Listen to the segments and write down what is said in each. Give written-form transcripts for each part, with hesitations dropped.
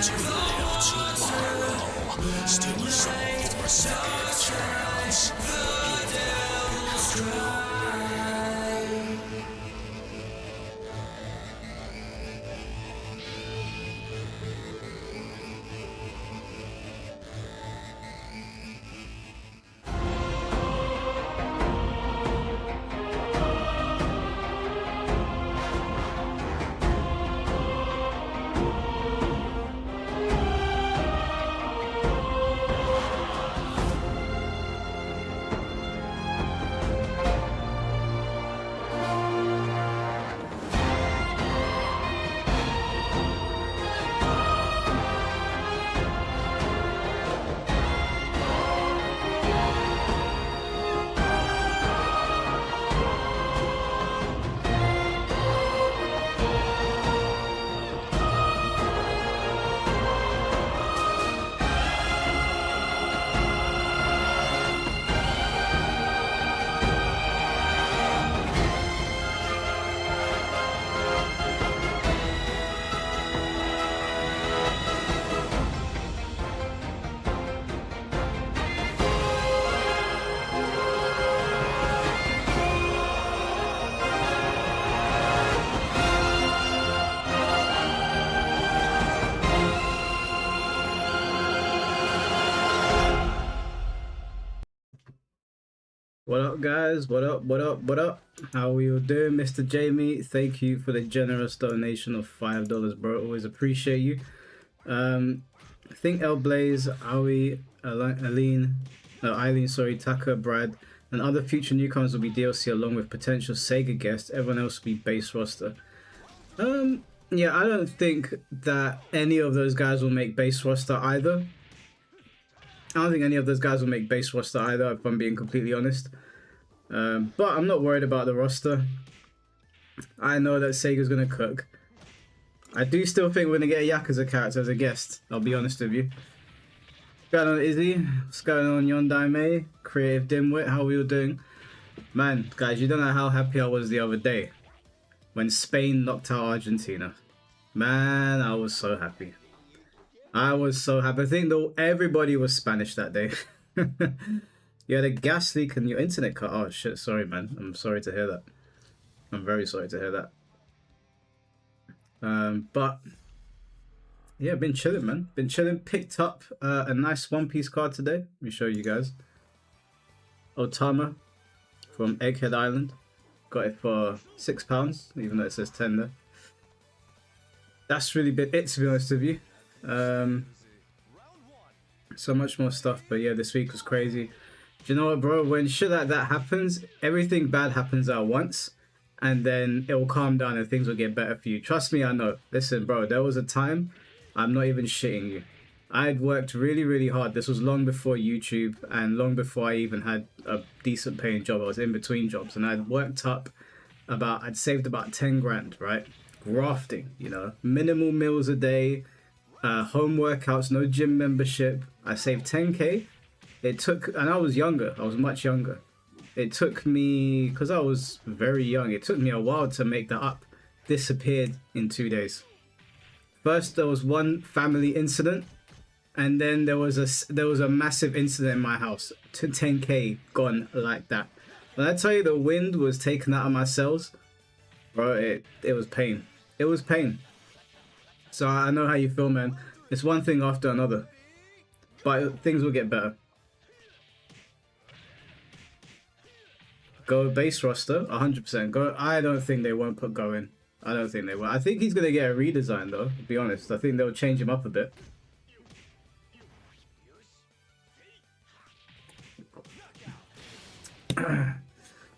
to live tomorrow. Still a soul for a second chance. What up, guys? What up? What up? What up? How are you doing, Mr. Jamie? Thank you for the generous donation of $5, bro. Always appreciate you. I think El Blaze, Aoi, Eileen, sorry, Taka, Brad, and other future newcomers will be DLC along with potential Sega guests. Everyone else will be base roster. Yeah, I don't think that any of those guys will make base roster either. I don't think any of those guys will make base roster either, if I'm being completely honest. But I'm not worried about the roster. I know that Sega's going to cook. I do still think we're going to get a Yakuza character as a guest, I'll be honest with you. What's going on, Izzy? What's going on, Yondai May? Creative Dimwit, how are we all doing? Man, guys, you don't know how happy I was the other day when Spain knocked out Argentina. Man, I was so happy. I was so happy. I think everybody was Spanish that day. You had a gas leak and your internet cut. Oh shit, sorry man. I'm sorry to hear that. I'm very sorry to hear that. But yeah, been chilling, man. Been chilling. Picked up a nice One Piece card today. Let me show you guys. Otama from Egghead Island. Got it for £6, even though it says 10 there. That's really been it, to be honest with you. So much more stuff, but yeah, this week was crazy. Do you know what, bro? When shit like that happens, everything bad happens at once, and then it will calm down and things will get better for you. Trust me, I know. Listen, bro, there was a time, I'm not even shitting you, I'd worked really, really hard. This was long before YouTube and long before I even had a decent paying job. I was in between jobs, and I'd worked up I'd saved about 10 grand, right? Grafting, you know, minimal meals a day, home workouts, no gym membership. I saved 10k. It took, and I was younger, I was much younger. It took me, because I was very young, it took me a while to make that up. Disappeared in 2 days. First there was one family incident, and then there was a massive incident in my house. 10k gone like that. When I tell you the wind was taken out of my cells, bro, it was pain. It was pain. So I know how you feel, man. It's one thing after another, but things will get better. Go base roster, 100%. Go. I don't think they won't put Go in. I don't think they will. I think he's gonna get a redesign though, to be honest. I think they'll change him up a bit.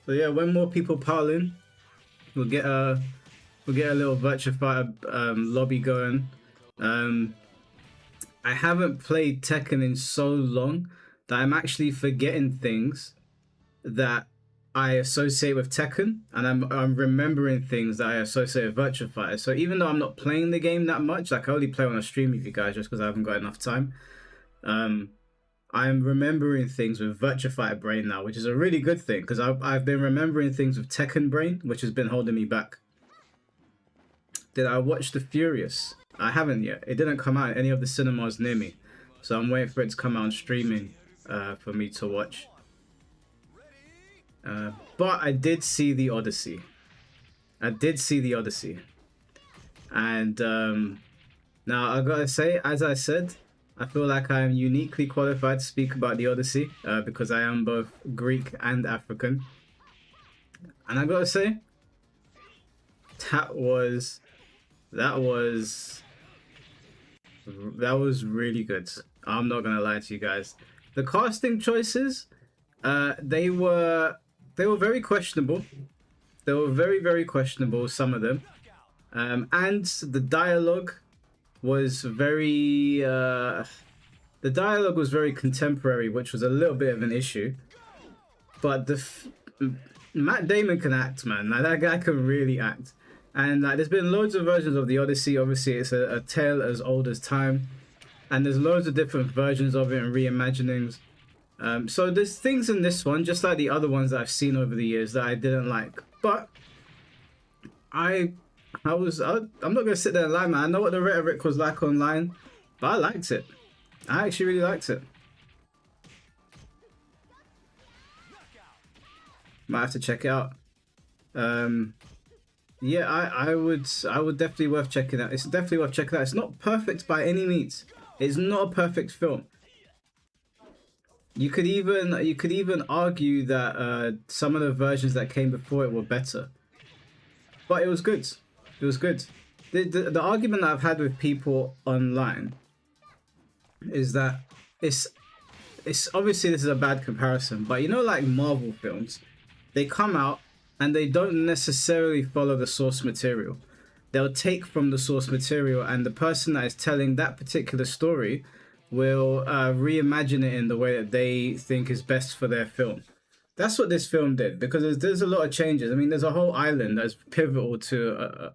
So yeah, when more people pile in, we'll get a little Virtua Fighter lobby going. I haven't played Tekken in so long that I'm actually forgetting things that I associate with Tekken, and I'm remembering things that I associate with Virtua Fighter. So even though I'm not playing the game that much, like I only play on a stream with you guys just because I haven't got enough time, I'm remembering things with Virtua Fighter brain now, which is a really good thing, because I've been remembering things with Tekken brain, which has been holding me back. Did I watch The Furious? I haven't yet. It didn't come out in any of the cinemas near me, so I'm waiting for it to come out on streaming for me to watch. But I did see the Odyssey. And now I gotta say, as I said, I feel like I am uniquely qualified to speak about the Odyssey because I am both Greek and African. And I gotta say, that was really good. I'm not gonna lie to you guys. The casting choices, they were very questionable. They were very questionable, some of them. And the dialogue was very contemporary, which was a little bit of an issue. But Matt Damon can act, man. Like, that guy can really act. And like, there's been loads of versions of the Odyssey. Obviously, it's a tale as old as time, and there's loads of different versions of it and reimaginings. So there's things in this one, just like the other ones that I've seen over the years, that I didn't like. But I'm not gonna sit there and lie, man. I know what the rhetoric was like online, but I liked it. I actually really liked it. Might have to check it out. Yeah, I would definitely worth checking out. It's definitely worth checking out. It's not perfect by any means. It's not a perfect film. You could even argue that some of the versions that came before it were better. But it was good. It was good. The argument that I've had with people online is that it's obviously, this is a bad comparison, but you know, like Marvel films, they come out and they don't necessarily follow the source material. They'll take from the source material, and the person that is telling that particular story will reimagine it in the way that they think is best for their film. That's what this film did, because there's a lot of changes. I mean, there's a whole island that's pivotal to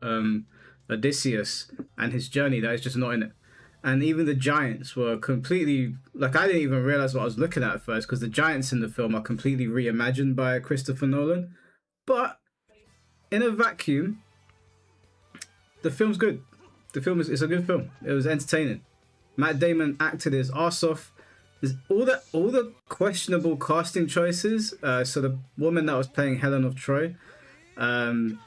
Odysseus and his journey that is just not in it. And even the giants were completely, like, I didn't even realize what I was looking at first, because the giants in the film are completely reimagined by Christopher Nolan. But in a vacuum, the film's good. The film it's a good film. It was entertaining. Matt Damon acted his arse off. There's all the questionable casting choices. So the woman that was playing Helen of Troy, Elliot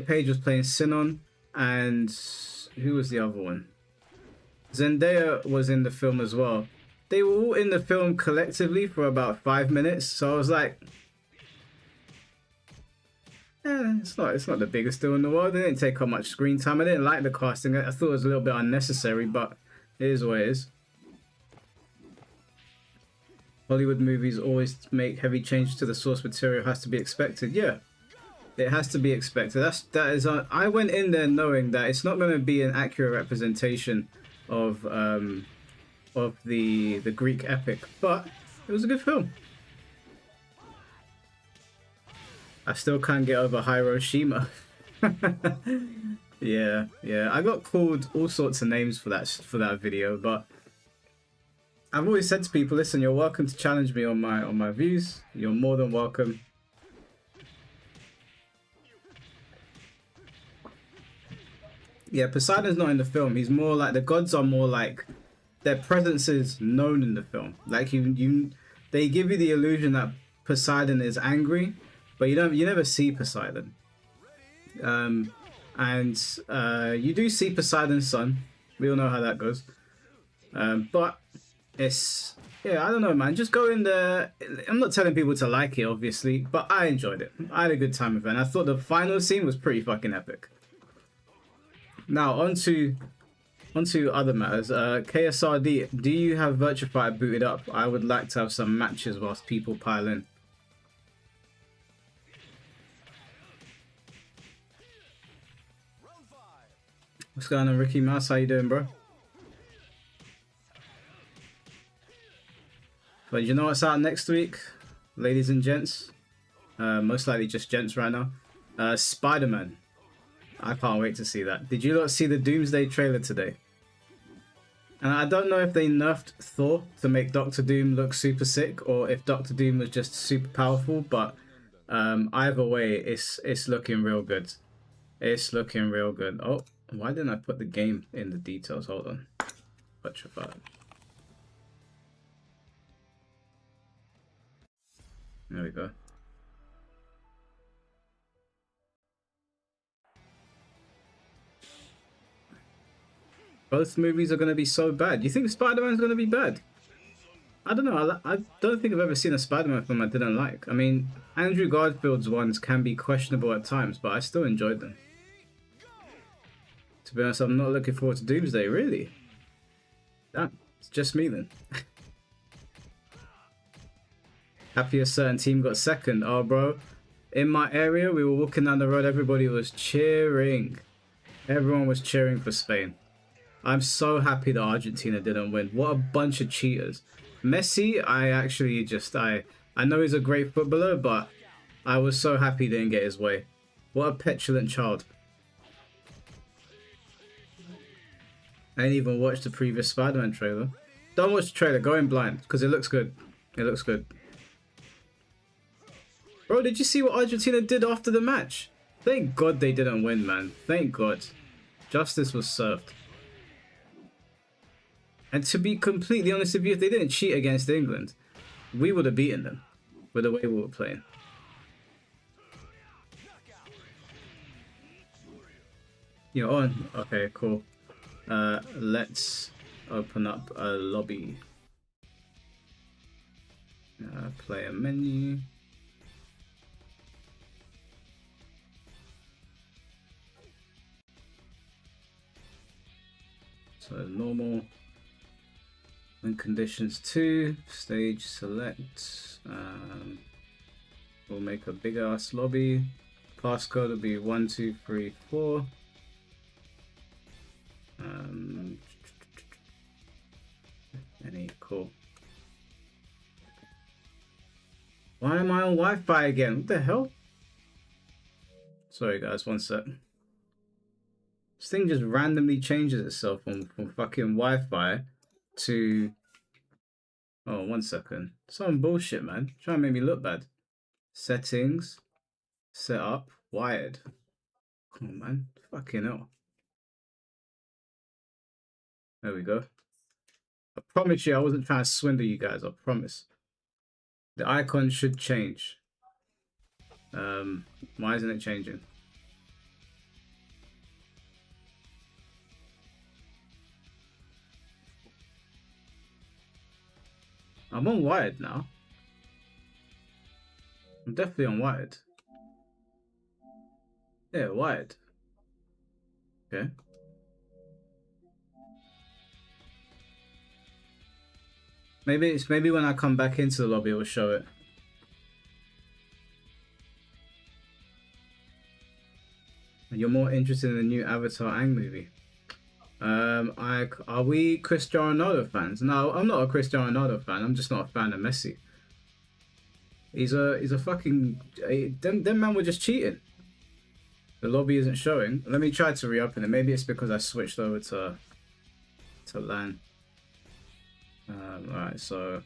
Page was playing Sinon, and who was the other one? Zendaya was in the film as well. They were all in the film collectively for about 5 minutes. So I was like, it's not the biggest deal in the world. It didn't take up much screen time. I didn't like the casting. I thought it was a little bit unnecessary, but it is what it is. Hollywood movies always make heavy changes to the source material. Has to be expected. Yeah, it has to be expected. That is. I went in there knowing that it's not going to be an accurate representation of the Greek epic, but it was a good film. I still can't get over Hiroshima. Yeah. I got called all sorts of names for that video, but I've always said to people, listen, you're welcome to challenge me on my views. You're more than welcome. Yeah, Poseidon's not in the film. He's more like, the gods are more like, their presence is known in the film. Like they give you the illusion that Poseidon is angry, but you never see Poseidon. And you do see Poseidon's son. We all know how that goes. But it's, yeah, I don't know, man. Just go in there. I'm not telling people to like it, obviously, but I enjoyed it. I had a good time with it, and I thought the final scene was pretty fucking epic. Now, onto other matters. KSRD, do you have Virtua Fighter booted up? I would like to have some matches whilst people pile in. What's going on, Ricky Mouse? How you doing, bro? But you know what's out next week, ladies and gents? Most likely just gents right now. Spider-Man. I can't wait to see that. Did you not see the Doomsday trailer today? And I don't know if they nerfed Thor to make Doctor Doom look super sick, or if Doctor Doom was just super powerful, but either way, it's looking real good. It's looking real good. Oh, Why didn't I put the game in the details? Hold on. Petrified. There we go. Both movies are going to be so bad. You think Spider-Man's going to be bad? I don't know. I don't think I've ever seen a Spider-Man film I didn't like. I mean, Andrew Garfield's ones can be questionable at times, but I still enjoyed them. To be honest, I'm not looking forward to Doomsday, really. Damn, it's just me then. Happy a certain team got second. Oh, bro. In my area, we were walking down the road, everybody was cheering. Everyone was cheering for Spain. I'm so happy that Argentina didn't win. What a bunch of cheaters. Messi, I know he's a great footballer, but I was so happy he didn't get his way. What a petulant child. I didn't even watch the previous Spider-Man trailer. Don't watch the trailer, go in blind, because it looks good. It looks good. Bro, did you see what Argentina did after the match? Thank God they didn't win, man. Thank God. Justice was served. And to be completely honest with you, if they didn't cheat against England, we would have beaten them with the way we were playing. You're on? Okay, cool. Let's open up a lobby. Player menu. So normal. Win conditions 2, stage select. We'll make a big ass lobby. Passcode will be 1234. Any cool. Why am I on Wi-Fi again? What the hell? Sorry guys, one sec. This thing just randomly changes itself from fucking Wi-Fi to... Oh, 1 second. Some bullshit, man. Trying to make me look bad. Settings. Set up. Wired. Come on, man. Fucking hell. There we go. I promise you I wasn't trying to swindle you guys. I promise. The icon should change. Why isn't it changing? I'm on wired now. I'm definitely on wired. Yeah, wired. Okay. Maybe when I come back into the lobby it will show it. You're more interested in the new Avatar Aang movie. Are we Cristiano Ronaldo fans? No, I'm not a Cristiano Ronaldo fan. I'm just not a fan of Messi. He's a fucking... Them man were just cheating. The lobby isn't showing. Let me try to reopen it. Maybe it's because I switched over to LAN. Alright, so...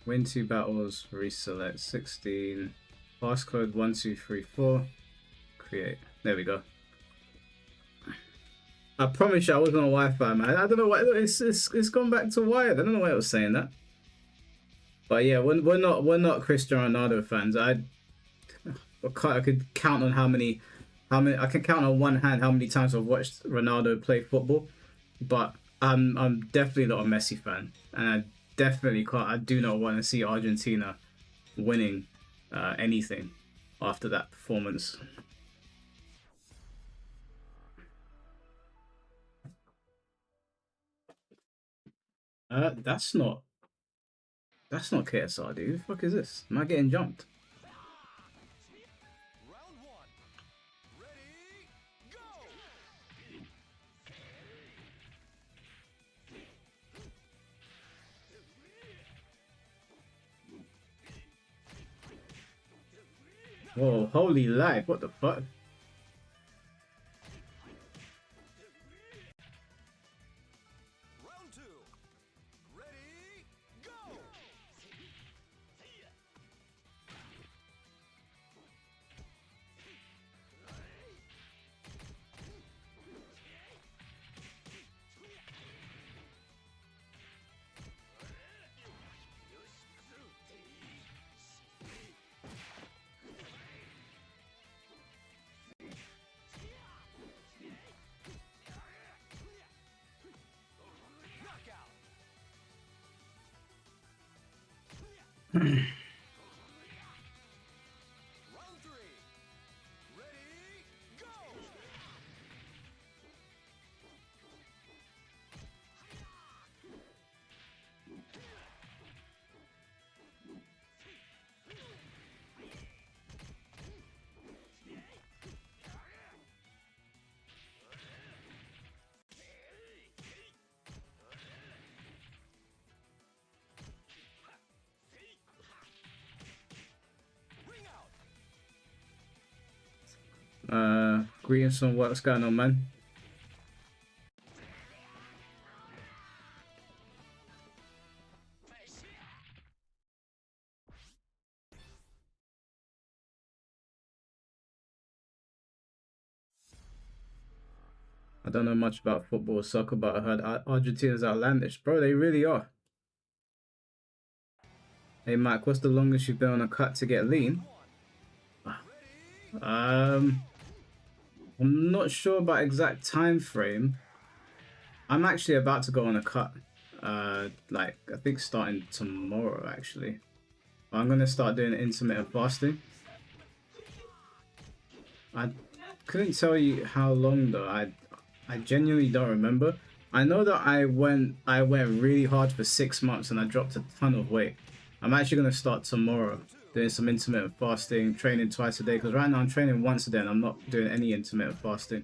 Win 2 battles, reselect 16. Passcode 1234. Create. There we go. I promise you I wasn't on Wi-Fi, man. I don't know why it's gone back to wired. I don't know why it was saying that. But yeah, we're not Cristiano Ronaldo fans. I could count on how many I can count on one hand how many times I've watched Ronaldo play football. But I'm definitely not a Messi fan, and I do not want to see Argentina winning anything after that performance. That's not KSR, dude. Who the fuck is this? Am I getting jumped? Round 1. Ready, go! Whoa, holy life, what the fuck? Round 2. Ready, go! Greetings from what's going on, man. I don't know much about football or soccer, but I heard Argentina's outlandish. Bro, they really are. Hey, Mike, what's the longest you've been on a cut to get lean? I'm not sure about exact time frame. I'm actually about to go on a cut. Like, I think starting tomorrow, actually. I'm going to start doing intermittent fasting. I couldn't tell you how long, though. I genuinely don't remember. I know that I went really hard for 6 months and I dropped a ton of weight. I'm actually going to start tomorrow doing some intermittent fasting, training twice a day, because right now I'm training once a day and I'm not doing any intermittent fasting.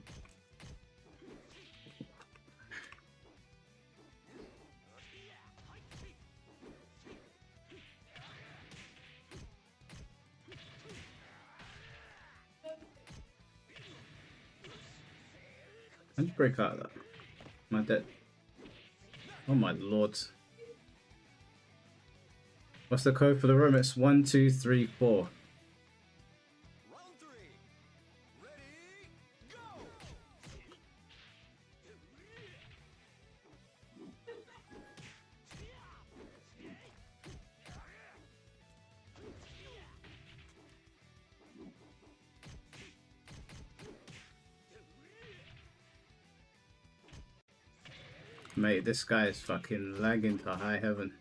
How'd you break out of that? Am I dead? Oh my lord. What's the code for the room? It's 1234. Mate, this guy is fucking lagging to high heaven.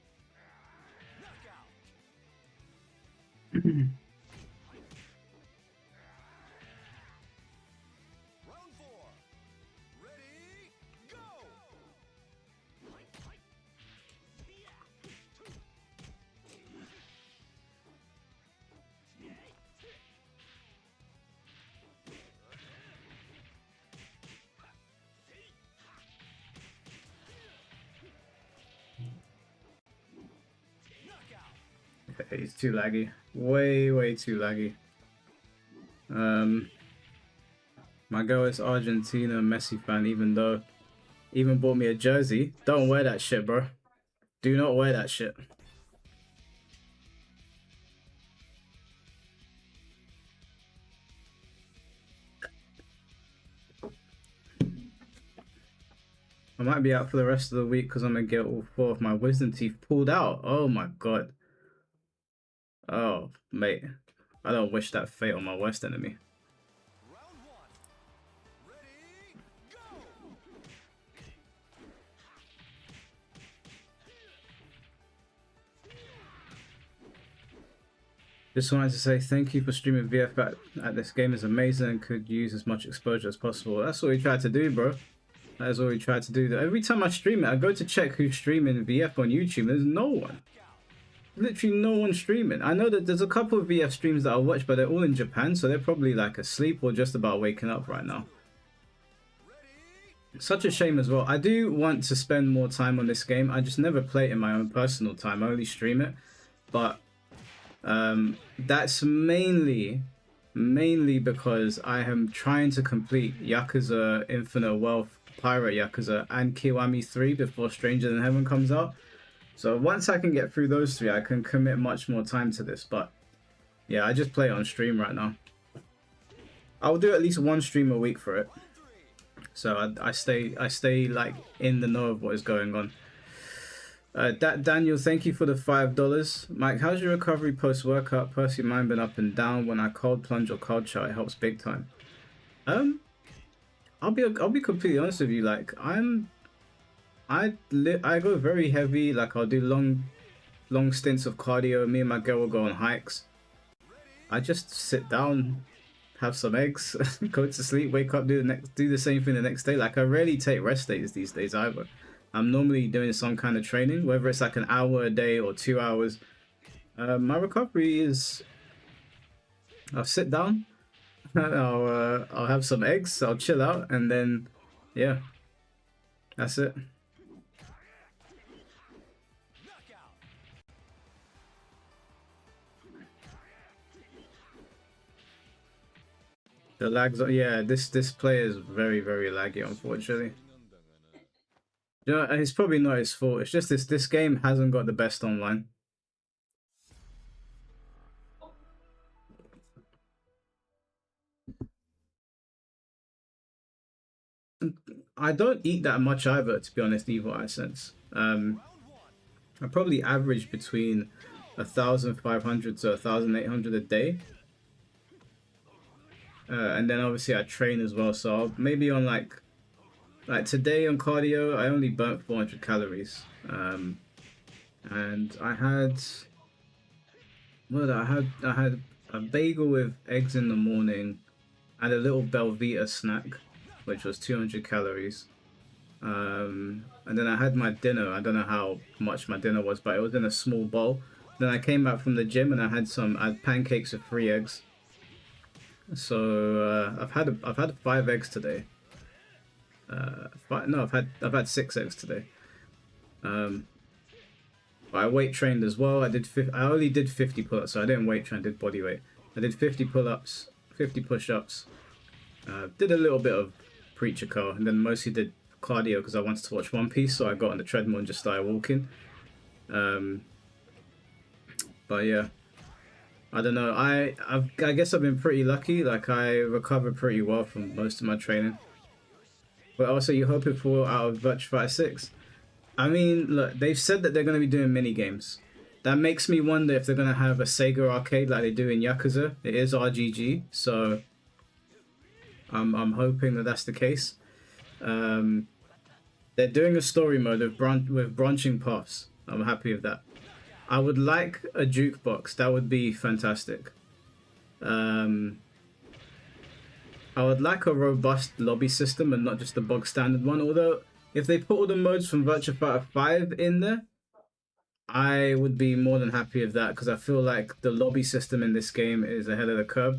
He's too laggy. Way too laggy. My girl is Argentina Messi fan, even bought me a jersey. Don't wear that shit, bro. Do not wear that shit. I might be out for the rest of the week because I'm gonna get all 4 of my wisdom teeth pulled out. Oh my god. Oh, mate. I don't wish that fate on my worst enemy. Just wanted to say thank you for streaming VF at this game. Is amazing and could use as much exposure as possible. That's what we tried to do, bro. That is what we tried to do. Every time I stream it, I go to check who's streaming VF on YouTube. There's no one. Literally no one streaming. I know that there's a couple of VF streams that I watch, but they're all in Japan, so they're probably like asleep or just about waking up right now. Such a shame as well. I do want to spend more time on this game. I just never play it in my own personal time. I only stream it. But that's mainly because I am trying to complete Yakuza Infinite Wealth, Pirate Yakuza, and Kiwami 3 before Stranger Than Heaven comes out. So once I can get through those 3, I can commit much more time to this. But yeah, I just play it on stream right now. I'll do at least 1 stream a week for it. So I stay like in the know of what is going on. Daniel, thank you for the $5. Mike, how's your recovery post-workout? Personally, mine been up and down. When I cold plunge or cold shower, it helps big time. I'll be completely honest with you. Like I go very heavy. Like I'll do long stints of cardio. Me and my girl will go on hikes. I just sit down, have some eggs, go to sleep, wake up, do the same thing the next day. Like I rarely take rest days these days either. I'm normally doing some kind of training, whether it's like an hour a day or 2 hours. My recovery is I'll sit down, I'll have some eggs, I'll chill out, and then yeah, that's it. The lags, yeah, this player is very laggy, unfortunately. You know, it's probably not his fault. It's just this game hasn't got the best online. I don't eat that much either, to be honest, Evil Essence. I probably average between 1,500 to 1,800 a day. And then obviously I train as well, so I'll maybe on like today on cardio, I only burnt 400 calories. And I had, what I had a bagel with eggs in the morning and a little Belvita snack, which was 200 calories. And then I had my dinner. I don't know how much my dinner was, but it was in a small bowl. Then I came back from the gym and I had pancakes with 3 eggs. So I've had 5 eggs today. I've had 6 eggs today. I weight trained as well. I only did 50 pull-ups, so I didn't weight train. I did body weight. I did 50 pull-ups, 50 push-ups. Did a little bit of preacher curl, and then mostly did cardio because I wanted to watch One Piece. So I got on the treadmill and just started walking. But yeah, I don't know. I guess I've been pretty lucky. Like I recovered pretty well from most of my training. But also, you hoping for out of Virtua Fighter 6? I mean, look, they've said that they're going to be doing mini games. That makes me wonder if they're going to have a Sega arcade like they do in Yakuza. It is RGG, so I'm hoping that that's the case. They're doing a story mode with branching paths. I'm happy with that. I would like a jukebox. That would be fantastic. I would like a robust lobby system and not just the bog standard one. Although, if they put all the modes from Virtua Fighter 5 in there, I would be more than happy with that because I feel like the lobby system in this game is ahead of the curve.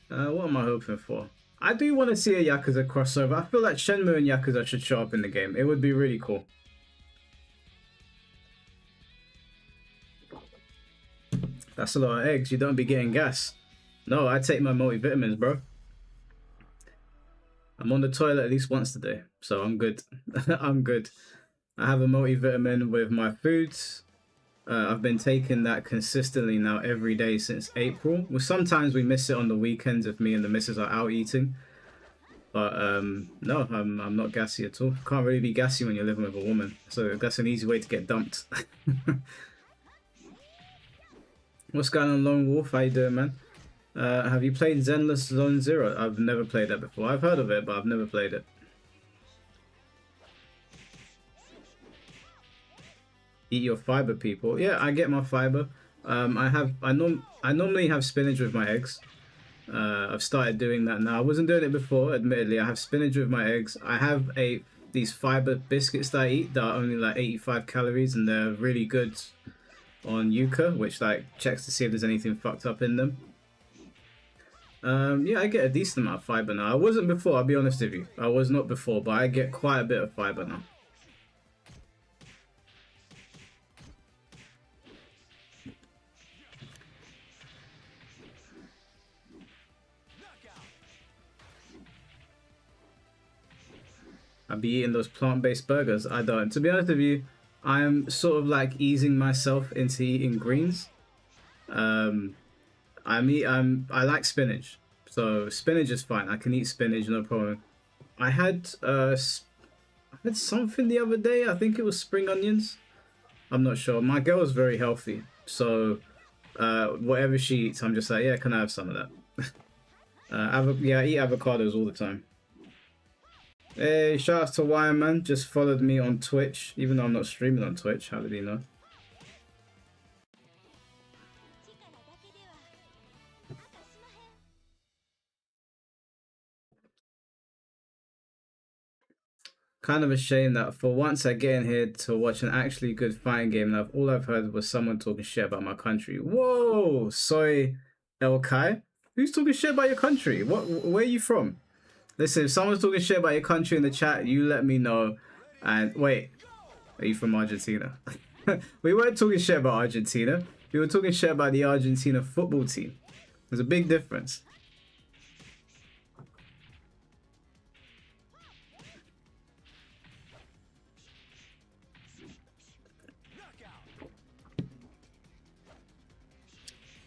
What am I hoping for? I do want to see a Yakuza crossover. I feel like Shenmue and Yakuza should show up in the game. It would be really cool. That's a lot of eggs. You don't be getting gas. No, I take my multivitamins, bro. I'm on the toilet at least once a day, so I'm good. I'm good. I have a multivitamin with my foods. I've been taking that consistently now every day since April. Well, sometimes we miss it on the weekends if me and the missus are out eating. But no, I'm not gassy at all. Can't really be gassy when you're living with a woman. So that's an easy way to get dumped. What's going on, Lone Wolf? How you doing, man? Have you played Zenless Zone Zero? I've never played that before. I've heard of it, but I've never played it. Eat your fiber, people. Yeah, I get my fiber. I normally have spinach with my eggs. I've started doing that now. I wasn't doing it before, admittedly. I have spinach with my eggs. I have these fiber biscuits that I eat that are only like 85 calories, and they're really good on Yuka, which like checks to see if there's anything fucked up in them. Yeah, I get a decent amount of fiber now. I wasn't before, I'll be honest with you. I was not before, but I get quite a bit of fiber now. I'll be eating those plant-based burgers. I don't. To be honest with you, I'm sort of like easing myself into eating greens. I like spinach, so spinach is fine. I can eat spinach, no problem. I had something the other day. I think it was spring onions. I'm not sure. My girl's very healthy, so whatever she eats, I'm just like, yeah, can I have some of that? Yeah, I eat avocados all the time. Hey, shout out to Wireman, just followed me on Twitch, even though I'm not streaming on Twitch. How did he know? Kind of a shame that for once I get in here to watch an actually good fighting game, and all I've heard was someone talking shit about my country. Whoa, soy El Kai? Who's talking shit about your country? Where are you from? Listen, if someone's talking shit about your country in the chat, you let me know. And wait, are you from Argentina? We weren't talking shit about Argentina. We were talking shit about the Argentina football team. There's a big difference.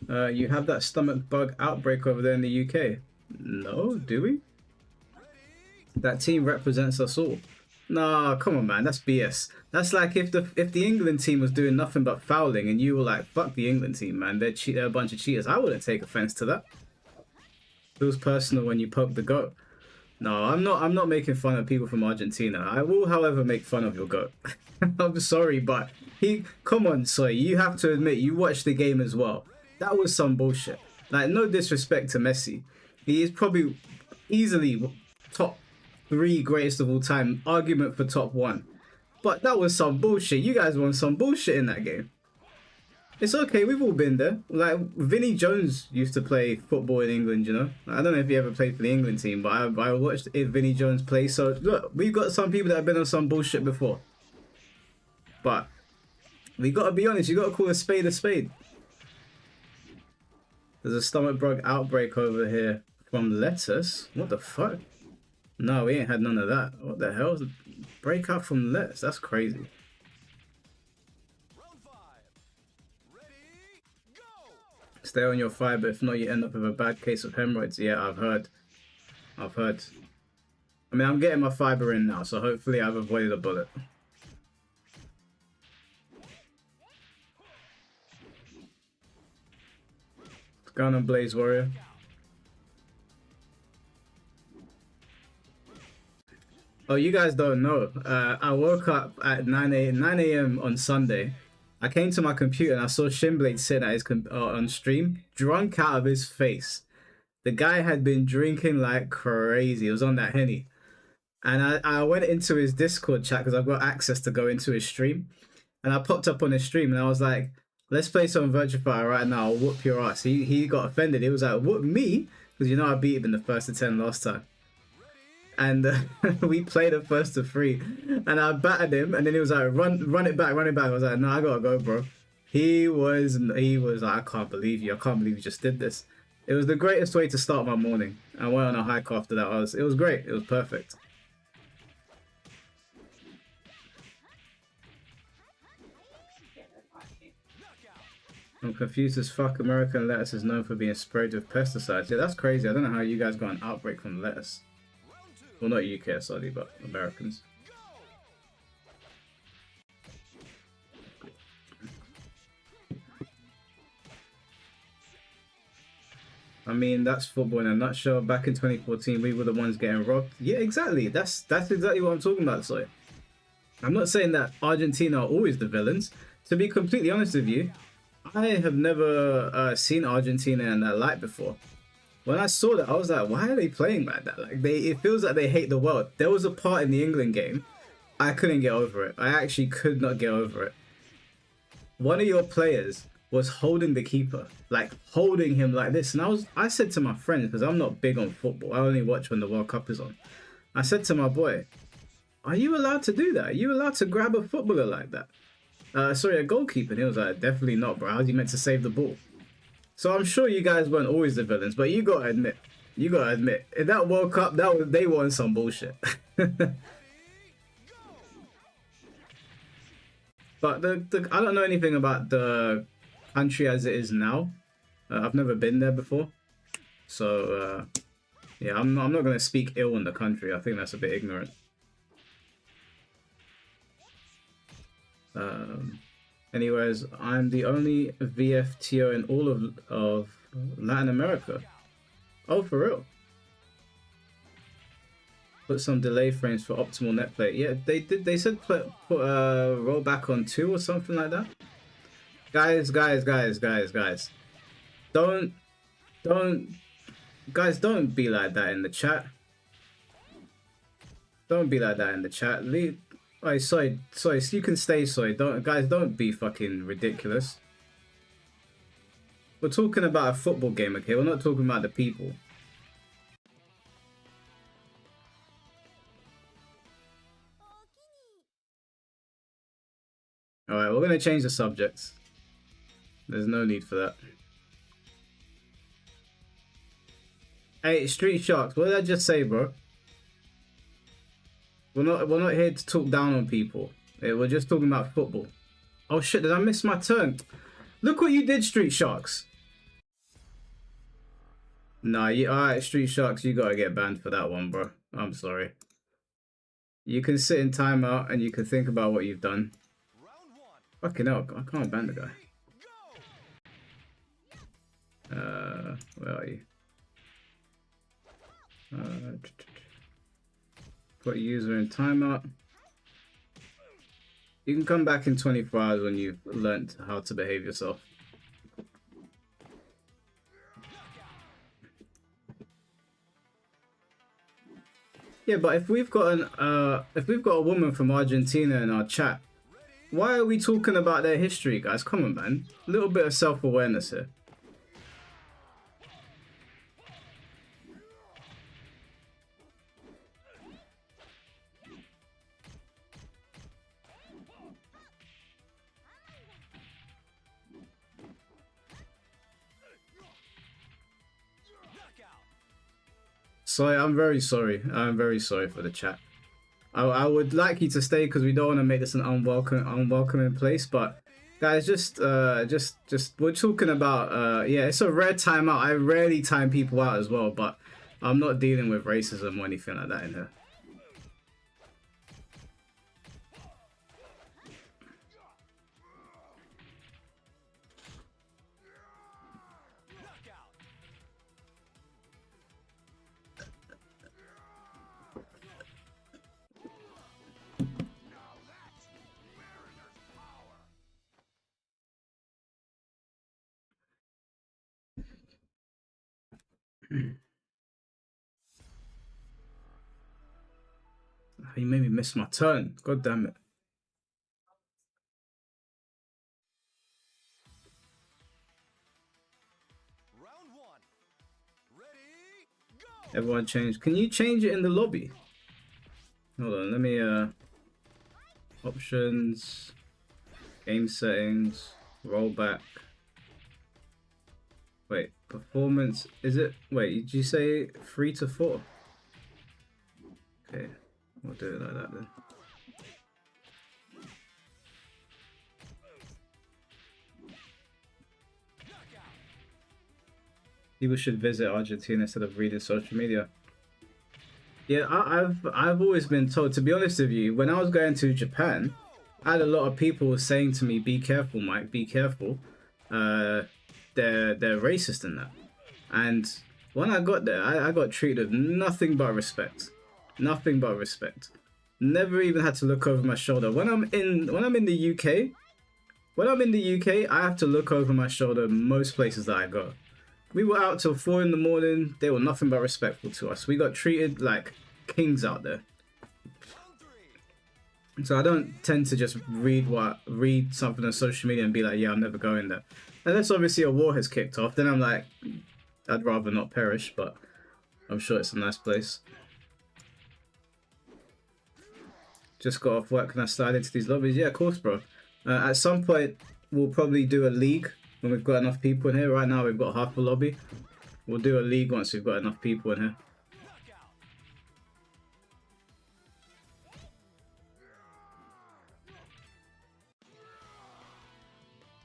You have that stomach bug outbreak over there in the UK? No, do we? That team represents us all. Nah, come on, man. That's BS. That's like if the England team was doing nothing but fouling, and you were like, "Fuck the England team, man. They're a bunch of cheaters." I wouldn't take offense to that. It was personal when you poke the goat. No, I'm not making fun of people from Argentina. I will, however, make fun of your goat. I'm sorry, but come on, Soy. You have to admit you watched the game as well. That was some bullshit. Like, no disrespect to Messi. He is probably easily top 3 greatest of all time. Argument for top 1. But that was some bullshit. You guys won some bullshit in that game. It's okay, we've all been there. Like, Vinnie Jones used to play football in England, you know? I don't know if he ever played for the England team, but I watched Vinnie Jones play. So, look, we've got some people that have been on some bullshit before. But we got to be honest, you got to call a spade a spade. There's a stomach bug outbreak over here from lettuce. What the fuck? No, we ain't had none of that. What the hell? Break out from lettuce. That's crazy. Stay on your fiber. If not, you end up with a bad case of hemorrhoids. Yeah, I've heard. I mean, I'm getting my fiber in now, so hopefully I've avoided a bullet. Gun and Blaze Warrior. Oh, you guys don't know. I woke up at 9 a.m. on Sunday. I came to my computer and I saw Shimblade sitting at his on stream, drunk out of his face. The guy had been drinking like crazy. It was on that Henny. And I went into his Discord chat because I've got access to go into his stream. And I popped up on his stream and I was like, let's play some Virtua right now. I'll whoop your ass. He got offended. He was like, whoop me? Because you know I beat him in the first of 10 last time. And we played a first of 3. And I battered him. And then he was like, run it back. I was like, no, I gotta go, bro. He was like, I can't believe you. I can't believe you just did this. It was the greatest way to start my morning. I went on a hike after that. It was great. It was perfect. I'm confused as fuck. American lettuce is known for being sprayed with pesticides. Yeah, that's crazy. I don't know how you guys got an outbreak from lettuce. Well, not UK, sorry, but Americans. I mean, that's football in a nutshell. Back in 2014, we were the ones getting robbed. Yeah, exactly. That's exactly what I'm talking about, so I'm not saying that Argentina are always the villains. To be completely honest with you, I have never seen Argentina in that light before. When I saw that, I was like, why are they playing like that? Like it feels like they hate the world. There was a part in the England game, I couldn't get over it. I actually could not get over it. One of your players was holding the keeper, like holding him like this. And I said to my friends, because I'm not big on football, I only watch when the World Cup is on. I said to my boy, are you allowed to do that? Are you allowed to grab a footballer like that? Sorry, a goalkeeper. And he was like, definitely not, bro. How's he meant to save the ball? So I'm sure you guys weren't always the villains, but you gotta admit, in that World Cup, they won some bullshit. But I don't know anything about the country as it is now. I've never been there before, so yeah, I'm not gonna speak ill on the country. I think that's a bit ignorant. Anyways, I'm the only VFTO in all of Latin America. Oh, for real? Put some delay frames for optimal net play. Yeah, they did. They said put roll back on 2 or something like that. Guys. Don't be like that in the chat. Don't be like that in the chat. Leave. Oh, sorry. You can stay. Sorry. Don't be fucking ridiculous. We're talking about a football game, okay? We're not talking about the people. Alright, we're gonna change the subjects. There's no need for that. Hey, Street Sharks, what did I just say, bro? We're not here to talk down on people. We're just talking about football. Oh shit, did I miss my turn? Look what you did, Street Sharks. Nah, alright, Street Sharks, you gotta get banned for that one, bro. I'm sorry. You can sit in timeout and you can think about what you've done. Fucking hell, I can't ban the guy. Where are you? Put user in timeout. You can come back in 24 hours when you've learned how to behave yourself. Yeah, but if we've got a woman from Argentina in our chat, why are we talking about their history, guys? Come on, man. A little bit of self-awareness here. Sorry, I'm very sorry. I'm very sorry for the chat. I would like you to stay because we don't want to make this an unwelcoming place. But guys, just we're talking about yeah, it's a rare timeout. I rarely time people out as well, but I'm not dealing with racism or anything like that in here. You made me miss my turn. God damn it. Round 1. Ready, go! Everyone change. Can you change it in the lobby? Hold on, let me options, game settings, rollback. Wait, performance, is it, wait, did you say 3 to 4? Okay, we'll do it like that then. People should visit Argentina instead of reading social media. Yeah, I've always been told, to be honest with you, when I was going to Japan, I had a lot of people saying to me, be careful, Mike, be careful. They're racist in that. And when I got there, I got treated nothing but respect. Nothing but respect. Never even had to look over my shoulder. When I'm in the UK, I have to look over my shoulder most places that I go. We were out till 4 in the morning. They were nothing but respectful to us. We got treated like kings out there. So I don't tend to just read something on social media and be like, yeah, I'm never going there. Unless obviously a war has kicked off, then I'm like, I'd rather not perish, but I'm sure it's a nice place. Just got off work and I slide into these lobbies. Yeah, of course, bro. At some point, we'll probably do a league when we've got enough people in here. Right now, we've got half a lobby. We'll do a league once we've got enough people in here.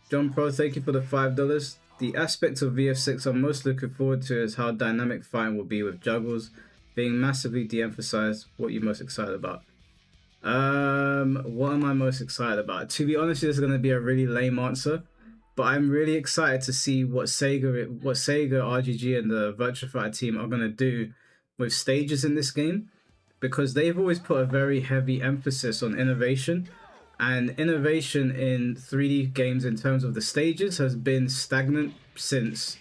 John Pro, thank you for the $5. The aspect of VF6 I'm most looking forward to is how dynamic fighting will be with juggles being massively de-emphasized. What are you most excited about? What am I most excited about? To be honest, this is going to be a really lame answer, but I'm really excited to see what Sega, RGG, and the Virtua team are going to do with stages in this game, because they've always put a very heavy emphasis on innovation. And innovation in 3D games in terms of the stages has been stagnant since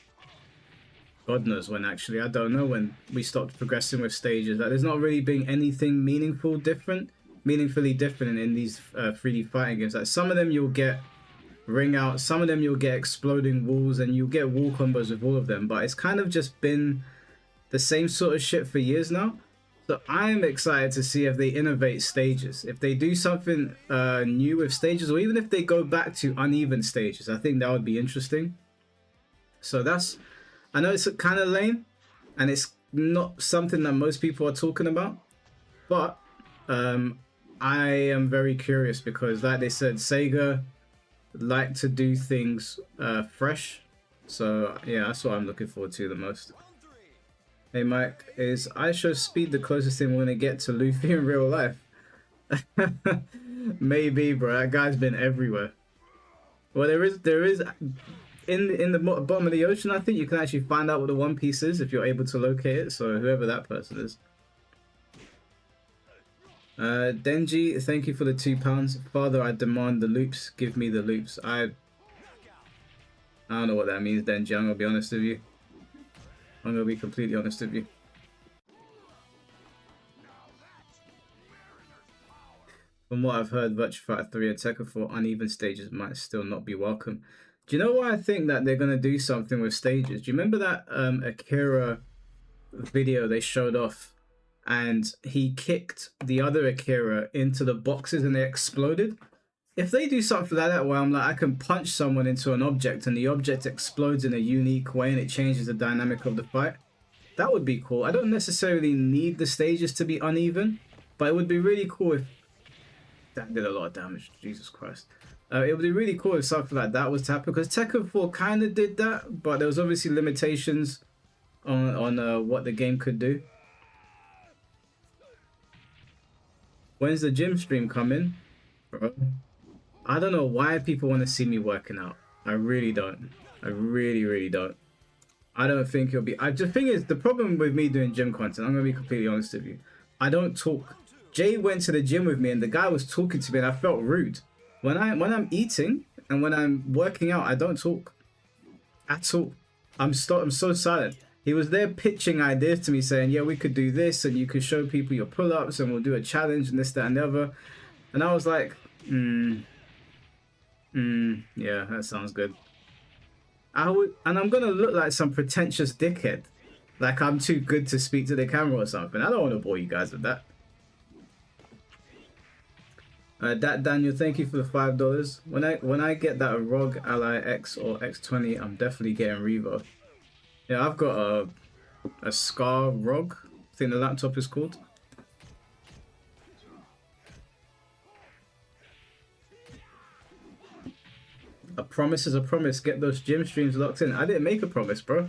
God knows when, actually. I don't know when we stopped progressing with stages. Like, there's not really been anything meaningfully different in these 3D fighting games. Like, some of them you'll get ring out, some of them you'll get exploding walls, and you'll get wall combos with all of them. But it's kind of just been the same sort of shit for years now. So I'm excited to see if they innovate stages. If they do something new with stages, or even if they go back to uneven stages, I think that would be interesting. So that's, I know it's kind of lame, and it's not something that most people are talking about, but I am very curious because, like they said, Sega like to do things fresh. So yeah, that's what I'm looking forward to the most. Hey Mike, is IShowSpeed the closest thing we're gonna get to Luffy in real life? Maybe, bro. That guy's been everywhere. Well, there is in the bottom of the ocean. I think you can actually find out what the One Piece is if you're able to locate it. So whoever that person is. Denji, thank you for the £2. Father, I demand the loops. Give me the loops. I don't know what that means, Denji. I'm gonna be honest with you. I'm gonna be completely honest with you. From what I've heard, Virtua Fighter 3 and Tekken 4 uneven stages might still not be welcome. Do you know why I think that they're gonna do something with stages? Do you remember that Akira video they showed off, and he kicked the other Akira into the boxes and they exploded? If they do something like that where I'm like, I can punch someone into an object and the object explodes in a unique way and it changes the dynamic of the fight, that would be cool. I don't necessarily need the stages to be uneven, but it would be really cool if... That did a lot of damage, Jesus Christ. It would be really cool if something like that was to happen, because Tekken 4 kind of did that, but there was obviously limitations on what the game could do. When's the gym stream coming? Bro, I don't know why people want to see me working out. I really don't. I really don't. I don't think it'll be... The thing is, the problem with me doing gym content, I'm going to be completely honest with you, I don't talk. Jay went to the gym with me and the guy was talking to me and I felt rude. When I'm eating and when I'm working out, I don't talk at all. I'm so silent. He was there pitching ideas to me saying, yeah, we could do this and you could show people your pull-ups and we'll do a challenge and this, that, and the other. And I was like, yeah, that sounds good. And I'm gonna look like some pretentious dickhead, like I'm too good to speak to the camera or something. I don't want to bore you guys with that. Daniel, thank you for the $5. When I get that ROG Ally X or X20, I'm definitely getting Revo. Yeah, I've got a Scar ROG. I think the laptop is called. A promise is a promise. Get those gym streams locked in. I didn't make a promise, bro.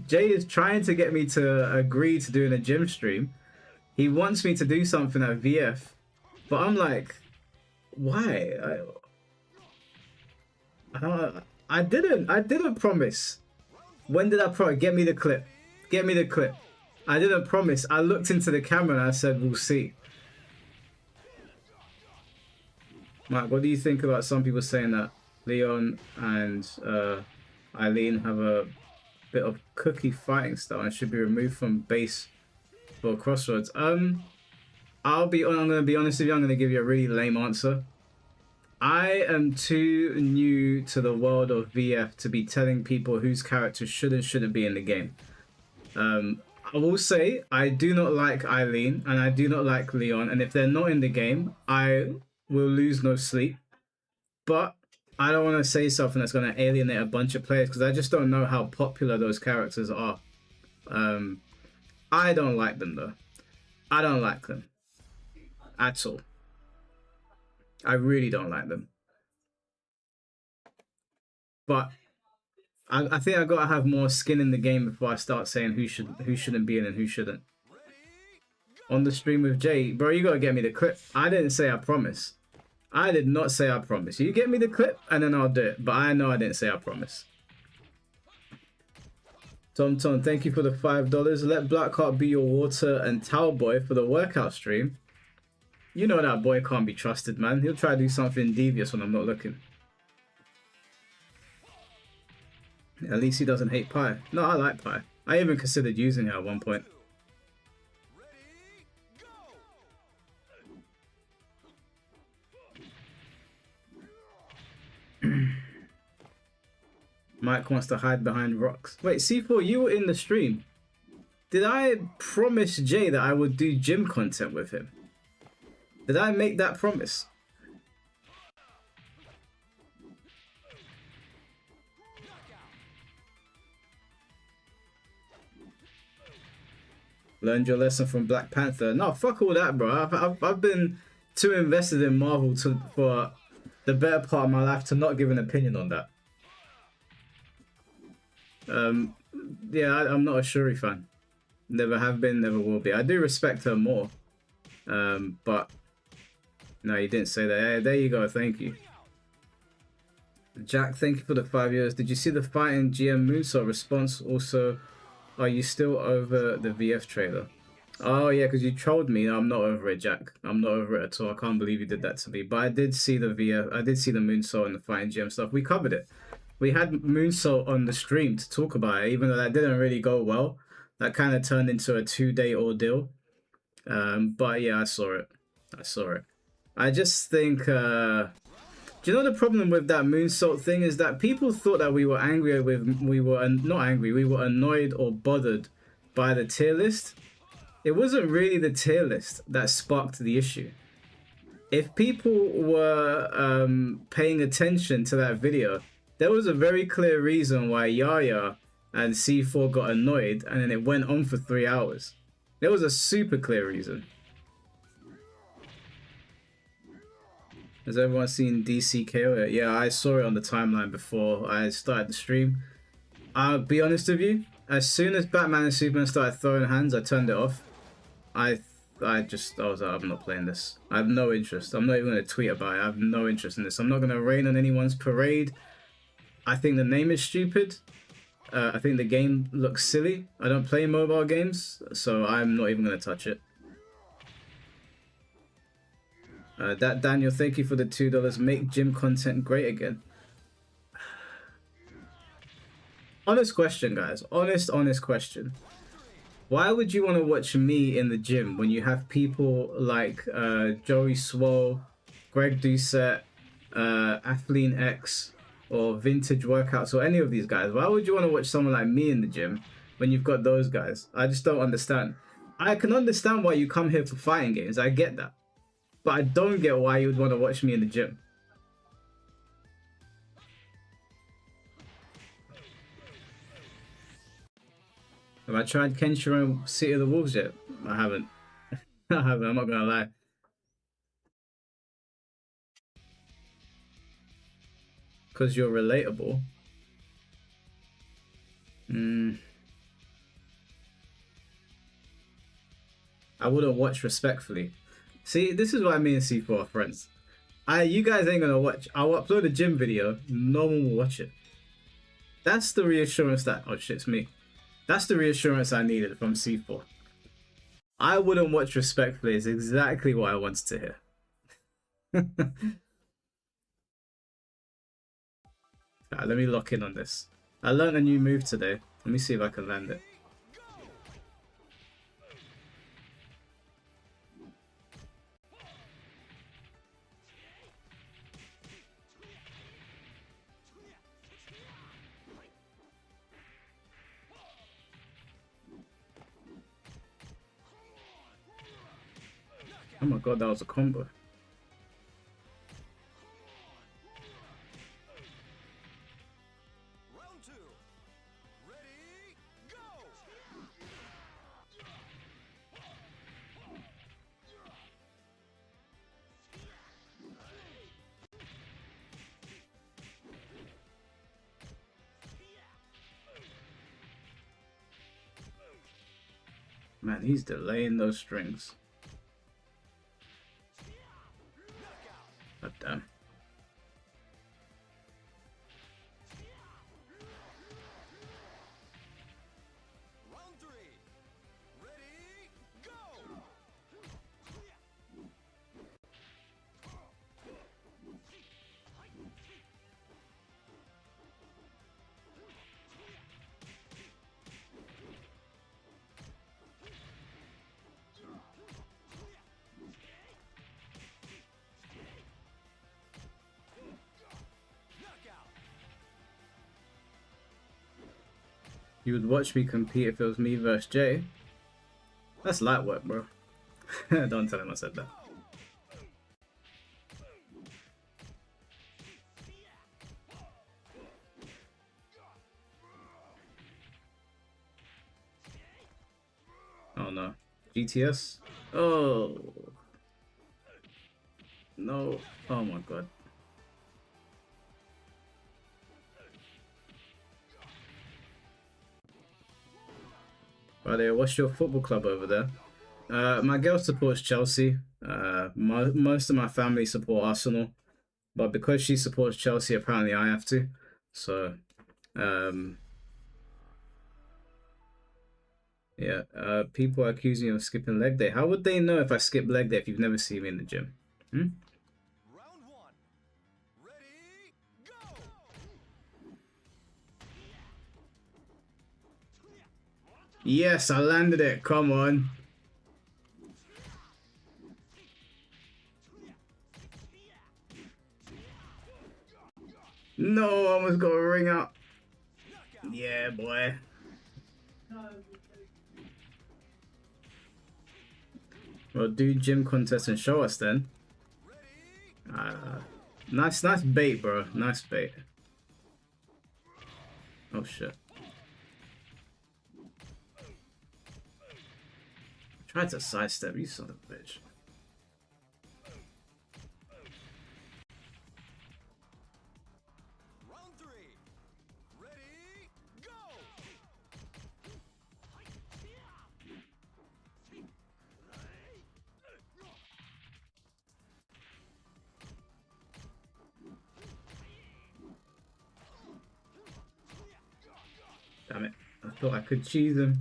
Jay is trying to get me to agree to doing a gym stream. He wants me to do something at VF, but I'm like, why? I didn't promise. When did I promise? Get me the clip. Get me the clip. I didn't promise. I looked into the camera and I said, we'll see. Mike, what do you think about some people saying that Leon and Eileen have a bit of cookie fighting style and should be removed from base for Crossroads? I'm gonna be honest with you. I'm gonna give you a really lame answer. I am too new to the world of VF to be telling people whose characters should and shouldn't be in the game. I will say I do not like Eileen and I do not like Leon, and if they're not in the game, I will lose no sleep. But I don't want to say something that's going to alienate a bunch of players because I just don't know how popular those characters are. I don't like them though. I don't like them at all. I really don't like them. But I think I gotta have more skin in the game before I start saying who shouldn't be in and who shouldn't. On the stream with Jay, bro, you gotta get me the clip. I didn't say I promise. I did not say I promise. You get me the clip and then I'll do it. But I know I didn't say I promise. Tom, thank you for the $5. Let Blackheart be your water and towel boy for the workout stream. You know that boy can't be trusted, man. He'll try to do something devious when I'm not looking. At least he doesn't hate pie. No, I like pie. I even considered using it at one point. Mike wants to hide behind rocks. Wait, C4, you were in the stream. Did I promise Jay that I would do gym content with him? Did I make that promise? Learned your lesson from Black Panther. No, fuck all that, bro. I've been too invested in Marvel for the better part of my life to not give an opinion on that. Yeah, I'm not a Shuri fan. Never have been, never will be. I do respect her more. But no, you didn't say that. Hey, there you go. Thank you. Jack, thank you for the 5 years. Did you see the fighting GM Moonsault response? Also, are you still over the VF trailer? Oh yeah, because you trolled me. I'm not over it, Jack. I'm not over it at all. I can't believe you did that to me. But I did see the VF. I did see the Moonsault and the fighting GM stuff. We covered it. We had Moonsault on the stream to talk about it, even though that didn't really go well. That kind of turned into a 2-day ordeal. But yeah, I saw it. I just think, do you know the problem with that Moonsault thing is that people thought that we were angry with, we were not angry, we were annoyed or bothered by the tier list. It wasn't really the tier list that sparked the issue. If people were paying attention to that video, there was a very clear reason why Yaya and C4 got annoyed, and then it went on for 3 hours. There was a super clear reason. Has everyone seen DCKO? Yeah, I saw it on the timeline before I started the stream. I'll be honest with you, as soon as Batman and Superman started throwing hands, I turned it off. I was like, I'm not playing this. I have no interest. I'm not even going to tweet about it. I have no interest in this. I'm not going to rain on anyone's parade. I think the name is stupid. I think the game looks silly. I don't play mobile games, so I'm not even going to touch it. That Daniel, thank you for the $2. Make gym content great again. Honest question, guys. Honest question. Why would you want to watch me in the gym when you have people like Joey Swole, Greg Doucette, Athleen X, or Vintage Workouts, or any of these guys? Why would you want to watch someone like me in the gym when you've got those guys? I just don't understand. I can understand why you come here for fighting games. I get that. But I don't get why you would want to watch me in the gym. Have I tried Kenshiro City of the Wolves yet? I haven't. I haven't, I'm not gonna lie. Because you're relatable. I wouldn't watch respectfully. See, this is why me and C4 are friends. You guys ain't gonna watch. I'll upload a gym video, no one will watch it. That's the reassurance that, oh shit, it's me. That's the reassurance I needed from C4. I wouldn't watch respectfully is exactly what I wanted to hear. Right, let me lock in on this. I learned a new move today. Let me see if I can land it. Oh my god, that was a combo. Round 2. Ready, go! Man, he's delaying those strings. God damn. You would watch me compete if it was me versus Jay. That's light work, bro. Don't tell him I said that. Oh no. GTS? Oh. No. Oh my god. Right, what's your football club over there? My girl supports Chelsea. Most of my family support Arsenal, but because she supports Chelsea, apparently I have to. So, yeah. People are accusing you of skipping leg day. How would they know if I skip leg day if you've never seen me in the gym? Hmm? Round one. Ready, go! Yes, I landed it. Come on. No, I almost got a ring out. Yeah, boy. Well, do gym contest and show us then. Nice bait, bro. Nice bait. Oh shit. Tried to sidestep, you son of a bitch. Round three. Ready, go! Damn it. I thought I could cheese him.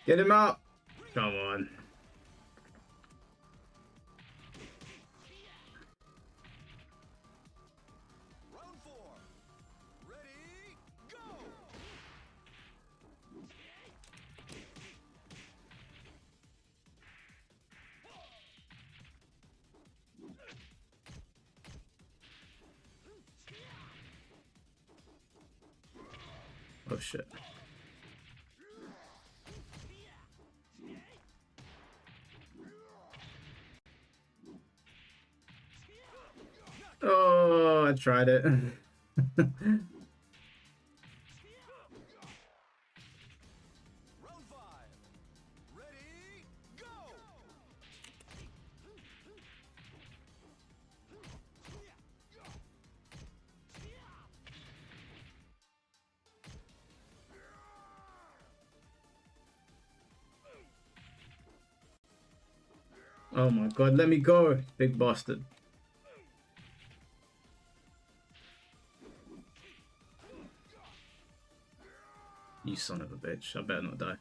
Get him out! Come on. Round four. Ready, go! Oh shit. Oh, I tried it. Round five. Ready, go! Oh my god, let me go, big bastard. You son of a bitch, I better not die.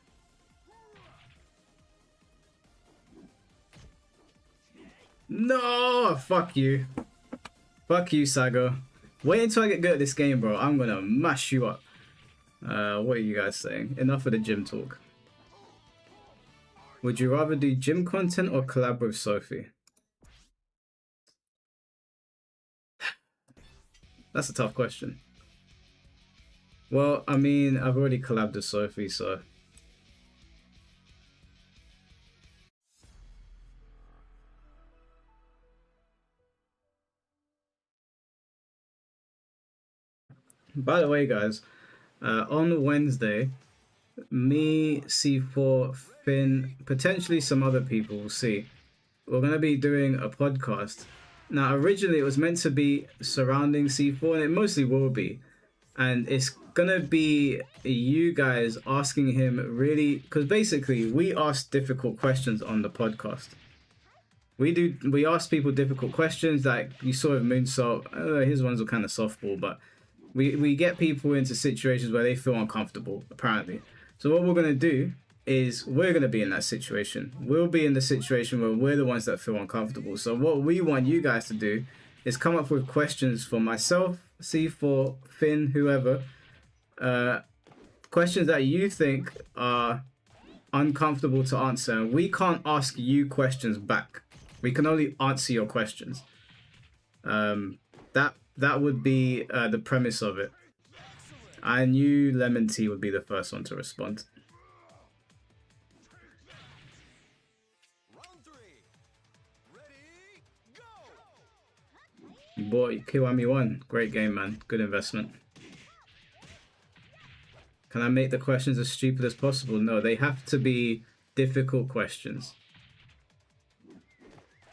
No, fuck you. Fuck you, Sago. Wait until I get good at this game, bro. I'm gonna mash you up. What are you guys saying? Enough of the gym talk. Would you rather do gym content or collab with Sophie? That's a tough question. Well, I mean, I've already collabed with Sophie, so... By the way, guys, on Wednesday, me, C4, Finn, potentially some other people, we'll see. We're going to be doing a podcast. Now, originally it was meant to be surrounding C4, and it mostly will be. And it's going to be you guys asking him really... Because basically, we ask difficult questions on the podcast. We ask people difficult questions, like you saw with Moonsault. His ones were kind of softball, but... We get people into situations where they feel uncomfortable, apparently. So what we're going to do is we're going to be in that situation. We'll be in the situation where we're the ones that feel uncomfortable. So what we want you guys to do is come up with questions for myself, C4, Finn, whoever. Questions that you think are uncomfortable to answer. We can't ask you questions back. We can only answer your questions. That would be the premise of it. I knew Lemon Tea would be the first one to respond. Round 3. Ready, go! Boy, Kiwami won. Great game, man. Good investment. Can I make the questions as stupid as possible? No, they have to be difficult questions.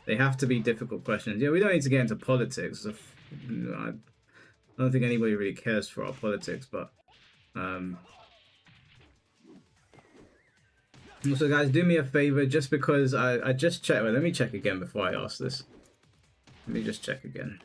They have to be difficult questions. Yeah, we don't need to get into politics. I don't think anybody really cares for our politics, but also, guys, do me a favor, just because I just checked. Well, let me check again before I ask this. Let me just check again.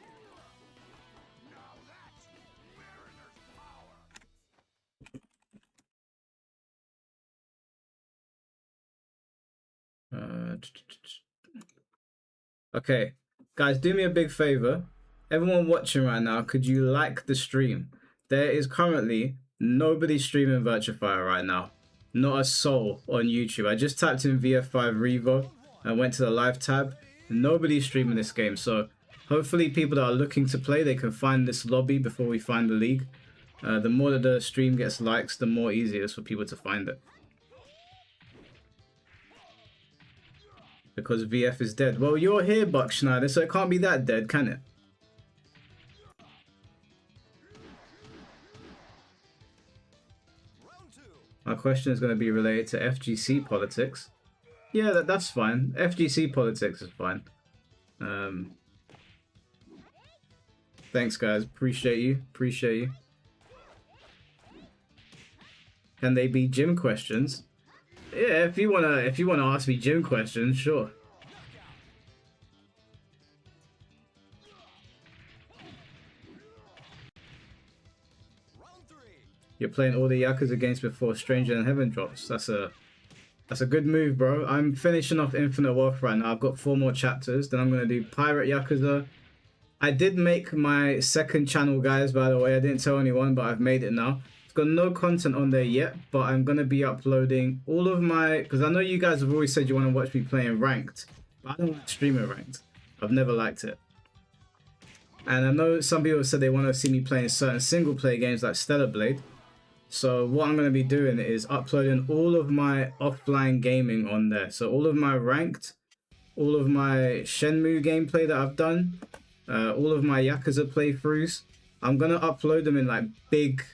Okay, guys, do me a big favor. Everyone watching right now, could you like the stream? There is currently nobody streaming Virtua right now. Not a soul on YouTube. I just typed in VF5 Revo and went to the live tab. Nobody's streaming this game, so hopefully people that are looking to play, they can find this lobby before we find the league. The more that the stream gets likes, the more easy it is for people to find it. Because VF is dead. Well, you're here, Buck Schneider, so it can't be that dead, can it? My question is going to be related to FGC politics. Yeah, that's fine. FGC politics is fine. Thanks, guys. Appreciate you. Appreciate you. Can they be gym questions? Yeah, if you wanna ask me gym questions, sure. You're playing all the Yakuza games before Stranger in Heaven drops. That's a good move, bro. I'm finishing off Infinite Wealth right now. I've got 4 more chapters. Then I'm gonna do Pirate Yakuza. I did make my second channel, guys, by the way. I didn't tell anyone, but I've made it now. Got no content on there yet, but I'm gonna be uploading all of my, because I know you guys have always said you want to watch me playing ranked, but I don't like streaming ranked. I've never liked it, and I know some people said they want to see me playing certain single player games like Stellar Blade. So what I'm gonna be doing is uploading all of my offline gaming on there. So all of my ranked, all of my Shenmue gameplay that I've done, all of my Yakuza playthroughs. I'm gonna upload them in like big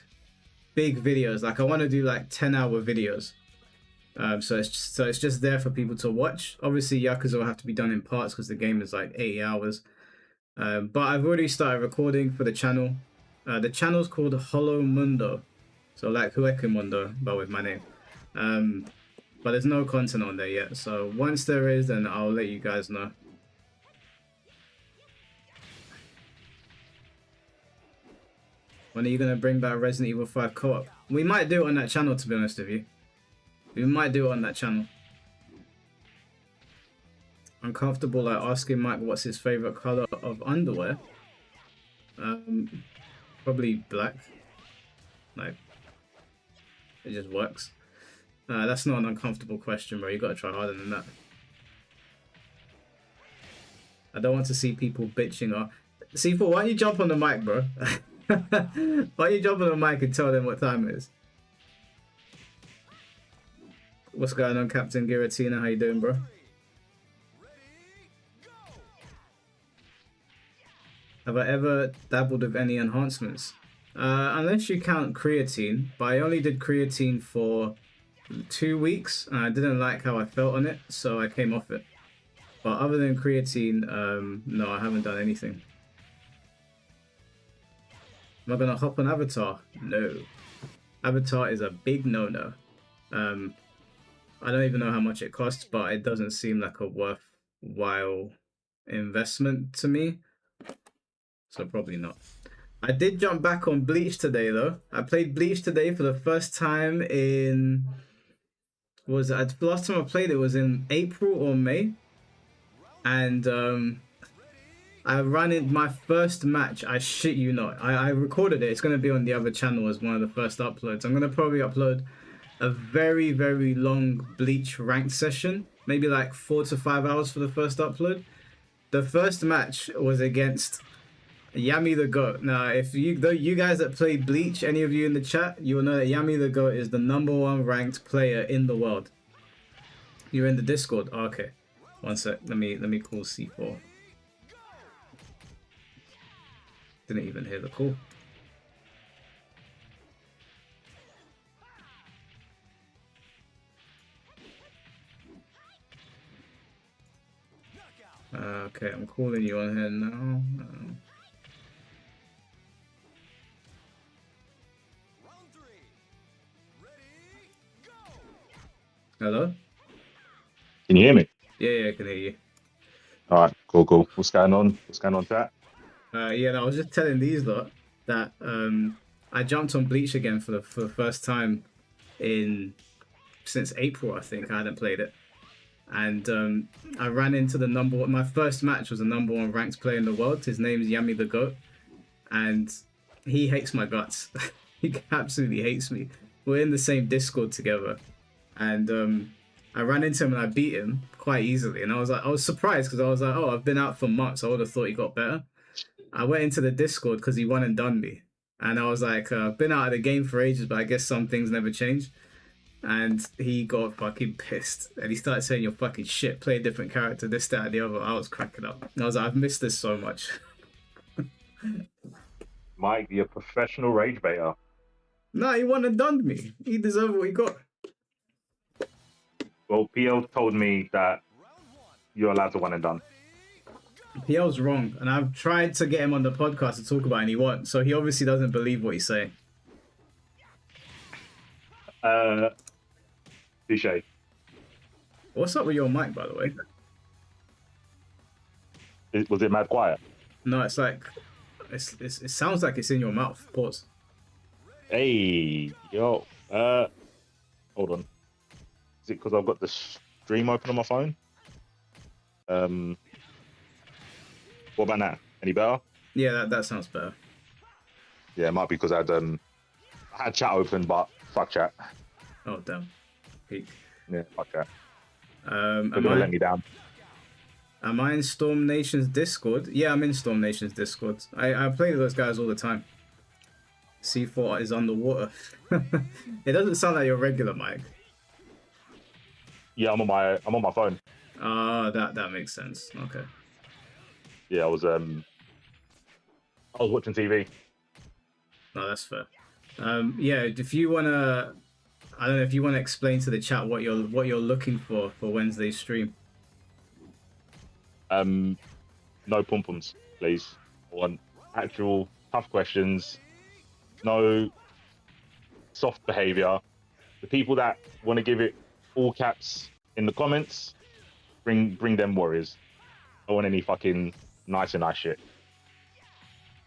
videos. Like I want to do like 10-hour videos, so it's just there for people to watch. Obviously Yakuza will have to be done in parts because the game is like 80 hours, but I've already started recording for the channel. The channel's called Hollow Mundo, so like Hueku Mundo but with my name, but there's no content on there yet, so once there is, then I'll let you guys know. When are you going to bring back Resident Evil 5 co-op? We might do it on that channel, to be honest with you. We might do it on that channel. Uncomfortable like asking Mike what's his favourite colour of underwear. Probably black. Like, it just works. That's not an uncomfortable question, bro. You got to try harder than that. I don't want to see people bitching. C4, why don't you jump on the mic, bro? Why don't you jump on the mic and tell them what time it is? What's going on, Captain Giratina? How you doing, bro? Have I ever dabbled with any enhancements? Unless you count creatine, but I only did creatine for 2 weeks and I didn't like how I felt on it, so I came off it. But other than creatine, no, I haven't done anything. Am I gonna hop on Avatar? No. Avatar is a big no-no. I don't even know how much it costs, but it doesn't seem like a worthwhile investment to me. So probably not. I did jump back on Bleach today though. I played Bleach today for the first time in... the last time I played it was in April or May. And I ran in my first match. I shit you not. I recorded it. It's going to be on the other channel as one of the first uploads. I'm going to probably upload a very, very long Bleach ranked session. Maybe like 4 to 5 hours for the first upload. The first match was against Yami the Goat. Now, if you guys that play Bleach, any of you in the chat, you will know that Yami the Goat is the #1 ranked player in the world. You're in the Discord. Oh, okay. One sec. Let me call C4. Didn't even hear the call. Okay, I'm calling you on here now. Hello? Can you hear me? Yeah, I can hear you. All right, cool. What's going on? Chat? Yeah, no, I was just telling these lot that I jumped on Bleach again for the first time since April. I think I hadn't played it, and I ran into the my first match was the #1 ranked player in the world. His name is Yami the Goat, and he hates my guts. He absolutely hates me. We're in the same Discord together, and I ran into him and I beat him quite easily. And I was surprised because I was like, oh, I've been out for months. I would have thought he got better. I went into the Discord because he won and done me. And I was like, I've been out of the game for ages, but I guess some things never change. And he got fucking pissed. And he started saying, you're fucking shit. Play a different character, this, that, and the other. I was cracking up. And I was like, I've missed this so much. Mike, you're a professional rage baiter. No, he won and done me. He deserved what he got. Well, PL told me that you're allowed to one and done. PL's wrong, and I've tried to get him on the podcast to talk about it, and he won't. So he obviously doesn't believe what he's saying. Touché. What's up with your mic, by the way? Was it mad quiet? No, it's like it sounds like it's in your mouth. Pause. Hey, yo. Hold on. Is it because I've got the stream open on my phone? What about now? Any better? Yeah, that sounds better. Yeah, it might be because I had chat open, but fuck chat. Oh damn. Peak. Yeah, fuck chat. They're gonna let me down. Am I in Storm Nation's Discord? Yeah, I'm in Storm Nation's Discord. I play with those guys all the time. C4 is underwater. It doesn't sound like your regular mic. Yeah, I'm on my phone. Ah, that makes sense. Okay. Yeah, I was watching TV. No, that's fair. Yeah, if you wanna, I don't know if you wanna explain to the chat what you're looking for Wednesday's stream. No pom-poms, please. I want actual tough questions. No soft behavior. The people that want to give it all caps in the comments, bring them warriors. I don't want any fucking nice shit.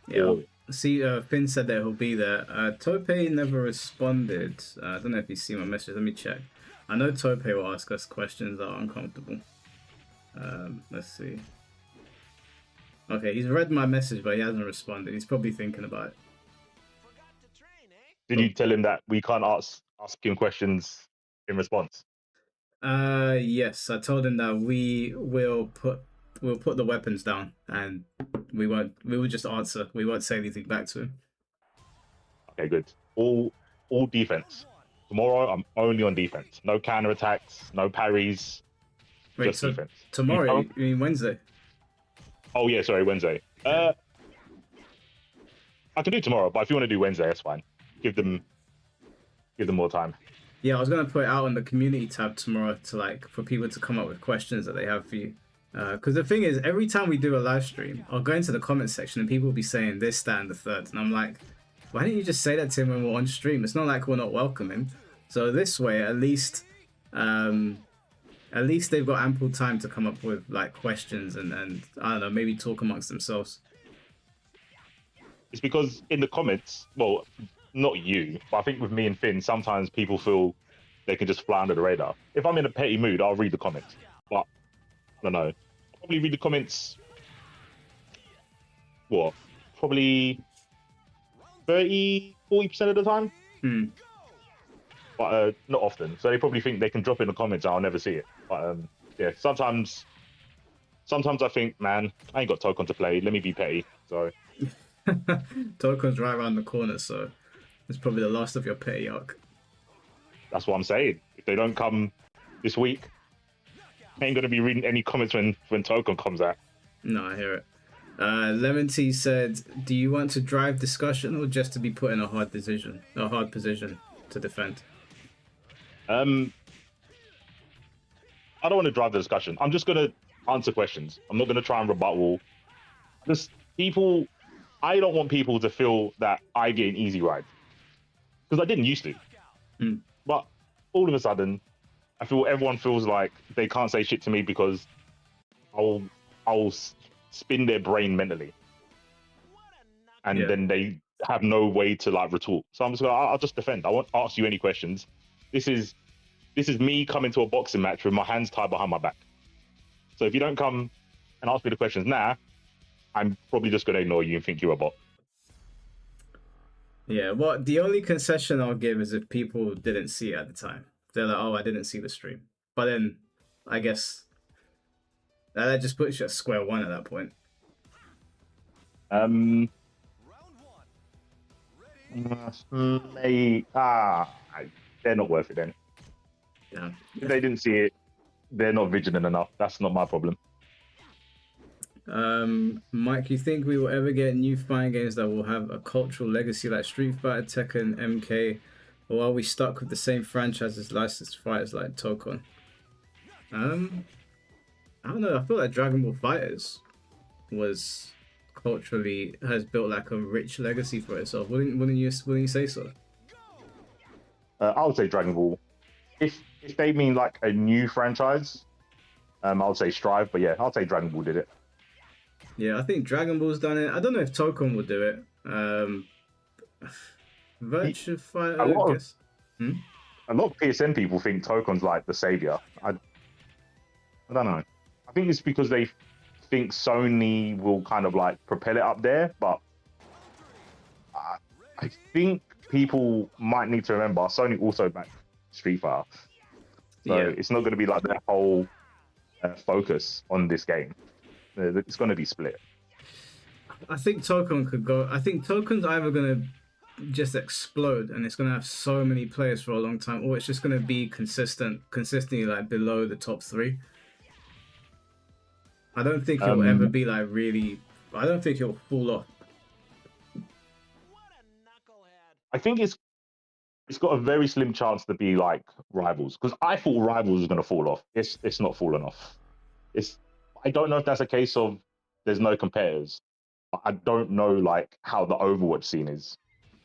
Yeah. See, Finn said that he'll be there. Tope never responded. I don't know if you see my message. Let me check. I know Tope will ask us questions that are uncomfortable. Let's see. Okay, he's read my message, but he hasn't responded. He's probably thinking about it. Did you tell him that we can't ask him questions in response? Yes, I told him that we'll put the weapons down and we will just answer. We won't say anything back to him. Okay, good. All defense. Tomorrow I'm only on defense. No counter attacks, no parries. Wait, just so defense. Tomorrow? You mean Wednesday? Oh yeah, sorry, Wednesday. I can do tomorrow, but if you want to do Wednesday, that's fine. Give them more time. Yeah, I was gonna put it out on the community tab tomorrow for people to come up with questions that they have for you. Because the thing is, every time we do a live stream, I'll go into the comment section and people will be saying this, that, and the third, and I'm like, why didn't you just say that to him when we're on stream? It's not like we're not welcoming. So this way, at least they've got ample time to come up with questions and I don't know, maybe talk amongst themselves. It's because in the comments, well, not you, but I think with me and Finn, sometimes people feel they can just fly under the radar. If I'm in a petty mood, I'll read the comments. But I don't know. I'll probably read the comments. What? Probably 30-40% of the time. But not often. So they probably think they can drop in the comments and I'll never see it. But yeah, sometimes I think, man, I ain't got Tokon to play. Let me be petty. So Token's right around the corner, so it's probably the last of your petty arc. That's what I'm saying. If they don't come this week, I ain't gonna be reading any comments when Token comes out. No, I hear it. Lemon Tea said, "Do you want to drive discussion or just to be put in a hard position to defend?" I don't want to drive the discussion. I'm just gonna answer questions. I'm not gonna try and rebuttal. Just people. I don't want people to feel that I get an easy ride because I didn't used to. But all of a sudden, I feel everyone feels like they can't say shit to me because I'll spin their brain mentally, and then they have no way to like retort. So I'm just gonna, I'll just defend. I won't ask you any questions. This is me coming to a boxing match with my hands tied behind my back. So if you don't come and ask me the questions now, I'm probably just gonna ignore you and think you're a bot. Yeah, well, the only concession I'll give is if people didn't see it at the time. They're like, "Oh, I didn't see the stream." But then, I guess that just puts you at square one at that point. They're not worth it then. Yeah. If they didn't see it, they're not vigilant enough. That's not my problem. Mike, you think we will ever get new fighting games that will have a cultural legacy like Street Fighter, Tekken, MK, or are we stuck with the same franchises licensed fighters like Tokon? I don't know. I feel like Dragon Ball Fighters has built like a rich legacy for itself. Wouldn't you say so? I would say Dragon Ball. If they mean like a new franchise, I would say Strive. But yeah, I'll say Dragon Ball did it. Yeah, I think Dragon Ball's done it. I don't know if Tokon will do it. Virtua Fighter, I guess. A lot of PSN people think Tokon's like the savior. I don't know. I think it's because they think Sony will kind of like propel it up there, but I think people might need to remember Sony also backed Street Fighter, so it's not going to be like their whole focus on this game. It's going to be split. I think Tokon could go. I think Tokon's either going to just explode and it's going to have so many players for a long time, or it's just going to be consistently like below the top 3. I don't think it'll ever be like really. I don't think it'll fall off. I think it's got a very slim chance to be like Rivals, because I thought Rivals was going to fall off. It's not fallen off. I don't know if that's a case of there's no competitors. I don't know like how the Overwatch scene is.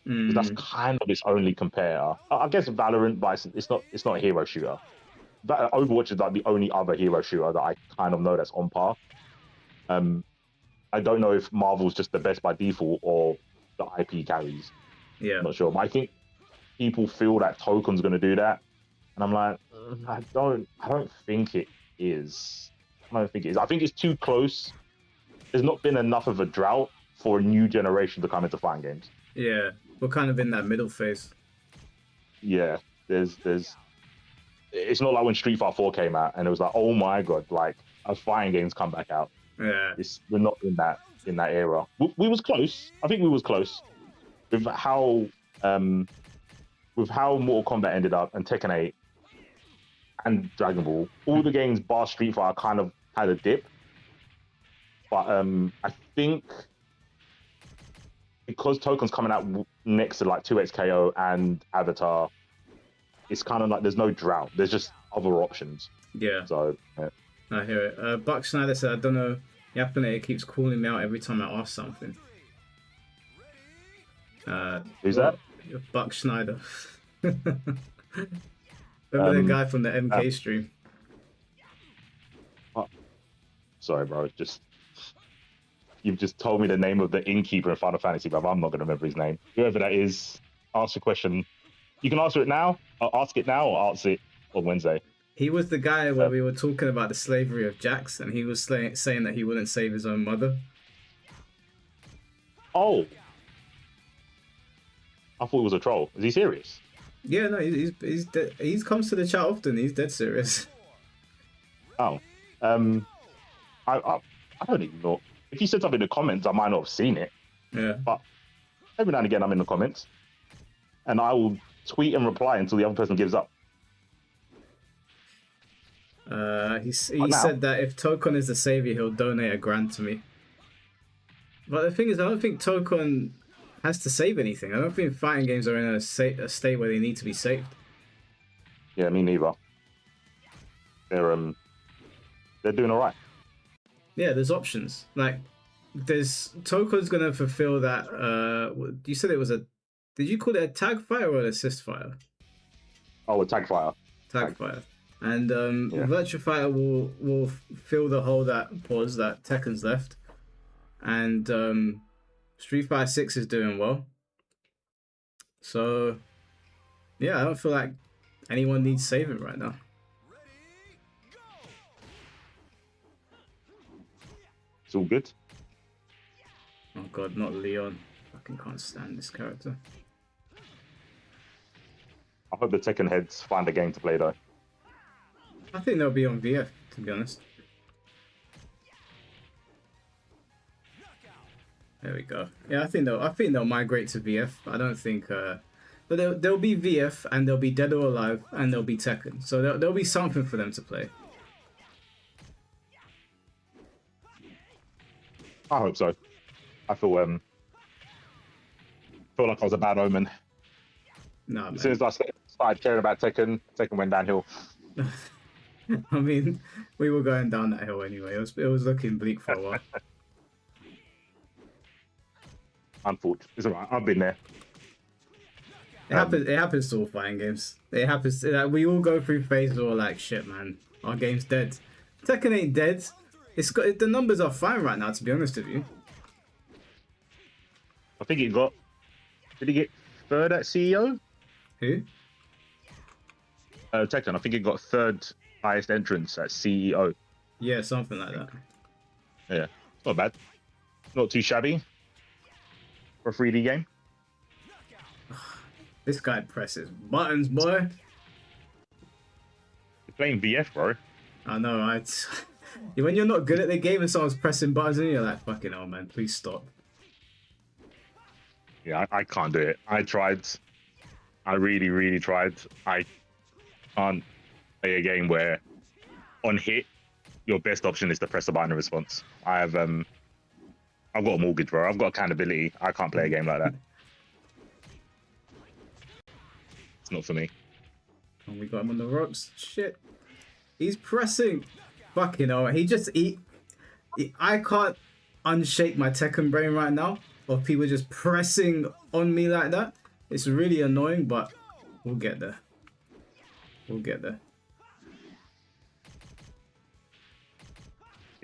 That's kind of its only competitor. I guess Valorant, but it's not a hero shooter. But Overwatch is like the only other hero shooter that I kind of know that's on par. I don't know if Marvel's just the best by default or the IP carries. Yeah, I'm not sure. But I think people feel that Token's going to do that, and I'm like, I don't think it is. I don't think it is. I think it's too close. There's not been enough of a drought for a new generation to come into fighting games. Yeah, we're kind of in that middle phase. Yeah, there's. It's not like when Street Fighter 4 came out and it was like, oh my god, like as fighting games come back out. Yeah, we're not in that era. We was close. I think we was close with how Mortal Kombat ended up and Tekken 8 and Dragon Ball. All the games bar Street Fighter kind of had a dip. But I think because Token's coming out next to like 2XKO and Avatar, it's kind of like there's no drought. There's just other options. Yeah. So yeah. I hear it. Buck Snyder said, I don't know. Yapanator keeps calling me out every time I ask something. Who's that? Buck Schneider. Remember the guy from the MK stream? Sorry, bro. You've just told me the name of the innkeeper in Final Fantasy, but I'm not going to remember his name. Whoever that is, ask a question. You can answer it now. Ask it now, or ask it on Wednesday. He was the guy where we were talking about the slavery of Jax, and he was saying that he wouldn't save his own mother. Oh. I thought he was a troll. Is he serious? Yeah, no, he's dead. He comes to the chat often. He's dead serious. Oh. I don't even know. If he said something in the comments, I might not have seen it. Yeah. But every now and again, I'm in the comments, and I will tweet and reply until the other person gives up. He But now, said that if Tokon is the savior, he'll donate $1,000 to me. But the thing is, I don't think Tokon has to save anything. I don't think fighting games are in a state where they need to be saved. yeah, me neither. They're doing all right. Yeah, there's options. Like, there's Tokon's gonna fulfill that. You said it was a. Did you call it a tag fire or an assist fire? Oh, a tag fighter. Tag fire. And Yeah. Virtua Fighter will fill the hole that Tekken's left. And Street Fighter 6 is doing well. So yeah, I don't feel like anyone needs saving right now. It's all good. Oh god, not Leon. Fucking can't stand this character. I hope the Tekken heads find a game to play though. I think they'll be on VF, to be honest. There we go. Yeah, I think they'll migrate to VF. I don't think but they'll be VF, and they'll be Dead or Alive, and they'll be Tekken. So there'll be something for them to play. I hope so. I feel like I was a bad omen. Nah, man. As soon as I started caring about Tekken went downhill. I mean, we were going down that hill anyway. It was looking bleak for a while. Unfortunately, it's alright. I've been there. It happens to all fighting games. It happens. Like, we all go through phases where we're like, shit, man, our game's dead. Tekken ain't dead. The numbers are fine right now, to be honest with you. I think did he get third at CEO? Who? Tekken. I think it got third highest entrance at CEO. Yeah, something like that. Yeah, not bad. Not too shabby for a 3D game. This guy presses buttons, boy. You're playing VF, bro. I know, when you're not good at the game and someone's pressing buttons and you're like, fucking hell, man, please stop. Yeah, I can't do it. I tried. I really, really tried. I can't play a game where on hit, your best option is to press the button in response. I've got a mortgage, bro. I've got accountability. I can't play a game like that. It's not for me. And we got him on the ropes. Shit. He's pressing. Fucking hell. I can't unshake my Tekken brain right now of people just pressing on me like that. It's really annoying, but we'll get there. We'll get there.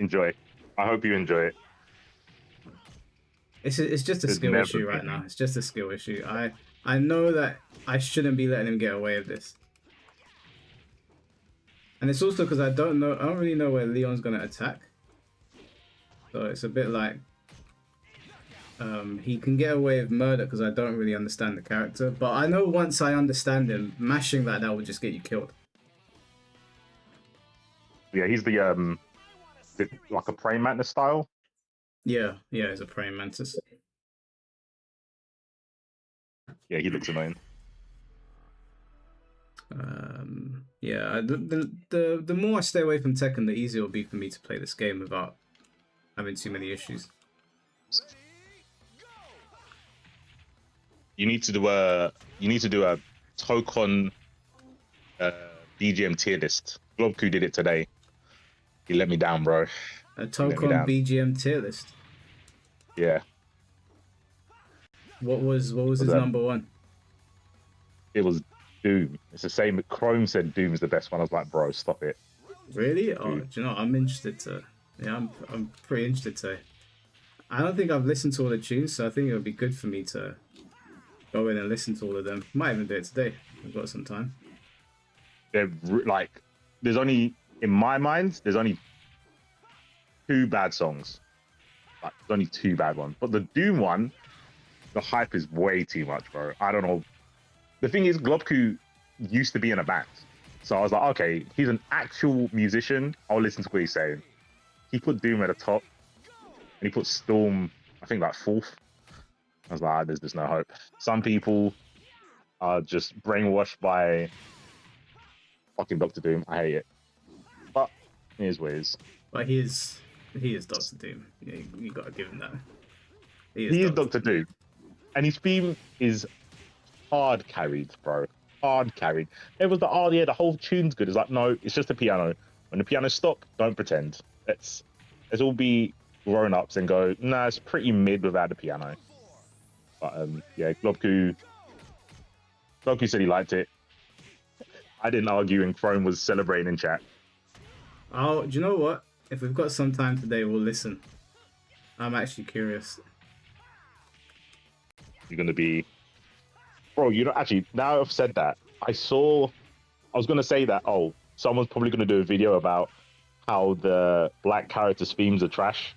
Enjoy. I hope you enjoy it. It's just a skill issue right now. It's just a skill issue. I know that I shouldn't be letting him get away with this. And it's also because I don't really know where Leon's gonna attack. So it's a bit like he can get away with murder because I don't really understand the character. But I know once I understand him, mashing like that will just get you killed. Yeah, he's the like a praying mantis style. Yeah, he's a praying mantis. Yeah, he looks annoying. Yeah, the more I stay away from Tekken, the easier it will be for me to play this game without having too many issues. You need to do a Tokon BGM tier list. Globku did it today. He let me down, bro. A Tokon BGM tier list. Yeah. What was his number one? It was Doom. It's the same. Chrome said Doom is the best one. I was like, bro, stop it. Really? Oh, do you know what? I'm interested to. Yeah, I'm pretty interested to. I don't think I've listened to all the tunes, so I think it would be good for me to go in and listen to all of them. Might even do it today. I've got some time. They're like, there's only, in my mind, there's only 2 bad songs. Like, there's only 2 bad ones. But the Doom one, the hype is way too much, bro. I don't know. The thing is, Globku used to be in a band. So I was like, okay, he's an actual musician. I'll listen to what he's saying. He put Doom at the top. And he put Storm, I think, like 4th. I was like, there's no hope. Some people are just brainwashed by fucking Doctor Doom. I hate it. But it is what it is. But he is Doctor Doom. Yeah, you gotta give him that. He He is Doctor Doctor Doom. And his theme is hard carried, bro. Hard carried. It was the whole tune's good. It's like, no, it's just a piano. When the piano stop, don't pretend. Let's all be grown ups and go, nah, it's pretty mid without the piano. But yeah, Globku said he liked it. I didn't argue, and Chrome was celebrating in chat. Oh, do you know what? If we've got some time today, we'll listen. I'm actually curious. You're gonna be, bro. You know, actually, now I've said that, I was gonna say that. Oh, someone's probably gonna do a video about how the black characters' themes are trash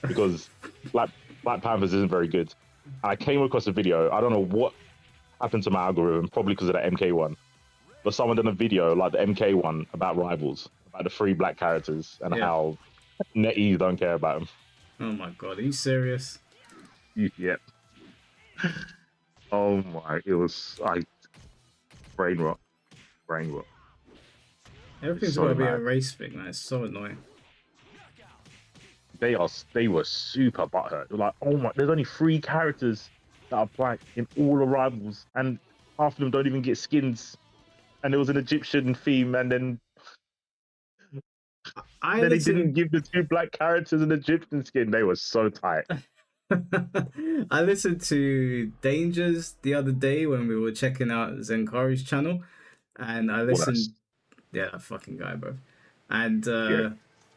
because Black Panthers isn't very good. I came across a video. I don't know what happened to my algorithm, probably because of that MK one. But someone done a video like the MK one about Rivals, about the 3 black characters and how NetEase don't care about them. Oh my god, are you serious? Yep. Oh my, it was like brain rot. Everything's So gotta be a mad. race thing, man. It's so annoying. They were super butthurt. They were like, oh my, there's only 3 characters that are black in all the Rivals, and half of them don't even get skins. And there was an Egyptian theme, and then they didn't give the 2 black characters an Egyptian skin. They were so tight. I listened to Dangers the other day when we were checking out Zenkari's channel, and I listened. Yeah, that fucking guy, bro. And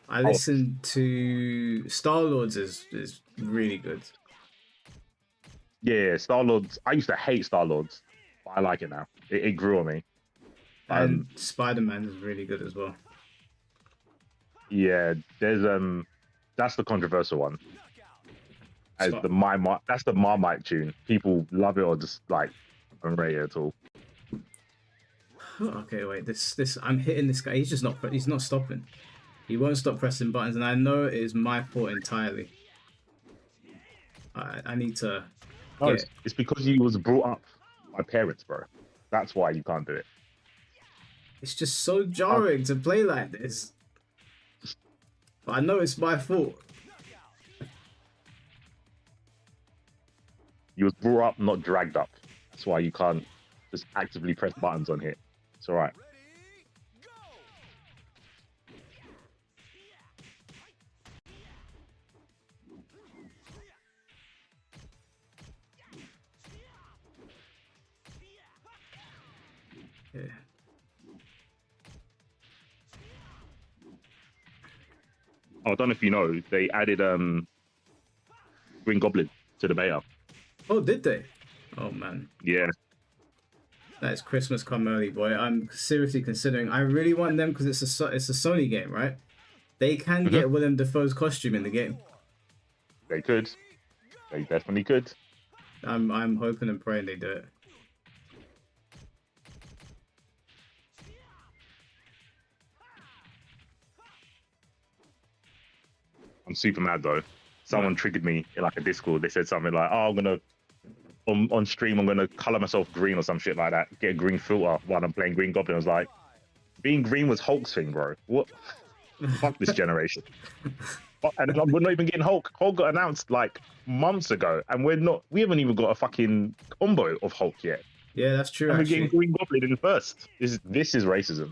I listened to Star-Lord's is really good. Yeah, Star-Lord's. I used to hate Star-Lord's, but I like it now. It grew on me. And Spider-Man is really good as well. Yeah, there's that's the controversial one. As the that's the Marmite tune. People love it or just like don't rate it at all. Okay, wait. This I'm hitting this guy. He's not stopping. He won't stop pressing buttons, and I know it is my fault entirely. I need to. No, it's because you was brought up by parents, bro. That's why you can't do it. It's just so jarring to play like this. But I know it's my fault. You was brought up, not dragged up. That's why you can't just actively press buttons on here. It's all right. Yeah. Oh, I don't know if you know, they added Green Goblin to the beta. Oh, did they? Oh man. Yeah. That's Christmas come early, boy. I'm seriously considering. I really want them because it's a Sony game, right? They can get Willem Dafoe's costume in the game. They could. They definitely could. I'm hoping and praying they do it. I'm super mad though. Someone triggered me in like a Discord. They said something like, "Oh, I'm gonna on stream, I'm gonna color myself green or some shit like that. Get a green filter while I'm playing Green Goblin." I was like, being green was Hulk's thing, bro. What? Fuck this generation. And we're not even getting Hulk. Hulk got announced like months ago, and we haven't even got a fucking combo of Hulk yet. Yeah, that's true. And we're getting Green Goblin in the first. This is racism.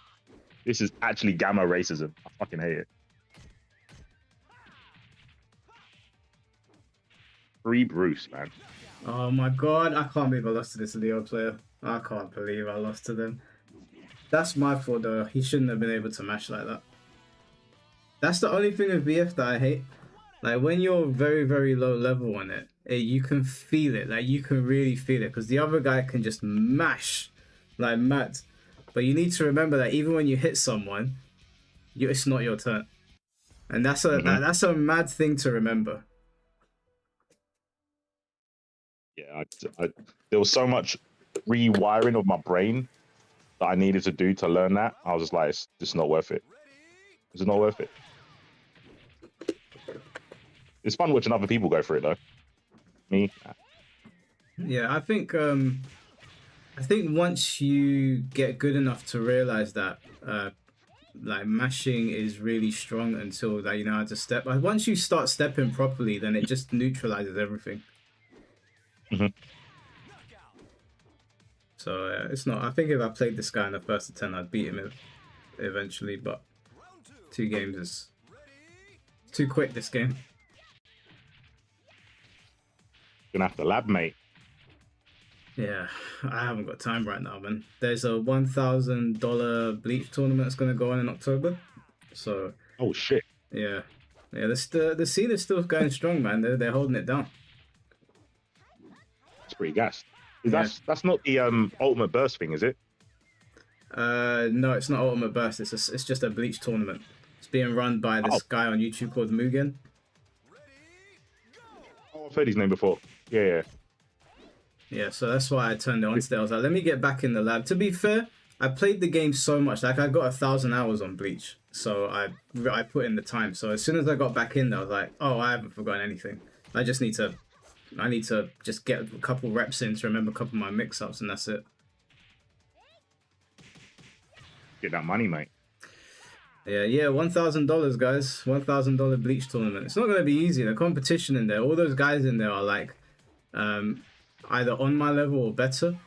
This is actually gamma racism. I fucking hate it. Free Bruce, man. Oh my god, I can't believe I lost to this Leo player. I can't believe I lost to them. That's my fault though. He shouldn't have been able to mash like that. That's the only thing with BF that I hate. Like when you're very, very low level on it, you can feel it. Like you can really feel it because the other guy can just mash like mad. But you need to remember that even when you hit someone, it's not your turn. And that's a mad thing to remember. Yeah, there was so much rewiring of my brain that I needed to do to learn that. I was just like, it's just not worth it. It's not worth it. It's fun watching other people go through it though. Me, Yeah, I think once you get good enough to realize that like mashing is really strong until that you know how to step. Like, once you start stepping properly, then it just neutralizes everything. Mhm. So it's not. I think if I played this guy in the first of 10, I'd beat him eventually. But 2 games is too quick. This game. Gonna have to lab, mate. Yeah, I haven't got time right now, man. There's a $1,000 bleach tournament that's gonna go on in October. So Oh shit. yeah, the scene is still going strong, man. They're holding it down. It's pretty gassed. Yeah. That's not the ultimate burst thing, is it? No, it's not Ultimate Burst. It's just a bleach tournament. It's being run by this guy on YouTube called Mugen. Oh, I've heard his name before. Yeah. Yeah, so that's why I turned it on today. I was like, let me get back in the lab. To be fair, I played the game so much. Like, I got 1,000 hours on Bleach. So I put in the time. So as soon as I got back in there, I was like, oh, I haven't forgotten anything. I need to just get a couple reps in to remember a couple of my mix-ups, and that's it. Get that money, mate. Yeah, $1,000, guys. $1,000 Bleach tournament. It's not going to be easy. The competition in there, all those guys in there are like either on my level or better.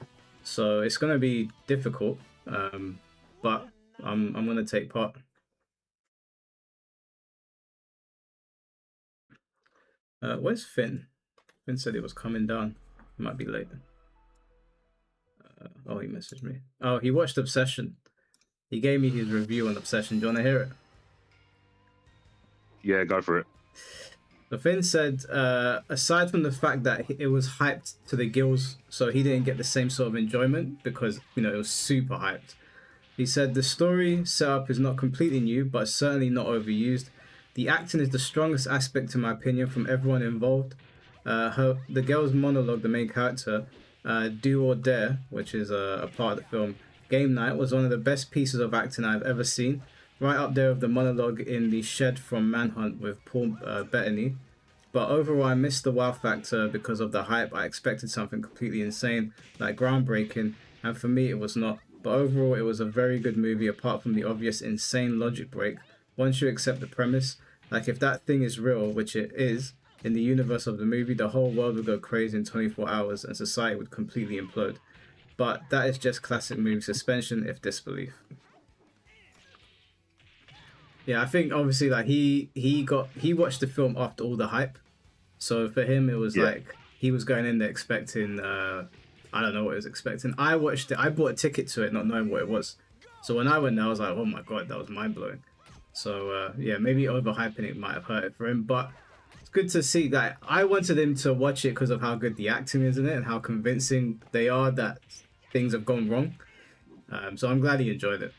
So it's going to be difficult. But I'm going to take part. Where's Finn? Finn said he was coming down. He might be late. Oh, he messaged me. Oh, he watched Obsession. He gave me his review on Obsession. Do you want to hear it? Yeah, go for it. So Finn said, aside from the fact that it was hyped to the gills, so he didn't get the same sort of enjoyment because, you know, it was super hyped. He said the story setup is not completely new, but certainly not overused. The acting is the strongest aspect, in my opinion, from everyone involved. The girl's monologue, the main character, Do or Dare, which is a part of the film, Game Night, was one of the best pieces of acting I've ever seen. Right up there with the monologue in the shed from Manhunt with Paul Bettany. But overall, I missed the wow factor because of the hype. I expected something completely insane, like groundbreaking, and for me it was not. But overall, it was a very good movie apart from the obvious insane logic break. Once you accept the premise, like if that thing is real, which it is, in the universe of the movie, the whole world would go crazy in 24 hours and society would completely implode. But that is just classic movie suspension, if disbelief. Yeah, I think obviously like he watched the film after all the hype, so for him it was like he was going in there expecting I don't know what he was expecting. I watched it. I bought a ticket to it, not knowing what it was. So when I went there, I was like, oh my god, that was mind blowing. So yeah, maybe overhyping it might have hurt it for him, but it's good to see that. I wanted him to watch it because of how good the acting is in it and how convincing they are that things have gone wrong. So I'm glad he enjoyed it.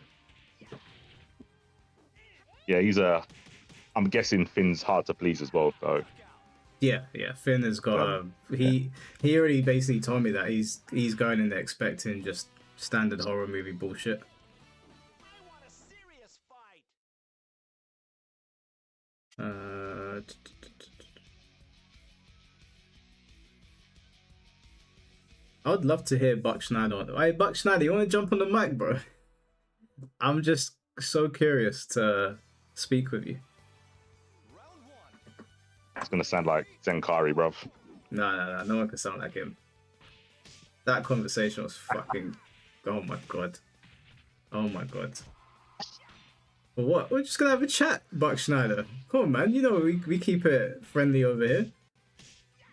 Yeah, I'm guessing Finn's hard to please as well, though. Yeah, Finn has got he already basically told me that he's going in there expecting just standard horror movie bullshit. I would love to hear Buck Schneider. Hey, Buck Schneider, you want to jump on the mic, bro? I'm just so curious to speak with you. It's gonna sound like Zenkari, bruv. No, no one can sound like him. That conversation was fucking... Oh my god. Oh my god. Well, what? We're just gonna have a chat, Buck Schneider. Come on, man. You know we keep it friendly over here.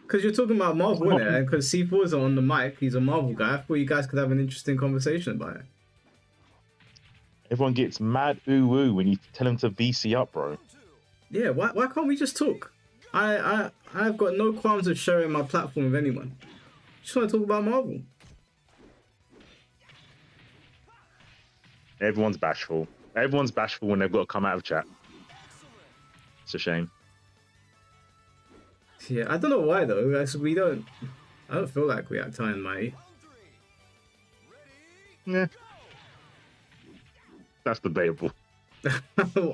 Because you're talking about Marvel, innit? And because C4's on the mic, he's a Marvel guy. I thought you guys could have an interesting conversation about it. Everyone gets mad ooh-woo when you tell them to VC up, bro. Yeah, why can't we just talk? I've got no qualms of sharing my platform with anyone. Just want to talk about Marvel. Everyone's bashful. Everyone's bashful when they've got to come out of chat. It's a shame. Yeah, I don't know why though. I don't feel like we have time, mate. Yeah. That's debatable.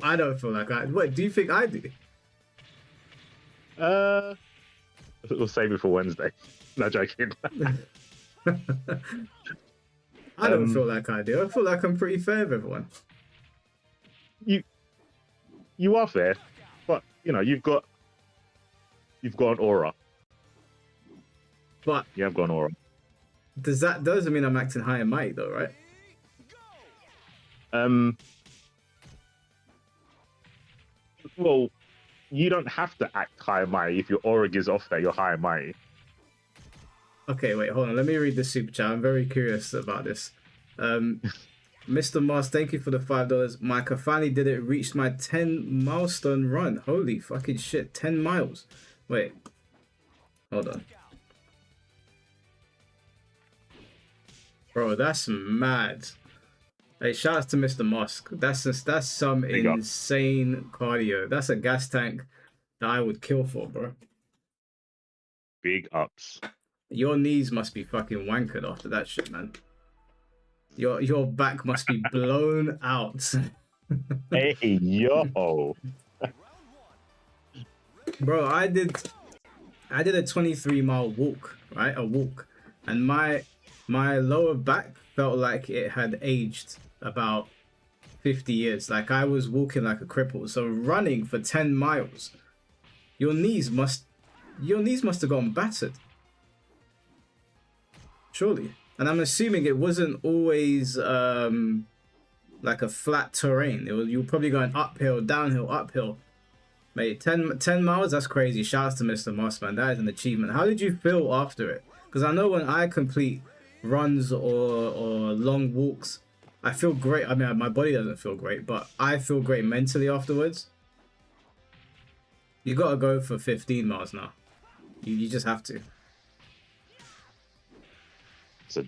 I don't feel like I... What, do you think I do? We'll save it for Wednesday. No joking. I don't feel like I do. I feel like I'm pretty fair with everyone. You are fair, but you know you've got an aura. But You have got an aura. doesn't mean I'm acting high and mighty though, right? Well, you don't have to act high and mighty if your aura gives off that you're high and mighty. Okay, wait, hold on. Let me read the super chat. I'm very curious about this. Mr. Moss, thank you for the $5. Mike, I finally did it. Reached my 10 milestone run. Holy fucking shit, 10 miles. Wait, hold on. Bro, that's mad. Hey, shouts to Mr. Musk. That's some insane cardio. That's a gas tank that I would kill for, bro. Big ups. Your knees must be fucking wankered after that shit, man. Your back must be blown out. Hey yo. Bro, I did a 23-mile walk, right? A walk. And my lower back felt like it had aged about 50 years. Like I was walking like a cripple. So running for 10 miles, your knees must have gone battered. Surely. And I'm assuming it wasn't always like a flat terrain. You were probably going uphill, downhill, uphill. Mate, 10 miles, that's crazy. Shouts to Mr. Moss, man. That is an achievement. How did you feel after it? Because I know when I complete runs or long walks, I feel great. I mean, my body doesn't feel great, but I feel great mentally afterwards. You gotta go for 15 miles now. You just have to. So,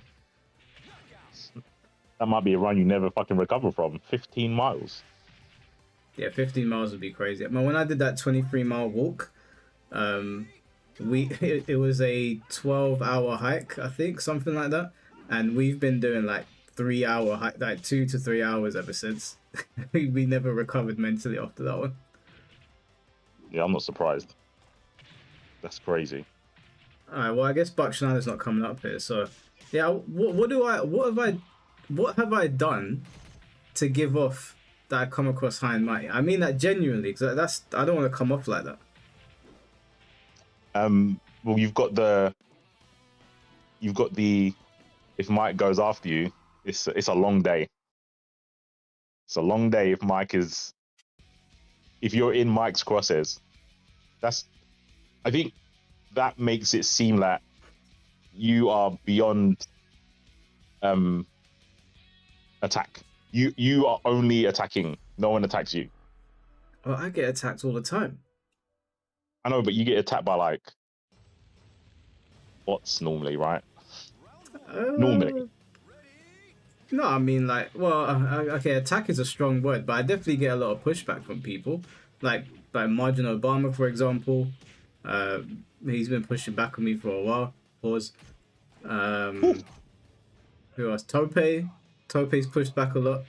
that might be a run you never fucking recover from. 15 miles. Yeah, 15 miles would be crazy. I mean, when I did that 23-mile walk, it was a 12-hour hike, I think, something like that. And we've been doing like 3-hour hike, like 2 to 3 hours ever since. We never recovered mentally after that one. Yeah, I'm not surprised. That's crazy. All right, well, I guess Buck Schneider's not coming up here, so yeah. What have I done to give off that I come across high and mighty? I mean that genuinely, because I don't want to come off like that. Well, you've got the if Mike goes after you, it's a long day. It's a long day if you're in Mike's crosshairs. I think that makes it seem like you are beyond attack. You are only attacking. No one attacks you. Well, I get attacked all the time. I know, but you get attacked by like bots normally, right? Normally. No, I mean like, well, okay, attack is a strong word, but I definitely get a lot of pushback from people, like Margin Obama, for example. He's been pushing back on me for a while. Pause. Who else? Tope's pushed back a lot.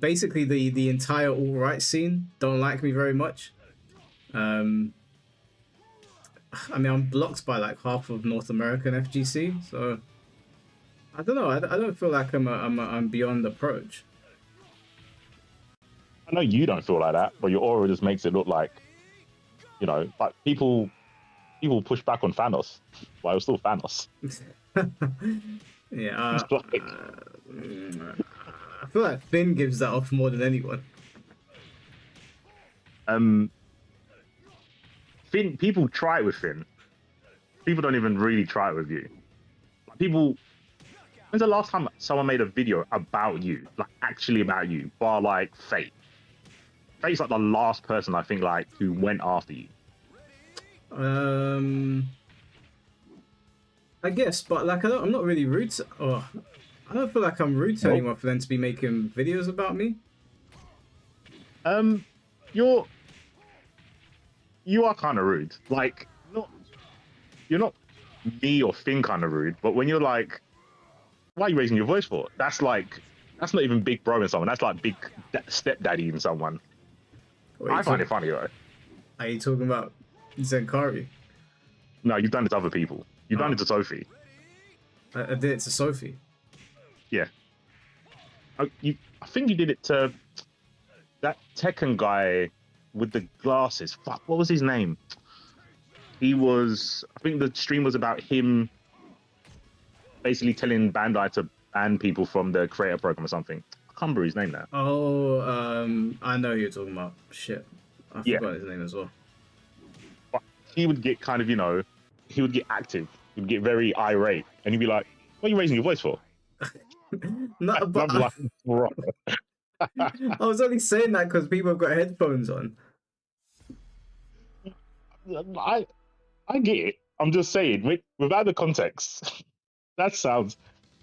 Basically, the entire alt-right scene don't like me very much. I mean, I'm blocked by like half of North American FGC, so I don't know. I don't feel like I'm beyond approach. I know you don't feel like that, but your aura just makes it look like, you know, like people push back on Thanos, but it was still Thanos. Yeah, I feel like Finn gives that off more than anyone. Finn, people try it with Finn. People don't even really try it with you. When's the last time someone made a video about you, like actually about you, bar like Fate? Fate's like the last person I think like who went after you. I guess, but like I'm not really rude to, I don't feel like I'm rude to anyone for them to be making videos about me. You are kind of rude. Like, you're not me or Finn kind of rude, but when you're like, why are you raising your voice for? That's not even big bro in someone. That's like big stepdaddy in someone. I find it funny though. Are you talking about Zenkari. No, you've done it to other people. You've done Oh. it to Sophie. I did it to Sophie. Yeah. I think you did it to that Tekken guy with the glasses. Fuck, what was his name? I think the stream was about him basically telling Bandai to ban people from the creator program or something. I can't remember his name now. Oh, I know who you're talking about. Shit. I Yeah. forgot his name as well. But he would get kind of, he would get active. He would get very irate. And he'd be like, what are you raising your voice for? No, but I'm like, bro. I was only saying that because people have got headphones on. I get it. I'm just saying, without the context, that sounds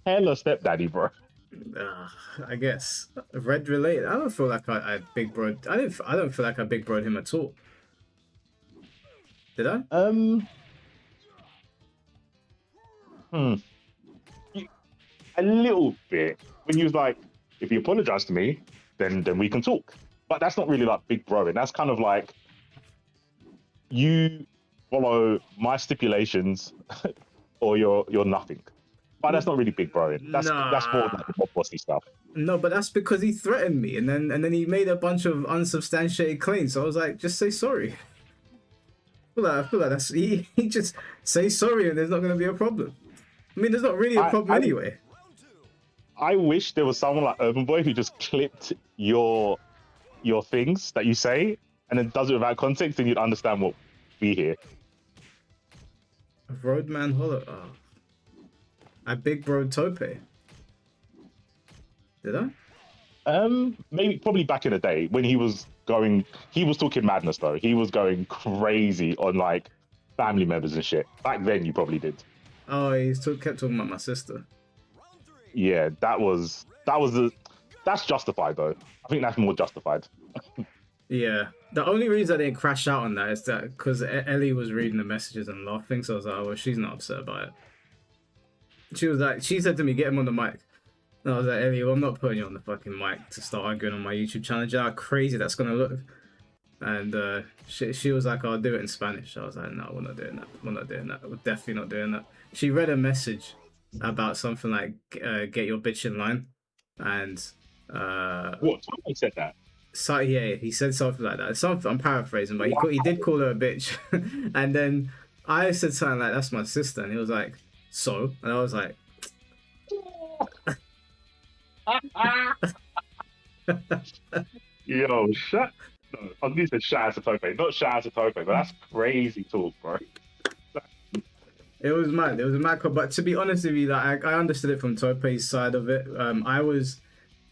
hella stepdaddy, bro. I guess red related. I don't feel like I big bro. I don't feel like I big broed him at all. Did I? A little bit. When you was like, if you apologize to me, then we can talk. But that's not really like big broing. That's kind of like you follow my stipulations or you're nothing. But that's not really big broing. That's more like the bossy stuff. No, but that's because he threatened me, and then he made a bunch of unsubstantiated claims. So I was like, just say sorry. I feel like that's he just say sorry, and there's not going to be a problem. I mean, there's not really a problem anyway. I wish there was someone like Urban Boy who just clipped your things that you say and then does it without context, and you'd understand what we hear. Roadman Hollow. Oh. I big broed Tope. Did I? Maybe probably back in the day when he was talking madness though. He was going crazy on like family members and shit. Back then you probably did. Oh, kept talking about my sister. Yeah, that's justified though. I think that's more justified. Yeah. The only reason I didn't crash out on that is that because Ellie was reading the messages and laughing, so I was like, oh, well, she's not upset about it. She said to me, get him on the mic. And I was like, Ellie, well, I'm not putting you on the fucking mic to start arguing on my YouTube channel. Do you know how crazy that's gonna look? And she was like, I'll do it in Spanish. I was like, no, we're not doing that. We're not doing that. We're definitely not doing that. She read a message about something like, get your bitch in line. And What? Someone said that? So yeah, he said something like that. I'm paraphrasing, but he did call her a bitch. And then I said something like, that's my sister. And he was like, so? And I was like... Yo, shut. No, I was going to say shout out to Tope. Not shout out to Tope, but that's crazy talk, bro. It was mad. It was a mad call. But to be honest with you, like I understood it from Tope's side of it.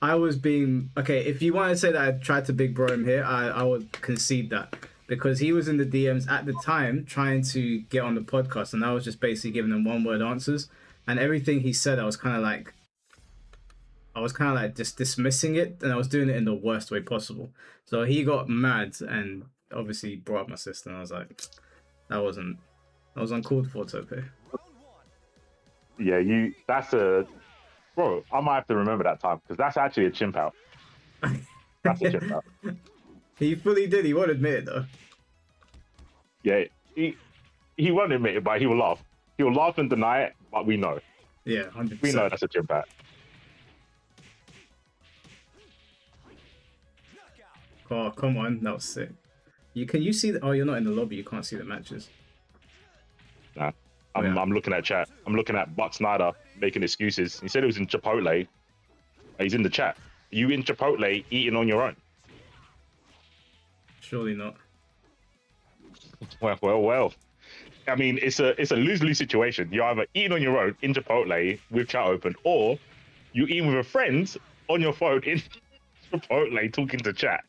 I was being okay. If you want to say that I tried to big bro him here, I would concede that because he was in the DMs at the time trying to get on the podcast, and I was just basically giving him one word answers, and everything he said, I was kind of like just dismissing it, and I was doing it in the worst way possible. So he got mad and obviously brought up my sister, and I was like, that was uncalled for, Tope. Yeah, that's a... Bro, I might have to remember that time, because that's actually a chimp out. That's a chimp out. He fully did, he won't admit it though. Yeah, he won't admit it, but he will laugh. He will laugh and deny it, but we know. Yeah, 100%. We know that's a chimp out. Oh, come on, that was sick. Can you see oh, you're not in the lobby, you can't see the matches. Nah. I'm looking at chat. I'm looking at Buck Snyder making excuses. He said it was in Chipotle. He's in the chat. You in Chipotle eating on your own? Surely not. Well. I mean, it's a lose-lose situation. You're either eating on your own in Chipotle with chat open, or you eating with a friend on your phone in Chipotle talking to chat.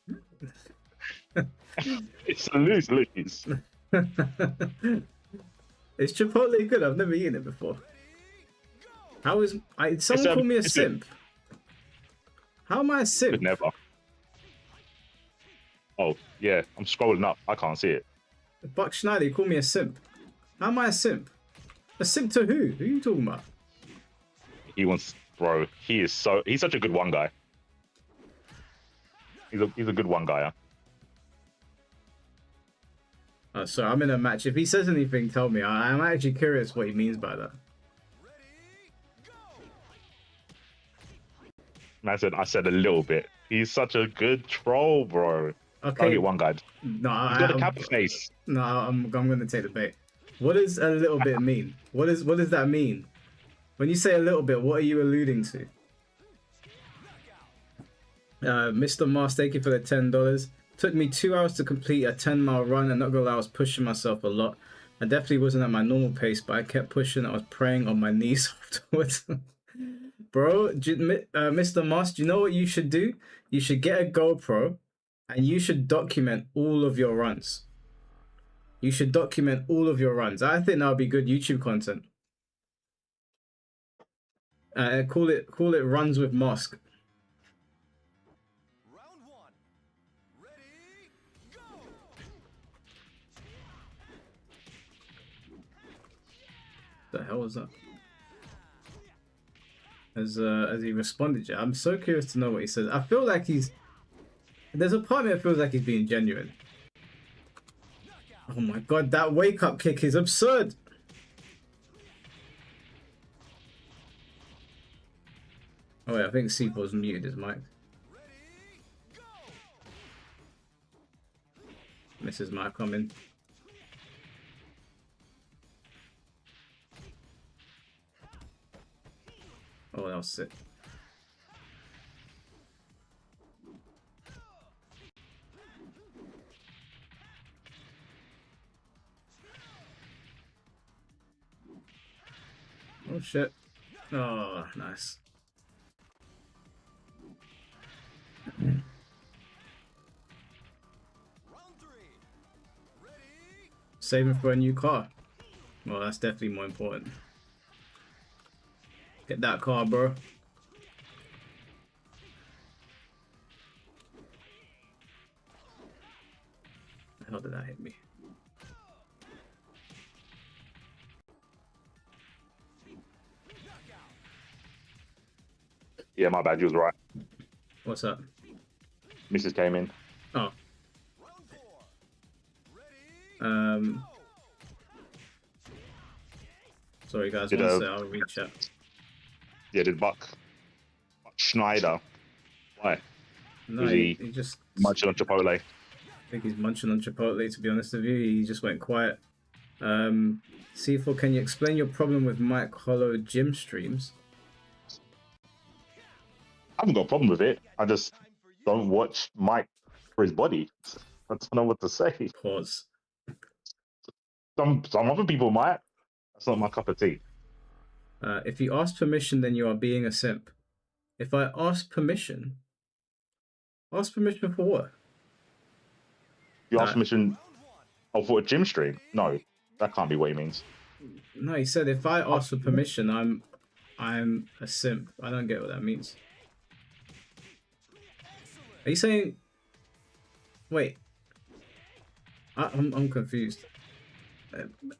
It's a lose-lose. Is Chipotle good? I've never eaten it before. Someone called me a simp. How am I a simp? Never. Oh, yeah. I'm scrolling up. I can't see it. Buck Schneider, you call me a simp. How am I a simp? A simp to who? Who are you talking about? Bro, he's such a good one guy. He's a good one guy, huh? So I'm in a match. If he says anything, tell me. I'm actually curious what he means by that. I said a little bit. He's such a good troll, bro. Okay. Don't get one guy. No, He's got a cap face. No, I'm gonna take the bait. What does a little bit mean? What does that mean? When you say a little bit, what are you alluding to? Mr. Mars, thank you for the $10. Took me 2 hours to complete a 10-mile run, and not gonna lie, I was pushing myself a lot. I definitely wasn't at my normal pace, but I kept pushing. I was praying on my knees afterwards. Bro, Mr. Mars, do you know what you should do? You should get a GoPro, and you should document all of your runs. You should document all of your runs. I think that would be good YouTube content. Call it runs with Mosque. Round one. Ready, go! The hell was that? As he responded, yeah, I'm so curious to know what he says. I feel like there's a part of me that feels like he's being genuine. Oh my god, that wake up kick is absurd. Oh wait, I think C4's muted his mic. Mrs. Mic coming. Oh, that was sick. Oh shit. Oh, nice. Round three. Ready, Saving for a new car. Well, that's definitely more important. Get that car, bro. The hell did that hit me? Yeah, my bad. You was right. What's up? Mrs. came in. Oh. round four. Ready, Sorry guys, Did, one sec, I'll reach out. Yeah, did Buck Schneider. Why? No, Was he he just... munching on Chipotle? I think he's munching on Chipotle, to be honest with you. He just went quiet. C4, can you explain your problem with Mike Hollow gym streams? I haven't got a problem with it. I just don't watch Mike for his body. I don't know what to say. Pause. Some other people might. That's not my cup of tea. If you ask permission, then you are being a simp. If I ask permission for what? You ask permission for a gym stream? No, that can't be what he means. No, he said if I ask for permission, I'm a simp. I don't get what that means. Are you saying? Wait, I'm confused.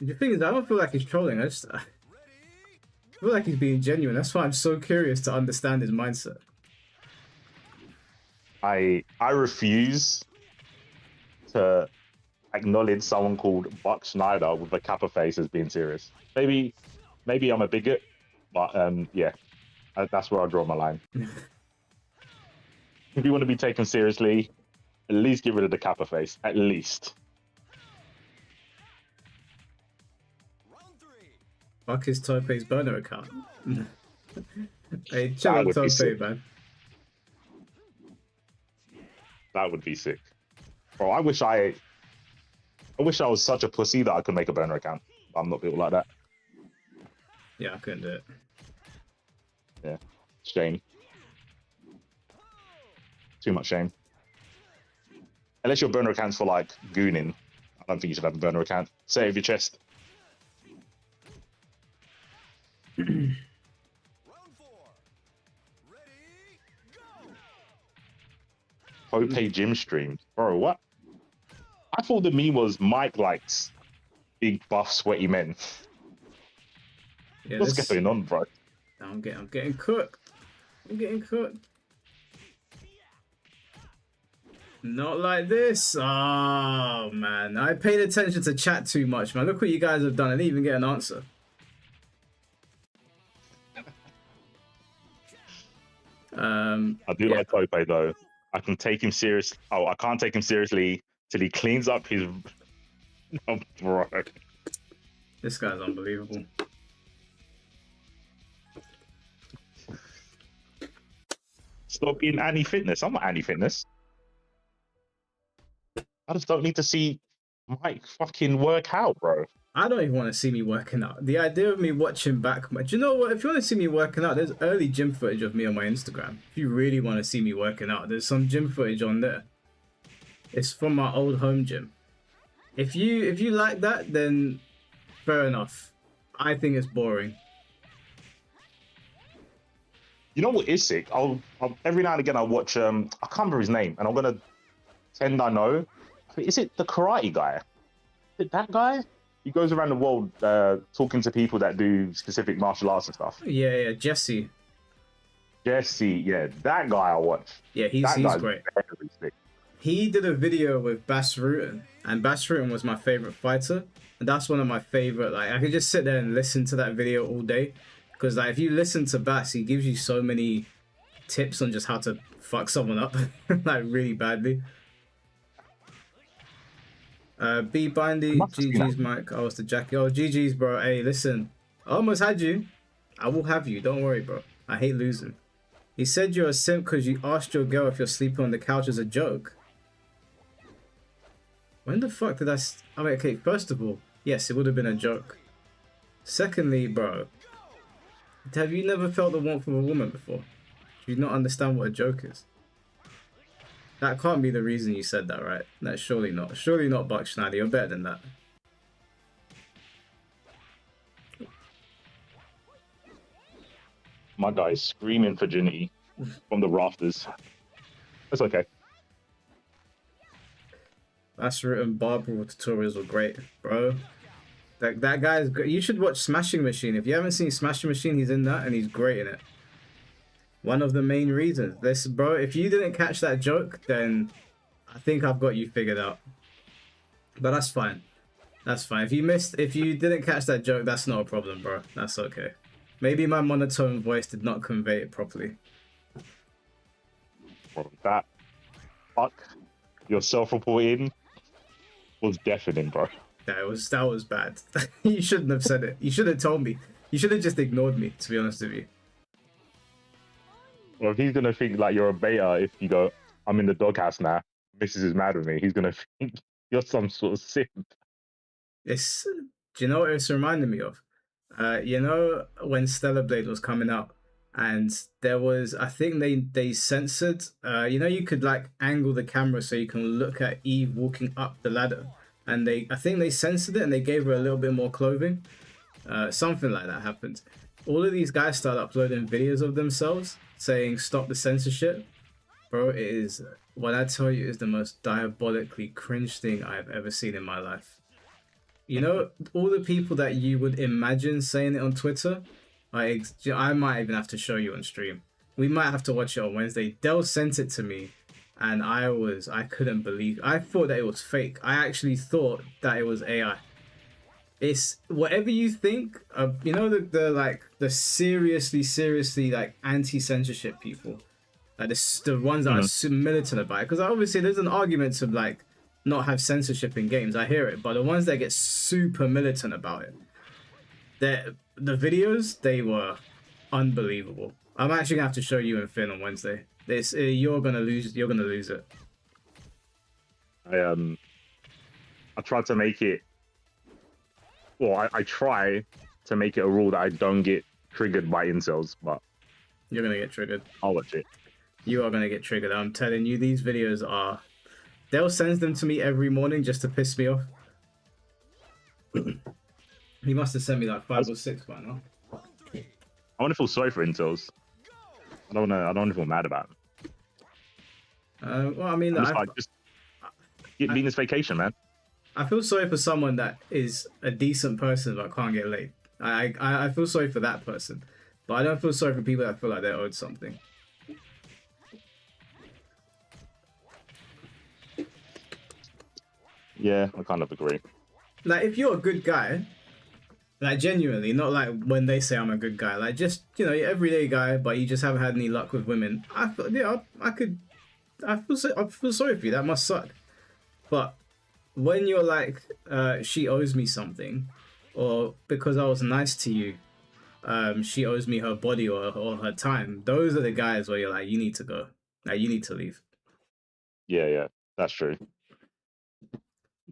The thing is, I don't feel like he's trolling. I feel like he's being genuine. That's why I'm so curious to understand his mindset. I refuse to acknowledge someone called Buck Schneider with a kappa face as being serious. Maybe I'm a bigot, but yeah, that's where I draw my line. If you want to be taken seriously, at least get rid of the kappa face. At least. round three. Fuck his Tope's burner account. Hey, chill That out, would be Tope, sick. man. That would be sick. Bro, I wish I was such a pussy that I could make a burner account. But I'm not built like that. Yeah, I couldn't do it. Yeah. Shame. Too much shame. Unless your burner account's for like gooning. I don't think you should have a burner account. Save your chest. Round four. Ready, go! Pope gym stream. Bro, what? I thought the meme was Mike likes big buff sweaty men. Yeah, What's this- going on, bro? I'm getting cooked. I'm getting cooked. Not like this. Oh, man. I paid attention to chat too much, man. Look what you guys have done. I didn't even get an answer. I do like Tope though. I can take him serious. Oh, I can't take him seriously till he cleans up his. Oh, bro. This guy's unbelievable. Stop being anti-fitness. I'm not anti-fitness. I just don't need to see Mike fucking work out, bro. I don't even want to see me working out. The idea of me watching back... Do you know what? If you want to see me working out, there's early gym footage of me on my Instagram. If you really want to see me working out, there's some gym footage on there. It's from my old home gym. If you like that, then fair enough. I think it's boring. You know what is sick? I'll every now and again I'll watch I can't remember his name, and I'm gonna pretend I know. Is it the karate guy? Is it that guy? He goes around the world talking to people that do specific martial arts and stuff. Yeah, Jesse. Jesse, yeah, that guy I watch. Yeah, he's great. Very sick. He did a video with Bas Rutten, and Bas Rutten was my favorite fighter, and that's one of my favorite. Like, I could just sit there and listen to that video all day, because like if you listen to Bas, he gives you so many tips on just how to fuck someone up, like really badly. B Bindy, GG's Mike. Oh, it's the Jackie. Oh, GG's, bro. Hey, listen, I almost had you. I will have you. Don't worry, bro. I hate losing. He said you're a simp because you asked your girl if you're sleeping on the couch as a joke. When the fuck did I... I mean, okay, first of all, yes, it would have been a joke. Secondly, bro, have you never felt the warmth of a woman before? Do you not understand what a joke is? That can't be the reason you said that, right? That's surely not. Surely not, Buck Schneider. You're better than that. My guy's screaming for Ginny from the rafters. That's okay. That's written Barbara tutorials were great, bro. That guy is great. You should watch Smashing Machine. If you haven't seen Smashing Machine, he's in that and he's great in it. One of the main reasons. This, bro, if you didn't catch that joke, then I think I've got you figured out. But that's fine. That's fine. If you didn't catch that joke, that's not a problem, bro. That's okay. Maybe my monotone voice did not convey it properly. Well, that fuck your self-reporting was deafening, bro. That was bad. You shouldn't have said it. You should have told me. You should have just ignored me, to be honest with you. Well, if he's gonna think like you're a beta, if you go, I'm in the doghouse now, Mrs. is mad with me, he's gonna think you're some sort of simp. Do you know what it's reminding me of? You know when Stellar Blade was coming out, and there was, I think they censored. You know, you could like angle the camera so you can look at Eve walking up the ladder, and I think they censored it and they gave her a little bit more clothing. Something like that happened. All of these guys started uploading videos of themselves saying stop the censorship. Bro, it is, what I tell you, is the most diabolically cringe thing I've ever seen in my life. You know, all the people that you would imagine saying it on Twitter, I might even have to show you on stream. We might have to watch it on Wednesday. Dell sent it to me, and I couldn't believe. I thought that it was fake. I actually thought that it was AI. It's whatever you think of, you know, the seriously like anti-censorship people, like the ones that are militant about it. Because obviously there's an argument to like not have censorship in games. I hear it, but the ones that get super militant about it, the videos, they were unbelievable. I'm actually gonna have to show you and Finn on Wednesday. You're gonna lose. You're gonna lose it. I tried to make it. Well, I try to make it a rule that I don't get triggered by incels, but you're gonna get triggered. I'll watch it. You are gonna get triggered. I'm telling you, these videos are. They'll send them to me every morning just to piss me off. He must have sent me like 5 or 6 by now. I want to feel sorry for incels. I don't want to feel mad about them. Well, I mean, just get Venus vacation, man. I feel sorry for someone that is a decent person but can't get laid. I feel sorry for that person, but I don't feel sorry for people that feel like they're owed something. Yeah, I kind of agree. Like, if you're a good guy, like genuinely, not like when they say I'm a good guy, like just you're everyday guy, but you just haven't had any luck with women. I feel sorry for you. That must suck. But when you're like, she owes me something, or because I was nice to you, she owes me her body or her time. Those are the guys where you're like, you need to go. Like, you need to leave. Yeah, that's true.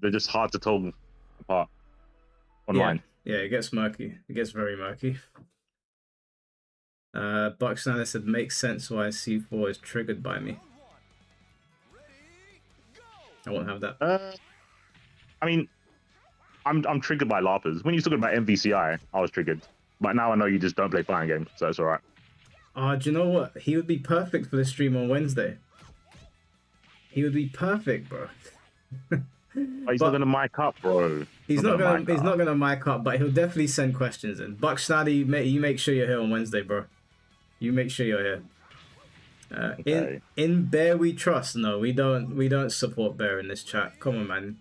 They're just hard to tell apart online. Yeah, it gets murky. It gets very murky. Buck Snyder said, makes sense why C4 is triggered by me. I won't have that. I mean, I'm triggered by LARPers. When you're talking about MVCI, I was triggered. But now I know you just don't play fighting games, so it's alright. Do you know what? He would be perfect for the stream on Wednesday. He would be perfect, bro. But he's not gonna mic up, bro. He's not gonna mic up, but he'll definitely send questions in. Buck Snaddy, you make sure you're here on Wednesday, bro. You make sure you're here. Okay. In Bear we trust. No, we don't support Bear in this chat. Come on, man.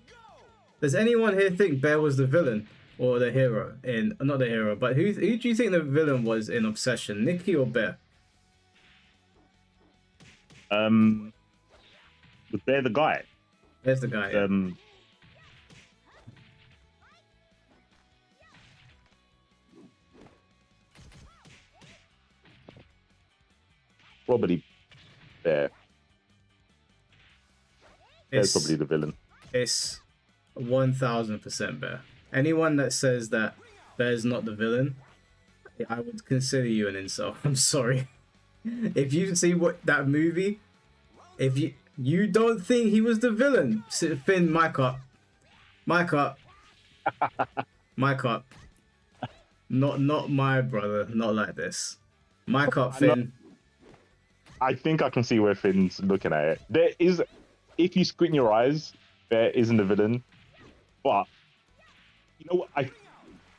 Does anyone here think Bear was the villain or the hero in? Not the hero, but who do you think the villain was in Obsession? Nikki or Bear? Was Bear the guy? There's the guy. Yeah. Probably Bear. Bear's probably the villain. It's 1000% Bear. Anyone that says that Bear's not the villain, I would consider you an insult. I'm sorry. If you see what that movie, if you don't think he was the villain, Finn, mic up. Mic up. Mic up. Not my brother, not like this. Mic up, Finn. I think I can see where Finn's looking at it. There is, if you squint your eyes, Bear isn't the villain. But you know what? I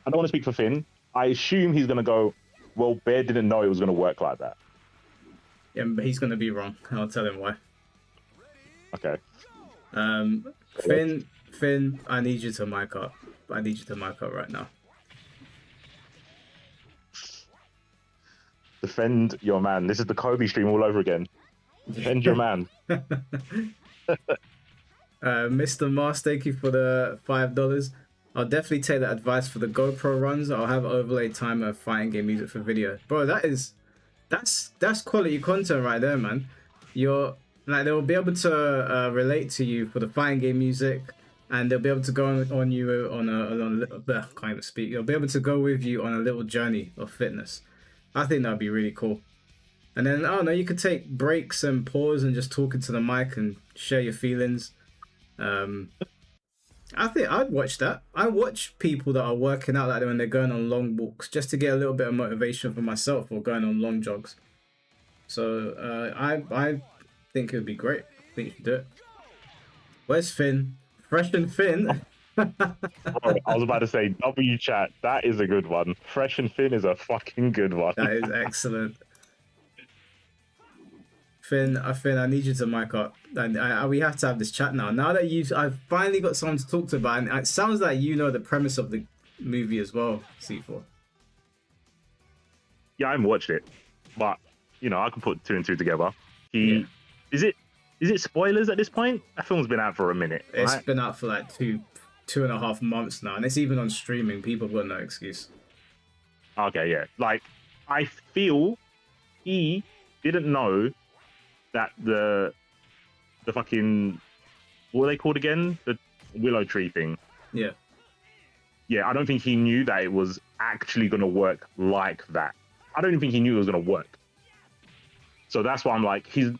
don't want to speak for Finn. I assume he's gonna go, well, Bear didn't know it was gonna work like that. Yeah, but he's gonna be wrong. I'll tell him why. Okay. Finn, I need you to mic up. I need you to mic up right now. Defend your man. This is the Kobe stream all over again. Defend your man. Mr. Mars, thank you for the $5. I'll definitely take that advice for the GoPro runs. I'll have overlay timer fighting game music for video. Bro, that's quality content right there, man. You're like, they'll be able to relate to you for the fighting game music, and they'll be able to go on you on a can't even speak. They'll be able to go with you on a little journey of fitness. I think that'd be really cool. And then, I don't know, you could take breaks and pause and just talk into the mic and share your feelings. I think I'd watch that. I watch people that are working out like that when they're going on long walks, just to get a little bit of motivation for myself, or going on long jogs. So I think it would be great. I think you should do it. Where's Finn? Fresh and Finn. Oh, I was about to say W chat. That is a good one. Fresh and Finn is a fucking good one. That is excellent. Finn, I need you to mic up. And we have to have this chat now. Now that I've finally got someone to talk to about, and it sounds like you know the premise of the movie as well, C4. Yeah, I haven't watched it, but you know I can put two and two together. Is it spoilers at this point? That film's been out for a minute. It's right? been out for like two and a half months now, and it's even on streaming. People have got no excuse. Okay, yeah. Like, I feel he didn't know that the fucking, what are they called again? The willow tree thing. Yeah. Yeah, I don't think he knew that it was actually going to work like that. I don't even think he knew it was going to work. So that's why I'm like, he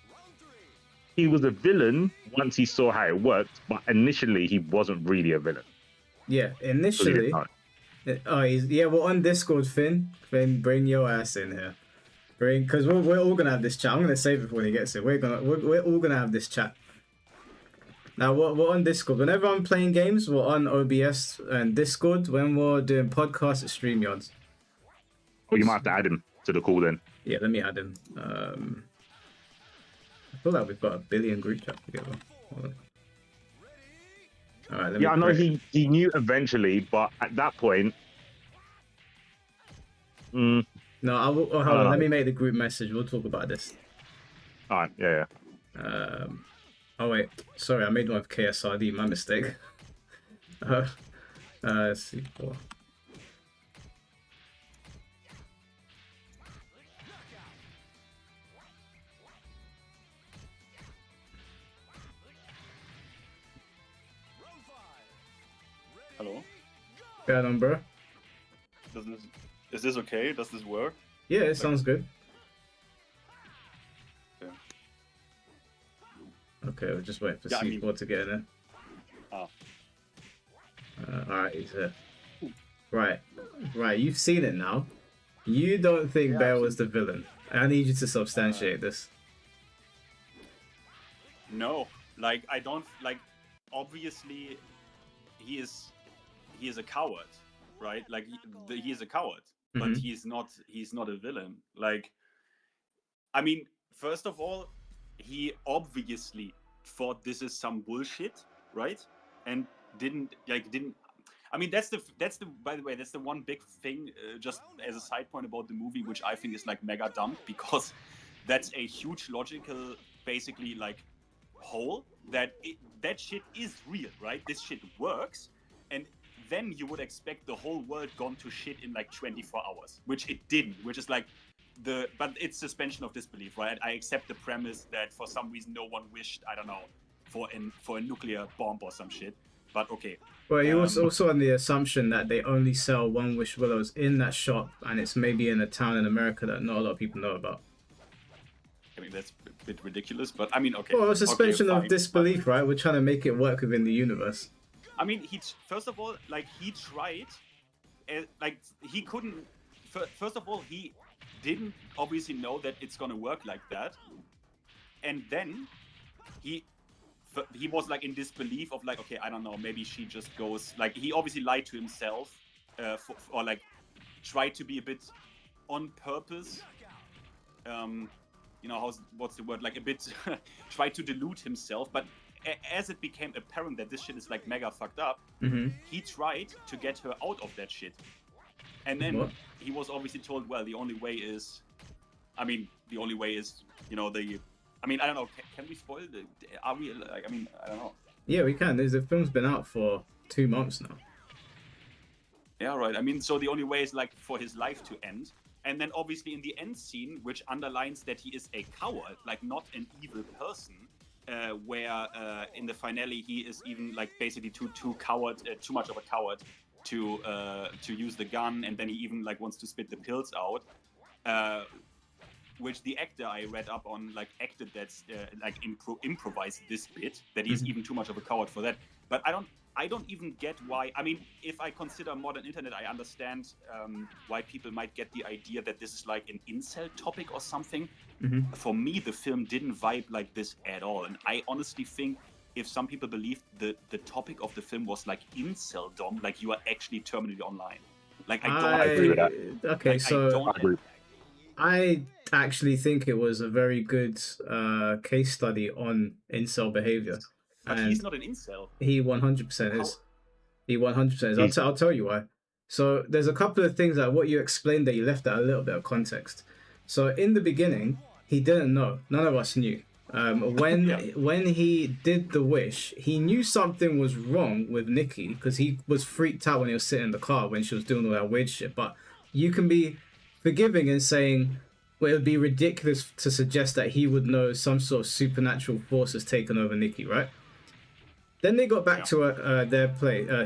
was a villain once he saw how it worked, but initially he wasn't really a villain. Yeah, initially. Well, on Discord, Finn, bring your ass in here. Because we're all gonna have this chat. I'm gonna save it when he gets it. We're all gonna have this chat. Now we're on Discord. Whenever I'm playing games, we're on OBS and Discord. When we're doing podcasts at StreamYards. Well, you might have to add him to the call then. Yeah, let me add him. I feel like we've got a billion group chat together. Hold on. All right, let Yeah, I me know create. he knew eventually, but at that point, mm, No, I will. Oh, I hold don't on. Let know. me make the group message. We'll talk about this. All right, yeah, Oh wait, sorry, I made one with KSRD. My mistake. Uh, let's see. Oh. Hello. Going on, bro? Does this is this okay? Does this work? Yeah, it sounds good. Okay. Okay, we'll just wait for Yeah, I C4 mean- to get in there. Ah. Alright, he's here. Right, you've seen it now. You don't think Yeah, Bear I've was the villain. I need you to substantiate this. No, like I don't like. Obviously, he is a coward, right? Like he is a coward, but Mhm. he's not a villain. Like, I mean, first of all, he obviously thought this is some bullshit, right? And didn't. I mean, that's the. By the way, that's the one big thing. Just as a side point about the movie, which I think is like mega dumb, because that's a huge logical, basically like hole that shit is real, right? This shit works, and then you would expect the whole world gone to shit in like 24 hours, which it didn't. Which is like but it's suspension of disbelief, right? I accept the premise that for some reason no one wished, I don't know, for a nuclear bomb or some shit. But okay. Well, you also on the assumption that they only sell One Wish Willows in that shop, and it's maybe in a town in America that not a lot of people know about. I mean, that's a bit ridiculous, but I mean, okay. Well, a suspension okay, of fine, disbelief, right? We're trying to make it work within the universe. I mean, first of all, like he tried, like he couldn't. First of all, he didn't obviously know that it's gonna work like that, and then he was like in disbelief of like, okay, I don't know, maybe she just goes like he obviously lied to himself, or like tried to be a bit on purpose. You know, what's the word? Like a bit tried to delude himself, but as it became apparent that this shit is like mega fucked up, he tried to get her out of that shit. And then he was obviously told, well, the only way is, you know, I mean, I don't know, can we spoil the, are we, like, I mean, I don't know. Yeah, we can. The film's been out for 2 months now. Yeah, right. I mean, so the only way is like for his life to end. And then obviously in the end scene, which underlines that he is a coward, like not an evil person, where in the finale he is even like basically too much of a coward to use the gun, and then he even like wants to spit the pills out, which the actor I read up on like acted that's like improvised this bit that he's even too much of a coward for that. But I don't even get why. I mean, if I consider modern internet, I understand why people might get the idea that this is like an incel topic or something. For me, the film didn't vibe like this at all. And I honestly think if some people believed the topic of the film was like inceldom, like you are actually terminally online. Like I don't agree with that. Okay, like, so I agree. I actually think it was a very good case study on incel behavior. But and he's not an incel. He 100% is. He 100% is. He's- I'll tell you why. So there's a couple of things that what you explained that you left out a little bit of context. So in the beginning, he didn't know. None of us knew. When he did the wish, he knew something was wrong with Nikki because he was freaked out when he was sitting in the car when she was doing all that weird shit. But you can be forgiving in saying, well, it would be ridiculous to suggest that he would know some sort of supernatural force has taken over Nikki, right? Then they got back to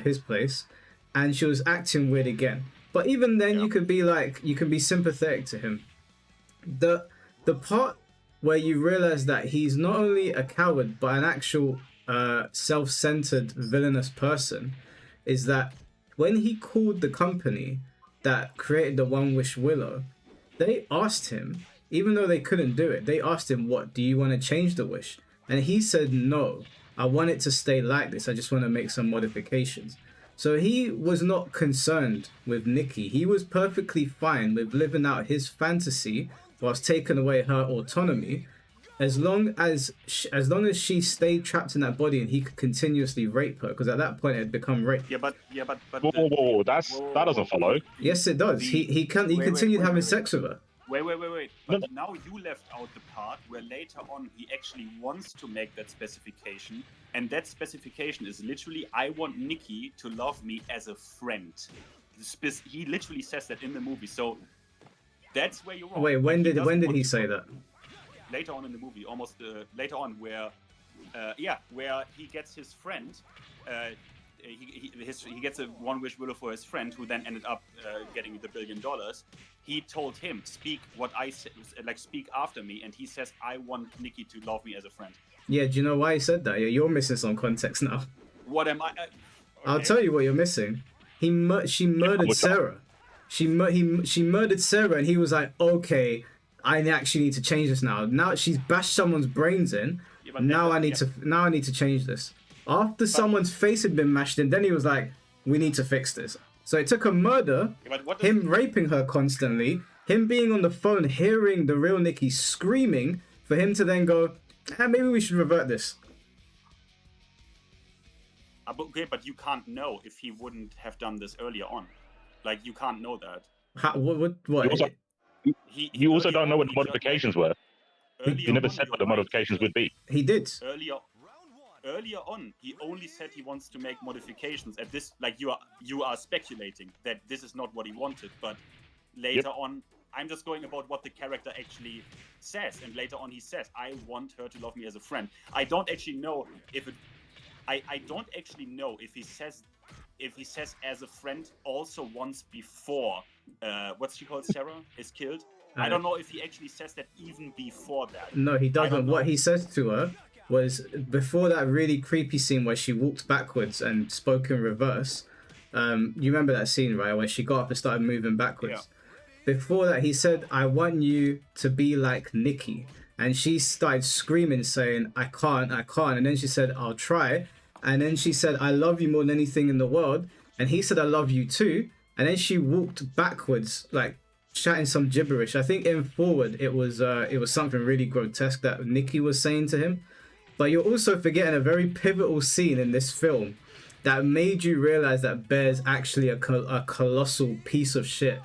his place, and she was acting weird again. But even then, you can be sympathetic to him. The part where you realize that he's not only a coward but an actual self-centered villainous person is that when he called the company that created the One Wish Willow, they asked him, even though they couldn't do it, they asked him, what, do you want to change the wish? And he said, no, I want it to stay like this. I just want to make some modifications. So he was not concerned with Nikki. He was perfectly fine with living out his fantasy whilst taking away her autonomy as long as she stayed trapped in that body and he could continuously rape her, because at that point it had become rape. But Whoa, that doesn't follow. Yes, it does. He continued having sex with her. Wait. But now you left out the part where later on he actually wants to make that specification, and that specification is literally, I want Nikki to love me as a friend. He literally says that in the movie, so that's where you're wrong. Wait, when did he say that? Later on in the movie, almost later on, where he gets his friend. He gets a one wish willow for his friend, who then ended up getting the $1 billion. He told him, speak what I said, like speak after me, and he says, I want Nikki to love me as a friend. Yeah, do you know why he said that? Yeah, you're missing some context now. What am I? Okay. I'll tell you what you're missing. She murdered Sarah. She murdered Sarah, and he was like, okay, I actually need to change this now. Now she's bashed someone's brains in. Yeah, now I need to change this. After someone's face had been mashed in, then he was like, we need to fix this. So it took a murder, him raping her constantly, him being on the phone, hearing the real Nikki screaming, for him to then go, maybe we should revert this. Okay, but you can't know if he wouldn't have done this earlier on. Like, you can't know that. What? You also don't know what the modifications were. He never said what the modifications would be. He did. Earlier on, he only said he wants to make modifications. At this, like, you are speculating that this is not what he wanted. But later on, I'm just going about what the character actually says. And later on, he says, "I want her to love me as a friend." I don't actually know if it. I don't actually know if he says as a friend also once before what's she called, Sarah, is killed. I don't know if he actually says that even before that. No, he doesn't. What he says to her was before that really creepy scene where she walked backwards and spoke in reverse. You remember that scene, right, where she got up and started moving backwards? Yeah. Before that, he said, "I want you to be like Nikki." And she started screaming, saying, I can't. And then she said, "I'll try." And then she said, "I love you more than anything in the world." And he said, "I love you too." And then she walked backwards, like chatting some gibberish. I think in forward, it was something really grotesque that Nikki was saying to him. But you're also forgetting a very pivotal scene in this film that made you realize that Bear's actually a colossal piece of shit.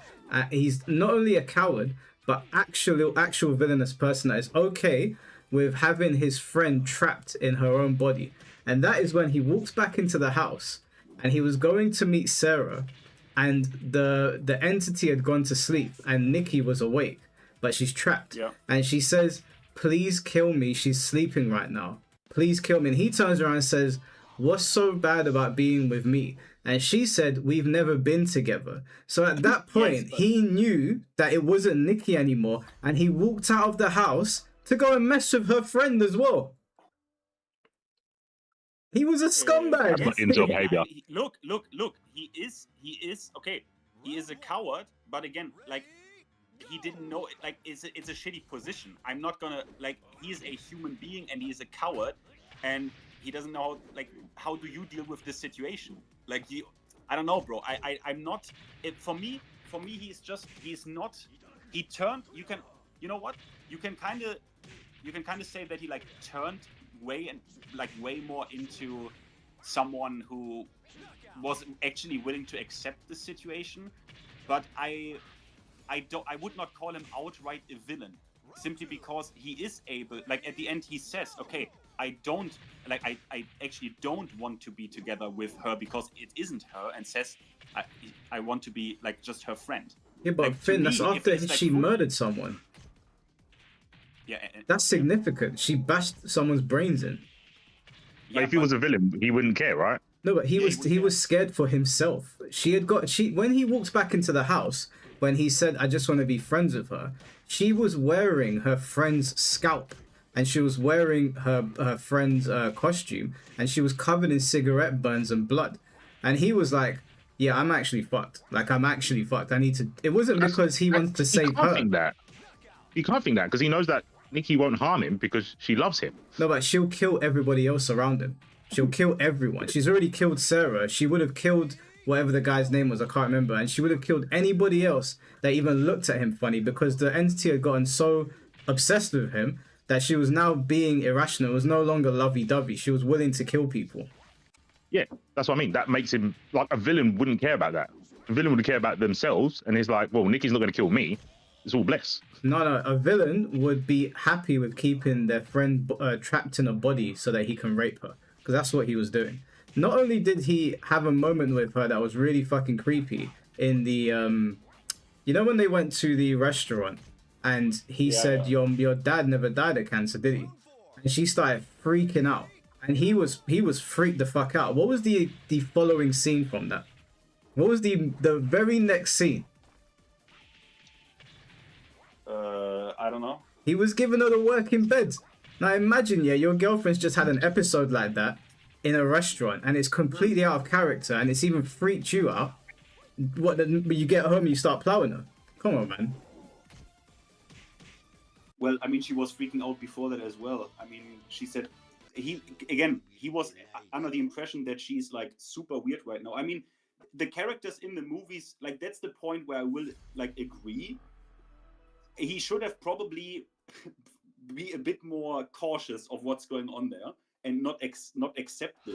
He's not only a coward, but actual villainous person that is okay with having his friend trapped in her own body. And that is when he walks back into the house and he was going to meet Sarah, and the entity had gone to sleep and Nikki was awake, but she's trapped. Yeah. And she says, "Please kill me. She's sleeping right now. Please kill me." And he turns around and says, "What's so bad about being with me?" And she said, "We've never been together." So at that point, he knew that it wasn't Nikki anymore, and he walked out of the house to go and mess with her friend as well. He was a scumbag. That's not in-job behavior. Look. He is okay. He is a coward, but again, like, he didn't know it. Like, it's a shitty position. I'm not gonna, like, he is a human being and he is a coward, and he doesn't know, like, how do you deal with this situation? Like, I don't know, bro. I'm not. For me, he's not. He turned. You know what? You can kind of say that he, like, turned way more into someone who was actually willing to accept the situation. But I would not call him outright a villain, simply because he is able. Like, at the end, he says, "Okay, I actually don't want to be together with her because it isn't her," and says, I want to be, like, just her friend. Yeah, but like, Finn, that's after she murdered someone. Yeah, that's significant. She bashed someone's brains in. Yeah, if he was a villain, he wouldn't care, right? No, but he was scared for himself. When he walked back into the house, when he said, "I just want to be friends with her," she was wearing her friend's scalp. And she was wearing her friend's costume, and she was covered in cigarette burns and blood. And he was like, "Yeah, I'm actually fucked. Like, I'm actually fucked. I need to." It wasn't because he wanted to save her. He can't think that because he knows that Nikki won't harm him because she loves him. No, but she'll kill everybody else around him. She'll kill everyone. She's already killed Sarah. She would have killed whatever the guy's name was. I can't remember. And she would have killed anybody else that even looked at him funny, because the entity had gotten so obsessed with him that she was now being irrational. It was no longer lovey-dovey. She was willing to kill people. Yeah, that's what I mean. That makes him like a villain wouldn't care about that. A villain would care about themselves, and he's like, well, Nikki's not going to kill me. It's all bless. No, a villain would be happy with keeping their friend trapped in a body so that he can rape her, because that's what he was doing. Not only did he have a moment with her that was really fucking creepy in the, you know, when they went to the restaurant and he said, your dad never died of cancer, did he? And she started freaking out, and he was freaked the fuck out. What was the following scene from that? What was the very next scene? I don't know. He was giving her the work in bed. Now imagine, your girlfriend's just had an episode like that in a restaurant, and it's completely out of character, and it's even freaked you out. But you get home and you start plowing her. Come on, man. Well, I mean, she was freaking out before that as well. I mean, she said he was under the impression that she's like super weird right now. I mean, the characters in the movies, like, that's the point where I will like agree. He should have probably be a bit more cautious of what's going on there and not accept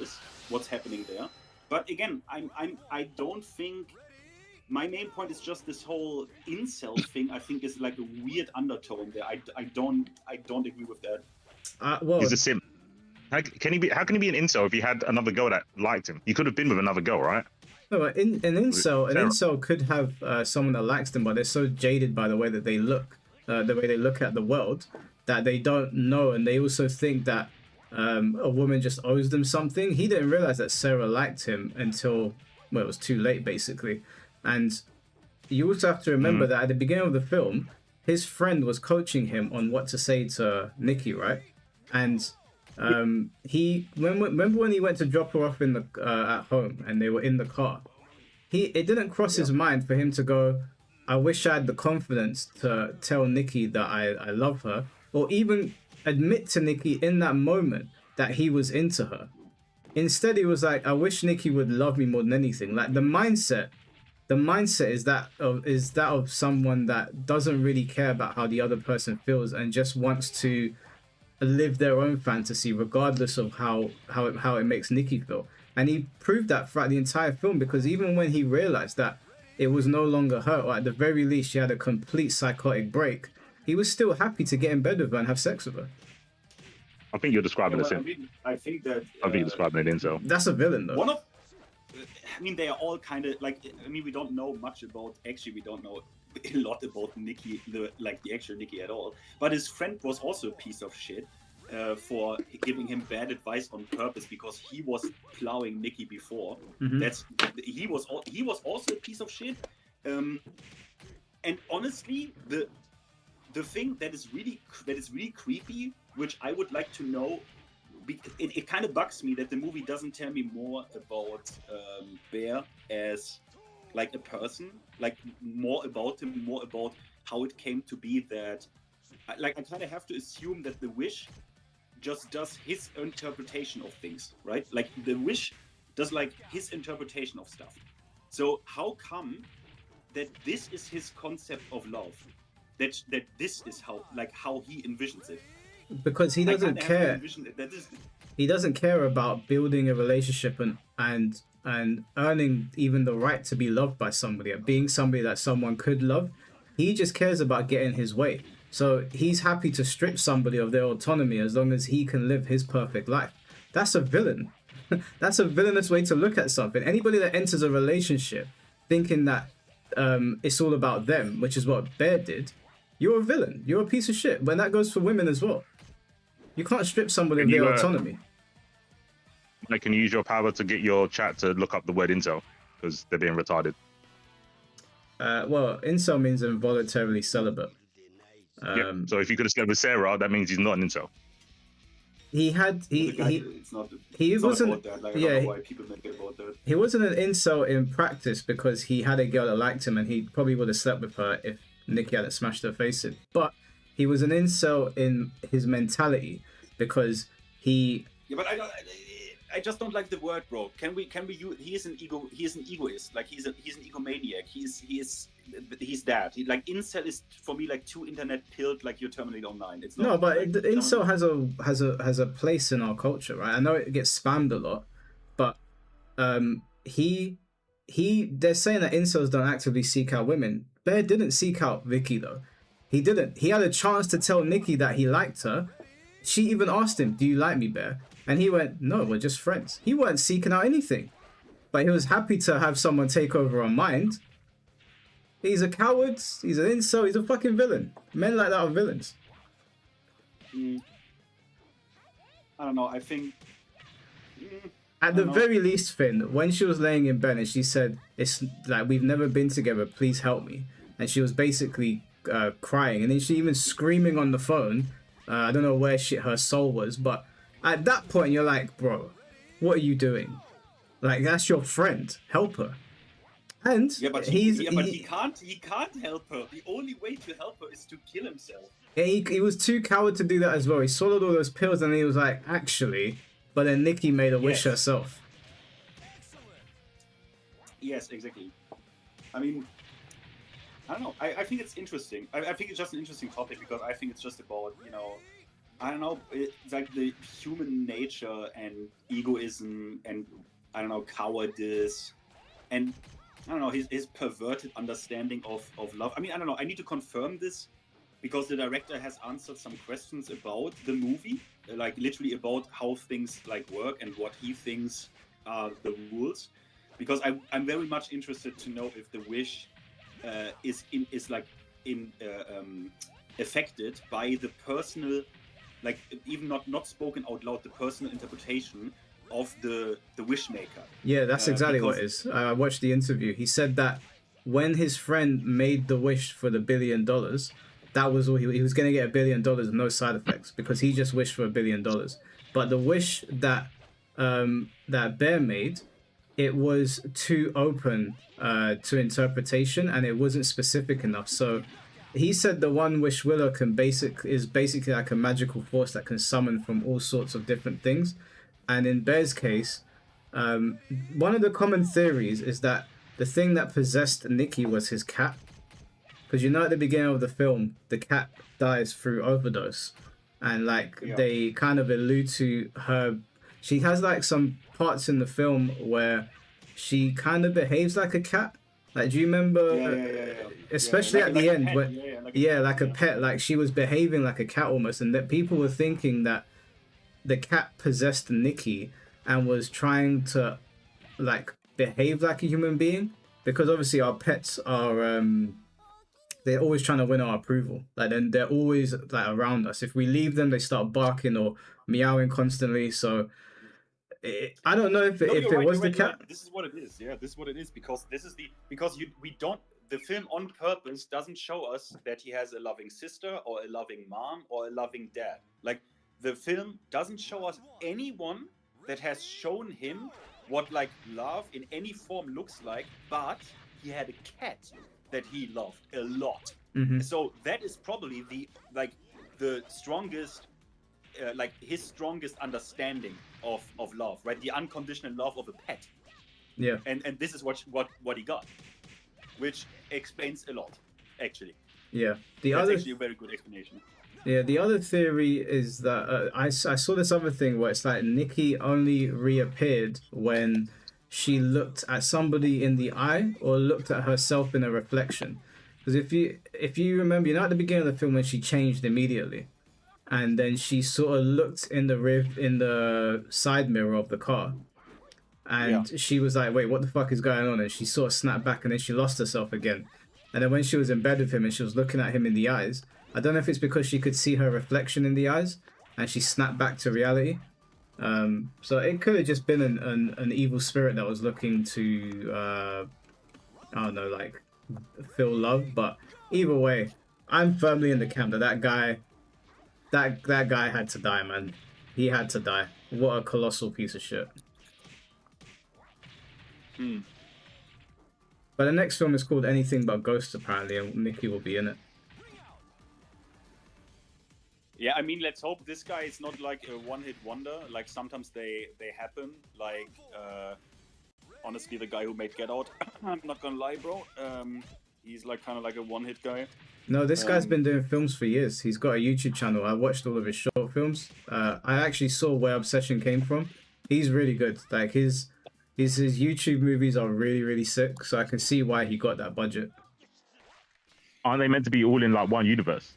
what's happening there. But again, I don't think. My main point is just this whole incel thing. I think is like a weird undertone there. I don't agree with that. Well, He's a simp. How can he be an incel if he had another girl that liked him? He could have been with another girl, right? no, but an incel could have someone that likes them, but they're so jaded by the way that they look, the way they look at the world, that they don't know, and they also think that a woman just owes them something. He didn't realize that Sarah liked him until, well, it was too late, basically. And you also have to remember that at the beginning of the film, his friend was coaching him on what to say to Nikki, right? And remember when he went to drop her off in the at home, and they were in the car. It didn't cross his mind for him to go, I wish I had the confidence to tell Nikki that I love her, or even admit to Nikki in that moment that he was into her. Instead, he was like, I wish Nikki would love me more than anything. Like, the mindset is that of someone that doesn't really care about how the other person feels and just wants to live their own fantasy regardless of how it makes Nikki feel. And he proved that throughout the entire film, because even when he realized that it was no longer her, or at the very least she had a complete psychotic break, he was still happy to get in bed with her and have sex with her. I think you're describing a simp. I think that. I think you're describing an incel. That's a villain, though. I mean, they are all kind of like. I mean, we don't know much about. Actually, we don't know a lot about Nikki, the actual Nikki at all. But his friend was also a piece of shit for giving him bad advice on purpose, because he was plowing Nikki before. Mm-hmm. He was also a piece of shit. And honestly, the thing that is really creepy, which I would like to know. It kind of bugs me that the movie doesn't tell me more about Bear as like a person, like more about him, more about how it came to be that, like, I kind of have to assume that the Wish just does his interpretation of things, right? Like, the Wish does like his interpretation of stuff. So how come that this is his concept of love? That this is how he envisions it. Because he doesn't care. He doesn't care about building a relationship and earning even the right to be loved by somebody, being somebody that someone could love. He just cares about getting his way. So he's happy to strip somebody of their autonomy as long as he can live his perfect life. That's a villain. That's a villainous way to look at something. Anybody that enters a relationship thinking that it's all about them, which is what Bear did, you're a villain. You're a piece of shit. But that goes for women as well. You can't strip somebody of their autonomy. Like, can you use your power to get your chat to look up the word incel because they're being retarded? Well, incel means involuntarily celibate. So if you could have stayed with Sarah, that means he's not an incel. He wasn't. Why people make it about that. He wasn't an incel in practice because he had a girl that liked him, and he probably would have slept with her if Nikki hadn't smashed her face in. But he was an incel in his mentality because he. Yeah, but I just don't like the word, bro. Can we use? He is an egoist. Like, he's an egomaniac. he's that. Like incel is for me like too internet pilled, like you're terminally online. It's not. No, but like, incel has a place in our culture, right? I know it gets spammed a lot, but he they're saying that incels don't actively seek out women. Bear didn't seek out Vicky though. He didn't. He had a chance to tell Nikki that he liked her. She even asked him, "Do you like me, Bear?" And he went, "No, we're just friends." He weren't seeking out anything, but he was happy to have someone take over our mind. He's a coward. He's an incel. He's a fucking villain. Men like that are villains. I don't know. I think. At the very least, Finn, when she was laying in bed and she said, "It's like we've never been together. Please help me," and she was basically crying, and then she even screaming on the phone. I don't know where her soul was, but at that point, you're like, "Bro, what are you doing? Like that's your friend. Help her." And but he can't help her. The only way to help her is to kill himself. He was too coward to do that as well. He swallowed all those pills and he was like, "Actually," but then Nikki made a wish herself. Yes, exactly. I mean, I don't know. I think it's interesting. I think it's just an interesting topic because I think it's just about, I don't know, it's like the human nature and egoism and, I don't know, cowardice and, I don't know, his perverted understanding of love. I mean, I don't know. I need to confirm this because the director has answered some questions about the movie, like literally about how things like work and what he thinks are the rules. Because I'm very much interested to know if the wish is affected by the personal, like even not spoken out loud, the personal interpretation of the wish maker. Yeah, that's exactly what it is. I watched the interview. He said that when his friend made the wish for the $1 billion, that was all he was going to get $1 billion and no side effects because he just wished for $1 billion. But the wish that that Bear made, it was too open to interpretation and it wasn't specific enough. So he said the one wish Willow is basically like a magical force that can summon from all sorts of different things. And in Bear's case, one of the common theories is that the thing that possessed Nikki was his cat. Because at the beginning of the film, the cat dies through overdose. And they kind of allude to her. She has like some parts in the film where she kind of behaves like a cat. Like, do you remember? Especially at the end, like a pet. Like she was behaving like a cat almost, and that people were thinking that the cat possessed Nikki and was trying to like behave like a human being, because obviously our pets are they're always trying to win our approval. Like then they're always like around us. If we leave them, they start barking or meowing constantly. So I don't know if it was the cat. Right. This is what it is. Yeah, this is what it is because we don't. The film on purpose doesn't show us that he has a loving sister or a loving mom or a loving dad. Like the film doesn't show us anyone that has shown him what like love in any form looks like, but he had a cat that he loved a lot. Mm-hmm. So that is probably the strongest, his strongest understanding of love, right? The unconditional love of a pet. Yeah. And this is what he got, which explains a lot, actually. Yeah. That's actually a very good explanation. Yeah, the other theory is that I saw this other thing where it's like Nikki only reappeared when she looked at somebody in the eye or looked at herself in a reflection. Because if you remember, at the beginning of the film when she changed immediately, and then she sort of looked in the side mirror of the car, and she was like, "Wait, what the fuck is going on?" And she sort of snapped back, and then she lost herself again. And then when she was in bed with him and she was looking at him in the eyes, I don't know if it's because she could see her reflection in the eyes and she snapped back to reality. So it could have just been an evil spirit that was looking to, I don't know, like feel love. But either way, I'm firmly in the camp that guy had to die, man. He had to die. What a colossal piece of shit. But the next film is called Anything But Ghosts, apparently, and Nikki will be in it. Yeah, I mean, let's hope this guy is not like a one-hit wonder. Like, sometimes they happen. Like, honestly, the guy who made Get Out, I'm not gonna lie, bro. He's like kind of like a one-hit guy. No, this guy's been doing films for years. He's got a YouTube channel. I watched all of his short films. I actually saw where Obsession came from. He's really good. Like his YouTube movies are really sick. So I can see why he got that budget. Aren't they meant to be all in like one universe?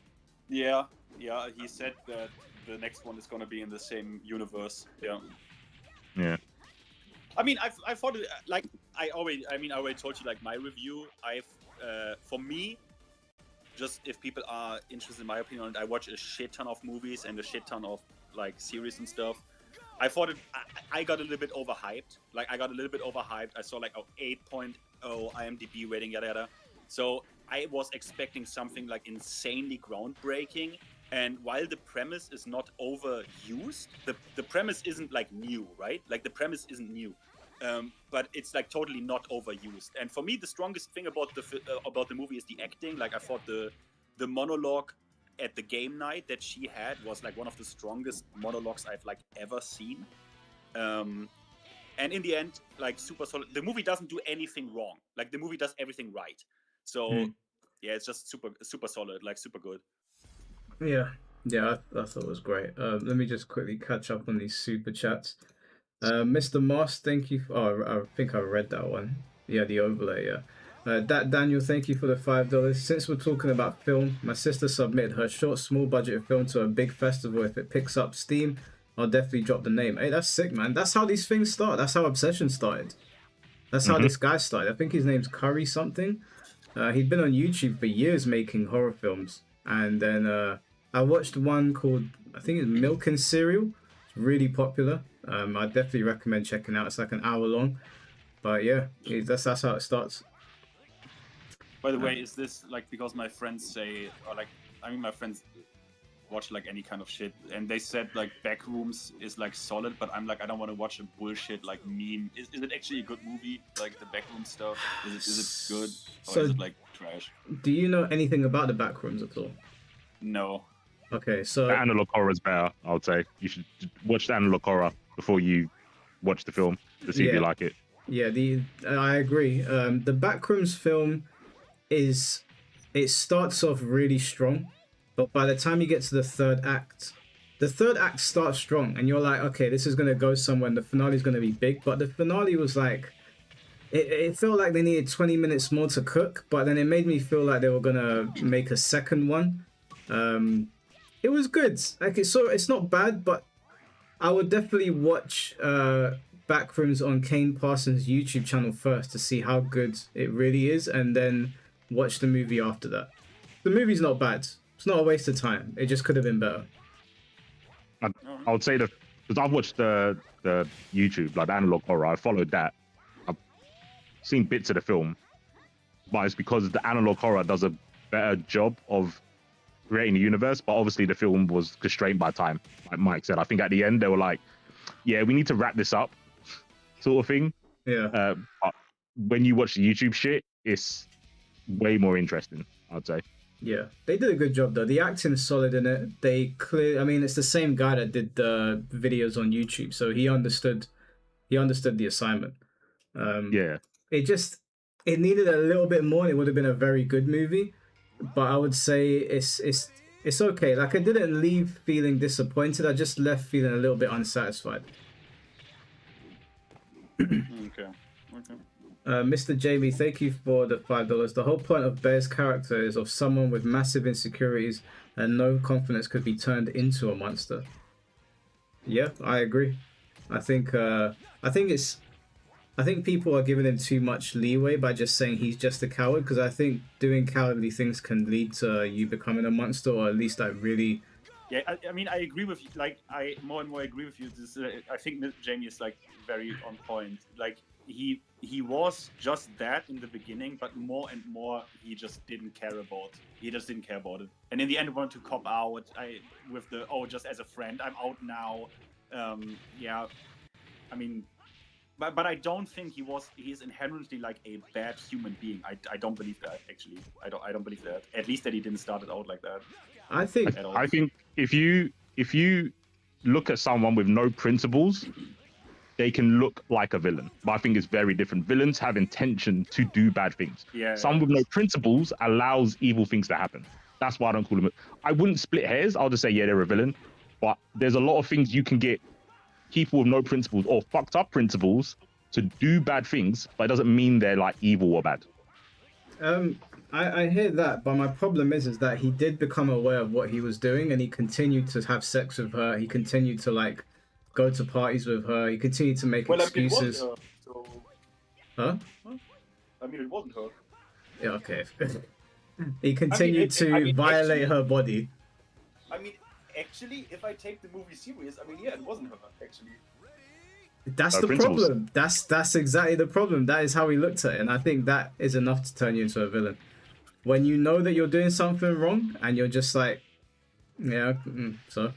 Yeah. He said that the next one is gonna be in the same universe. Yeah. Yeah. I mean, I thought it, like I already told you like my review. For me, just if people are interested in my opinion on it, I watch a shit ton of movies and a shit ton of like series and stuff. I thought I got a little bit overhyped. I saw like 8.0 IMDb rating, yada yada. So I was expecting something like insanely groundbreaking. And while the premise is not overused, the premise isn't like new, right? Like the premise isn't new, but it's like totally not overused. And for me, the strongest thing about the movie is the acting. Like I thought the monologue at the game night that she had was like one of the strongest monologues I've like ever seen. And in the end, like super solid. The movie doesn't do anything wrong. Like the movie does everything right. So yeah, it's just super solid, like super good. Yeah, I thought it was great. Let me just quickly catch up on these super chats. Mr. Moss, thank you. I think I read that one. Yeah, the overlay. Yeah. Daniel, thank you for the $5. Since we're talking about film, my sister submitted her short, small budget film to a big festival. If it picks up steam, I'll definitely drop the name. Hey, that's sick, man. That's how these things start. That's how Obsession started. That's how this guy started. I think his name's Curry something. He'd been on YouTube for years making horror films, and then I watched one called, I think it's Milk and Cereal. It's really popular. I definitely recommend checking out. It's like an hour long. But yeah, that's how it starts. By the way, is this like because my friends say, or like, I mean, my friends watch like any kind of shit, and they said like Backrooms is like solid, but I'm like, I don't want to watch a bullshit like meme. Is it actually a good movie? Like the Backroom stuff? Is it good? Or is it like trash? Do you know anything about the Backrooms at all? No. Okay, so The analog horror is better, I would say. You should watch the analog horror before you watch the film to see if you like it. Yeah, I agree. The Backrooms film it starts off really strong, but by the time you get to the third act starts strong, and you're like, okay, this is gonna go somewhere, and the finale's gonna be big. But the finale was like, it felt like they needed 20 minutes more to cook, but then it made me feel like they were gonna make a second one. It was good. Like it's not bad, but I would definitely watch Backrooms on Kane Parsons' YouTube channel first to see how good it really is, and then watch the movie after that. The movie's not bad. It's not a waste of time. It just could have been better. I would say that because I've watched the YouTube, like the analog horror, I followed that. I've seen bits of the film, but it's because the analog horror does a better job of creating the universe, but obviously the film was constrained by time, like Mike said. I think at the end they were like, yeah, we need to wrap this up, sort of thing. Yeah. But when you watch the YouTube shit, it's way more interesting, I'd say. Yeah, they did a good job though. The acting's solid in it. I mean, it's the same guy that did the videos on YouTube, so he understood the assignment. Yeah. It needed a little bit more, and it would have been a very good movie. But I would say it's okay. Like, I didn't leave feeling disappointed. I just left feeling a little bit unsatisfied. Okay. Mr. Jamie, thank you for the $5. The whole point of Bear's character is of someone with massive insecurities and no confidence could be turned into a monster. Yeah, I agree. I think people are giving him too much leeway by just saying he's just a coward, because I think doing cowardly things can lead to you becoming a monster, or at least really... Yeah, I mean, I agree with you. Like, I more and more agree with you. I think Jamie is like very on point. Like, he was just that in the beginning, but more and more he just didn't care about it. And in the end, wanted to cop out. Just as a friend, I'm out now. Yeah, I mean. But I don't think he is inherently like a bad human being. I don't believe that, actually. I don't believe that. At least that he didn't start it out like that. I think if you look at someone with no principles, they can look like a villain. But I think it's very different. Villains have intention to do bad things. Yeah. Someone with no principles allows evil things to happen. That's why I don't call them. I wouldn't split hairs. I'll just say, yeah, they're a villain. But there's a lot of things you can get people with no principles or fucked up principles to do bad things, but it doesn't mean they're like evil or bad. I hear that, but my problem is that he did become aware of what he was doing, and he continued to have sex with her. He continued to like go to parties with her. He continued to make excuses. I mean, it wasn't her, Huh? I mean, it wasn't her. Yeah, okay. He continued to violate actually, her body. I mean, actually, if I take the movie serious, I mean, yeah, it wasn't her, actually. That's the principles. problem. That's exactly the problem. That is how he looked at it, and I think that is enough to turn you into a villain. When you know that you're doing something wrong, and you're just like, yeah, so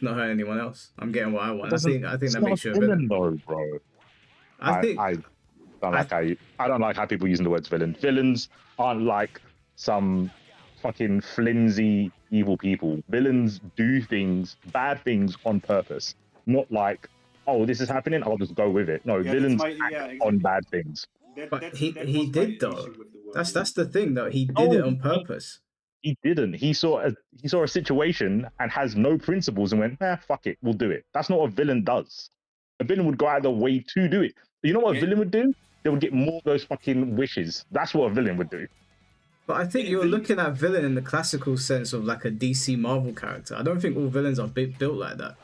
not hurt anyone else. I'm getting what I want. I think that makes you a villain, though, bro. I don't like how people using the words villain. Villains aren't like some fucking flimsy evil people. Villains do things, bad things on purpose, not like, oh, this is happening, I'll just go with it. No, Yeah, villains exactly. act on bad things. But he did though. That's the thing though. He did it on purpose. He didn't. He saw a situation and has no principles and went, fuck it, we'll do it. That's not what a villain does. A villain would go out of their way to do it. You know what a villain would do? They would get more of those fucking wishes. That's what a villain would do. But I think you're looking at villain in the classical sense of like a DC Marvel character. I don't think all villains are built like that.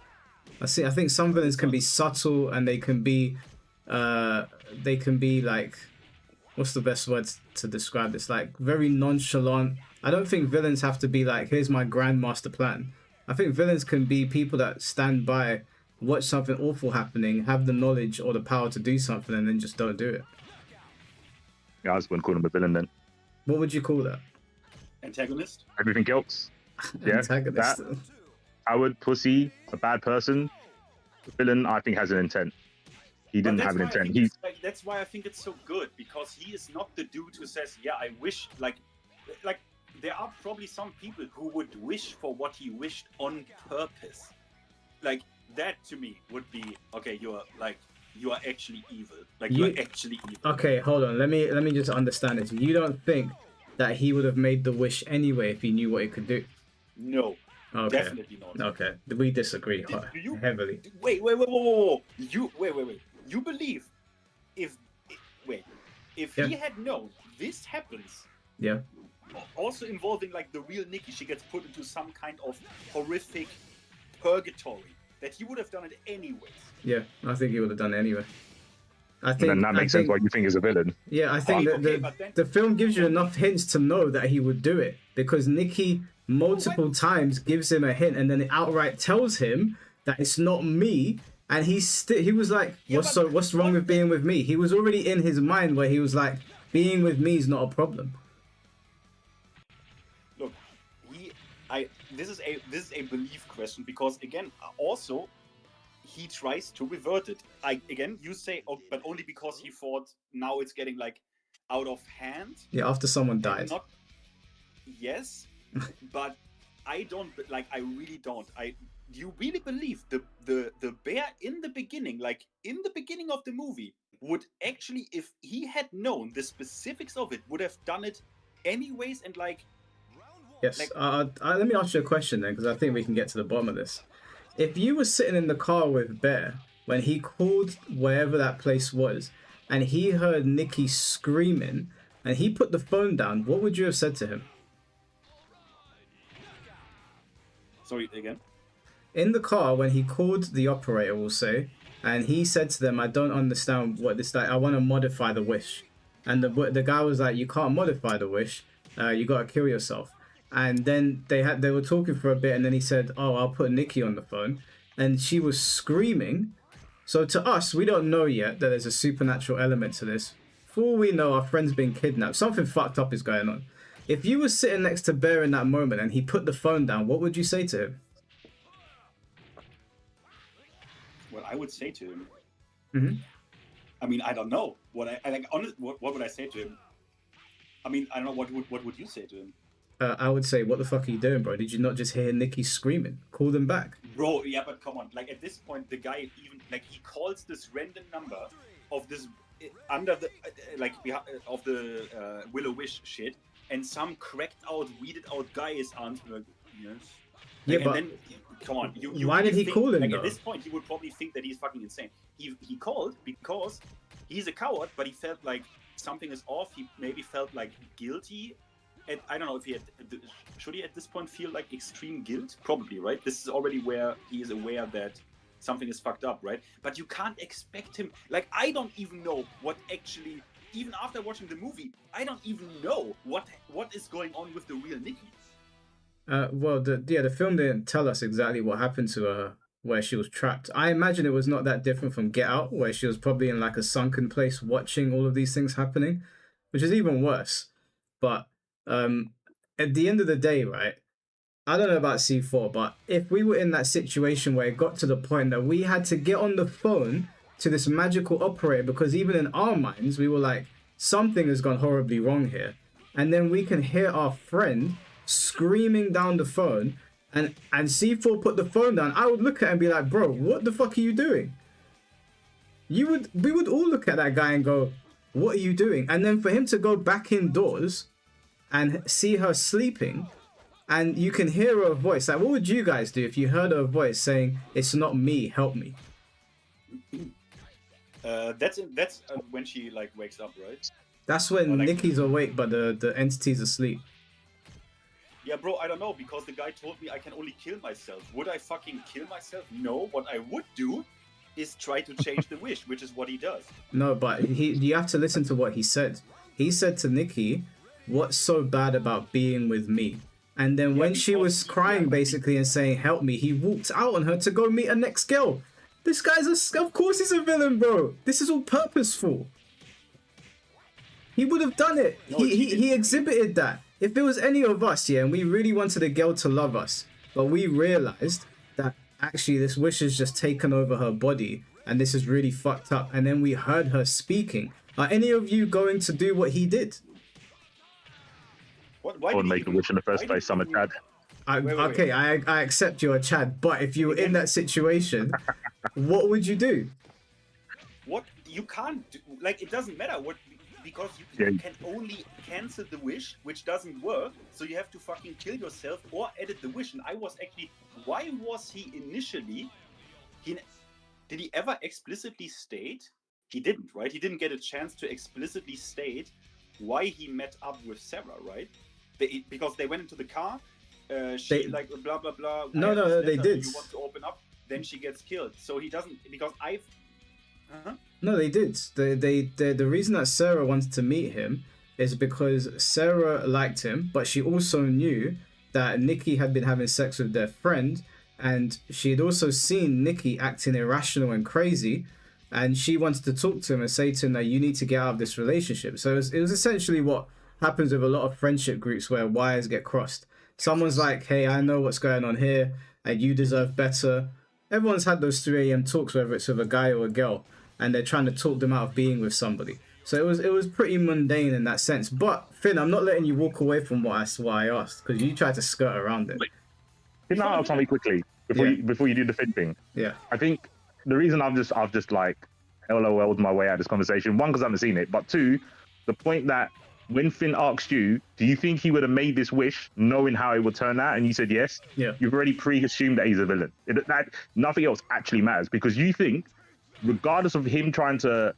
I think some villains can be subtle, and they can be like, what's the best word to describe this? Like very nonchalant. I don't think villains have to be like, here's my grand master plan. I think villains can be people that stand by, watch something awful happening, have the knowledge or the power to do something, and then just don't do it. Yeah, I just wouldn't call him a villain then. What would you call that? Antagonist? Everything else. Yeah, Antagonist. that. Coward, pussy, a bad person. The villain, I think, has an intent. He didn't have an intent. That's why I think it's so good, because he is not the dude who says, yeah, I wish, like there are probably some people who would wish for what he wished on purpose. Like, that to me would be, okay, you are actually evil. Like, you're actually evil. Okay, hold on. Let me just understand this. You don't think that he would have made the wish anyway if he knew what he could do? No. Okay. Definitely not. Okay, we disagree heavily. Wait. You believe if he had known this happens, yeah, also involving like the real Nikki, she gets put into some kind of horrific purgatory, that he would have done it anyways. Yeah, I think he would have done it anyway. I think, and then that makes sense why you think he's a villain. Yeah, I think the film gives you enough hints to know that he would do it, because Nikki multiple times gives him a hint, and then it outright tells him that it's not me, and he was like, what's wrong with being with me? He was already in his mind where he was like, being with me is not a problem. Look, this is a belief question, because again, also he tries to revert it. Again, you say, oh, but only because he thought now it's getting like out of hand. Yeah, after someone died. Yes, but I don't like. I really don't. Do you really believe the bear in the beginning, like in the beginning of the movie, would actually, if he had known the specifics of it, would have done it anyways? And like, yes. Let me ask you a question then, because I think we can get to the bottom of this. If you were sitting in the car with Bear when he called wherever that place was, and he heard Nikki screaming, and he put the phone down, what would you have said to him? Sorry, again? In the car, when he called the operator, we'll say, and he said to them, I don't understand what this, like, I want to modify the wish. And the guy was like, you can't modify the wish, you got to kill yourself. And then they were talking for a bit, and then he said, oh, I'll put Nikki on the phone. And she was screaming. So to us, we don't know yet that there's a supernatural element to this. For all we know, our friend's been kidnapped. Something fucked up is going on. If you were sitting next to Bear in that moment and he put the phone down, what would you say to him? What I would say to him? Mm-hmm. I mean, I don't know. What would I say to him? I mean, I don't know. What would you say to him? I would say, what the fuck are you doing, bro? Did you not just hear Nikki screaming? Call them back. Bro, yeah, but come on. Like, at this point, the guy even, like, he calls this random number of this, under the, of the Will-O-Wish shit, and some cracked out, weeded out guy is answering, like, yes. Yeah, Like, but and then, come on. You why did he think, call him, like, though? at this point, he would probably think that he's fucking insane. He called because he's a coward, but he felt like something is off. He maybe felt, like, guilty. And I don't know if he had, should he at this point feel like extreme guilt? Probably, right? This is already where he is aware that something is fucked up, right? But you can't expect him, like, I don't even know what actually, even after watching the movie, I don't even know what is going on with the real Nikki. Well, the film didn't tell us exactly what happened to her where she was trapped. I imagine it was not that different from Get Out, where she was probably in like a sunken place watching all of these things happening, which is even worse. But at the end of the day, right, I don't know about C4, but if we were in that situation where it got to the point that we had to get on the phone to this magical operator, because even in our minds, we were like, something has gone horribly wrong here. And then we can hear our friend screaming down the phone, and C4 put the phone down, I would look at him and be like, bro, what the fuck are you doing? We would all look at that guy and go, what are you doing? And then for him to go back indoors and see her sleeping, and you can hear her voice. Like, what would you guys do if you heard her voice saying, "It's not me, help me"? That's when she like wakes up, right? That's when like, Nikki's awake, but the entity's asleep. Yeah, bro, I don't know, because the guy told me I can only kill myself. Would I fucking kill myself? No. What I would do is try to change the wish, which is what he does. No, but you have to listen to what he said. He said to Nikki, "What's so bad about being with me?" And then when she was crying basically and saying, "Help me," he walked out on her to go meet a next girl. This guy's of course he's a villain, bro. This is all purposeful. He would have done it. No, he exhibited that. If it was any of us, yeah, and we really wanted a girl to love us, but we realized that actually this wish has just taken over her body and this is really fucked up, and then we heard her speaking, are any of you going to do what he did? I would make a wish in the first place. I'm a Chad. Okay, I accept you're a Chad, but if you were in that situation, what would you do? What you can't do, like, it doesn't matter what, because you can only cancel the wish, which doesn't work, so you have to fucking kill yourself or edit the wish. And I was actually, why was he initially, did he ever explicitly state, he didn't, right? He didn't get a chance to explicitly state why he met up with Sarah, right? Because they went into the car, like blah blah blah. No, they did. You want to open up, then she gets killed. So he doesn't, because I've. No, they did. The reason that Sarah wanted to meet him is because Sarah liked him, but she also knew that Nikki had been having sex with their friend, and she had also seen Nikki acting irrational and crazy, and she wanted to talk to him and say to him that you need to get out of this relationship. So it was essentially what happens with a lot of friendship groups where wires get crossed. Someone's like, hey, I know what's going on here, and you deserve better. Everyone's had those 3 a.m. talks, whether it's with a guy or a girl, and they're trying to talk them out of being with somebody. So it was pretty mundane in that sense. But Finn, I'm not letting you walk away from what I asked, because you tried to skirt around it. Can I ask something quickly before you do the Finn thing? Yeah. I think the reason I've just like LOL'd my way out of this conversation, one, because I haven't seen it, but two, the point that when Finn asked you, do you think he would have made this wish knowing how it would turn out, and you said yes? Yeah. You've already pre-assumed that he's a villain. That nothing else actually matters, because you think, regardless of him trying to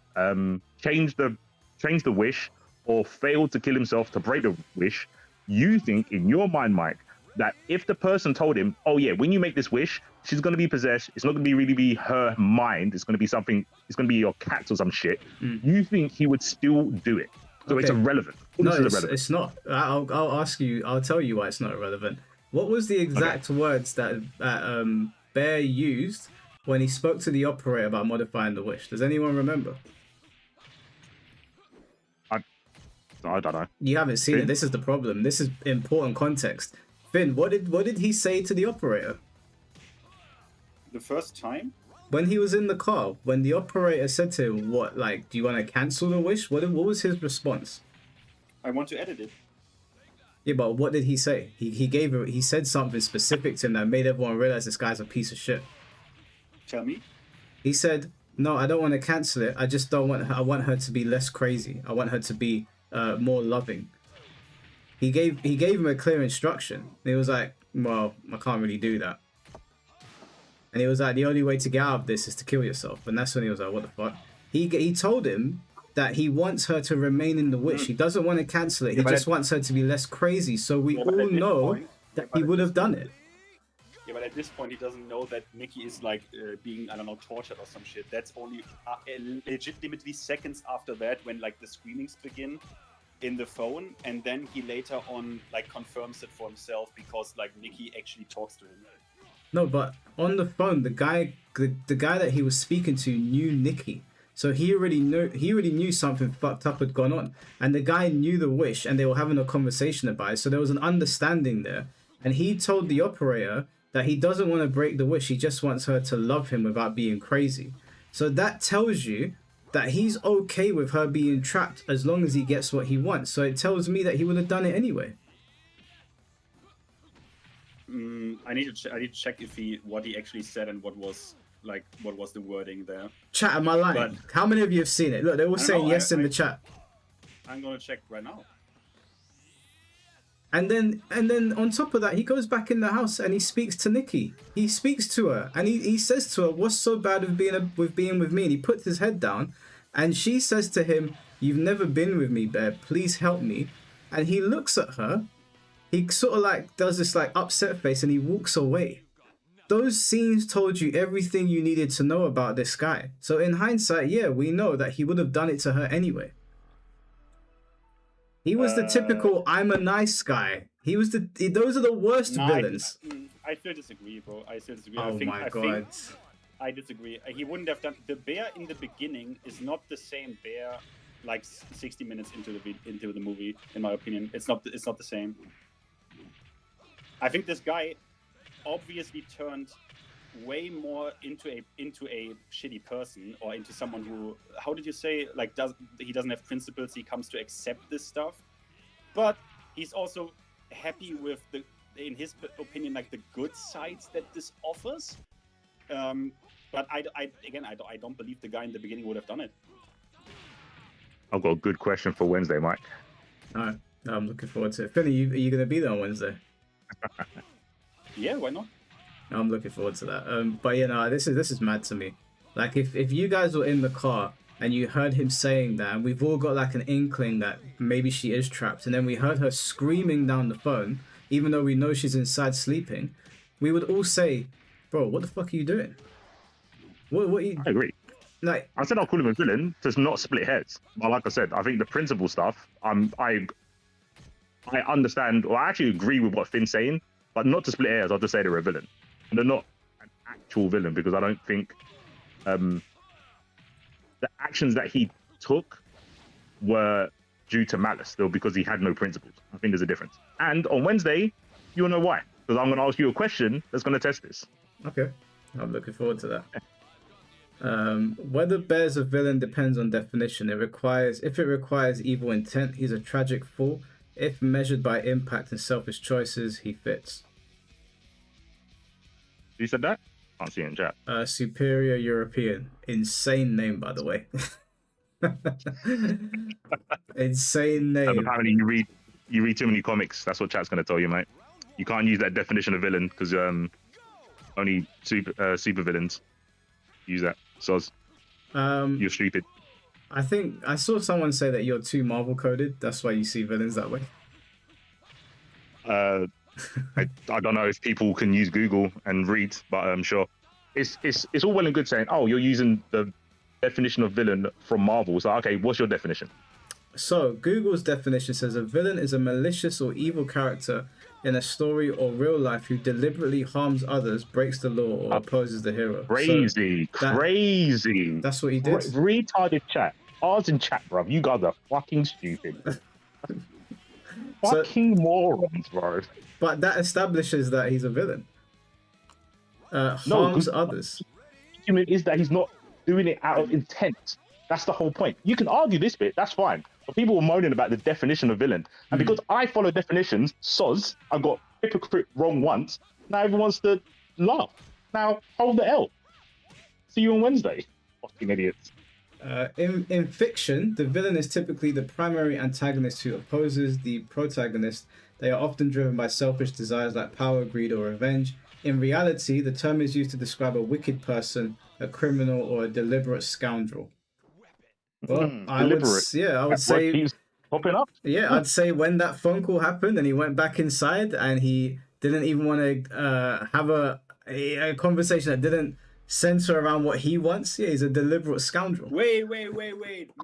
change the wish or fail to kill himself to break the wish, you think in your mind, Mike, that if the person told him, oh yeah, when you make this wish, she's going to be possessed, it's not going to really be her mind, it's going to be something, it's going to be your cat or some shit, you think he would still do it. So Okay. it's irrelevant. No, it's not. I'll ask you, I'll tell you why it's not irrelevant. What was the exact words that Bear used when he spoke to the operator about modifying the wish? Does anyone remember? I don't know. You haven't seen it. This is the problem. This is important context. Finn, what did he say to the operator? The first time? When he was in the car, when the operator said to him, what, like, do you want to cancel the wish? What was his response? I want to edit it. Yeah, but what did he say? He said something specific to him that made everyone realize this guy's a piece of shit. Tell me. He said, "No, I don't want to cancel it. I just don't want her. I want her to be less crazy. I want her to be more loving." He gave him a clear instruction. He was like, "Well, I can't really do that." And he was like, "The only way to get out of this is to kill yourself." And that's when he was like, "What the fuck?" He told him that he wants her to remain in the wish. He doesn't want to cancel it. He just wants her to be less crazy. So we all know that he would have done it. Yeah, but at this point, he doesn't know that Nikki is like being, I don't know, tortured or some shit. That's only legitimately seconds after that when like the screamings begin in the phone, and then he later on like confirms it for himself because like Nikki actually talks to him. No, but on the phone, the guy that he was speaking to knew Nikki. So he already knew something fucked up had gone on. And the guy knew the wish and they were having a conversation about it. So there was an understanding there. And he told the operator that he doesn't want to break the wish. He just wants her to love him without being crazy. So that tells you that he's okay with her being trapped as long as he gets what he wants. So it tells me that he would have done it anyway. I need to check if what he actually said and what was the wording there. Chat, am I lying? But, how many of you have seen it? Look, they're all saying yes in the chat. I'm gonna check right now. And then on top of that, he goes back in the house and he speaks to Nikki. He speaks to her and he says to her, "What's so bad with being with me?" And he puts his head down, and she says to him, "You've never been with me, babe. Please help me." And he looks at her. He sort of like does this like upset face and he walks away. Those scenes told you everything you needed to know about this guy. So in hindsight, yeah, we know that he would have done it to her anyway. He was the typical "I'm a nice guy." He was those are the worst villains. I still disagree, bro. I still disagree. Oh my god. I disagree. He wouldn't have done. The bear in the beginning is not the same bear like 60 minutes into the movie. In my opinion, it's not the same. I think this guy obviously turned way more into a shitty person, or into someone who, how did you say, like he doesn't have principles. He comes to accept this stuff, but he's also happy with in his opinion, like the good sides that this offers. But I don't believe the guy in the beginning would have done it. I've got a good question for Wednesday, Mike. All right, I'm looking forward to it. Finny, are you going to be there on Wednesday? Yeah, why not? I'm looking forward to that. But yeah, no, this is mad to me. Like if you guys were in the car and you heard him saying that, and we've all got like an inkling that maybe she is trapped, and then we heard her screaming down the phone, even though we know she's inside sleeping, we would all say, "Bro, what the fuck are you doing?" What you... I agree. Like I said I'll call him a villain to not split heads. But like I said, I think the principle stuff, I understand, or I actually agree with what Finn's saying, but not to split hairs. I'll just say they're a villain. And they're not an actual villain, because I don't think the actions that he took were due to malice. They were because he had no principles. I think there's a difference. And on Wednesday, you'll know why. Because I'm going to ask you a question that's going to test this. Okay. I'm looking forward to that. Whether Bear's a villain depends on definition. If it requires evil intent, he's a tragic fool. If measured by impact and selfish choices, he fits. You said that? Can't see it in chat. Superior European. Insane name, by the way. Insane name. Apparently you read too many comics. That's what chat's going to tell you, mate. You can't use that definition of villain, because only super villains use that. So you're stupid. I think I saw someone say that you're too Marvel coded. That's why you see villains that way. I don't know if people can use Google and read, but I'm sure it's all well and good saying, "Oh, you're using the definition of villain from Marvel." So okay, what's your definition? So Google's definition says a villain is a malicious or evil character in a story or real life who deliberately harms others, breaks the law, or opposes the hero. Crazy. That's what he did. Retarded chat. Ours in chat, bruv. You guys are fucking stupid. Fucking morons, bro. But that establishes that he's a villain. Harms others. The argument is that he's not doing it out of intent. That's the whole point. You can argue this bit, that's fine. But people were moaning about the definition of villain. And because I follow definitions, soz, I got hypocrite wrong once, now everyone wants to laugh. Now, hold the L. See you on Wednesday. Fucking idiots. In fiction, the villain is typically the primary antagonist who opposes the protagonist. They are often driven by selfish desires like power, greed, or revenge. In reality, the term is used to describe a wicked person, a criminal, or a deliberate scoundrel. Well, I would say, keeps popping up. Yeah, I'd say when that phone call happened and he went back inside and he didn't even want to have a conversation that didn't center around what he wants. Yeah, he's a deliberate scoundrel. Wait.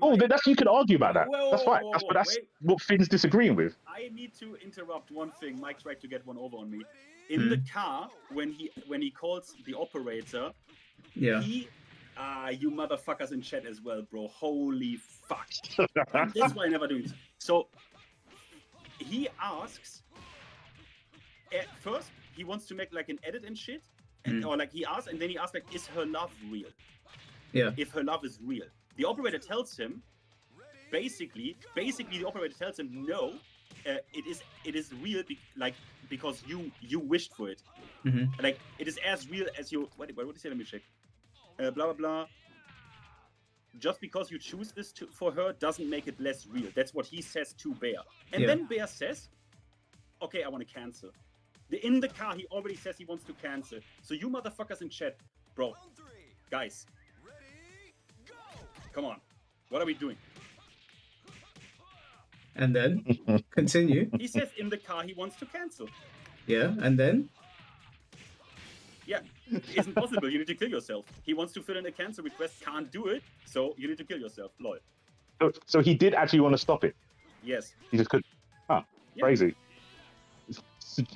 Oh, that's, you can argue about that. Whoa, that's fine. That's what Finn's disagreeing with. I need to interrupt one thing. Mike tried to get one over on me. In the car, when he calls the operator, he you motherfuckers in chat as well, bro. Holy fuck. That's why I never do it. So he asks at first he wants to make like an edit and shit. Or like he asks, and then he asks like, is her love real? Yeah. If her love is real. The operator tells him, basically the operator tells him, no, it is real because you wished for it. Like it is as real as you what did he say? Let me check. Blah blah blah. Just because you choose this for her doesn't make it less real. That's what he says to Bear. And then Bear says, okay, I want to cancel. In the car, he already says he wants to cancel. So you motherfuckers in chat, bro, guys, come on. What are we doing? And then, continue. He says in the car he wants to cancel. Yeah, and then? Yeah, it isn't possible. You need to kill yourself. He wants to fill in a cancel request, can't do it, so you need to kill yourself. Lol. So he did actually want to stop it? Yes. He just couldn't. Huh, crazy.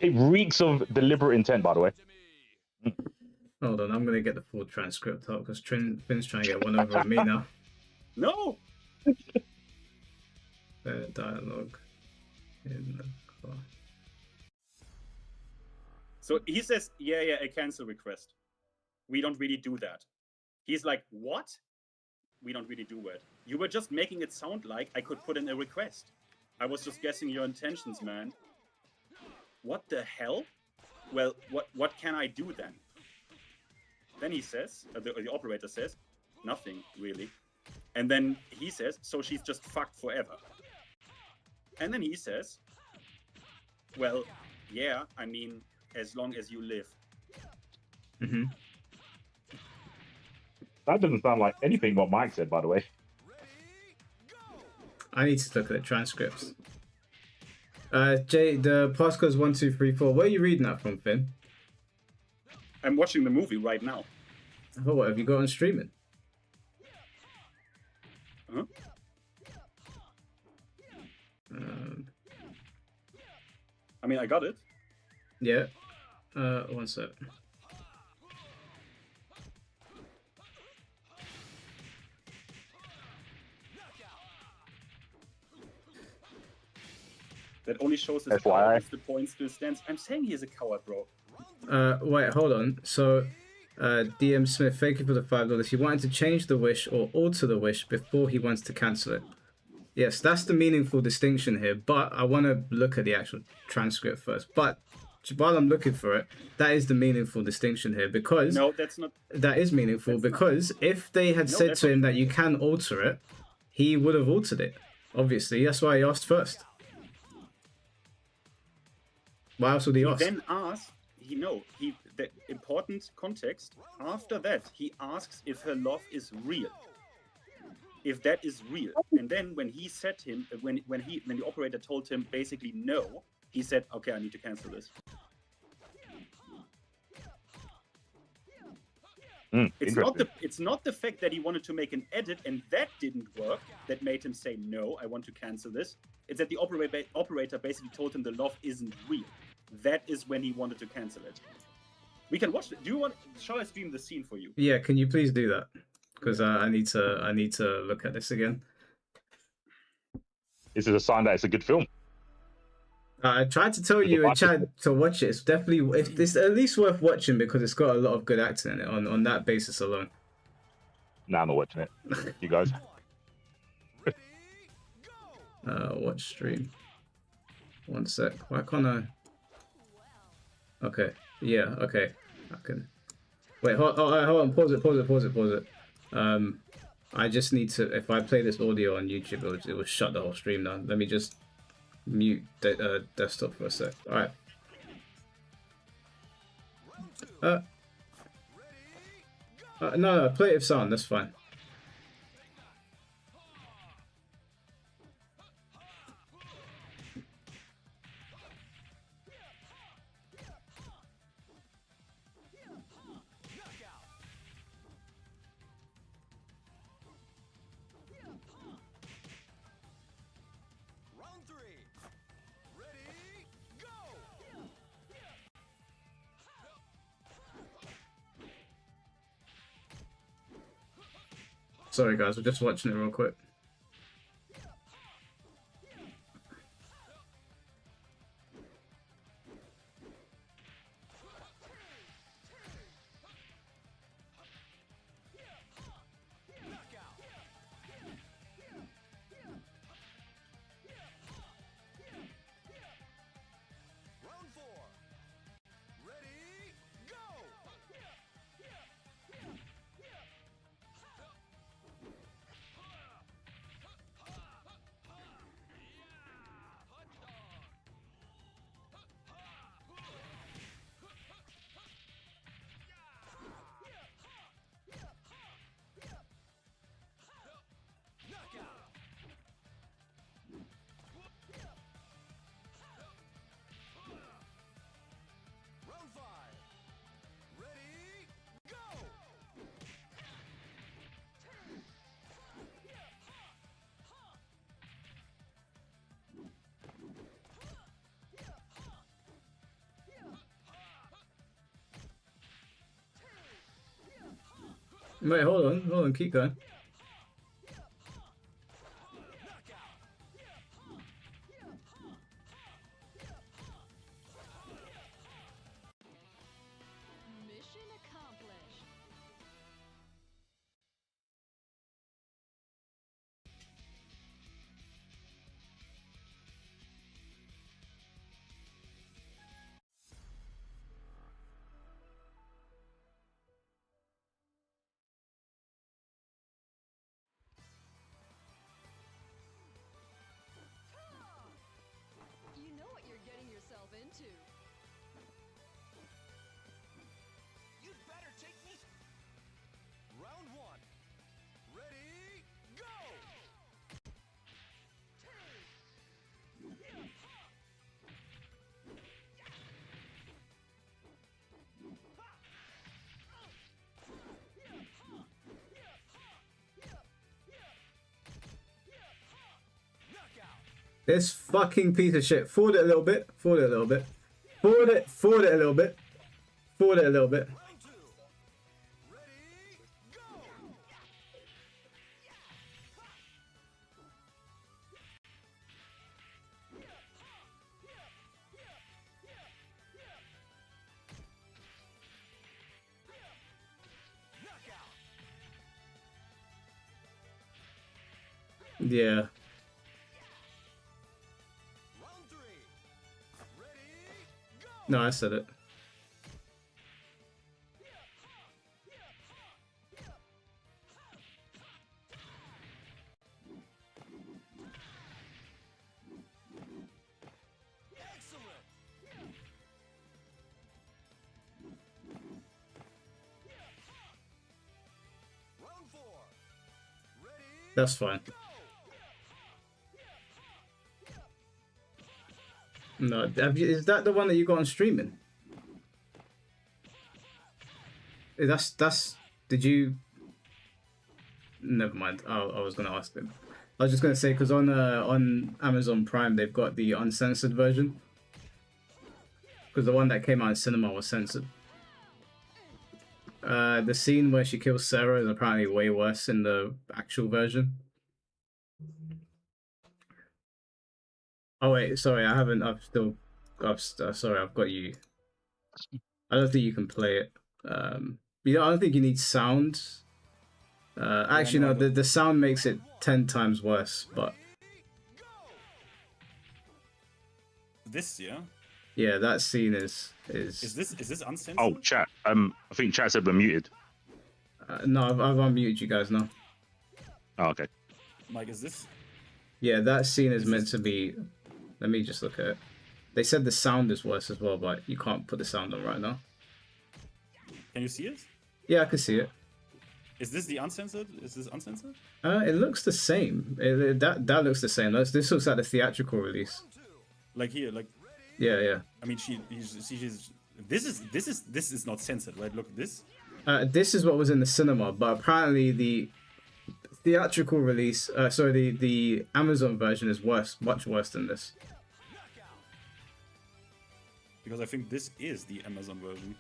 It reeks of deliberate intent, by the way. Hold on, I'm going to get the full transcript up because Finn's trying to get one over on me now. No! Dialogue in the car. So he says, yeah, a cancel request. We don't really do that. He's like, what? We don't really do that. You were just making it sound like I could put in a request. I was just guessing your intentions, man. What the hell? Well, what can I do then? Then he says, the operator says, nothing really. And then he says, so she's just fucked forever. And then he says, well, yeah, I mean, as long as you live. That doesn't sound like anything what Mike said, by the way. I need to look at the transcripts. Jay, the passcode's 1234. Where are you reading that from, Finn? I'm watching the movie right now. Oh, what have you got on streaming? Huh? I mean, I got it. Yeah. One sec. That only shows his power if the point still stands. I'm saying he is a coward, bro. Wait, hold on. So, DM Smith, thank you for the $5. He wanted to change the wish or alter the wish before he wants to cancel it. Yes, that's the meaningful distinction here, but I want to look at the actual transcript first. But while I'm looking for it, that is the meaningful distinction here because... No, that's not... That is meaningful because if they had said to him that you can alter it, he would have altered it. Obviously, that's why he asked first. Why else would he ask? Then asked, the important context, after that, he asks if her love is real. If that is real. And then when he said him, when the operator told him basically no, he said, okay, I need to cancel this. It's not the fact that he wanted to make an edit and that didn't work that made him say no, I want to cancel this. It's that the operator basically told him the love isn't real. That is when he wanted to cancel it. We can watch it. Shall I stream the scene for you? Yeah, can you please do that? Because I need to look at this again. This is a sign that it's a good film. I tried to tell you in chat to watch it. It's it's at least worth watching because it's got a lot of good acting in it on that basis alone. Nah, I'm not watching it. You guys. Watch stream. One sec. Why can't I? Okay. Yeah. Okay. I can. Wait. Hold on. Pause it. I just need to. If I play this audio on YouTube, it will shut the whole stream down. Let me just mute the desktop for a sec. All right. No, play it with sound. That's fine. Sorry guys, we're just watching it real quick. Wait, hold on, keep going. Mission accomplished. You know what you're getting yourself into. You'd better take me. Round one. Ready, go! This fucking piece of shit. Forward it a little bit. Forward it a little bit. Forward it a little bit. Forward it a little bit. Round two. Ready, go! Knockout. Yeah. Round three. Ready, go! No, I said it. Excellent. Round four. Ready, That's fine. go! No, is that the one that you got on streaming? That's. Did you? Never mind. I was gonna ask them. I was just gonna say because on Amazon Prime they've got the uncensored version. Because the one that came out in cinema was censored. The scene where she kills Sarah is apparently way worse in the actual version. Oh wait, sorry, I haven't. Sorry, I've got you. I don't think you can play it. I don't think you need sound. Actually, no, the sound makes it 10 times worse. But this, yeah. Yeah, that scene is. Is this uncensored? Oh, chat. I think chat said we're muted. No, I've unmuted you guys now. Oh, okay. Mike, is this? Yeah, that scene is Is meant this- to be. Let me just look at it. They said the sound is worse as well, but you can't put the sound on right now. Can you see it? Yeah, I can see it. Is this the uncensored? Is this uncensored? It looks the same. That looks the same. This looks like the theatrical release. Like here, like Yeah. I mean, she's. This is not censored, right? Look, this. This is what was in the cinema, but apparently the theatrical release, the Amazon version is worse, much worse than this. Because I think this is the Amazon version.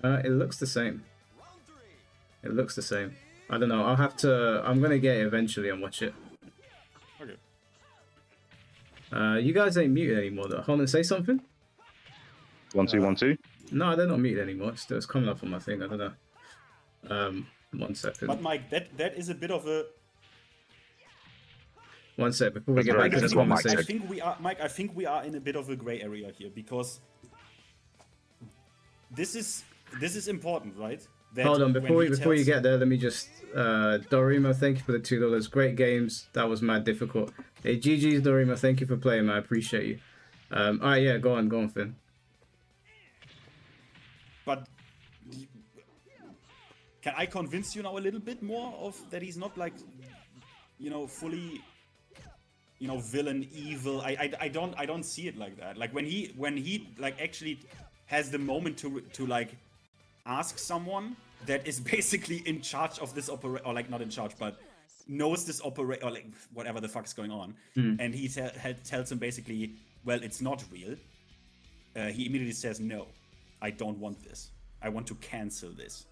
It looks the same. It looks the same. I don't know. I'm gonna get it eventually and watch it. Okay. You guys ain't muted anymore though. Hold on, say something. 1 2 1 2. No, they're not muted anymore. It's coming up on my thing. I don't know. 1 second. But Mike, that is a bit of a. 1 sec before we That's get very back to good. the That's what Mike conversation. said. I think we are in a bit of a gray area here because this is important, right? That Hold on, when before he you tells- get there, let me just Dorima, thank you for the $2. Great games. That was mad difficult. Hey, GG's Dorima, thank you for playing, man. I appreciate you. Alright, yeah, go on, Finn. But can I convince you now a little bit more of that he's not like, fully, villain, evil. I don't see it like that. Like when he like actually has the moment to like ask someone that is basically in charge of this operation, or like not in charge, but knows this operation, or like whatever the fuck is going on, and he tells him basically, well, it's not real. He immediately says, no, I don't want this. I want to cancel this.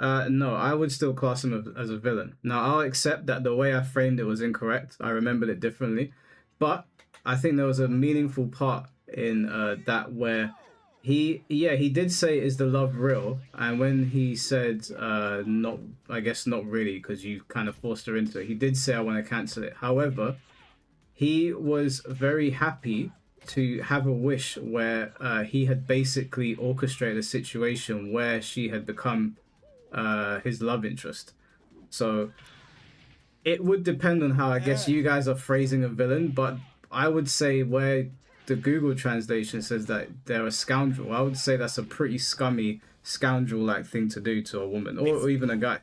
No, I would still class him as a villain. Now, I'll accept that the way I framed it was incorrect. I remembered it differently. But I think there was a meaningful part in that where he did say, is the love real? And when he said, not, I guess not really, because you kind of forced her into it, he did say, I want to cancel it. However, he was very happy to have a wish where he had basically orchestrated a situation where she had become his love interest. So it would depend on how I guess you guys are phrasing a villain, but I would say where the Google translation says that they're a scoundrel, I would say that's a pretty scummy scoundrel-like thing to do to a woman or even a guy.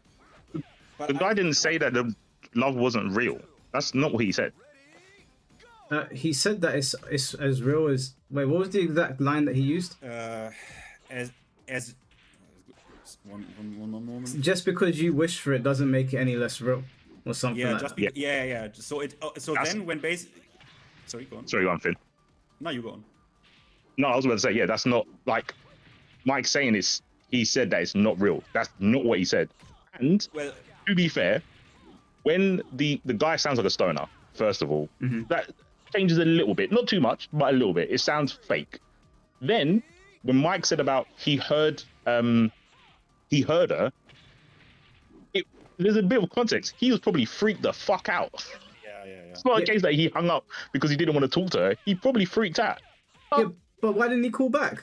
But The guy didn't say that the love wasn't real. That's not what he said. He said that it's as real as... Wait, what was the exact line that he used? as one moment. Just because you wish for it doesn't make it any less real, or something Yeah, like just that. yeah. So That's- then when sorry, go on. Sorry, go on, Finn. No, you go on. No, I was going to say, yeah, that's not like Mike saying it's. He said that it's not real. That's not what he said. And Well, to be fair, when the guy sounds like a stoner, first of all, that changes a little bit, not too much, but a little bit. It sounds fake. Then when Mike said about he heard her, there's a bit of context. He was probably freaked the fuck out. yeah. It's not a case that he hung up because he didn't want to talk to her. He probably freaked out. Yeah, but why didn't he call back?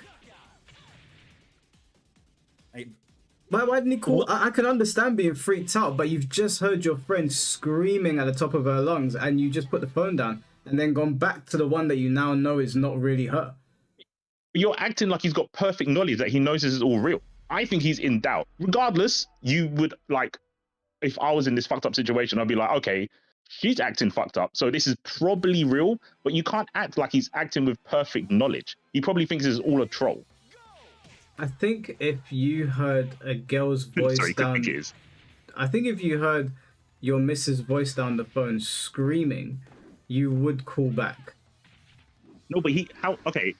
Why didn't he call? I can understand being freaked out, but you've just heard your friend screaming at the top of her lungs and you just put the phone down and then gone back to the one that you now know is not really her. You're acting like he's got perfect knowledge that he knows this is all real. I think he's in doubt. Regardless, you would like, if I was in this fucked up situation, I'd be like, okay, she's acting fucked up, so this is probably real, but you can't act like he's acting with perfect knowledge. He probably thinks this is all a troll. I think if you heard a girl's voice Sorry, could down, think it is. I think if you heard your missus' voice down the phone screaming, you would call back. No, but okay,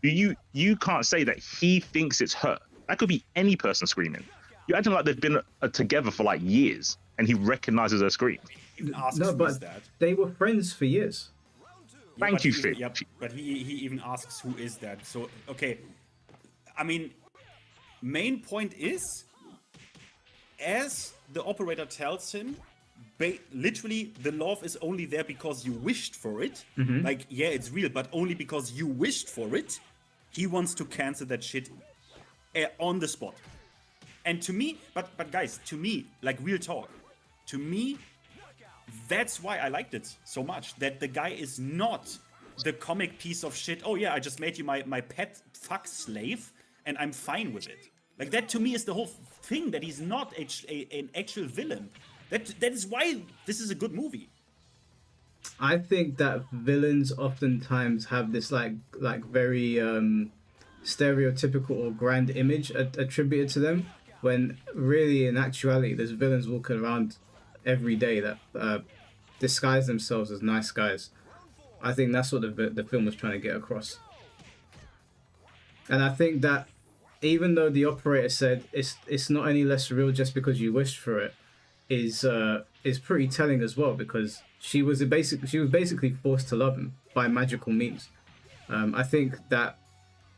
you can't say that he thinks it's her. That could be any person screaming. You're acting like they've been together for like years and he recognizes her scream. Even asks No, who is but that. they were friends for years. Thank but you, he- Finn. Yeah, but he even asks who is that. So okay, I mean, main point is, as the operator tells him, literally the love is only there because you wished for it. Like, yeah, it's real, but only because you wished for it. He wants to cancel that shit on the spot. And to me, but guys, to me, like, real talk, to me, that's why I liked it so much. That the guy is not the comic piece of shit. Oh yeah, I just made you my pet fuck slave, and I'm fine with it. Like, that to me is the whole thing, that he's not an actual villain. That is why this is a good movie. I think that villains oftentimes have this like very stereotypical or grand image attributed to them, when really in actuality there's villains walking around every day that disguise themselves as nice guys. I think that's what the film was trying to get across. And I think that even though the operator said it's not any less real just because you wished for it, is pretty telling as well, because she was basically forced to love him by magical means. I think that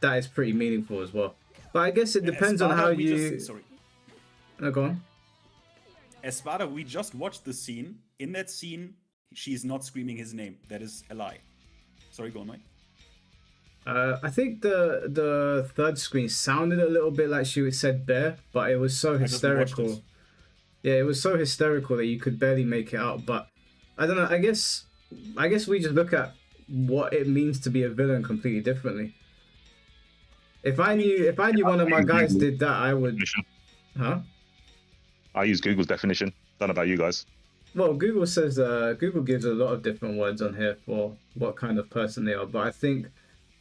is pretty meaningful as well. But I guess it depends on how you. No, go on. As Sparta, we just watched the scene. In that scene, she is not screaming his name. That is a lie. Sorry, go on, Mike. I think the third screen sounded a little bit like she said bear, but it was so hysterical. Yeah, it was so hysterical that you could barely make it out. But I don't know. I guess we just look at what it means to be a villain completely differently. If I knew one of my guys did that, I would. Huh? I use Google's definition. Don't know about you guys. Well, Google says Google gives a lot of different words on here for what kind of person they are, but I think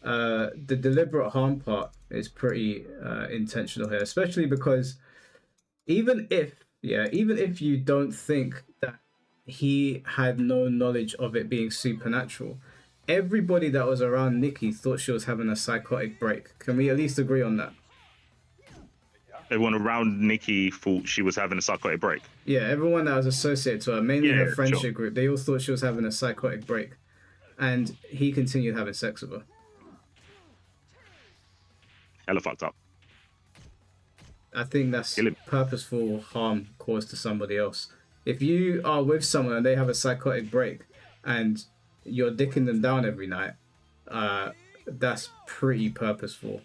the deliberate harm part is pretty intentional here, especially because even if you don't think that he had no knowledge of it being supernatural, everybody that was around Nikki thought she was having a psychotic break. Can we at least agree on that? Everyone around Nikki thought she was having a psychotic break. Yeah, everyone that was associated to her, mainly her friendship group, they all thought she was having a psychotic break. And he continued having sex with her. Hella fucked up. I think that's purposeful harm caused to somebody else. If you are with someone and they have a psychotic break and you're dicking them down every night, that's pretty purposeful.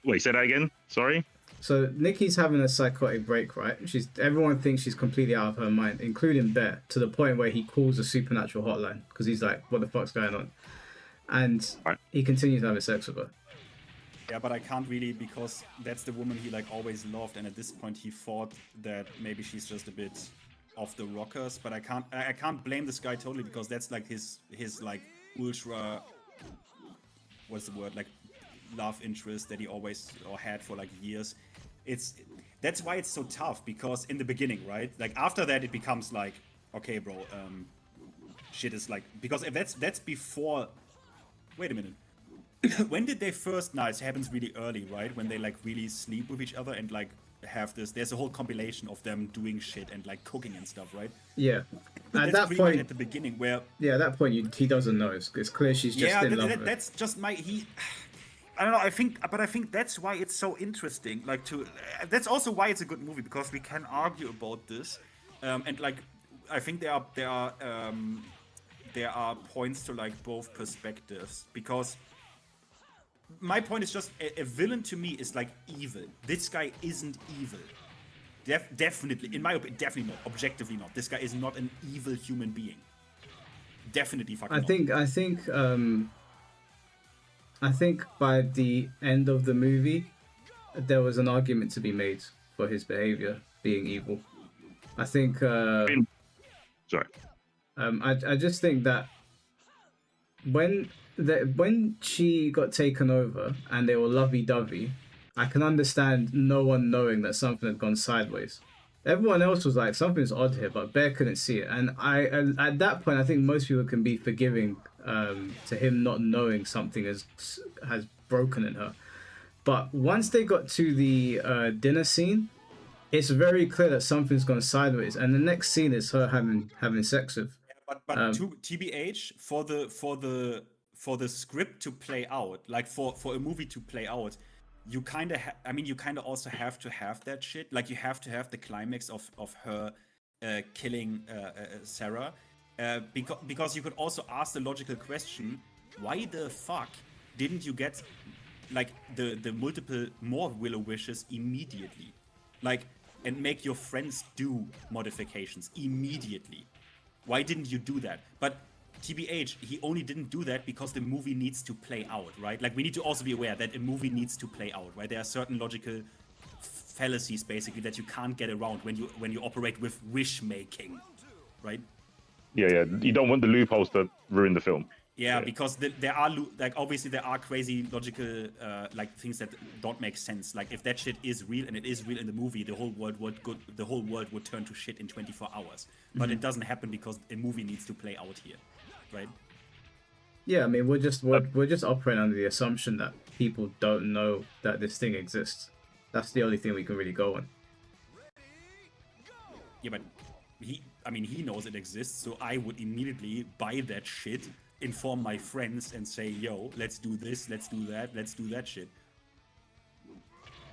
Wait, say that again? Sorry? So Nikki's having a psychotic break, right? Everyone thinks she's completely out of her mind, including Bear, to the point where he calls a supernatural hotline because he's like, what the fuck's going on? And he continues having sex with her. Yeah, but I can't really, because that's the woman he like always loved, and at this point he thought that maybe she's just a bit off the rockers. But I can't blame this guy totally, because that's like his like ultra, what's the word, like love interest that he always or had for like years. That's why it's so tough, because in the beginning, right, like after that it becomes like, okay bro, shit is like, because if that's before, wait a minute, when did they first? No, it happens really early, right? When they like really sleep with each other and like have this. There's a whole compilation of them doing shit and like cooking and stuff, right? Yeah. At that point, at the beginning, where at that point he doesn't know. It's clear she's just in love. That's just I don't know. I think that's why it's so interesting. Like that's also why it's a good movie, because we can argue about this, and like I think there are points to like both perspectives, because my point is just a villain to me is like evil. This guy isn't evil. Definitely, in my opinion, definitely not. Objectively not. This guy is not an evil human being. Definitely fucking not. I think by the end of the movie, there was an argument to be made for his behavior being evil. I think. Sorry. I just think that when she got taken over and they were lovey-dovey, I can understand no one knowing that something had gone sideways. Everyone else was like, something's odd here, but Bear couldn't see it. And at that point, I think most people can be forgiving to him not knowing something has broken in her. But once they got to the dinner scene, it's very clear that something's gone sideways. And the next scene is her having sex with. But to TBH, for the script to play out, like for a movie to play out, you kind of, you kind of also have to have that shit. Like, you have to have the climax of her killing Sarah, because you could also ask the logical question: why the fuck didn't you get like the multiple more Willow wishes immediately, like, and make your friends do modifications immediately? Why didn't you do that? But TBH, he only didn't do that because the movie needs to play out, right? Like, we need to also be aware that a movie needs to play out, right? There are certain logical fallacies, basically, that you can't get around when you operate with wish making, right? Yeah. You don't want the loopholes to ruin the film. Yeah, because there are like, obviously there are crazy logical like things that don't make sense. Like, if that shit is real and it is real in the movie, the whole world would turn to shit in 24 hours. But it doesn't happen because a movie needs to play out here, right? Yeah, I mean, we're just operating under the assumption that people don't know that this thing exists. That's the only thing we can really go on. Yeah, but he knows it exists, so I would immediately buy that shit, inform my friends, and say, yo, let's do this, let's do that shit.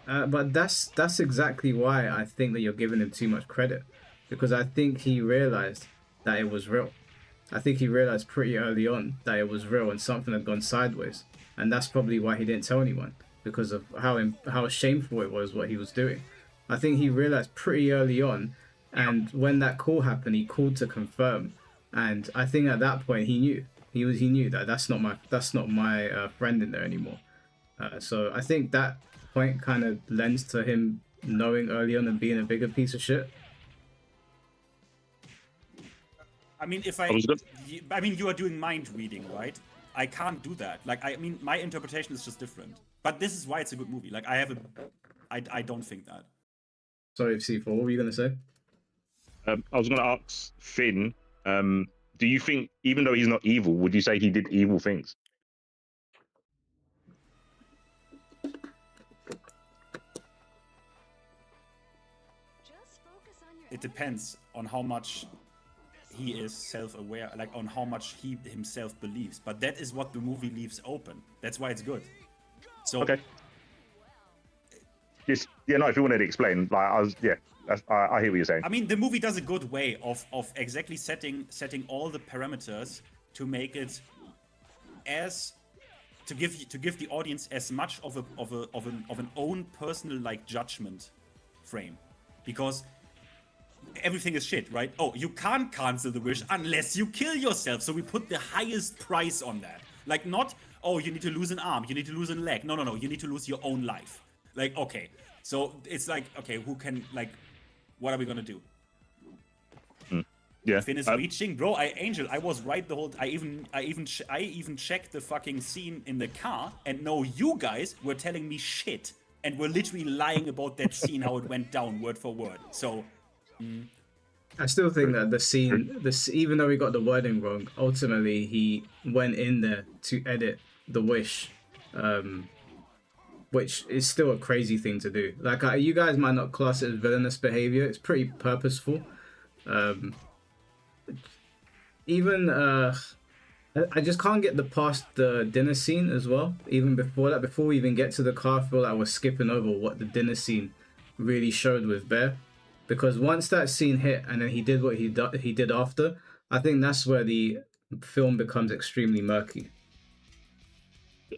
But that's exactly why I think that you're giving him too much credit, because I think he realized that it was real. I think he realized pretty early on that it was real and something had gone sideways, and that's probably why he didn't tell anyone, because of how shameful it was what he was doing. I think he realized pretty early on, and when that call happened, he called to confirm, and I think at that point he knew that that's not my friend in there anymore. So I think that point kind of lends to him knowing early on and being a bigger piece of shit. I mean, you are doing mind reading, right? I can't do that. Like, my interpretation is just different. But this is why it's a good movie. Like, I don't think that. Sorry, C4, what were you gonna say? I was going to ask Finn, do you think, even though he's not evil, would you say he did evil things? It depends on how much he is self-aware, like on how much he himself believes. But that is what the movie leaves open. That's why it's good. So okay. Just, no, if you wanted to explain, like, I hear what you're saying. I mean, the movie does a good way of exactly setting all the parameters to make it to give the audience as much of an own personal, like, judgment frame, because everything is shit, right? Oh, you can't cancel the wish unless you kill yourself. So we put the highest price on that. Like, not, oh, you need to lose an arm, you need to lose a leg. No, you need to lose your own life. Like, okay. So it's like, okay, who can, like, what are we gonna do? Yeah. Finn is reaching, bro. Angel, I was right the whole. I even checked the fucking scene in the car, and no, you guys were telling me shit and were literally lying about that scene, how it went down word for word. So. I still think that the scene, even though we got the wording wrong, ultimately he went in there to edit the wish, which is still a crazy thing to do. Like, you guys might not class it as villainous behavior. It's pretty purposeful. I just can't get past the dinner scene as well. Even before that, before we even get to the car, I feel like we're skipping over what the dinner scene really showed with Bear. Because once that scene hit and then he did what he did after, I think that's where the film becomes extremely murky.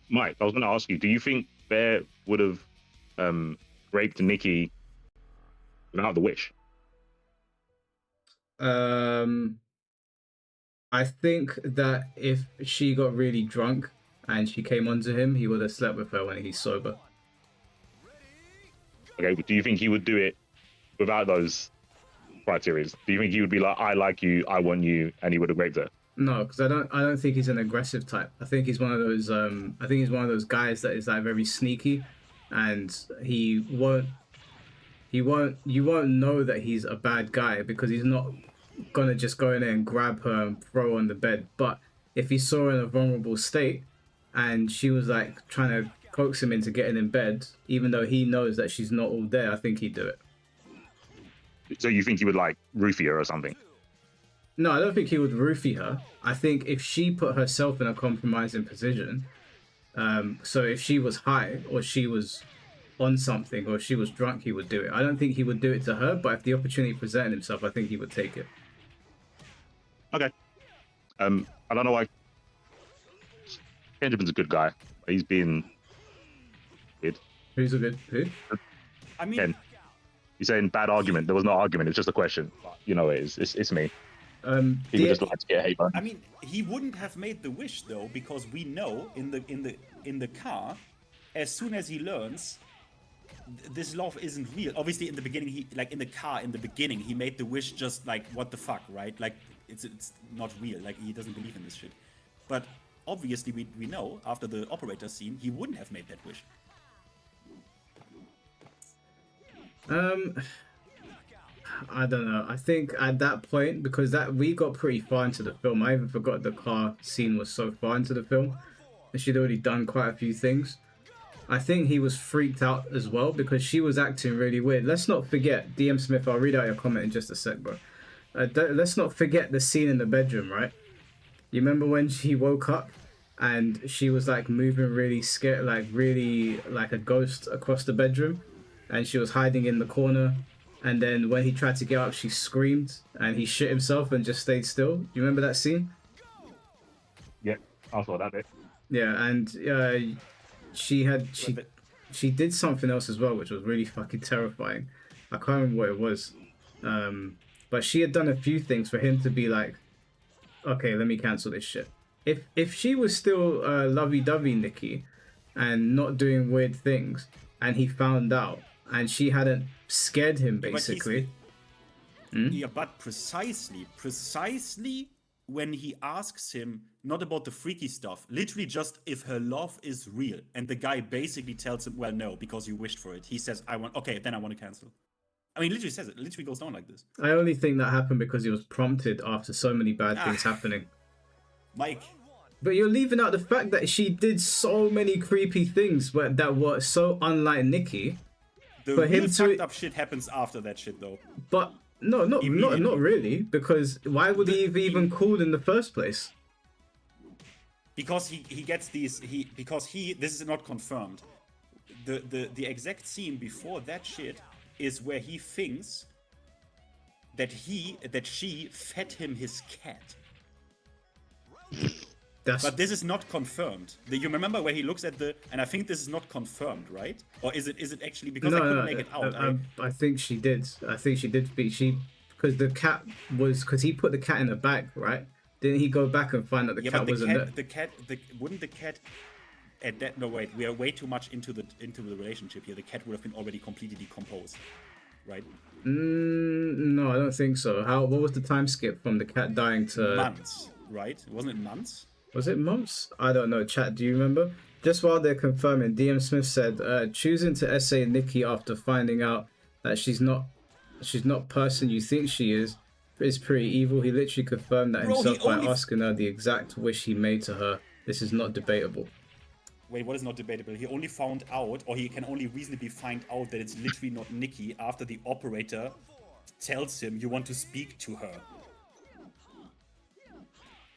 Mike, I was going to ask you, do you think Bear would have raped Nikki without the wish? I think that if she got really drunk and she came onto him, he would have slept with her when he's sober. Okay, but do you think he would do it without those criteria? Do you think he would be like, I like you, I want you, and he would have raped her? No, because I don't think he's an aggressive type. I think he's one of those guys that is like very sneaky, and you won't know that he's a bad guy because he's not gonna just go in there and grab her and throw her on the bed. But if he saw her in a vulnerable state and she was like trying to coax him into getting in bed, even though he knows that she's not all there, I think he'd do it. So you think he would, like, roofie her or something? No, I don't think he would roofie her. I think if she put herself in a compromising position, so if she was high or she was on something or she was drunk, he would do it. I don't think he would do it to her, but if the opportunity presented himself, I think he would take it. Okay. I don't know why. Benjamin's a good guy. He's been weird. Who's a good who? I mean, Ken. You're saying bad argument. There was no argument. It's just a question. You know, it's me. People just like to get hate. I mean, he wouldn't have made the wish though, because we know in the car, as soon as he learns this love isn't real. Obviously, in the beginning, he like in the car in the beginning, he made the wish just like what the fuck, right? Like it's not real. Like he doesn't believe in this shit. But obviously, we know after the operator scene, he wouldn't have made that wish. I don't know. I think at that point, because that we got pretty far into the film, I even forgot the car scene was so far into the film, and she'd already done quite a few things. I think he was freaked out as well because she was acting really weird. Let's not forget, DM Smith, I'll read out your comment in just a sec, bro. Let's not forget the scene in the bedroom, right? You remember when she woke up and she was like moving really scared, like really like a ghost across the bedroom, and she was hiding in the corner. And then when he tried to get up, she screamed and he shit himself and just stayed still. Do you remember that scene? Yeah, I saw that bit. Yeah, and she did something else as well, which was really fucking terrifying. I can't remember what it was. But she had done a few things for him to be like, okay, let me cancel this shit. If she was still lovey-dovey Nikki and not doing weird things, and he found out, and she hadn't scared him basically. Yeah, but precisely when he asks him not about the freaky stuff, literally just if her love is real, and the guy basically tells him, well, no, because you wished for it. He says, I want to cancel. I mean, literally says it. Literally goes down like this. I only think that happened because he was prompted after so many bad things happening. Mike. But you're leaving out the fact that she did so many creepy things that were so unlike Nikki. The for real him fucked to up shit happens after that shit, though. But no, not really, because why would he have even called in the first place? Because he gets these this is not confirmed. The exact scene before that shit is where he thinks that she fed him his cat. But this is not confirmed. You remember where he looks at and I think this is not confirmed, right? Or is it actually, because I couldn't make it out. I think she did. I think she did because the cat because he put the cat in a bag, right? Didn't he go back and find that the cat wasn't there? Wouldn't the cat at that? No, wait, we are way too much into the relationship here. The cat would have been already completely decomposed, right? No, I don't think so. What was the time skip from the cat dying to months, right? Wasn't it months? Was it months? I don't know. Chat, do you remember? Just while they're confirming, DM Smith said, choosing to essay Nikki after finding out that she's not person you think she is pretty evil. He literally confirmed that himself by asking her the exact wish he made to her. This is not debatable. Wait, what is not debatable? He only found out, or he can only reasonably find out that it's literally not Nikki after the operator tells him you want to speak to her.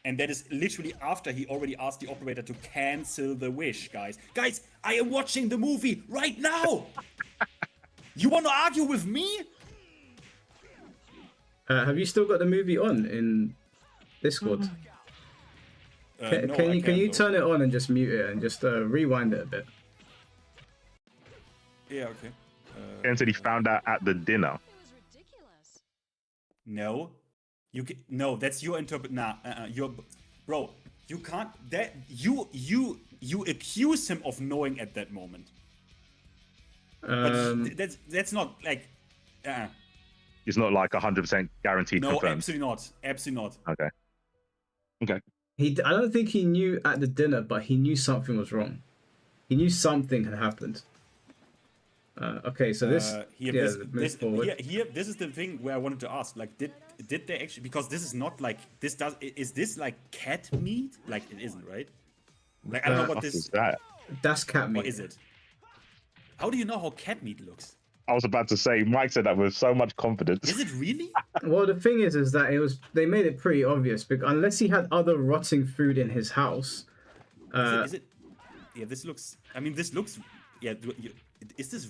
And that is literally after he already asked the operator to cancel the wish, guys. Guys, I am watching the movie right now! You want to argue with me? Have you still got the movie on in Discord? No, can you turn it on and just mute it and just rewind it a bit? Yeah, okay. Ken said he found out at the dinner. It was ridiculous. No. No, that's your bro. You can't. That you accuse him of knowing at that moment. But that's not like. It's not like 100% guaranteed. No, confirmed. absolutely not. Absolutely not. Okay. I don't think he knew at the dinner, but he knew something was wrong. He knew something had happened. Okay, so this is the thing where I wanted to ask. Like, did they actually? Because this is not like this. Is this like cat meat? Like, it isn't, right? Like, I don't know what this. Is that? That's cat meat. Or is it? How do you know how cat meat looks? I was about to say, Mike said that with so much confidence. Is it really? Well, the thing is that they made it pretty obvious because unless he had other rotting food in his house. Is it? Yeah, this looks. I mean, this looks. Yeah, is this?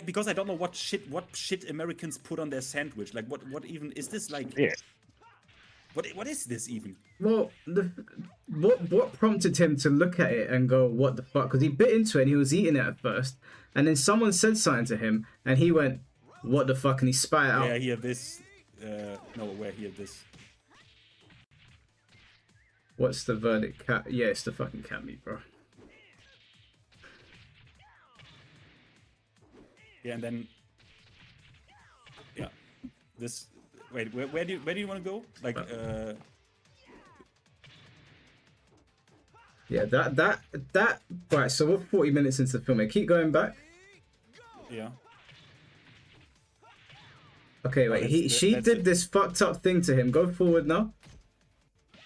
Because I don't know what shit Americans put on their sandwich. Like what even is this like? Yeah. What is this even? Well, what prompted him to look at it and go, "What the fuck?" Because he bit into it and he was eating it at first, and then someone said something to him, and he went, "What the fuck?" and he spat it out. Yeah, here this. No, where here this. What's the verdict? Cat? Yeah, it's the fucking cat meat, bro. Yeah, and then. Yeah, this. Wait, where do you want to go? Like, Yeah, that. Right, so we're 40 minutes into the film. I keep going back. yeah. Okay, wait. She that's did it. this fucked up thing to him. Go forward now.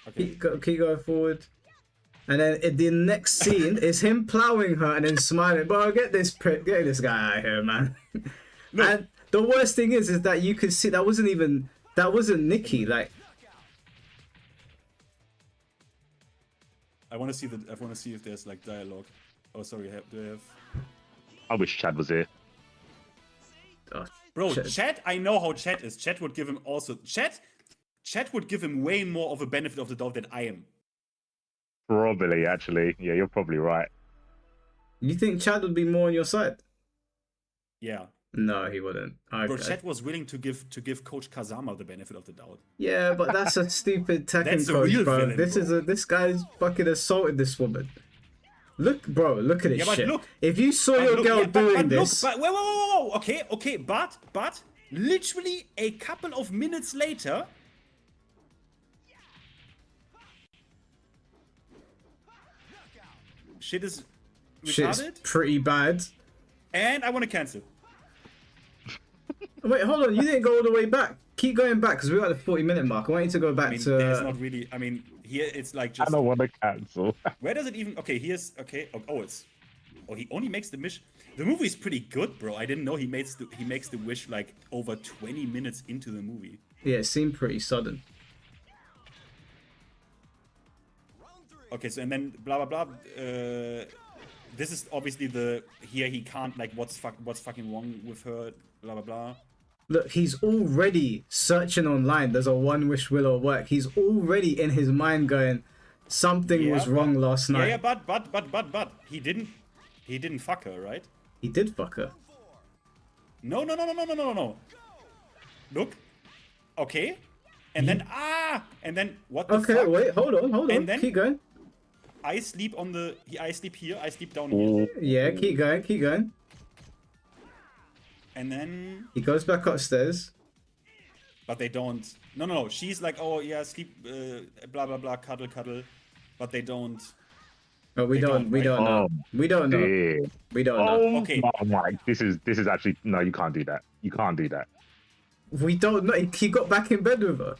Okay. Keep going forward. And then the next scene is him plowing her and then smiling. Bro, get this guy out of here, man. And the worst thing is that you could see that wasn't Nikki. Like, I want to see if there's like dialogue. Oh, sorry. Do I have? I wish Chad was here. oh, Bro, shit. Chat. I know how Chat is. Chat would give him also. Chat would give him way more of a benefit of the doubt than I am. Probably, actually. Yeah, you're probably right. You think Chad would be more on your side? Yeah. No, he wouldn't. Bro, Chat was willing to give Coach Kazama the benefit of the doubt. Yeah, but that's a stupid Tekken That's a coach, real bro. villain, bro. This guy's fucking assaulted this woman. Look, bro, look at this Yeah, but shit. look- If you saw But your look, girl yeah, doing but this, Look, but, whoa. Okay, but literally a couple of minutes later. Shit is shit's retarded, pretty bad. and I want to cancel. Wait, hold on. You didn't go all the way back. Keep going back because we're at the 40-minute mark. I want you to go back I mean, to. there's not really. I mean, here it's like I just. don't want to cancel. Where does it even? Okay, here's okay. It's. Oh, he only makes the mission. The movie is pretty good, bro. I didn't know he makes the wish like over 20 minutes into the movie. Yeah, it seemed pretty sudden. Okay, so and then blah blah blah. This is obviously the here he can't like what's fucking wrong with her. Blah blah blah. Look, he's already searching online. There's a one wish will or work. He's already in his mind going, something Yeah, was wrong last night. Yeah, but he didn't fuck her, right? He did fuck her. No. Look. Okay. And then and then what the Okay, fuck? wait, hold on. And then- Keep going. I sleep I sleep here, I sleep down here. Yeah, keep going. And then He goes back upstairs. but they don't. No. She's like, "Oh, yeah, sleep blah blah blah, cuddle." But they don't. Oh, we They don't know. Oh, We don't know. dear. We don't know. Oh, Okay. my. This is actually no. You can't do that. You can't do that. We don't know. He got back in bed with her.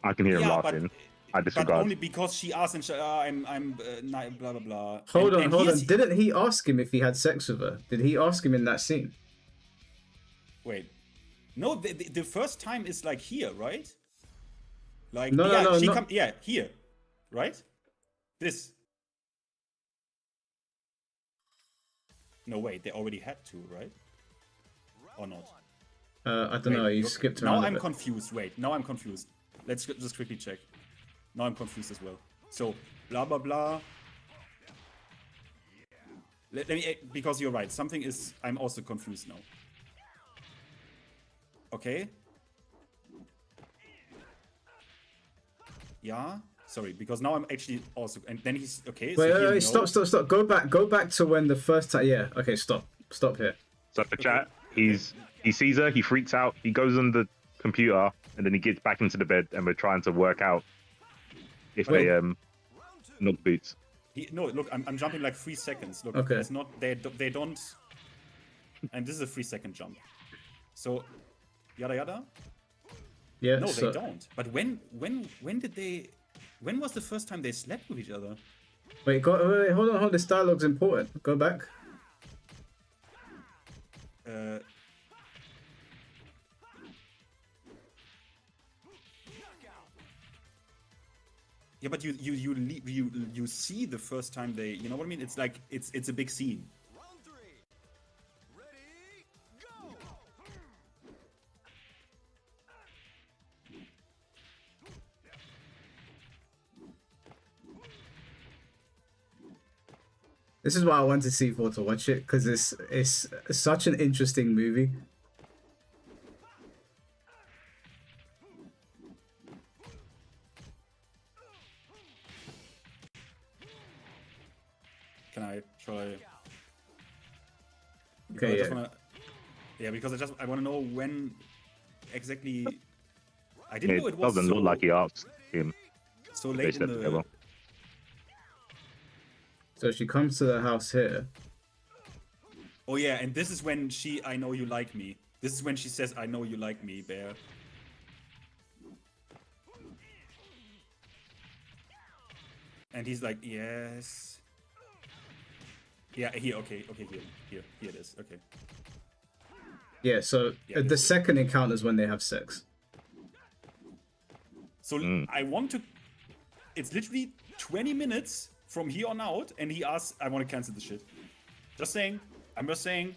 I can hear him Yeah, laughing. I But disregard. only because she asked and I'm blah blah blah. Hold And on. here's- Didn't he ask him if he had sex with her? Did he ask him in that scene? Wait. No, the first time is like here, right? Like No, yeah, no, she no. come yeah, here. Right? This. No, wait, they already had to, right? Or not? I don't know. Wait, You look, skipped Now around. I'm a bit. confused. Wait, now I'm confused. Let's just quickly check. Now I'm confused as well. So, blah blah blah. Let me because you're right. Something is. I'm also confused now. Okay. Yeah. Sorry, because now I'm actually also. And then he's okay. Wait, so he stop. Go back to when the first time. Yeah. Okay. Stop here. So for chat, he sees her, he freaks out, he goes on the computer, and then he gets back into the bed, and we're trying to work out if Wait. they knock boots. No, look, I'm jumping like 3 seconds. Look, Okay. it's not they don't, and this is a 3-second jump. So, yada yada. Yeah. No, so, they don't. But when did they? When was the first time they slept with each other? wait. Hold on. This dialogue's important. Go back. Yeah, but you see the first time they, you know what I mean? It's like it's a big scene. This is why I wanted C4 to watch it, because it's such an interesting movie. Can I try? Okay, I just yeah. wanna, yeah, because I want to know when exactly. I Yeah, didn't know it it was doesn't so, look like he asked him. so They late in slept the. together. So she comes to the house here. Oh yeah, and this is when I know you like me. This is when she says, "I know you like me, Bear." And he's like, "Yes." Yeah, here, okay, here it is. Okay. Yeah, so Yeah, the this- second encounter is when they have sex. So I want to. It's literally 20 minutes from here on out, and he asks, "I want to cancel this shit." Just saying. I'm just saying.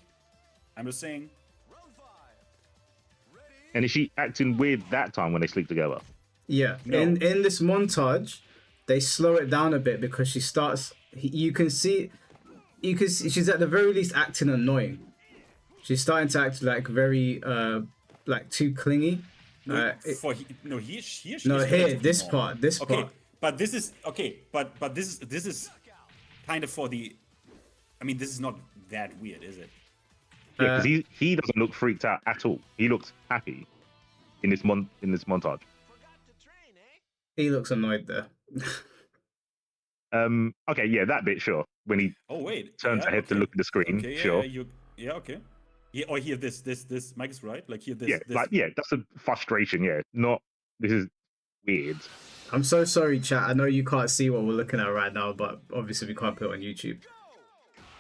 And is she acting weird that time when they sleep together? Yeah, No. in this montage, they slow it down a bit because she starts. You can see she's at the very least acting annoying. She's starting to act like very like too clingy. No, It- here she is no, here relatively this normal. part, this Okay, part. but this is okay, but this is kind of for the. I mean, this is not that weird, is it? Yeah, because he doesn't look freaked out at all. He looks happy in this montage. He looks annoyed there. Okay, yeah, that bit, sure. When he Oh wait, turns yeah, ahead to okay. look at the screen, Okay, sure. okay. Yeah, or here this Mike is right. Like here this. Yeah, this. like yeah, that's a frustration. Yeah, not this is weird. I'm so sorry, chat. I know you can't see what we're looking at right now, but obviously we can't put it on YouTube.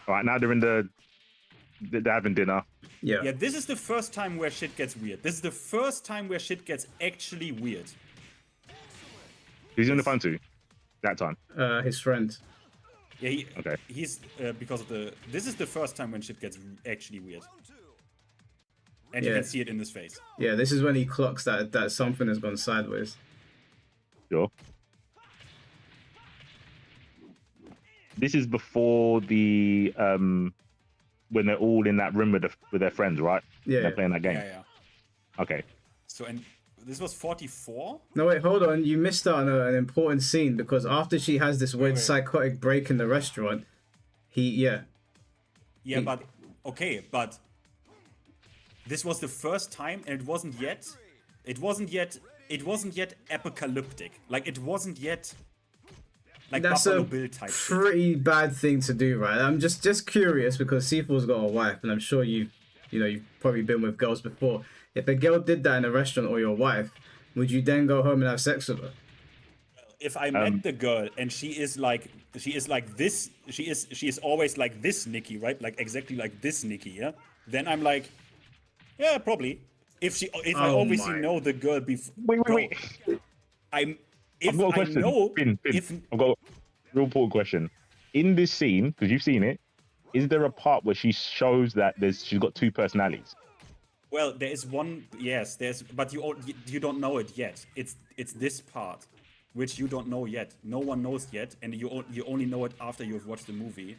All right, now they're in they're having dinner. Yeah. Yeah, this is the first time where shit gets weird. This is the first time where shit gets actually weird. Who's he on the phone to? That time. His friend. Yeah, Okay. he's because of the. This is the first time when shit gets actually weird, and you Yeah. can see it in his face. Yeah, this is when he clocks that something has gone sideways. Sure. This is before the when they're all in that room with their friends, right? Yeah. They're playing that game. Yeah. Okay. So and this was 44. No, wait, hold on. You missed out on an important scene because after she has this weird wait. psychotic break in the restaurant, Yeah, He- but okay, but this was the first time, and it wasn't yet apocalyptic. Like it wasn't yet like that's Buffalo a Bill type shit. pretty bad thing to do, right? I'm just curious because C4's got a wife, and I'm sure you've probably been with girls before. If a girl did that in a restaurant or your wife, would you then go home and have sex with her? If I met the girl and she is like this, she is always like this Nikki, right? Like exactly like this Nikki, yeah. Then I'm like, yeah, probably. If I Oh obviously my. know the girl before. Wait. If I've got a I question. know Finn, if I've got a real important question. In this scene, because you've seen it, is there a part where she shows that she's got two personalities? well, there is one. Yes, but you don't know it yet. It's this part, which you don't know yet. No one knows yet, and you only know it after you've watched the movie.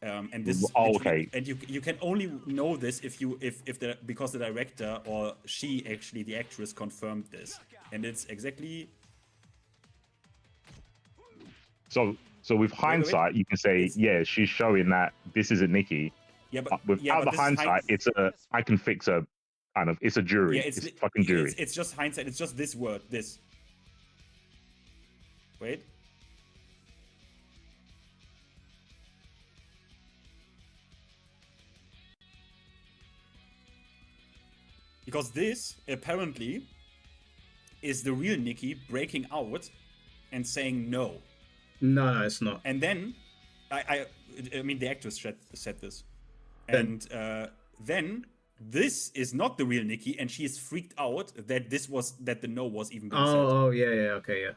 And this is Oh, literally- okay. and you can only know this because the director or she actually the actress confirmed this, and it's exactly. So with hindsight, you can say, yeah, she's showing that this isn't Nikki. Yeah, but Without the this is hindsight, it's I can fix her kind of. It's a jury. Yeah, it's fucking jury. It's just hindsight. It's just this word. This. Wait. Because this apparently is the real Nikki breaking out and saying no. No, it's not. And then, I mean, the actress said this, and then this is not the real Nikki, and she is freaked out that the no was even being said. Oh, yeah, okay, yeah.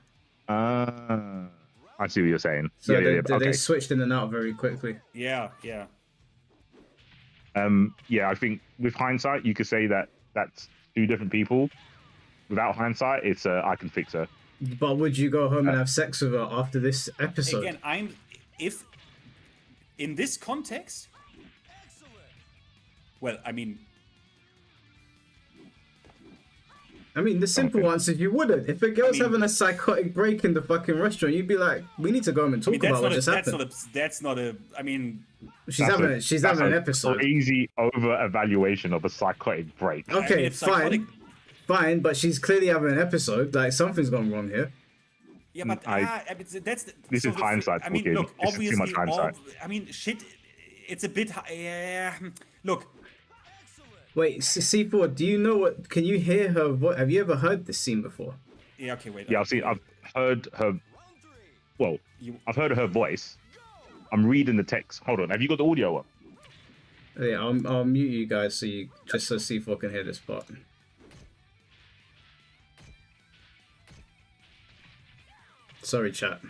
I see what you're saying. So yeah. they Okay. switched in and out very quickly. Yeah. Yeah, I think with hindsight, you could say that that's two different people. Without hindsight, it's I can fix her. But would you go home and have sex with her after this episode? Again, in this context, well, I mean, the simple answer is you wouldn't. If a girl's mean- having a psychotic break in the fucking restaurant, you'd be like, we need to go home and talk about what just happened. that's not a. I mean, She's having an episode. Crazy over evaluation of a psychotic break. Okay, it's psychotic. fine, but she's clearly having an episode. Like something's gone wrong here. Yeah, but that's This is hindsight. I mean, talking. look, This is too much obviously, hindsight. I mean, shit. It's a bit. Look, Wait, C4, do you know what? Can you hear her? Have you ever heard this scene before? yeah, okay, wait. Yeah, I've heard her. Well, You- I've heard her voice. I'm reading the text. Hold on. Have you got the audio up? Yeah, I'll mute you guys so C4 can hear this part. Sorry, chat.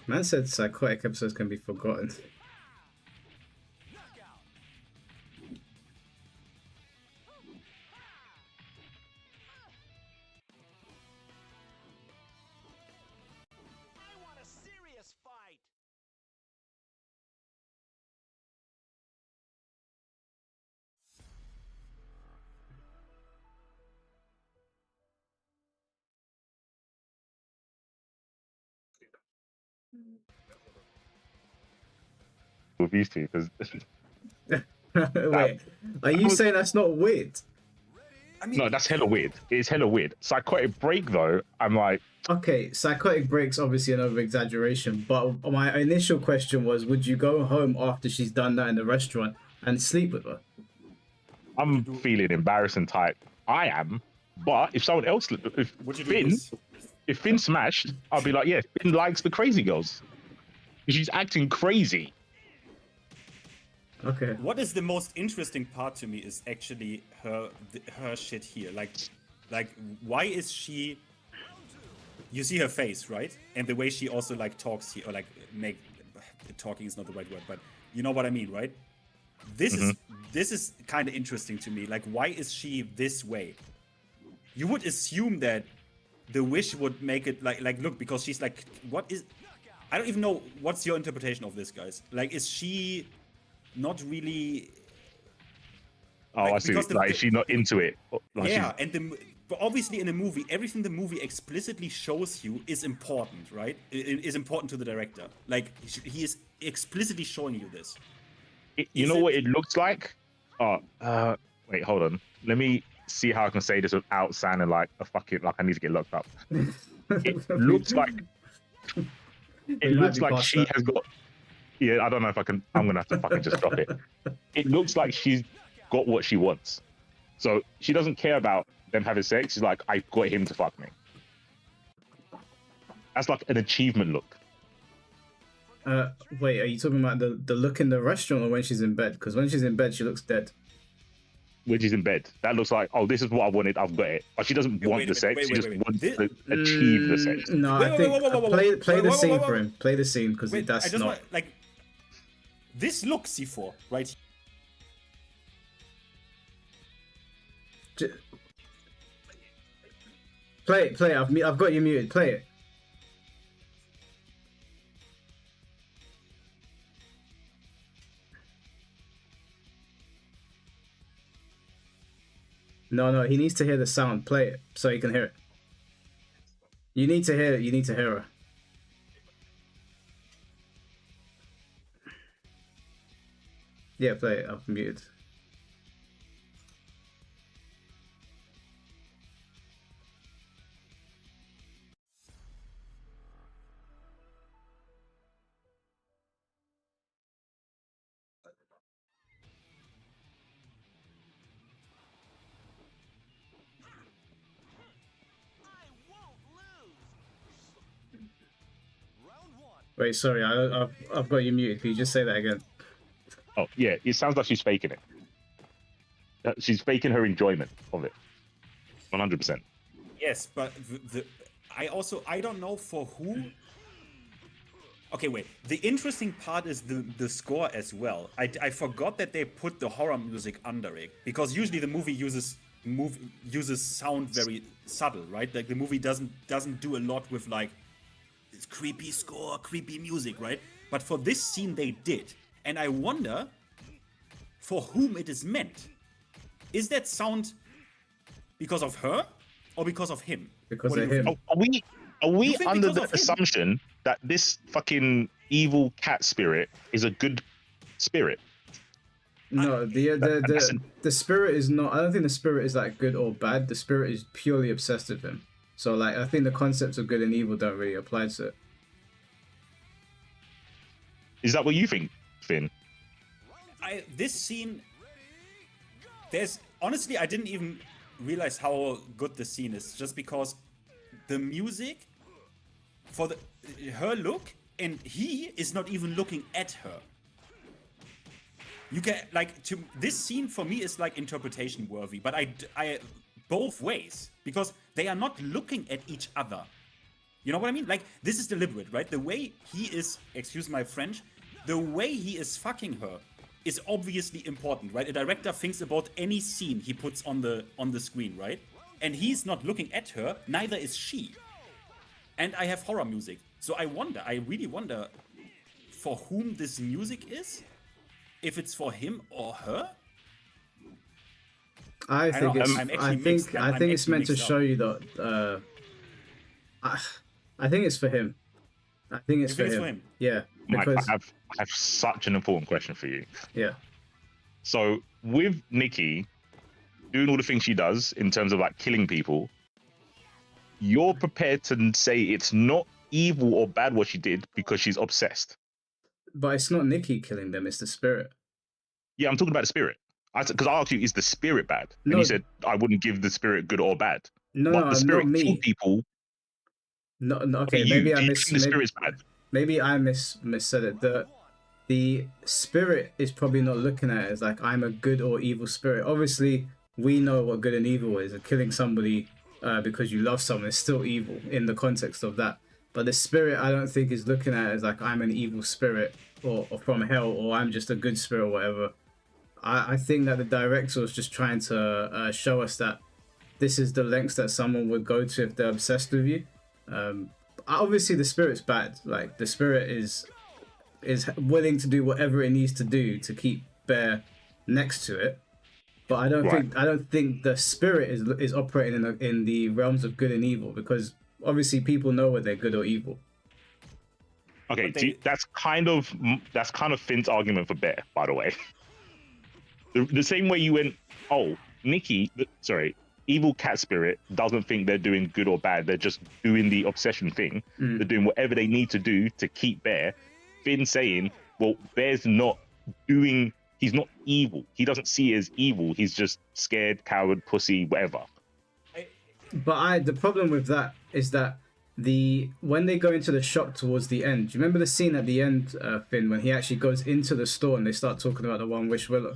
Man said psychotic episodes can be forgotten. I want a serious fight. With these two, because Wait, are you saying that's not weird? I mean, no, that's hella weird. It's hella weird. Psychotic break though. I'm like, Okay, psychotic breaks obviously an over exaggeration, but my initial question was, would you go home after she's done that in the restaurant and sleep with her? I'm feeling embarrassing type. I am, but if someone else, if Would you do Finn, this? if Finn smashed, I'll be like, yeah, Finn likes the crazy girls. She's acting crazy. Okay. What is the most interesting part to me is actually her shit here. Like why is she? You see her face, right? And the way she also like talks here, or like talking is not the right word, but you know what I mean, right? This is kind of interesting to me. Like, why is she this way? You would assume that the wish would make it like look, because she's like, what is? I don't even know what's your interpretation of this, guys. Like, is she not really? Oh, Like, I see. because Like, is she not into it? Like, Yeah, and but obviously in a movie, everything the movie explicitly shows you is important, right? Is important to the director. Like, he is explicitly showing you this. You know what it looks like? Oh, wait, hold on. Let me see how I can say this without sounding like a fucking like I need to get locked up. It looks like We might be past she that. has got. Yeah, I don't know if I can. I'm gonna have to fucking just drop it. It looks like she's got what she wants, so she doesn't care about them having sex. She's like, I got him to fuck me. That's like an achievement look. Wait, are you talking about the look in the restaurant or when she's in bed? Because when she's in bed, she looks dead. When she's in bed, that looks like, oh, this is what I wanted. I've got it. But she doesn't want the sex. She just wants to achieve the sex. No, Wait, I think play the wait, scene wait, for wait. him. Play the scene because Wait, that's I just not. want like this look C4 right. J- Play it. Play it. I've got you muted. Play it. No, he needs to hear the sound. Play it so he can hear it. You need to hear it. You need to hear her. Yeah, play it. I've muted. Wait, sorry, I've got you muted. Can you just say that again? Oh, yeah. It sounds like she's faking it. She's faking her enjoyment of it. 100%. Yes, but I don't know for who. Okay, wait. The interesting part is the score as well. I forgot that they put the horror music under it, because usually the movie uses uses sound very subtle, right? Like the movie doesn't do a lot with like this creepy score, creepy music, right? But for this scene they did, and I wonder for whom it is meant. Is that sound because of her or because of him? Because What of do you him. think? Are we You think under because the of him? assumption that this fucking evil cat spirit is a good spirit? No, that's the spirit is not. I don't think the spirit is like good or bad. The spirit is purely obsessed with him. So like, I think the concepts of good and evil don't really apply to it. Is that what you think, Finn? This scene, there's honestly, I didn't even realize how good the scene is, just because the music for her look, and he is not even looking at her. You can like this scene for me is like interpretation worthy, but I both ways, because they are not looking at each other. You know what I mean? Like this is deliberate, right? The way he is, excuse my French, the way he is fucking her is obviously important, right? A director thinks about any scene he puts on the screen, right? And he's not looking at her, neither is she. And I have horror music, so I really wonder for whom this music is. If it's for him or her? I think it's. I'm I actually think. mixed. I think it's actually meant to mixed show up. you that. I think it's for him. I think it's You for think it's him. for him? Yeah, Mike, because I have such an important question for you. yeah, So with Nikki doing all the things she does in terms of like killing people, you're prepared to say it's not evil or bad what she did because she's obsessed. but it's not Nikki killing them. It's the spirit. Yeah, I'm talking about the spirit. Because I asked you, is the spirit bad? And No. you said I wouldn't give the spirit good or bad. No, But no, the not spirit me. killed people. No, no, For okay, you, maybe do you think the spirit's bad? maybe I missaid it. The spirit is probably not looking at it as like I'm a good or evil spirit. Obviously, we know what good and evil is, and killing somebody because you love someone is still evil in the context of that. But the spirit, I don't think, is looking at it as like I'm an evil spirit or from hell, or I'm just a good spirit or whatever. I think that the director was just trying to show us that this is the lengths that someone would go to if they're obsessed with you. Obviously, the spirit's bad. Like the spirit is willing to do whatever it needs to do to keep Bear next to it. But I don't think the spirit is operating in the realms of good and evil, because obviously people know whether they're good or evil. Okay, But that's kind of Finn's argument for Bear, by the way. The same way you went, oh, evil cat spirit doesn't think they're doing good or bad. They're just doing the obsession thing. They're doing whatever they need to do to keep Bear. Finn saying, well, Bear's not doing. He's not evil. He doesn't see it as evil. He's just scared, coward, pussy, whatever. But the problem with that is that when they go into the shop towards the end, do you remember the scene at the end, Finn, when he actually goes into the store and they start talking about the One Wish Willow?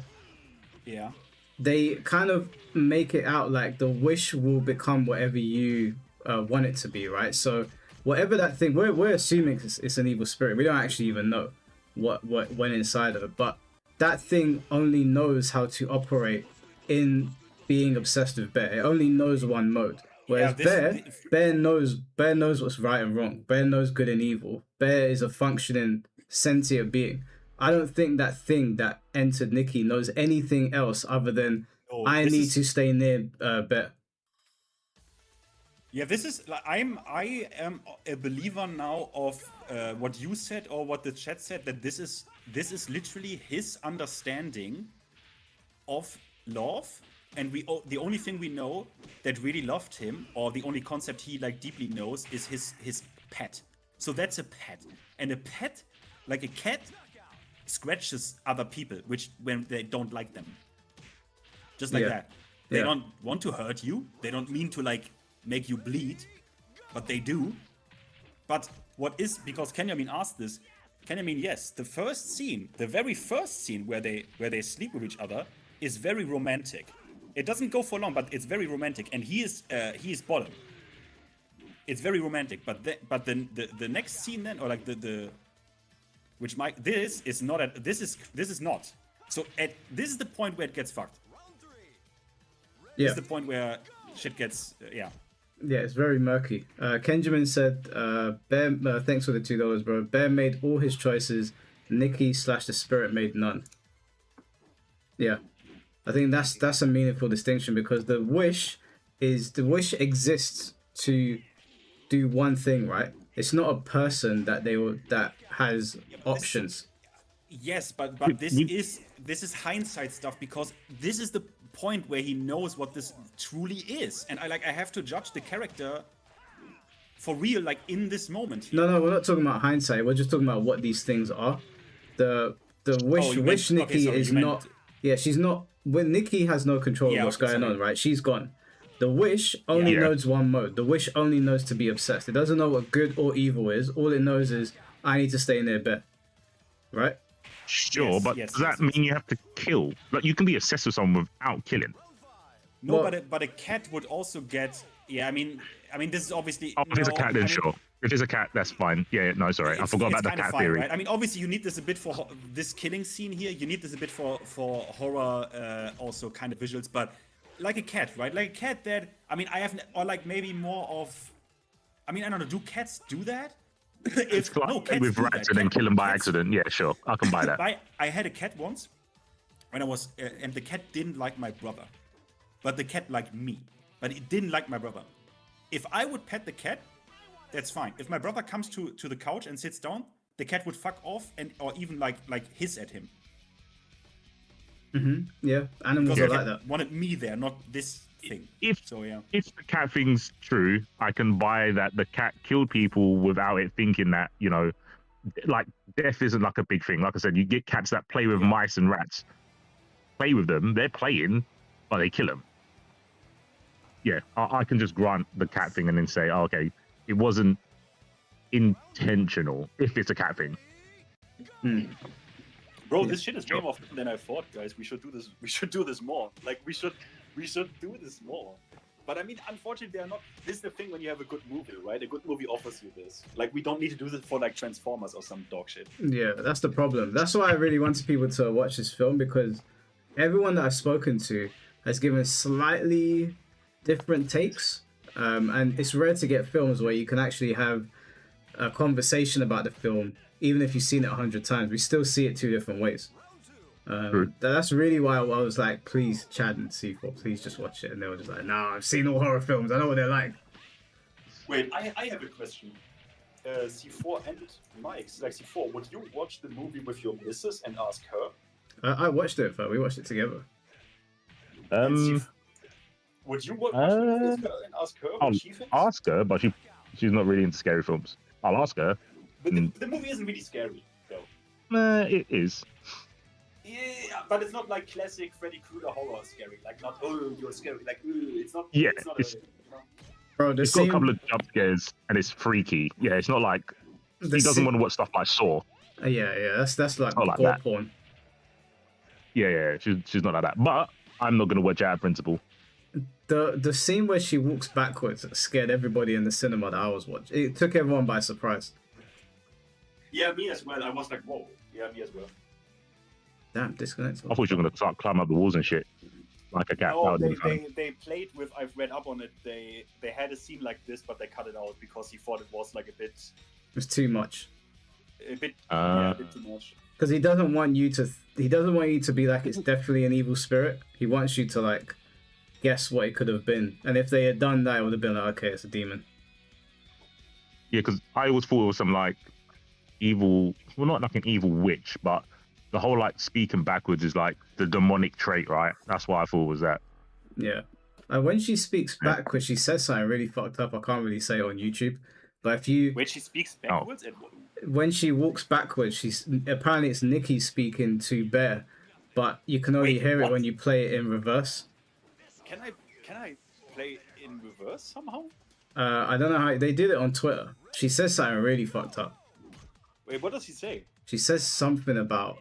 Yeah. They kind of make it out like the wish will become whatever you want it to be, right? So whatever that thing, we're assuming it's an evil spirit. We don't actually even know what went inside of it, but that thing only knows how to operate in being obsessed with Bear. It only knows one mode. Whereas Bear knows what's right and wrong. Bear knows good and evil. Bear is a functioning sentient being. I don't think that thing that entered Nikki knows anything else other than I need to stay near Bear. Yeah, this is like I am a believer now of what you said or what the chat said, that this is literally his understanding of love, and the only thing we know that really loved him, or the only concept he like deeply knows, is his pet. So that's a pet, and a pet, like a cat, scratches other people when they don't like them, just like that. They don't want to hurt you. They don't mean to like make you bleed, but they do. But what is, because Kenyamin asked this, Kenyamin, yes, the very first scene where they sleep with each other is very romantic. It doesn't go for long, but it's very romantic, and he is bottom. It's very romantic, but then the next scene then, or like this is not. So this is the point where it gets fucked. This Yeah. is the point where shit gets yeah. Yeah, it's very murky. Kenjamin said, Bear, thanks for the $2, bro. Bear made all his choices. Nikki / the spirit made none. Yeah. I think that's a meaningful distinction because the wish exists to do one thing, right? It's not a person that has options. Yes, but this is hindsight stuff because this is the point where he knows what this truly is, and I have to judge the character for real, like in this moment. Here. No, we're not talking about hindsight. We're just talking about what these things are. The wish Nikki is not. Yeah, she's not. When Nikki has no control of what's going on, right? She's gone. The wish only knows one mode. The wish only knows to be obsessed. It doesn't know what good or evil is. All it knows is I need to stay in their bed, right? Sure, but does that mean you have to kill? Like, you can be obsessed with someone without killing. No, but a cat would also get. Yeah, I mean, this is obviously. Oh, if it's a cat, then sure. If it's a cat, that's fine. Yeah, no, sorry, I forgot about the cat theory. Right? I mean, obviously, you need this a bit for this killing scene here. You need this a bit for horror, also kind of visuals. But like a cat, right? Like a cat that I have, or like maybe more of. I mean, I don't know. Do cats do that? It's like with rats and then kill them by accident. Yeah, sure, I can buy that. I had a cat once when I was, and the cat didn't like my brother, but the cat liked me, but it didn't like my brother. If I would pet the cat, that's fine. If my brother comes to the couch and sits down, the cat would fuck off or even like hiss at him. Yeah, animals are like that. Wanted me there, not this thing. If the cat thing's true, I can buy that the cat killed people without it thinking that, like death isn't like a big thing. Like I said, you get cats that play with mice and rats. Play with them, they're playing, but they kill them. Yeah, I can just grant the cat thing and then say, oh, okay, it wasn't intentional if it's a cat thing. Bro, this shit is way more fun than I thought, guys. We should do this. We should do this more. Like we should do this more. But I mean, unfortunately, they are not. This is the thing when you have a good movie, right? A good movie offers you this. Like we don't need to do this for like Transformers or some dog shit. Yeah, that's the problem. That's why I really wanted people to watch this film because everyone that I've spoken to has given slightly different takes. And it's rare to get films where you can actually have a conversation about the film, even if you've seen it 100 times. We still see it two different ways. That's really why I was like, please, Chad and C4, please just watch it. And they were just like, nah, I've seen all horror films. I know what they're like. Wait, I have a question. C4 and Mike, like C4, would you watch the movie with your missus and ask her? I watched it, but we watched it together. Would you watch it with her and ask her what she thinks? I'll ask her, but she's not really into scary films. I'll ask her. But the movie isn't really scary, though. It is. Yeah, but it's not like classic Freddy Krueger horror scary. Like not, oh, you're scary. Like, it's not. Yeah, it's not Bro, it's got a couple of jump scares and it's freaky. Yeah, it's not like he doesn't want to watch stuff like Saw. Yeah, that's like not like gore that. porn. Yeah, she's not like that. But I'm not gonna watch it out of principle. The scene where she walks backwards scared everybody in the cinema that I was watching. It took everyone by surprise. Yeah, me as well. I was like, whoa. Yeah, me as well. Damn, disconnect. I thought you were gonna start climbing up the walls and shit like a cat. No, they played with. I've read up on it. They had a scene like this, but they cut it out because he thought it was like a bit. It was too much. A bit too much. Because he doesn't want you to. He doesn't want you to be like it's definitely an evil spirit. He wants you to like guess what it could have been. And if they had done that, it would have been like, okay, it's a demon. Yeah, because I always thought it was some like evil. Well, not like an evil witch, but the whole like speaking backwards is like the demonic trait, right? That's what I thought was that. Yeah. When she speaks backwards, she says something really fucked up. I can't really say it on YouTube. But if you... When she speaks backwards? When she walks backwards, apparently it's Nikki speaking to Bear, but you can only hear it when you play it in reverse. Can I play in reverse somehow? I don't know how... They did it on Twitter. She says something really fucked up. Wait, what does she say? She says something about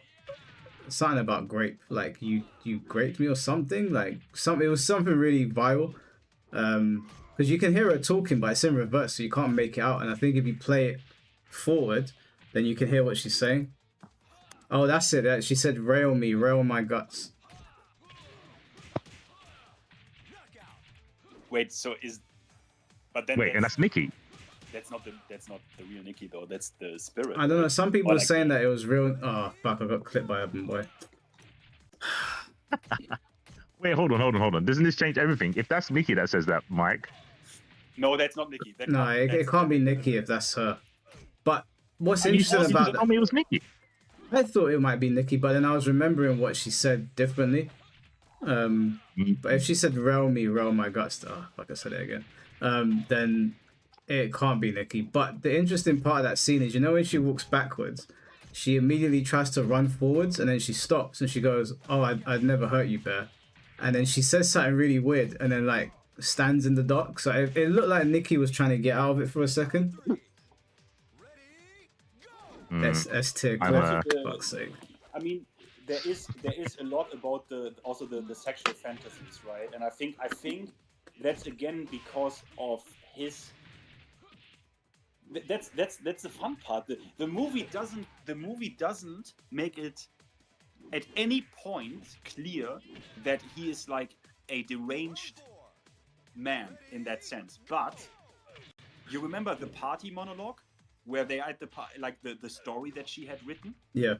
grape, like you graped me or something, like it was something really viral, because you can hear her talking but it's in reverse, so you can't make it out. And I think if you play it forward, then you can hear what she's saying. Oh, that's it. She said rail me, rail my guts. Wait, so is? But then Wait, and that's Nikki. that's not the real Nikki though. That's the spirit. I don't know. Some people Or were like saying that it was real. Oh fuck! I got clipped by Urban Boy. Wait, hold on. Doesn't this change everything? If that's Nikki that says that, Mike. No, that's not Nikki. No, it can't be Nikki if that's her. But what's Are you interesting positive? about You told me it was Nikki. I thought it might be Nikki, but then I was remembering what she said differently. But if she said realm my guts, oh, fuck, I said it again. Then it can't be Nikki. But the interesting part of that scene is, you know, when she walks backwards, she immediately tries to run forwards, and then she stops and she goes, "Oh, I'd never hurt you, Bear." And then she says something really weird, and then like stands in the dock. So it looked like Nikki was trying to get out of it for a second. S tier, for fuck's sake. I mean, there is a lot about the sexual fantasies, right? And I think that's again because of his. That's the fun part. The movie doesn't make it at any point clear that he is like a deranged man in that sense. But you remember the party monologue where they are at the like the story that she had written? Yeah.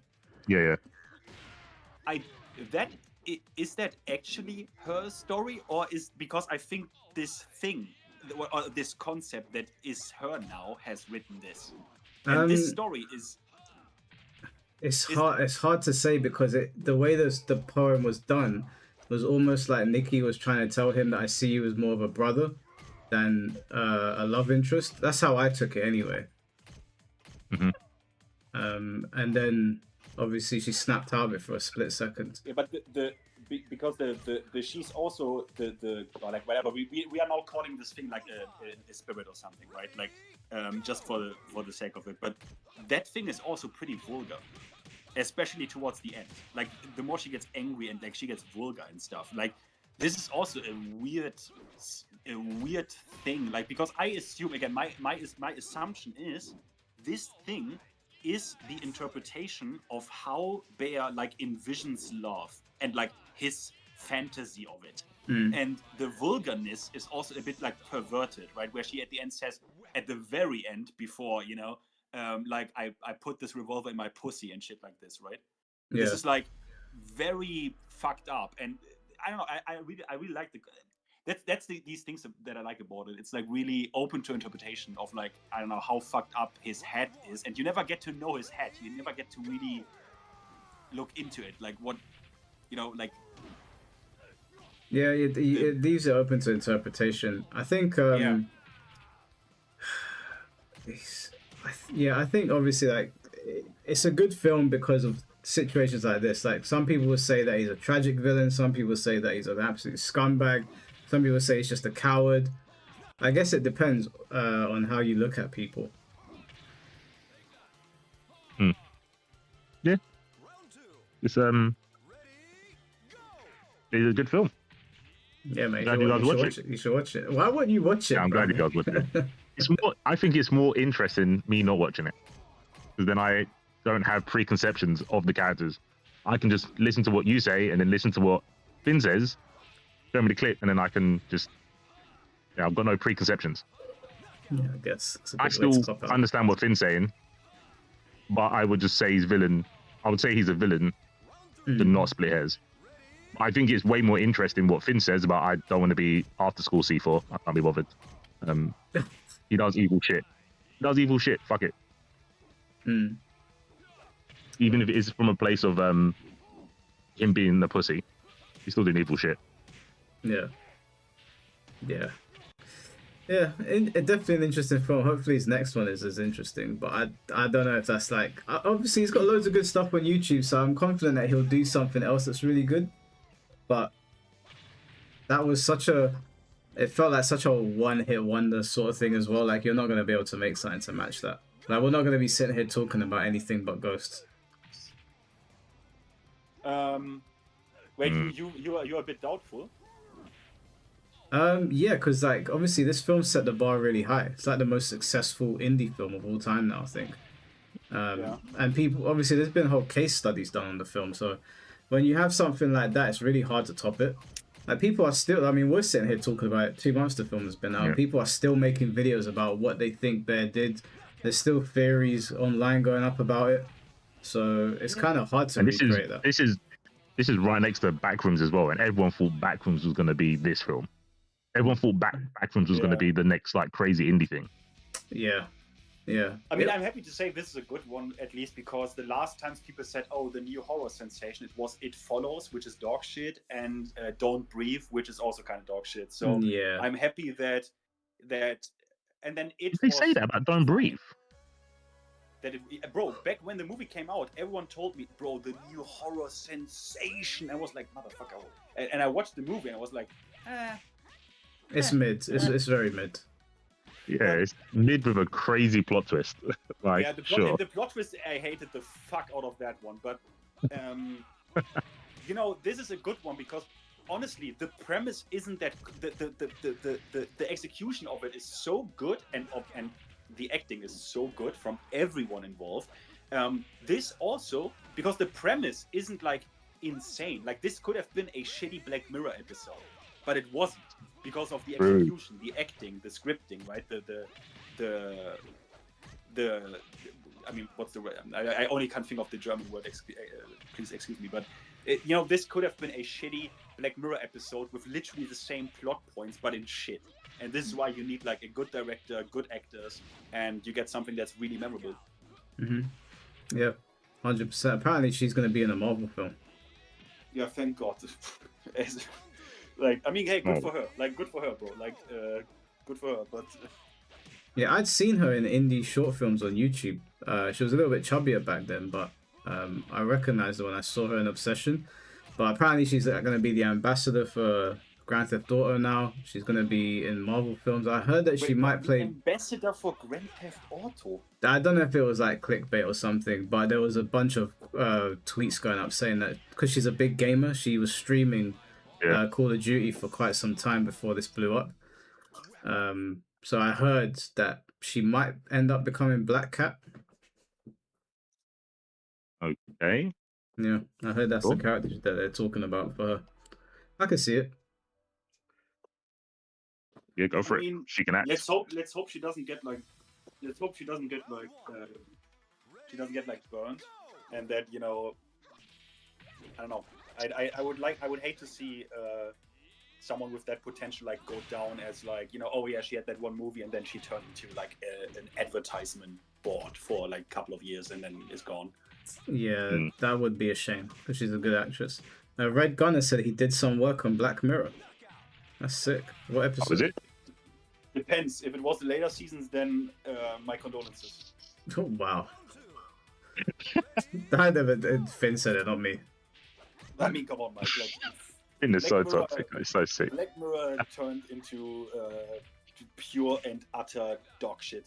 Is that actually her story, or is because I think this thing or this concept that is her now has written this, and this story is. It's hard to say because the way the poem was done was almost like Nikki was trying to tell him that I see you as more of a brother than a love interest. That's how I took it anyway. And then obviously she snapped out of it for a split second. Yeah, but because the she's also the or like whatever we are now calling this thing like a spirit or something, right? Like just for the sake of it. But that thing is also pretty vulgar, especially towards the end. Like the more she gets angry and like she gets vulgar and stuff. Like this is also a weird thing. Like because I assume again my assumption is this thing is the interpretation of how Bear like envisions love and like his fantasy of it. And the vulgarness is also a bit like perverted, right? Where she at the end says, at the very end, before, you know, like I put this revolver in my pussy and shit like this, right? Yeah. This is like very fucked up. And I don't know, I really like these things that I like about it. It's like really open to interpretation of like, I don't know how fucked up his head is, and you never get to know his head. You never get to really look into it, like what, you know, like. Yeah, these are open to interpretation. I think. I think obviously like it's a good film because of situations like this. Like some people would say that he's a tragic villain. Some people say that he's an absolute scumbag. Some people say he's just a coward. I guess it depends on how you look at people. Yeah. It's a good film. Yeah, mate. Glad you guys watch it. You should watch it. Why wouldn't you watch it? Yeah, I'm glad you guys watch it. It's more. I think it's more interesting me not watching it, because then I don't have preconceptions of the characters. I can just listen to what you say and then listen to what Finn says. Show me the clip, and then I can just. Yeah, I've got no preconceptions. Yeah, I guess. I still understand what Finn's saying, but I would just say he's villain. I would say he's a villain, to not split hairs. I think it's way more interesting what Finn says about I don't want to be after school C4. I can't be bothered. He does evil shit. Fuck it. Even if it is from a place of him being a pussy, he's still doing evil shit. Yeah. Definitely an interesting film. Hopefully his next one is as interesting, but I don't know if that's like obviously he's got loads of good stuff on YouTube, so I'm confident that he'll do something else that's really good. But that was it felt like such a one-hit wonder sort of thing as well. Like you're not going to be able to make something to match that. Like we're not going to be sitting here talking about anything but Ghosts. Wait, you're a bit doubtful. Yeah, because like obviously this film set the bar really high. It's like the most successful indie film of all time now, I think. And people obviously there's been whole case studies done on the film, so when you have something like that, it's really hard to top it. Like people are still. I mean, we're sitting here talking about it 2 months the film has been out. Yeah. People are still making videos about what they think Bear did. There's still theories online going up about it. So it's kind of hard to And this is recreate that. this is right next to Backrooms as well, and everyone thought Backrooms was going to be this film. Everyone thought Backrooms was going to be the next like crazy indie thing. Yeah. Yeah. I mean, I'm happy to say this is a good one, at least because the last times people said, "Oh, the new horror sensation," it was It Follows, which is dog shit, and Don't Breathe, which is also kind of dog shit. So Yeah. I'm happy that, and then it. They say that about Don't Breathe. Bro, back when the movie came out, everyone told me, "Bro, the new horror sensation." I was like, "Motherfucker!" And I watched the movie, and I was like, It's mid. It's very mid. Yeah, it's mid with a crazy plot twist. Like, yeah, the plot twist, I hated the fuck out of that one. But, you know, this is a good one because honestly, the premise isn't that the execution of it is so good and the acting is so good from everyone involved. This also because the premise isn't like insane. Like this could have been a shitty Black Mirror episode, but it wasn't. Because of the execution, the acting, the scripting, right? I mean, what's the word? I only can't think of the German word. Please excuse me, but you know, this could have been a shitty Black Mirror episode with literally the same plot points, but in shit. And this is why you need like a good director, good actors, and you get something that's really memorable. Yeah, 100%. Apparently, she's gonna be in a Marvel film. Yeah, thank God. Like, I mean, hey, good for her. Like, good for her, bro. Like, good for her. But yeah, I'd seen her in indie short films on YouTube. She was a little bit chubbier back then, but I recognized her when I saw her in Obsession. But apparently, she's going to be the ambassador for Grand Theft Auto now. She's going to be in Marvel films. I heard that she might play ambassador for Grand Theft Auto. I don't know if it was like clickbait or something, but there was a bunch of tweets going up saying that because she's a big gamer, she was streaming Call of Duty for quite some time before this blew up. So I heard that she might end up becoming Black Cat. Okay. Yeah, I heard that's the character that they're talking about for her. I can see it. Yeah, go for it. She can act. Let's hope she doesn't get like. Let's hope she doesn't get like. She doesn't get like burned, and that you know. I don't know. I would hate to see someone with that potential like go down as like, you know, oh yeah, she had that one movie and then she turned into like an advertisement board for like a couple of years and then is gone. Yeah, that would be a shame because she's a good actress. Red Gunner said he did some work on Black Mirror. That's sick. What episode? Was it? Depends. If it was the later seasons, then my condolences. Oh wow. I never did. Finn said it, not me. I mean, come on, Mike. Like, Finn is so toxic. It's so sick. Black Mirror turned into pure and utter dog shit.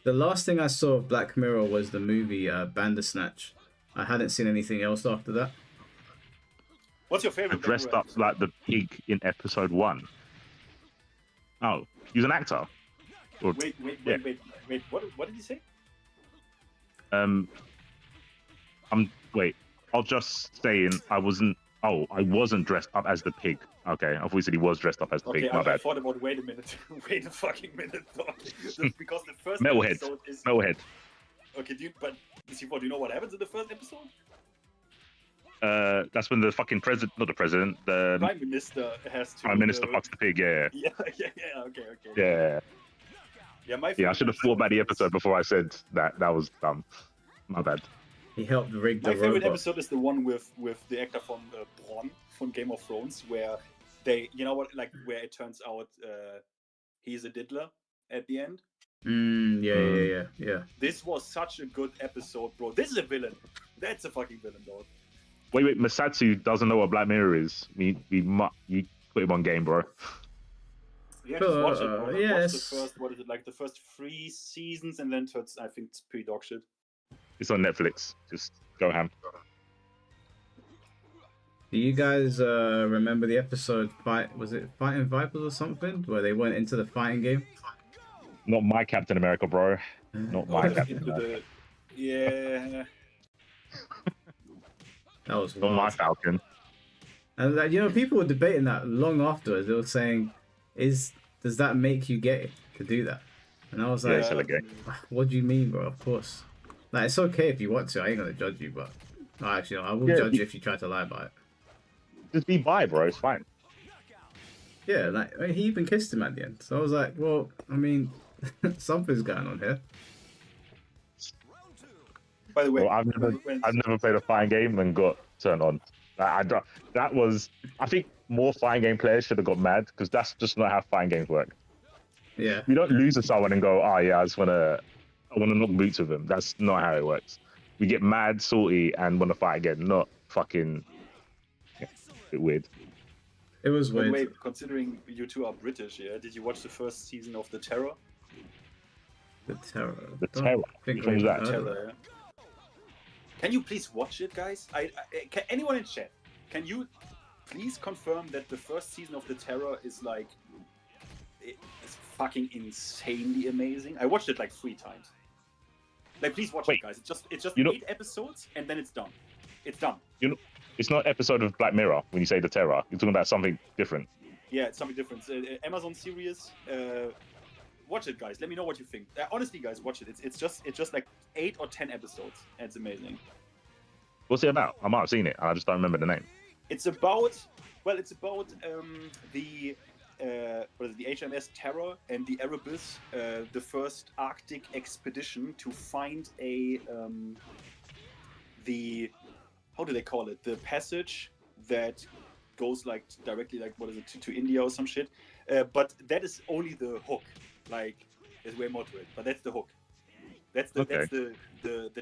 The last thing I saw of Black Mirror was the movie Bandersnatch. I hadn't seen anything else after that. What's your favorite? Dressed up like the pig in episode 1. Oh, he's an actor. Or, wait. What did he say? I'll just say I wasn't dressed up as the pig. Okay, I thought he said he was dressed up as the pig. My bad. I thought about wait a minute. Wait a fucking minute, dog. Because the first Metalhead. episode is Metalhead. Okay, do you know what happens in the first episode? That's when the fucking president, not the president, the Prime Minister has to. Prime Minister fucks the pig. Yeah. Yeah. Okay. Yeah. Yeah, I should have thought about the episode before I said that. That was dumb. My bad. He helped rig the My favorite robot. episode is the one with the actor from Bronn from Game of Thrones, where they, you know what, like where it turns out he's a diddler at the end. Yeah. Mm. This was such a good episode, bro. This is a villain. That's a fucking villain, dog. Wait. Masatsu doesn't know what Black Mirror is. You put him on game, bro. Yeah, just watch it. Bro. Yes. Watch the first, what is it, like the first 3 seasons, and then I think it's pretty dog shit. It's on Netflix. Just go ham. Do you guys remember the episode was it Fighting Vipers or something? Where they went into the fighting game? Not my Captain America, bro. Not my Captain America. Yeah. That was Not my wild. Falcon. And like, you know, people were debating that long afterwards. They were saying, does that make you gay to do that? And I was Yeah, like, it's hella gay. what do you mean, bro? Of course. Like, it's okay if you want to. I ain't gonna judge you, but actually, no, I will Yeah, judge you if you try to lie about it. Just be bi, bro. It's fine. Yeah, like I mean, he even kissed him at the end. So I was like, well, I mean, something's going on here. By the way, Well, I've never played a fighting game and got turned on. That was. I think more fighting game players should have got mad because that's just not how fighting games work. Yeah. You don't lose to someone and go, oh yeah, I wanna knock boots with them. That's not how it works. We get mad, salty, and want to fight again. Not fucking. Yeah, a bit weird. It was by the weird. way, considering you two are British, yeah, did you watch the first season of The Terror? The Terror. The Don't Terror? think Which one was we've that? heard of Terror, yeah. Can you please watch it, guys? Can anyone in chat, can you please confirm that the first season of The Terror is like, it's fucking insanely amazing? I watched it like 3 times. Like, please watch it, guys. It's just 8 episodes and then it's done. It's done. It's not an episode of Black Mirror when you say The Terror. You're talking about something different. Yeah, it's something different. Amazon series. Watch it, guys. Let me know what you think. Honestly, guys, watch it. It's just like 8 or 10 episodes, and it's amazing. What's it about? I might have seen it. I just don't remember the name. It's about the HMS Terror and the Erebus, the first Arctic expedition to find how do they call it? The passage that goes like directly to India or some shit. But that is only the hook. Like, there's way more to it, but that's the hook. That's the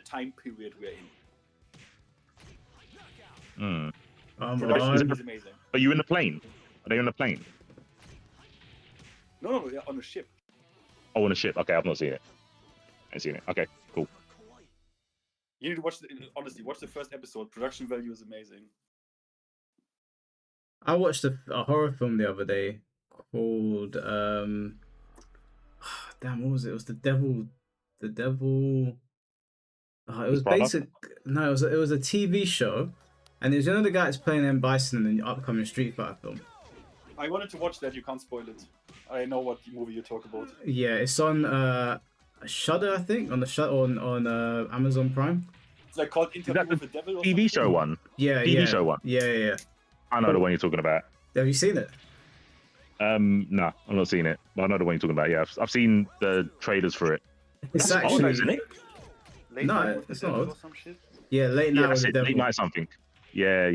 time period we're in. Production is amazing. Are you in the plane? Are they on the plane? No, on a ship. Oh, on a ship. Okay, I've not seen it. I ain't seen it. Okay, cool. You need to watch honestly, watch the first episode. Production value is amazing. I watched a horror film the other day called damn, what was it? It was the devil. It was basic. No, it was a TV show, and it was one of the guys playing M. Bison in the upcoming Street Fighter film. I wanted to watch that. You can't spoil it. I know what movie you talk about. Yeah, it's on Shudder, I think, on Amazon Prime. It's like called Interview with the Devil. Or TV something? show one. Yeah, TV show one. Yeah. I know the one you're talking about. Have you seen it? No, I've not seen it, but I know the one you're talking about. Yeah, I've seen the trailers for it. It's That's old, isn't it? Late No, Night with the it's not Devil old. or some shit? Yeah, Late Yeah, Night that's with it. the Devil. Late night something. Yeah.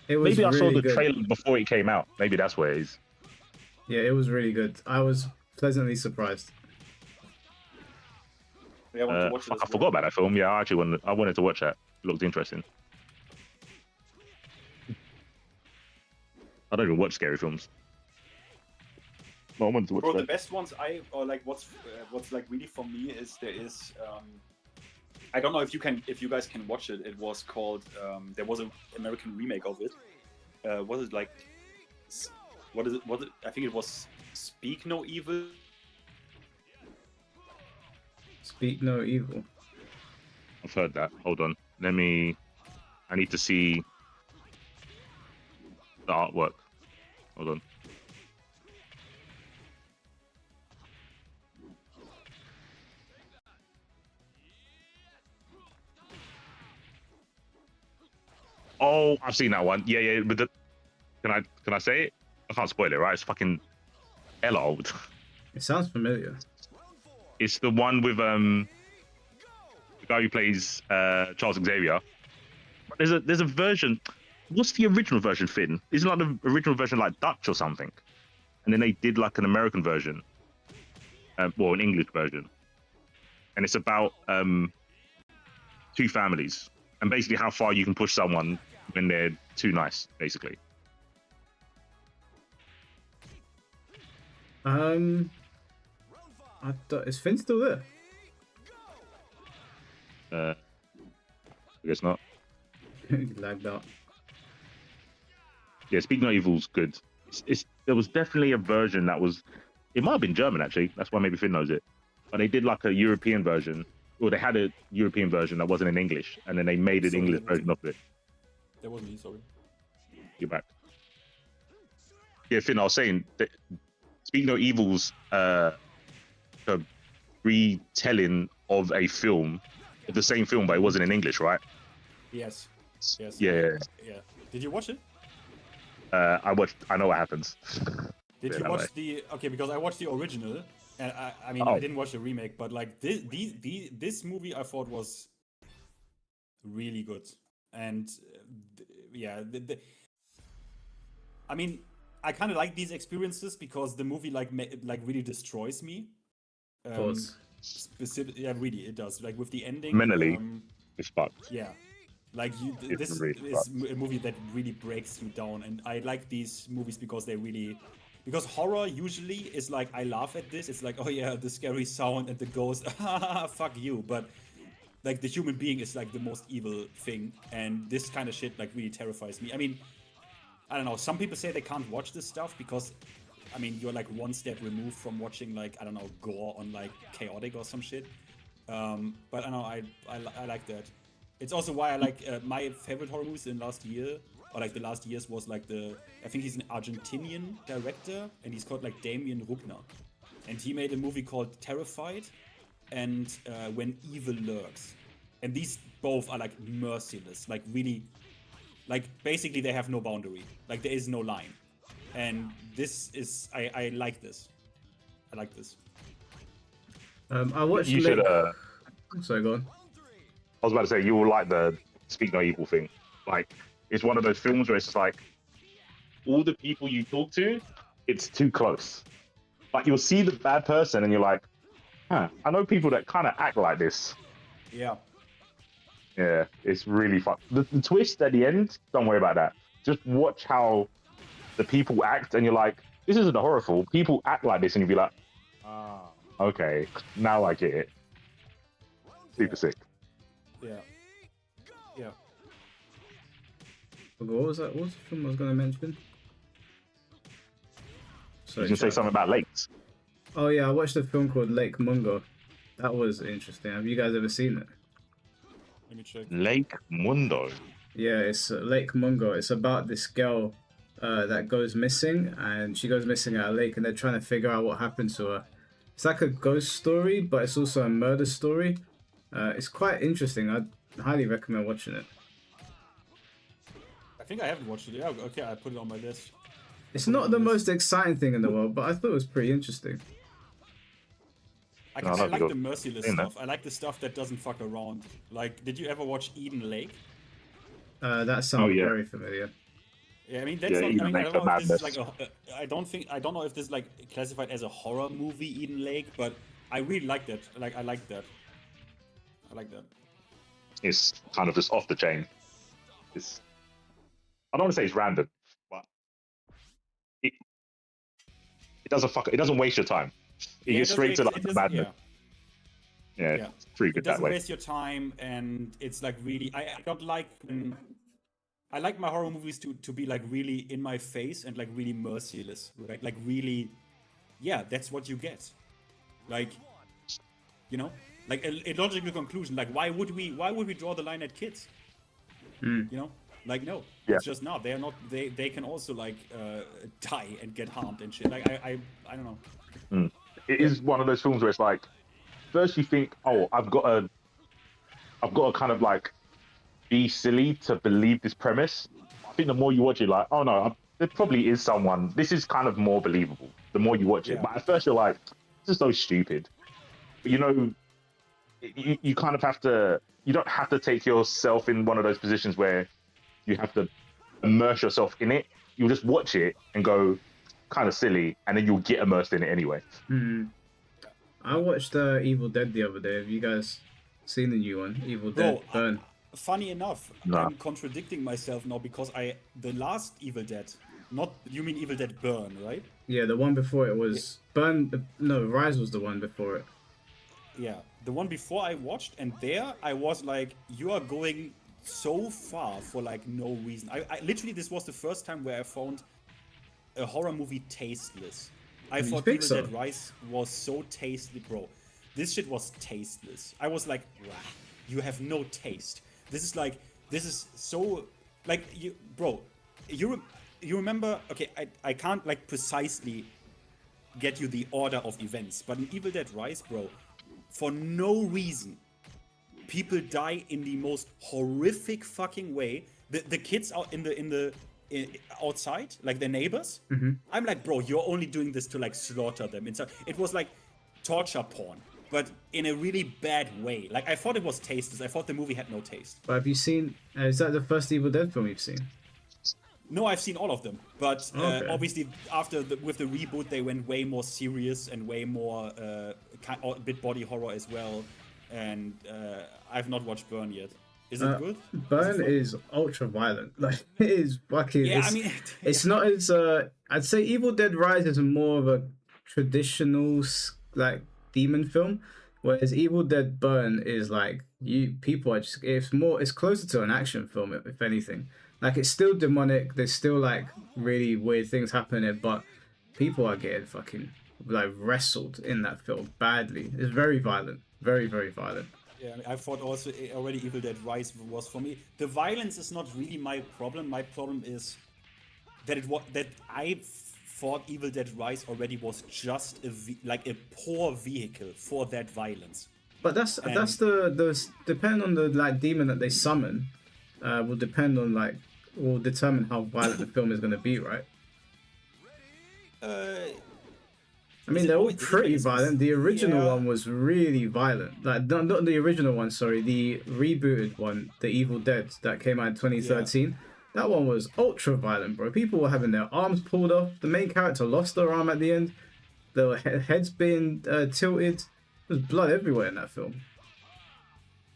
It was Maybe I saw really the good. trailer before it came out. Maybe that's where it is. Yeah, it was really good. I was pleasantly surprised. Yeah, I want to watch it. I forgot about that film. Yeah, I wanted to watch that. It looked interesting. I don't even watch scary films. But I wanted to watch Bro, the that. best ones what's like really for me is I don't know if you guys can watch it. It was called there was an American remake of it. Was it like what is it? I think it was Speak No Evil. Speak No Evil. I've heard that. Hold on. I need to see the artwork. Hold on. Oh, I've seen that one. Yeah. But can I say it? I can't spoil it, right? It's fucking hella old. It sounds familiar. It's the one with the guy who plays Charles Xavier. There's a version. What's the original version, Finn? Isn't like the original version like Dutch or something? And then they did like an American version, an English version, and it's about 2 families and basically how far you can push someone when they're too nice, basically. Is Finn still there? I guess not. Lagged out. Yeah, Speak No Evil's good. There was definitely a version that was. It might have been German actually. That's why maybe Finn knows it. But they did like a European version, or they had a European version that wasn't in English, and then they made an English version of it. That was me, sorry. You're back. Yeah, Finn, I was saying that Speak No Evil's a retelling of a film, of the same film, but it wasn't in English, right? Yes. Yes. Yeah. Yeah. Did you watch it? I know what happens. Did Yeah, you that watch way. the? Okay, because I watched the original, and I mean Oh. I didn't watch the remake, but like this movie I thought was really good, and yeah, I mean I kind of like these experiences because the movie like really destroys me. Of course. Specific, yeah, really it does. Like with the ending, Mentally, it's fucked. yeah. Like It's this really is a movie that really breaks you down, and I like these movies because they really, because horror usually is like I laugh at this. It's like, oh yeah, the scary sound and the ghost, fuck you. But like the human being is like the most evil thing, and this kind of shit like really terrifies me. I mean, I don't know. Some people say they can't watch this stuff because, I mean, you're like one step removed from watching like I don't know gore on like Chaotic or some shit. But I don't know. I like that. It's also why I like my favorite horror movies in last year, or like the last years, was like I think he's an Argentinian director, and he's called like Damien Rugner, and he made a movie called Terrified, and When Evil Lurks, and these both are like merciless, like really, like basically they have no boundary, like there is no line, and this is I like this, I like this. I watched. You should. Sorry, go on. I was about to say you will like the Speak No Evil thing. Like, it's one of those films where it's like all the people you talk to, it's too close. Like you'll see the bad person and you're like, huh, I know people that kind of act like this. Yeah. Yeah, it's really fun. The twist at the end, don't worry about that. Just watch how the people act, and you're like, this isn't a horror film. People act like this, and you'll be like, ah, okay, now I get it. Super sick. Yeah. Yeah. What was that? What was the film I was going to mention? Sorry, You can say chat. something about lakes. Oh yeah, I watched a film called Lake Mungo. That was interesting. Have you guys ever seen it? Let me check. Lake Mundo. Yeah, it's Lake Mungo. It's about this girl that goes missing, and she goes missing at a lake, and they're trying to figure out what happened to her. It's like a ghost story, but it's also a murder story. It's quite interesting. I'd highly recommend watching it. I think I haven't watched it. Yeah, okay, I put it on my list. It's not the most exciting thing in the world, but I thought it was pretty interesting. I No, like you're the merciless in stuff. I like the stuff that doesn't fuck around. Like, did you ever watch Eden Lake? That sounds yeah. very familiar. Yeah, I mean that's Yeah, not. I Eden mean, I Lake's don't know a if this is madness. like I don't know if this is like classified as a horror movie, Eden Lake, but I really like that. Like, I like that. I like that. It's kind of just off the chain. It's, I don't want to say it's random, but it doesn't waste your time. It Yeah, gets straight to like the doesn't- madness. Yeah, Yeah. it's pretty It good that doesn't way. waste your time, and it's like really. I don't like. I like my horror movies to be like really in my face and like really merciless, right? Like really, yeah, that's what you get. Like, you know, like a logical conclusion. Like, why would we draw the line at kids? You know, like no, Yeah. it's just not. They are not. They can also like die and get harmed and shit. Like I don't know. It is one of those films where it's like, first you think, oh, I've got to kind of like be silly to believe this premise. I think the more you watch it, like, oh no, there probably is someone. This is kind of more believable. The more you watch it, Yeah. but at first you're like, this is so stupid. But you know, you kind of have to. You don't have to take yourself in one of those positions where you have to immerse yourself in it. You just watch it and go, kind of silly, and then you'll get immersed in it anyway. I watched Evil Dead the other day. Have you guys seen the new one, Evil Dead Bro, Burn? Funny enough, Nah. I'm contradicting myself now because the last Evil Dead, not you mean Evil Dead Burn, right? Yeah, the one before it was Burn. No, Rise was the one before it. Yeah, the one before I watched, and there I was like, you are going so far for like no reason. I literally, this was the first time where I found a horror movie tasteless. I thought think Evil so? Dead Rise was so tasteless, bro. This shit was tasteless. I was like, "Rah, you have no taste. This is so like, you, bro. you remember? Okay, I can't like precisely get you the order of events, but in Evil Dead Rise, bro, for no reason, people die in the most horrific fucking way. The kids out outside, like their neighbors. I'm like, bro, you're only doing this to like slaughter them inside. It was like torture porn, but in a really bad way. Like I thought it was tasteless. I thought the movie had no taste. But have you seen? Is that the first Evil Dead film you've seen? No, I've seen all of them, but Okay. obviously with the reboot they went way more serious and way more a bit body horror as well. And I've not watched Burn yet. Is it good? Burn is ultra violent. Like it is fucking. Yeah, it's, I mean, it's not as. I'd say Evil Dead Rise is more of a traditional like demon film, whereas Evil Dead Burn is like people are just. It's closer to an action film if anything. Like it's still demonic. There's still like really weird things happening, but people are getting fucking like wrestled in that film badly. It's very violent, very very violent. Yeah, I thought also already Evil Dead Rise was for me. The violence is not really my problem. My problem is that I thought Evil Dead Rise already was just a poor vehicle for that violence. But that's the depending on the like demon that they summon, will depend on like will determine how violent the film is going to be, right? I mean, they're all pretty violent. The original one was really violent. Like, not the original one, sorry. The rebooted one, The Evil Dead, that came out in 2013. Yeah. That one was ultra violent, bro. People were having their arms pulled off. The main character lost their arm at the end. Their heads being tilted. There's blood everywhere in that film.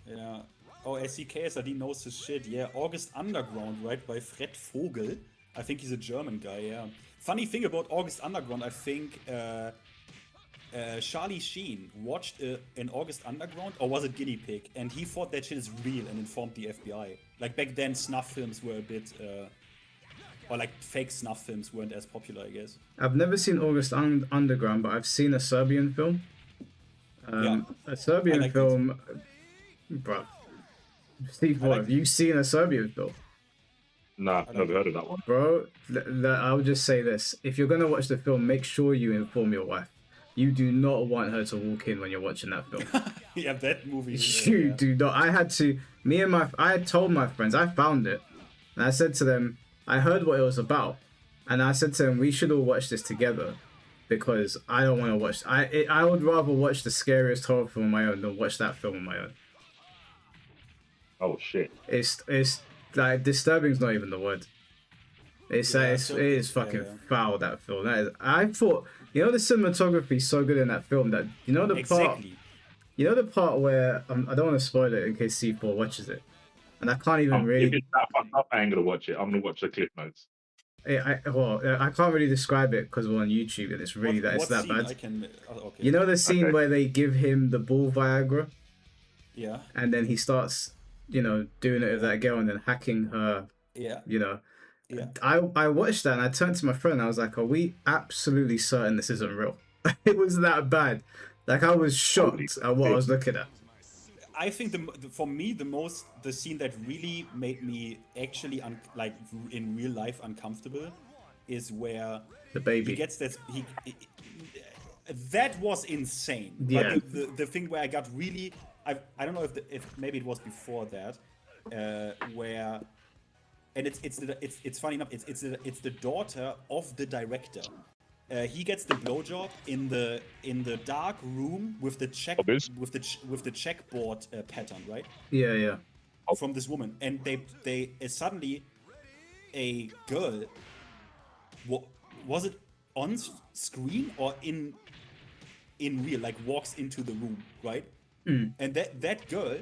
Yeah. Oh, SCKSRD knows his shit. Yeah, August Underground, right, by Fred Vogel. I think he's a German guy, yeah. Funny thing about August Underground, I think Charlie Sheen watched in August Underground, or was it Guinea Pig? And he thought that shit is real and informed the FBI. Like back then, snuff films were a bit, or like fake snuff films weren't as popular, I guess. I've never seen August Underground, but I've seen a Serbian film. A Serbian film, bro. Steve, have you seen a Serbian film? Nah, never heard of that one. Bro, I'll just say this. If you're going to watch the film, make sure you inform your wife. You do not want her to walk in when you're watching that film. Yeah, that movie. You do not. I had told my friends, I found it. And I said to them, I heard what it was about. And I said to them, we should all watch this together. Because I don't want to watch. I would rather watch the scariest horror film on my own than watch that film on my own. Oh, shit. It's like, disturbing is not even the word. It is fucking foul, that film. I thought, the cinematography is so good in that film that, the part where, I don't want to spoil it in case C4 watches it. And I can't even really... If it's that fucked up, I ain't going to watch it. I'm going to watch the clip notes. I can't really describe it because we're on YouTube and it's really that bad. Okay. You know the scene where they give him the bull Viagra? Yeah. And then he starts, doing it with that girl and then hacking her. Yeah. Yeah. I watched that and I turned to my friend and I was like, are we absolutely certain this isn't real? It was that bad. Like, I was shocked at what I was looking at. I think for me the scene that really made me actually in real life uncomfortable is where the baby he gets that that was insane. Yeah. But the thing where I got really I don't know if maybe it was before that where and it's funny enough it's the daughter of the director. He gets the blowjob in the dark room with the checkboard pattern, right? Yeah. From this woman, and they suddenly a girl. Was it on screen or in real? Like walks into the room, right? And that girl.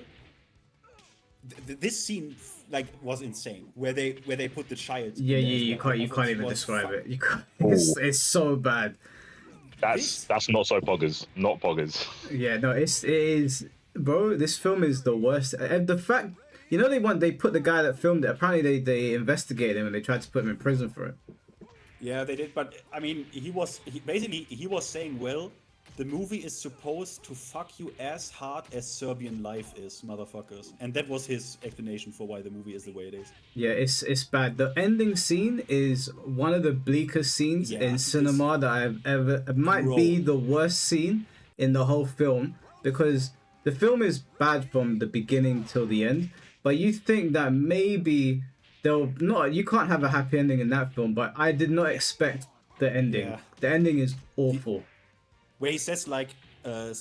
This scene was insane where they put the child. Yeah. You can't even describe it. You can't. It's so bad. That's not so poggers. Not poggers. Yeah, no, it is, bro. This film is the worst. And the fact, they put the guy that filmed it. Apparently, they investigated him and they tried to put him in prison for it. Yeah, they did. But I mean, he was saying, well, the movie is supposed to fuck you as hard as Serbian life is, motherfuckers. And that was his explanation for why the movie is the way it is. Yeah, it's bad. The ending scene is one of the bleakest scenes Yeah, in cinema that I've ever. It might Bro. be the worst scene in the whole film because the film is bad from the beginning till the end. But you think that maybe they'll not. You can't have a happy ending in that film. But I did not expect the ending. Yeah. The ending is awful. Where he says, like,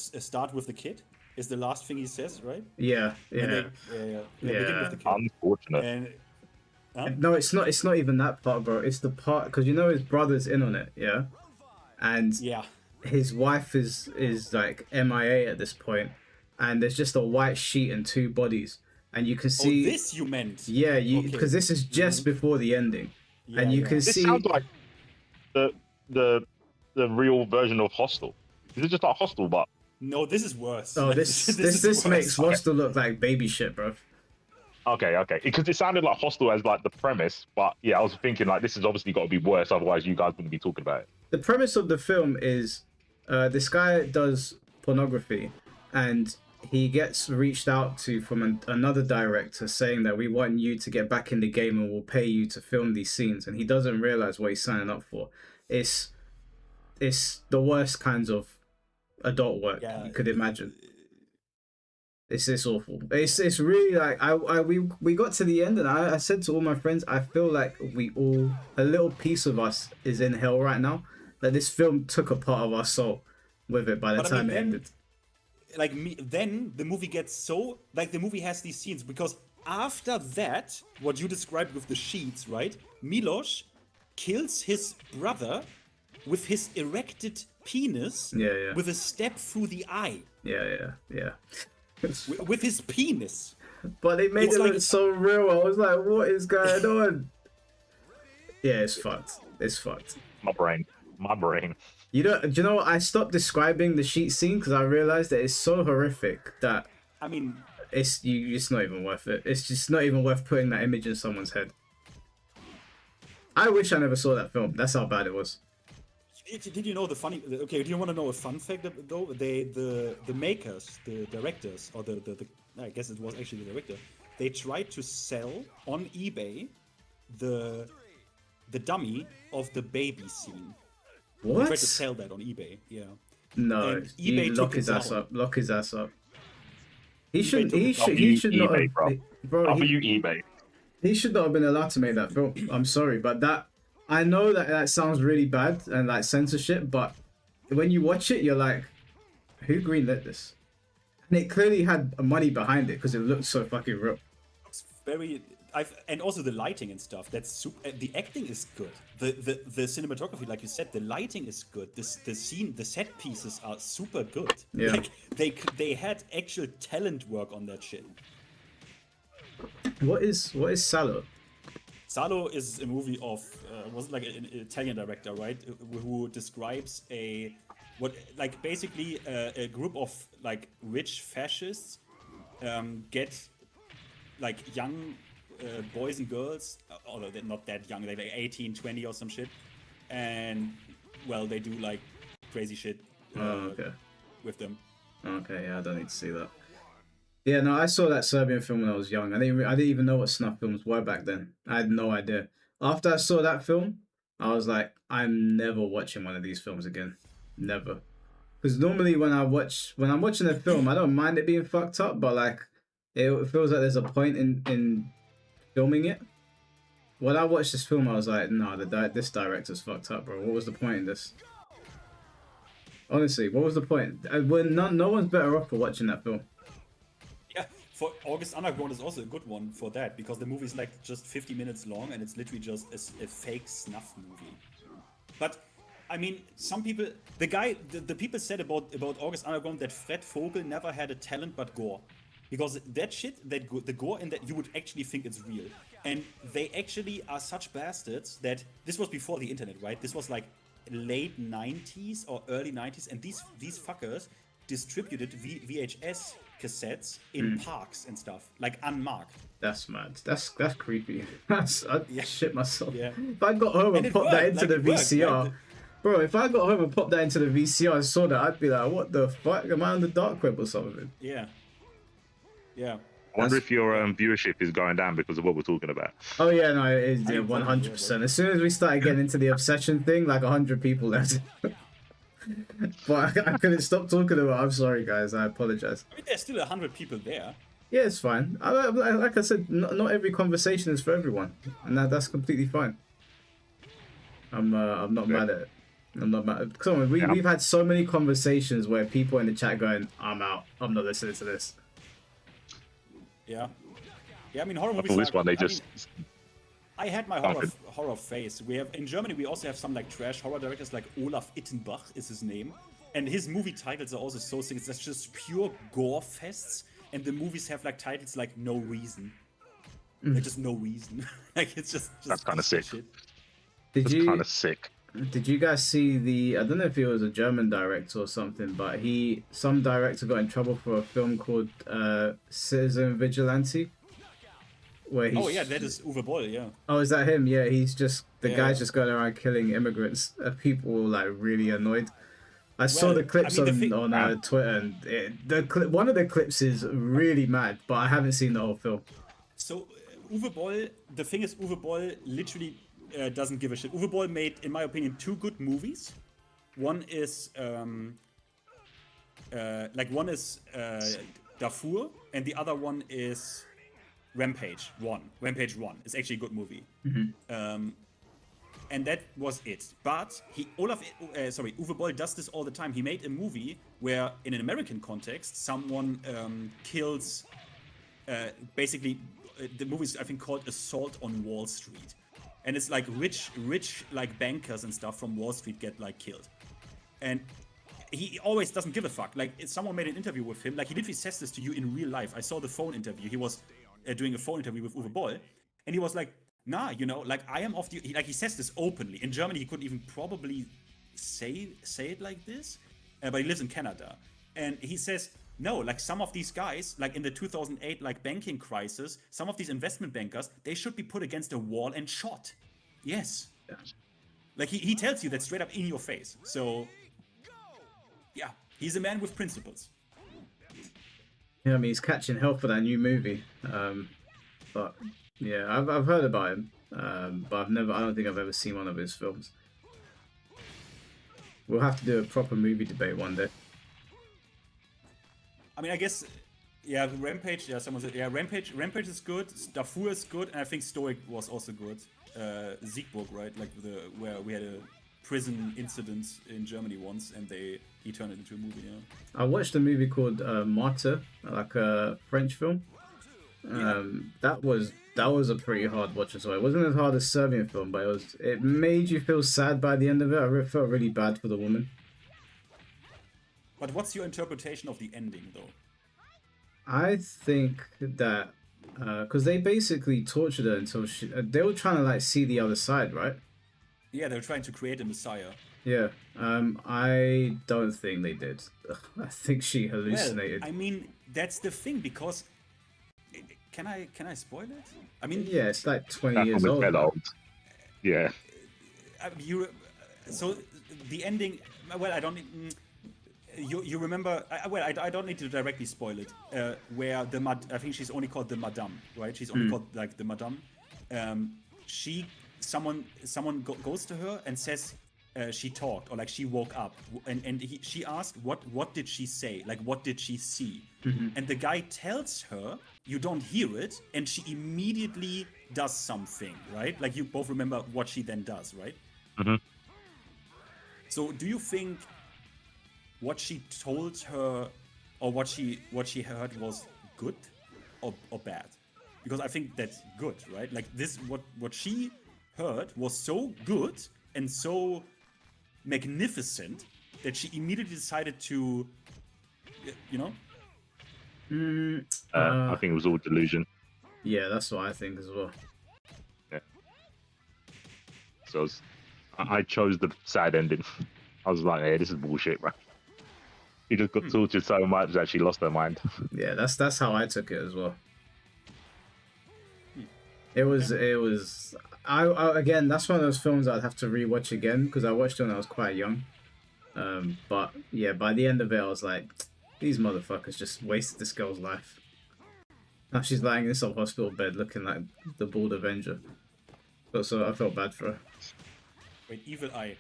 start with the kid is the last thing he says, right? Yeah, yeah. They begin with the kid. Unfortunate. And No, it's not. It's not even that part, bro. It's the part because you know his brother's in on it, yeah, and yeah. his wife is like MIA at this point, and there's just a white sheet and two bodies, and you can see. Oh, this you meant? Yeah, you Okay. because this is just before the ending, Yeah, and you yeah. can This see. sounds like the real version of Hostel. Is it just like Hostel, but No, this is worse. Oh, Like, this is worse. makes Hostel look like baby shit, bro. okay, because it sounded like Hostel as like the premise, but yeah, I was thinking like this has obviously got to be worse, otherwise you guys wouldn't be talking about it. The premise of the film is this guy does pornography and he gets reached out to from another director saying that we want you to get back in the game and we'll pay you to film these scenes, and he doesn't realize what he's signing up for. It's the worst kinds of adult work you could imagine. It's awful. It's really like we got to the end and I said to all my friends, I feel like a little piece of us is in hell right now. That this film took a part of our soul with it by the time it ended. Like then the movie gets so like the movie has these scenes because after that, what you described with the sheets, right? Milos kills his brother with his erected penis Yeah. with a step through the eye. Yeah. With his penis. But they made It's it like- look so real. I was like, what is going on? Yeah, it's fucked. It's fucked. My brain. Do you know what? I stopped describing the sheet scene because I realized that it's so horrific that I mean, it's not even worth it. It's just not even worth putting that image in someone's head. I wish I never saw that film. That's how bad it was. did you know the funny? Okay, do you want to know a fun fact though? The makers, the directors, or the I guess it was actually the director. They tried to sell on eBay the dummy of the baby scene. They tried to What? sell that on eBay. Yeah. No, And you eBay lock took his it ass down. up. Lock his ass up. He took it should. down. He should not. eBay, Have, bro. bro, How he- are you eBay? He should not have been allowed to make that film. I'm sorry, but I know that sounds really bad and like censorship, but when you watch it, you're like, who greenlit this? And it clearly had money behind it because it looked so fucking real. It's very. And also the lighting and stuff. That's super. The acting is good. The cinematography, like you said, the lighting is good. The scene, the set pieces are super good. Yeah. Like they had actual talent work on that shit. What is Salo? Salo is a movie of was like an Italian director, right? Who describes basically a group of like rich fascists get like young boys and girls, although they're not that young, they're like 18, 20 or some shit, and well, they do like crazy shit Okay. with them. Okay, yeah, I don't need to see that. Yeah, no, I saw that Serbian film when I was young. I didn't even know what snuff films were back then. I had no idea. After I saw that film, I was like, I'm never watching one of these films again. Never. Because normally when I'm watching a film, I don't mind it being fucked up, but like it feels like there's a point in filming it. When I watched this film, I was like, no, this director's fucked up, bro. What was the point in this? Honestly, what was the point? No one's better off for watching that film. Yeah, for August Underground is also a good one for that because the movie is like just 50 minutes long and it's literally just a fake snuff movie. But I mean, some people, the people said about August Underground that Fred Vogel never had a talent but gore, because that shit, the gore in that you would actually think it's real, and they actually are such bastards that this was before the internet, right? This was like late 90s or early 90s, and these fuckers distributed VHS cassettes in parks and stuff, like unmarked. That's mad. That's creepy. I'd shit myself. Yeah. If I got home and it popped that worked, into like, the it worked, VCR, right? Bro, if I got home and popped that into the VCR and saw that, I'd be like, what the fuck? Am I on the dark web or something? Yeah. Yeah. I wonder if your viewership is going down because of what we're talking about. Oh yeah, no, it is I mean, 100%. As soon as we started getting into the obsession thing, like 100 people left. But I couldn't stop talking about it. I'm sorry, guys. I apologize. I mean, there's still 100 people there. Yeah, it's fine. Like I said, not every conversation is for everyone, and that's completely fine. I'm not mad at it. I'm not mad. Come on, we've had so many conversations where people in the chat going, "I'm out. I'm not listening to this." Yeah. Yeah, I mean, horror movies. For this one, they just. I had my horror phase. We have in Germany. We also have some like trash horror directors, like Olaf Ittenbach is his name, and his movie titles are also so sick. It's just pure gore fests, and the movies have like titles like No Reason, like just no reason. Like it's just That's kind of sick. shit. That's kind of sick. Did you guys see the? I don't know if he was a German director or something, but some director got in trouble for a film called Citizen Vigilante. Where Oh yeah, that is Uwe Boll. Yeah. Oh, is that him? Yeah, he's just the Yeah. guy's just going around killing immigrants. People were like really annoyed. I saw Well, the clips I mean, the on Twitter, and one of the clips is really mad, but I haven't seen the whole film. So Uwe Boll, the thing is, Uwe Boll literally doesn't give a shit. Uwe Boll made, in my opinion, 2 good movies. One is Darfur, and the other one is Rampage 1. Rampage 1 is actually a good movie. And that was it. But Uwe Boll does this all the time. He made a movie where, in an American context, someone kills. Basically, the movie is, I think, called Assault on Wall Street, and it's like rich like bankers and stuff from Wall Street get like killed, and he always doesn't give a fuck. Like, if someone made an interview with him, like he literally says this to you in real life. I saw the phone interview. He was doing a phone interview with Uwe Boll, and he was like, "Nah, you know, like I am of the." He says this openly. In Germany, he couldn't even probably say it like this, but he lives in Canada, and he says, "No, like some of these guys, like in the 2008 like banking crisis, some of these investment bankers, they should be put against a wall and shot." Yes, like he tells you that straight up in your face. So, yeah, he's a man with principles. Yeah, I mean, he's catching hell for that new movie. But yeah, I've heard about him, but I don't think I've ever seen one of his films. We'll have to do a proper movie debate one day. I mean, I guess, yeah, Rampage. Yeah, someone said, yeah, Rampage is good. Darfur is good, and I think Stoic was also good. Siegburg, right? Like where we had a prison incident in Germany once, and he turned it into a movie. Yeah. I watched a movie called Martyr, like a French film. That was a pretty hard watch as well. It wasn't as hard as Serbian film, but it made you feel sad by the end of it. I felt really bad for the woman. But what's your interpretation of the ending, though? I think that because they basically tortured her until they were trying to like see the other side, right? Yeah, they were trying to create a messiah. Yeah. I don't think they did. I think she hallucinated. Well, I mean, that's the thing, because can I spoil it? I mean, Yeah, it's like 20 That years film is old. well old. Yeah. So the ending. Well, I don't. You remember? I don't need to directly spoil it. Where I think she's only called the Madame, right? She's only called like the Madame. Someone goes to her and says she talked, or like she woke up, and she asked what did she say? Like, what did she see? And the guy tells her, you don't hear it, and she immediately does something, right? Like, you both remember what she then does, right? So do you think what she told her, or what she heard, was good or bad? Because I think that's good, right? Like, this, what she heard was so good and so magnificent that she immediately decided to, you know. I think it was all delusion. Yeah, that's what I think as well. Yeah. So I chose the sad ending. I was like, hey, this is bullshit, bro. He just got tortured so much that she lost her mind. Yeah, that's how I took it as well. It was. I again, that's one of those films I'd have to rewatch again because I watched it when I was quite young. But yeah, by the end of it, I was like, these motherfuckers just wasted this girl's life. Now she's lying in some hospital bed looking like the bald Avenger. But so I felt bad for her. Wait, Evil Eye.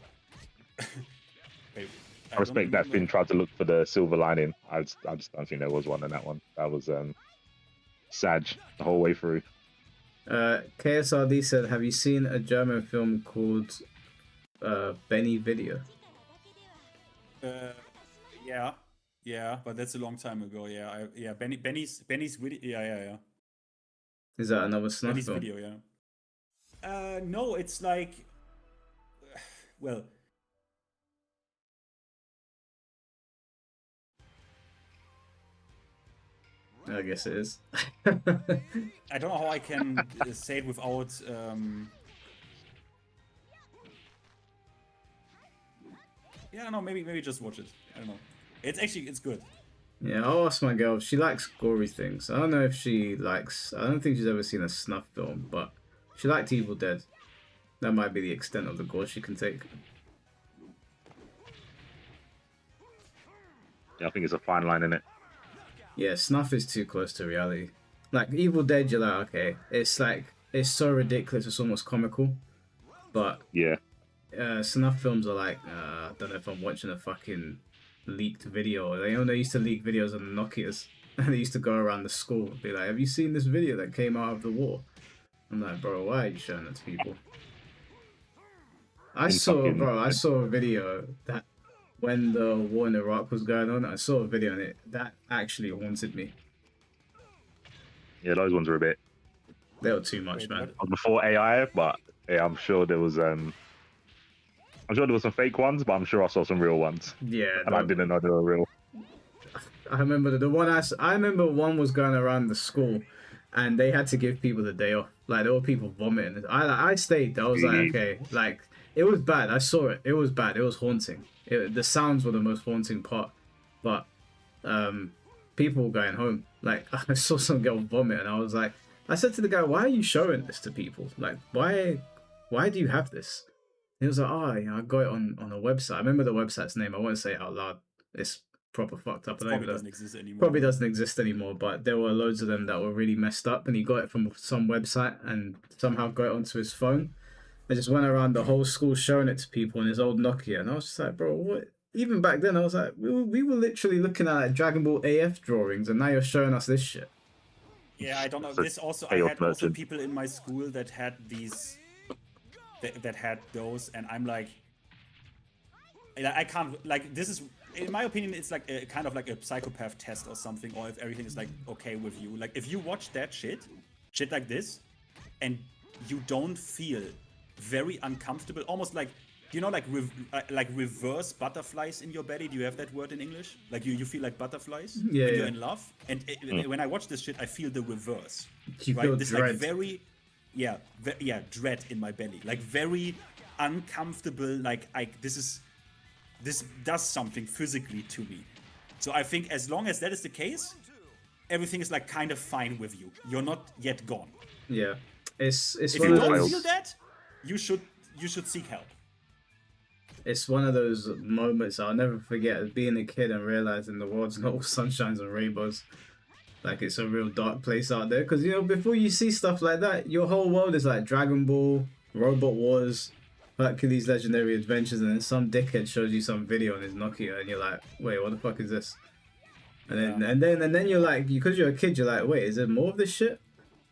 Wait, I respect that Finn tried to look for the silver lining. I just don't think there was one in that one. That was sad the whole way through. KSRD said, have you seen a German film called Benny Video? Yeah, but that's a long time ago. Yeah, Benny's video. Yeah. Is that another snuff Benny's film? video, yeah. No, it's like, well, I guess it is. I don't know how I can say it without. Yeah, I don't know. Maybe just watch it. I don't know. It's good. Yeah, I'll ask my girl. She likes gory things. I don't know if she likes. I don't think she's ever seen a snuff film, but she liked Evil Dead. That might be the extent of the gore she can take. Yeah, I think it's a fine line in it. Yeah, snuff is too close to reality. Like Evil Dead, you're like, okay, it's so ridiculous, it's almost comical. But Yeah. Snuff films are like, I don't know if I'm watching a fucking leaked video. They used to leak videos on the Nokias. And they used to go around the school and be like, have you seen this video that came out of the war? I'm like, bro, why are you showing it to people? I saw a video that when the war in Iraq was going on, I saw a video and that actually haunted me. Yeah, those ones were a bit They were too much, man. before AI, but yeah, I'm sure there was some fake ones, but I'm sure I saw some real ones. Yeah, And I didn't know they were real. I remember the one I remember one was going around the school, and they had to give people the day off. Like there were people vomiting. I stayed. I was like, okay, like it was bad. I saw it. It was bad. It was haunting. The sounds were the most haunting part, but people were going home. Like I saw some girl vomit, and I was like, I said to the guy, why are you showing this to people? Like why do you have this? And he was like, oh, I got it on a website. I remember the website's name. I won't say it out loud. It's proper fucked up. Probably doesn't exist anymore. Probably doesn't exist anymore, but there were loads of them that were really messed up, and he got it from some website and somehow got it onto his phone. I just went around the whole school showing it to people on his old Nokia, and I was just like, bro, what? Even back then, I was like, we were literally looking at like Dragon Ball AF drawings, and now you're showing us this shit. Yeah, I don't know. So This also, I chaos had also merchant. people in my school that had these, that had those, and I'm like, I can't, like, this is, in my opinion, it's like a kind of like a psychopath test or something, or if everything is like okay with you. Like, if you watch that shit like this, and you don't feel very uncomfortable, almost like, you know, like reverse butterflies in your belly. Do you have that word in English? Like you feel like butterflies when you're in love. And when I watch this shit, I feel the reverse. You feel this dread. like very, dread in my belly. Like very uncomfortable. Like this does something physically to me. So I think as long as that is the case, everything is like kind of fine with you. You're not yet gone. Yeah, it's If one you of don't those. feel that, you should seek help. It's one of those moments I'll never forget of being a kid and realizing the world's not all sunshines and rainbows. Like it's a real dark place out there. Because you know, before you see stuff like that, your whole world is like Dragon Ball, Robot Wars, Hercules Legendary Adventures, and then some dickhead shows you some video on his Nokia, and you're like, wait, what the fuck is this? And then you're like, because you're a kid, you're like, wait, is there more of this shit?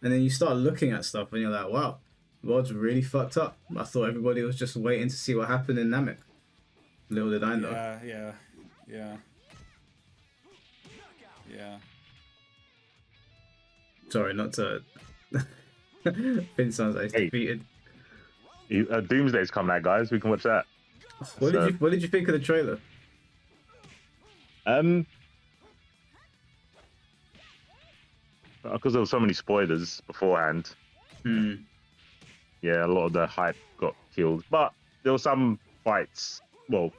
And then you start looking at stuff, and you're like, wow, the world's really fucked up. I thought everybody was just waiting to see what happened in Namek. Little did I know. Yeah. Sorry, not to. Finn sounds like he's Hey. defeated. Doomsday's coming out, guys. We can watch that. What did you think of the trailer? Because there were so many spoilers beforehand. Yeah, a lot of the hype got killed. But there were some fights. Well,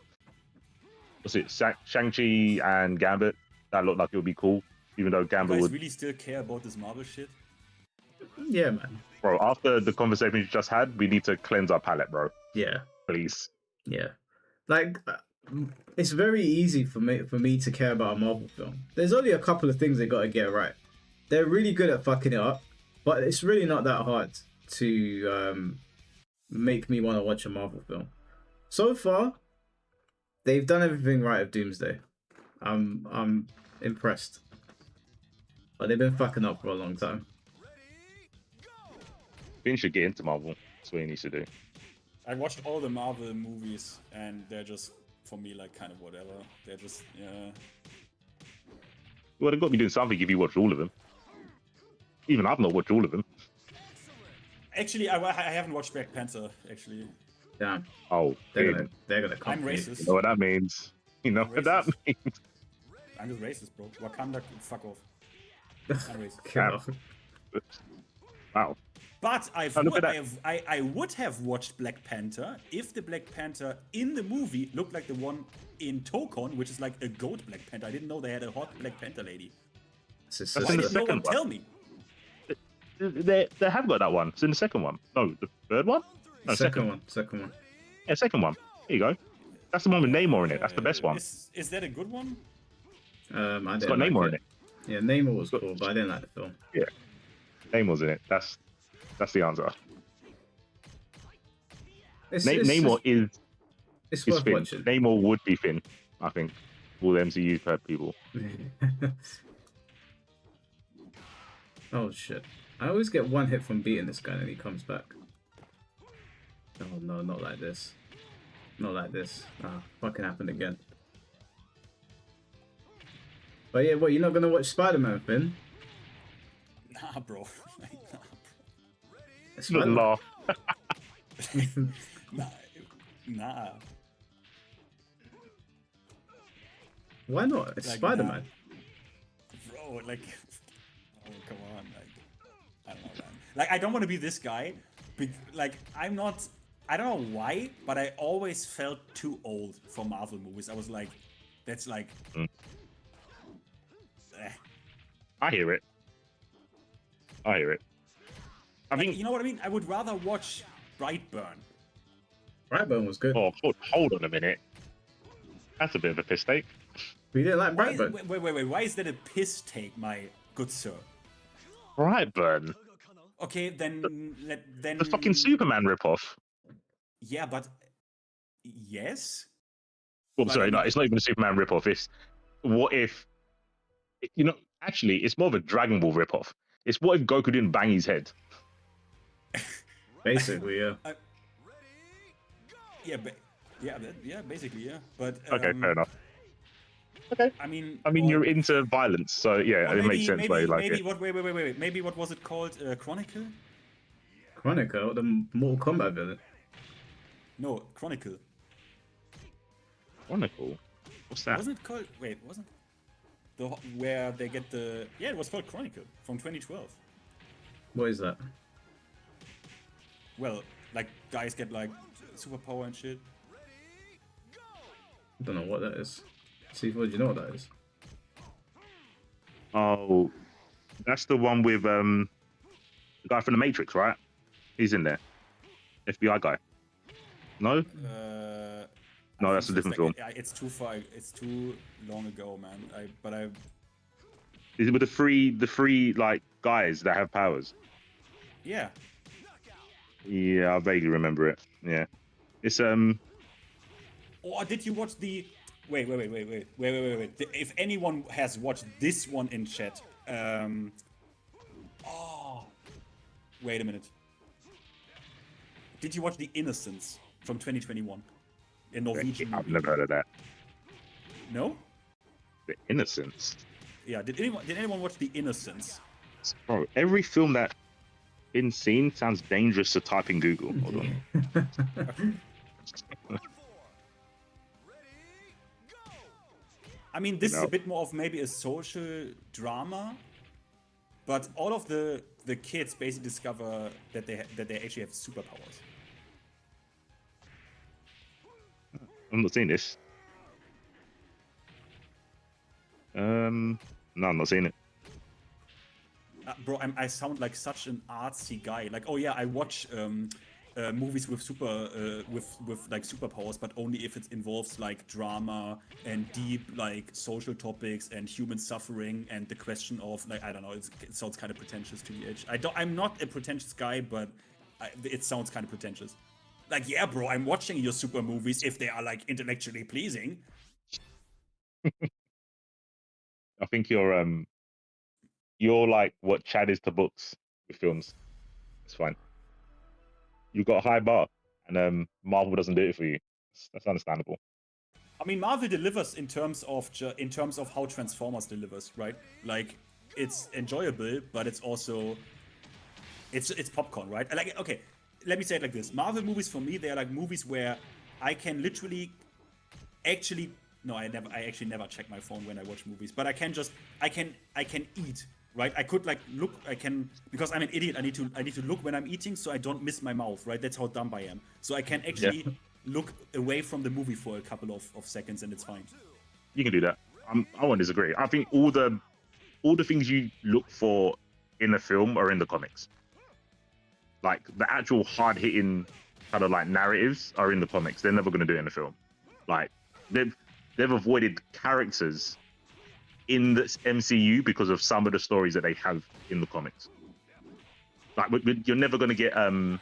what's it? Shang-Chi and Gambit. That looked like it would be cool. Even though You Gambit guys would. really still care about this Marvel shit? Yeah, man. Bro, after the conversation we just had, we need to cleanse our palate, bro. Yeah, Please. yeah. Like, it's very easy for me to care about a Marvel film. There's only a couple of things they got to get right. They're really good at fucking it up, but it's really not that hard to make me want to watch a Marvel film. So far, they've done everything right of Doomsday. I'm impressed, but they've been fucking up for a long time. Finn should get into Marvel. That's what he needs to do. I watched all the Marvel movies, and they're just, for me, like, kind of whatever. They're just, yeah. Well, they've got to be doing something if you watch all of them. Even I've not watched all of them. Actually, I haven't watched Black Panther, actually. Damn, Oh, they're dude. gonna come. I'm for you. racist. You know what that means? You know what that Racist. means? I'm just racist, bro. Wakanda, fuck off. I'm racist. Kill off. Wow. But Oh, look at that. I would have watched Black Panther if the Black Panther in the movie looked like the one in Tokon, which is like a goat Black Panther. I didn't know they had a hot Black Panther lady. That's That's Why in the did no one second one. tell me? They have got that one. It's in the second one. No, the third one? No, Second one. Second one. Yeah, second one. Here you go. That's the one with Namor in it. That's the best one. Is that a good one? I It's didn't got like Namor in it. Yeah, Namor was cool, but I didn't like the film. Yeah. Namor's in it. That's the answer. It's Namor is it's is worth Finn. watching. Namor would be Finn, I think. All the MCU people. Oh shit! I always get one hit from beating this guy and he comes back. Oh no, not like this. Not like this. Ah, fucking happened again. But yeah, what, you're not gonna watch Spider-Man, Finn? Nah, bro. Like, nah, It's Not Spider-Man. laugh. bro. Nah. Why not? It's Like, Spider-Man. Bro, like, oh, come on, like, I don't know, man. Like, I don't want to be this guy. Like, I don't know why, but I always felt too old for Marvel movies. I was like, that's like, I hear it. I hear it. I like, think. you know what I mean? I would rather watch Brightburn. Brightburn was good. Oh, hold on a minute. That's a bit of a piss take. We didn't like Why, Brightburn. wait. Why is that a piss take, my good sir? Brightburn. Okay, then The fucking Superman ripoff. Yeah, but yes. Well, But sorry, I no, mean- it's not even a Superman ripoff. It's what if, you know, actually, it's more of a Dragon Ball ripoff. It's what if Goku didn't bang his head? Basically, yeah. Yeah, basically, yeah. But Okay, fair enough. Okay. I mean, You're into violence, so yeah, it makes sense why you like it. Wait. Maybe what was it called? Chronicle? Chronicle, the Mortal Kombat villain. No, Chronicle. Chronicle? What's that? Wasn't it called? Wait, wasn't the where they get the? Yeah, it was called Chronicle from 2012. What is that? Well, like guys get like superpower and shit. I don't know what that is. Steve, do you know what that is? Oh, that's the one with the guy from the Matrix, right? He's in there. FBI guy. No? No, that's a different film. It's too far. It's too long ago, man. Is it with the three like guys that have powers? Yeah. Yeah, I vaguely remember it. Yeah. It's Or did you watch the? Wait. If anyone has watched this one in chat, wait a minute. Did you watch The Innocents from 2021 in Norwegian? I've movie? never heard of that. No. The Innocents. Yeah. Did anyone watch The Innocents? Bro, every film that been seen sounds dangerous to type in Google. Hold on. I mean, this is a No. bit more of maybe a social drama, but all of the kids basically discover that they actually have superpowers. I'm not seeing this. No, I'm not seeing it. bro, I sound like such an artsy guy. Like, oh yeah, I watch movies with with like superpowers, but only if it involves like drama and deep like social topics and human suffering and the question of like, I don't know, it sounds kind of pretentious to me. I'm not a pretentious guy, but it sounds kind of pretentious. Like, yeah, bro, I'm watching your super movies if they are like intellectually pleasing. I think you're like what Chad is to books with films. It's fine. You've got a high bar, and Marvel doesn't do it for you. That's understandable. I mean, Marvel delivers in terms of how Transformers delivers, right? Like, it's enjoyable, but it's also it's popcorn, right? Like, okay, let me say it like this: Marvel movies for me, they're like movies where I can literally, actually, no, I actually never check my phone when I watch movies, but I can eat, right? I could like look, because I'm an idiot. I need to look when I'm eating so I don't miss my mouth, right? That's how dumb I am. So I can actually look away from the movie for a couple of seconds and it's fine. You can do that. I won't disagree. I think all the things you look for in a film are in the comics. Like the actual hard hitting kind of like narratives are in the comics. They're never going to do it in the film. Like they've avoided characters in the MCU because of some of the stories that they have in the comics. Like you're never going to get the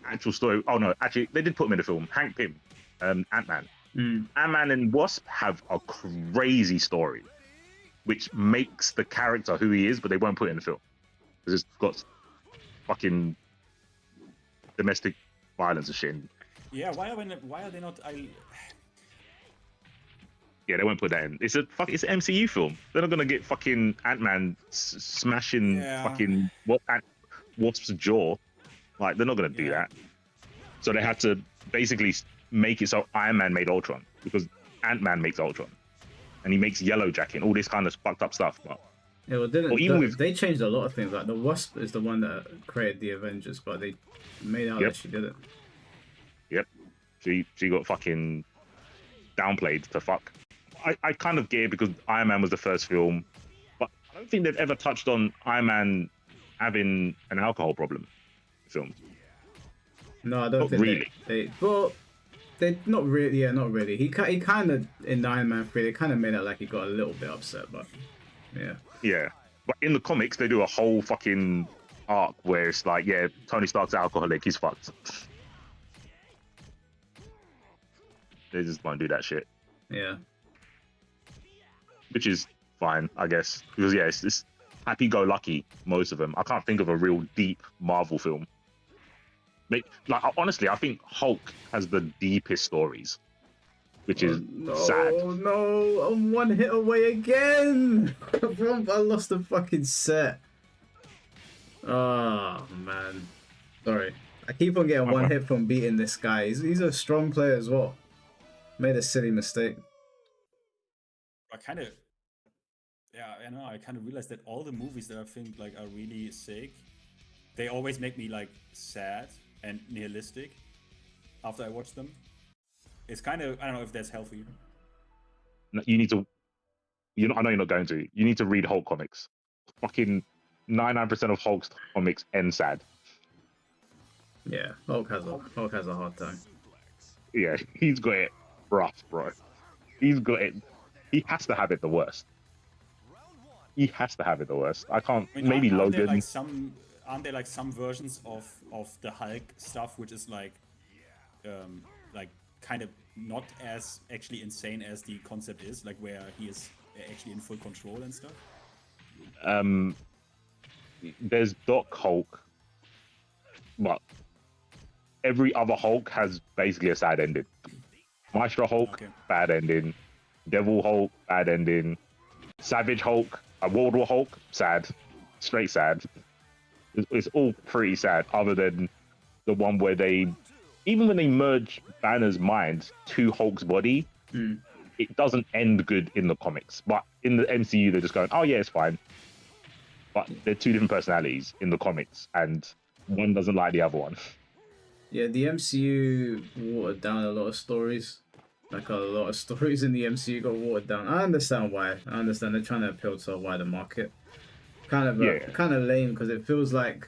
actual story. Oh no, actually they did put him in the film. Hank Pym, Ant-Man. Ant-Man and Wasp have a crazy story, which makes the character who he is, but they won't put it in the film because it's got fucking domestic violence and shit. Yeah, why are they not? Yeah, they won't put that in. It's an MCU film. They're not gonna get fucking Ant-Man smashing fucking Wasp's jaw. Like they're not gonna do that. So they had to basically make it so Iron Man made Ultron because Ant-Man makes Ultron, and he makes Yellow Jacket and all this kind of fucked up stuff. But yeah, well, they changed a lot of things. Like the Wasp is the one that created the Avengers, but they made out that she did it. Yep, she got fucking downplayed to fuck. I kind of get it because Iron Man was the first film, but I don't think they've ever touched on Iron Man having an alcohol problem. Film. No, I don't think really. They not really. Yeah, not really. He kind of in Iron Man 3, they kind of made it like he got a little bit upset, but yeah. Yeah, but in the comics they do a whole fucking arc where it's like, yeah, Tony Stark's alcoholic, he's fucked. They just won't do that shit. Yeah. Which is fine, I guess, because yeah, it's happy-go-lucky, most of them. I can't think of a real deep Marvel film. Like honestly, I think Hulk has the deepest stories, which is sad. Oh no, I'm one hit away again. I lost the fucking set. Oh man, sorry. I keep on getting one hit from beating this guy. He's a strong player as well. Made a silly mistake. I kind of realized that all the movies that I think like are really sick, they always make me like sad and nihilistic after I watch them. It's kind of, I don't know if that's healthy. You need to, I know you're not going to. You need to read Hulk comics. Fucking 99% of Hulk's comics end sad. Yeah, Hulk has a hard time. Yeah, he's got it rough, bro. He's got it. He has to have it the worst. He has to have it the worst. I can't. I mean, maybe Logan. Aren't there like some versions of the Hulk stuff which is like kind of not as actually insane as the concept is, like where he is actually in full control and stuff? There's Doc Hulk, but every other Hulk has basically a sad ending. Maestro Hulk, bad ending. Devil Hulk, bad ending. Savage Hulk, a World War Hulk, sad. Straight sad. It's all pretty sad, other than the one where even when they merge Banner's mind to Hulk's body, it doesn't end good in the comics. But in the MCU, they're just going, oh yeah, it's fine. But they're two different personalities in the comics, and one doesn't like the other one. Yeah, the MCU watered down a lot of stories. Like a lot of stories in the MCU got watered down. I understand why. I understand they're trying to appeal to a wider market. Yeah. kind of lame because it feels like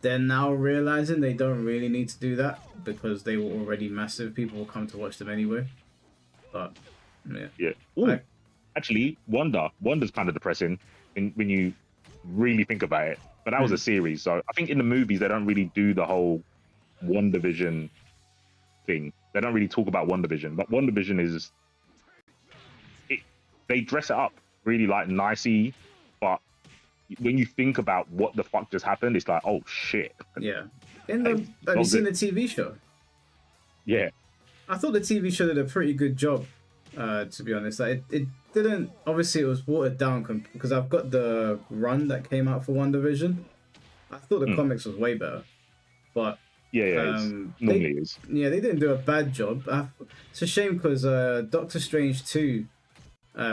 they're now realizing they don't really need to do that because they were already massive. People will come to watch them anyway. But yeah, Yeah. Ooh, actually, Wonder's kind of depressing when you really think about it. But that was a series, so I think in the movies they don't really do the whole WandaVision thing. They don't really talk about WandaVision, but WandaVision is they dress it up really like nicey, but when you think about what the fuck just happened, it's like, oh shit. yeah. Have you seen the TV show? Yeah. I thought the TV show did a pretty good job, to be honest. Like, it didn't. Obviously, it was watered down because I've got the run that came out for WandaVision. I thought the comics was way better, but Yeah, normally is. Yeah, they didn't do a bad job. It's a shame because Doctor Strange 2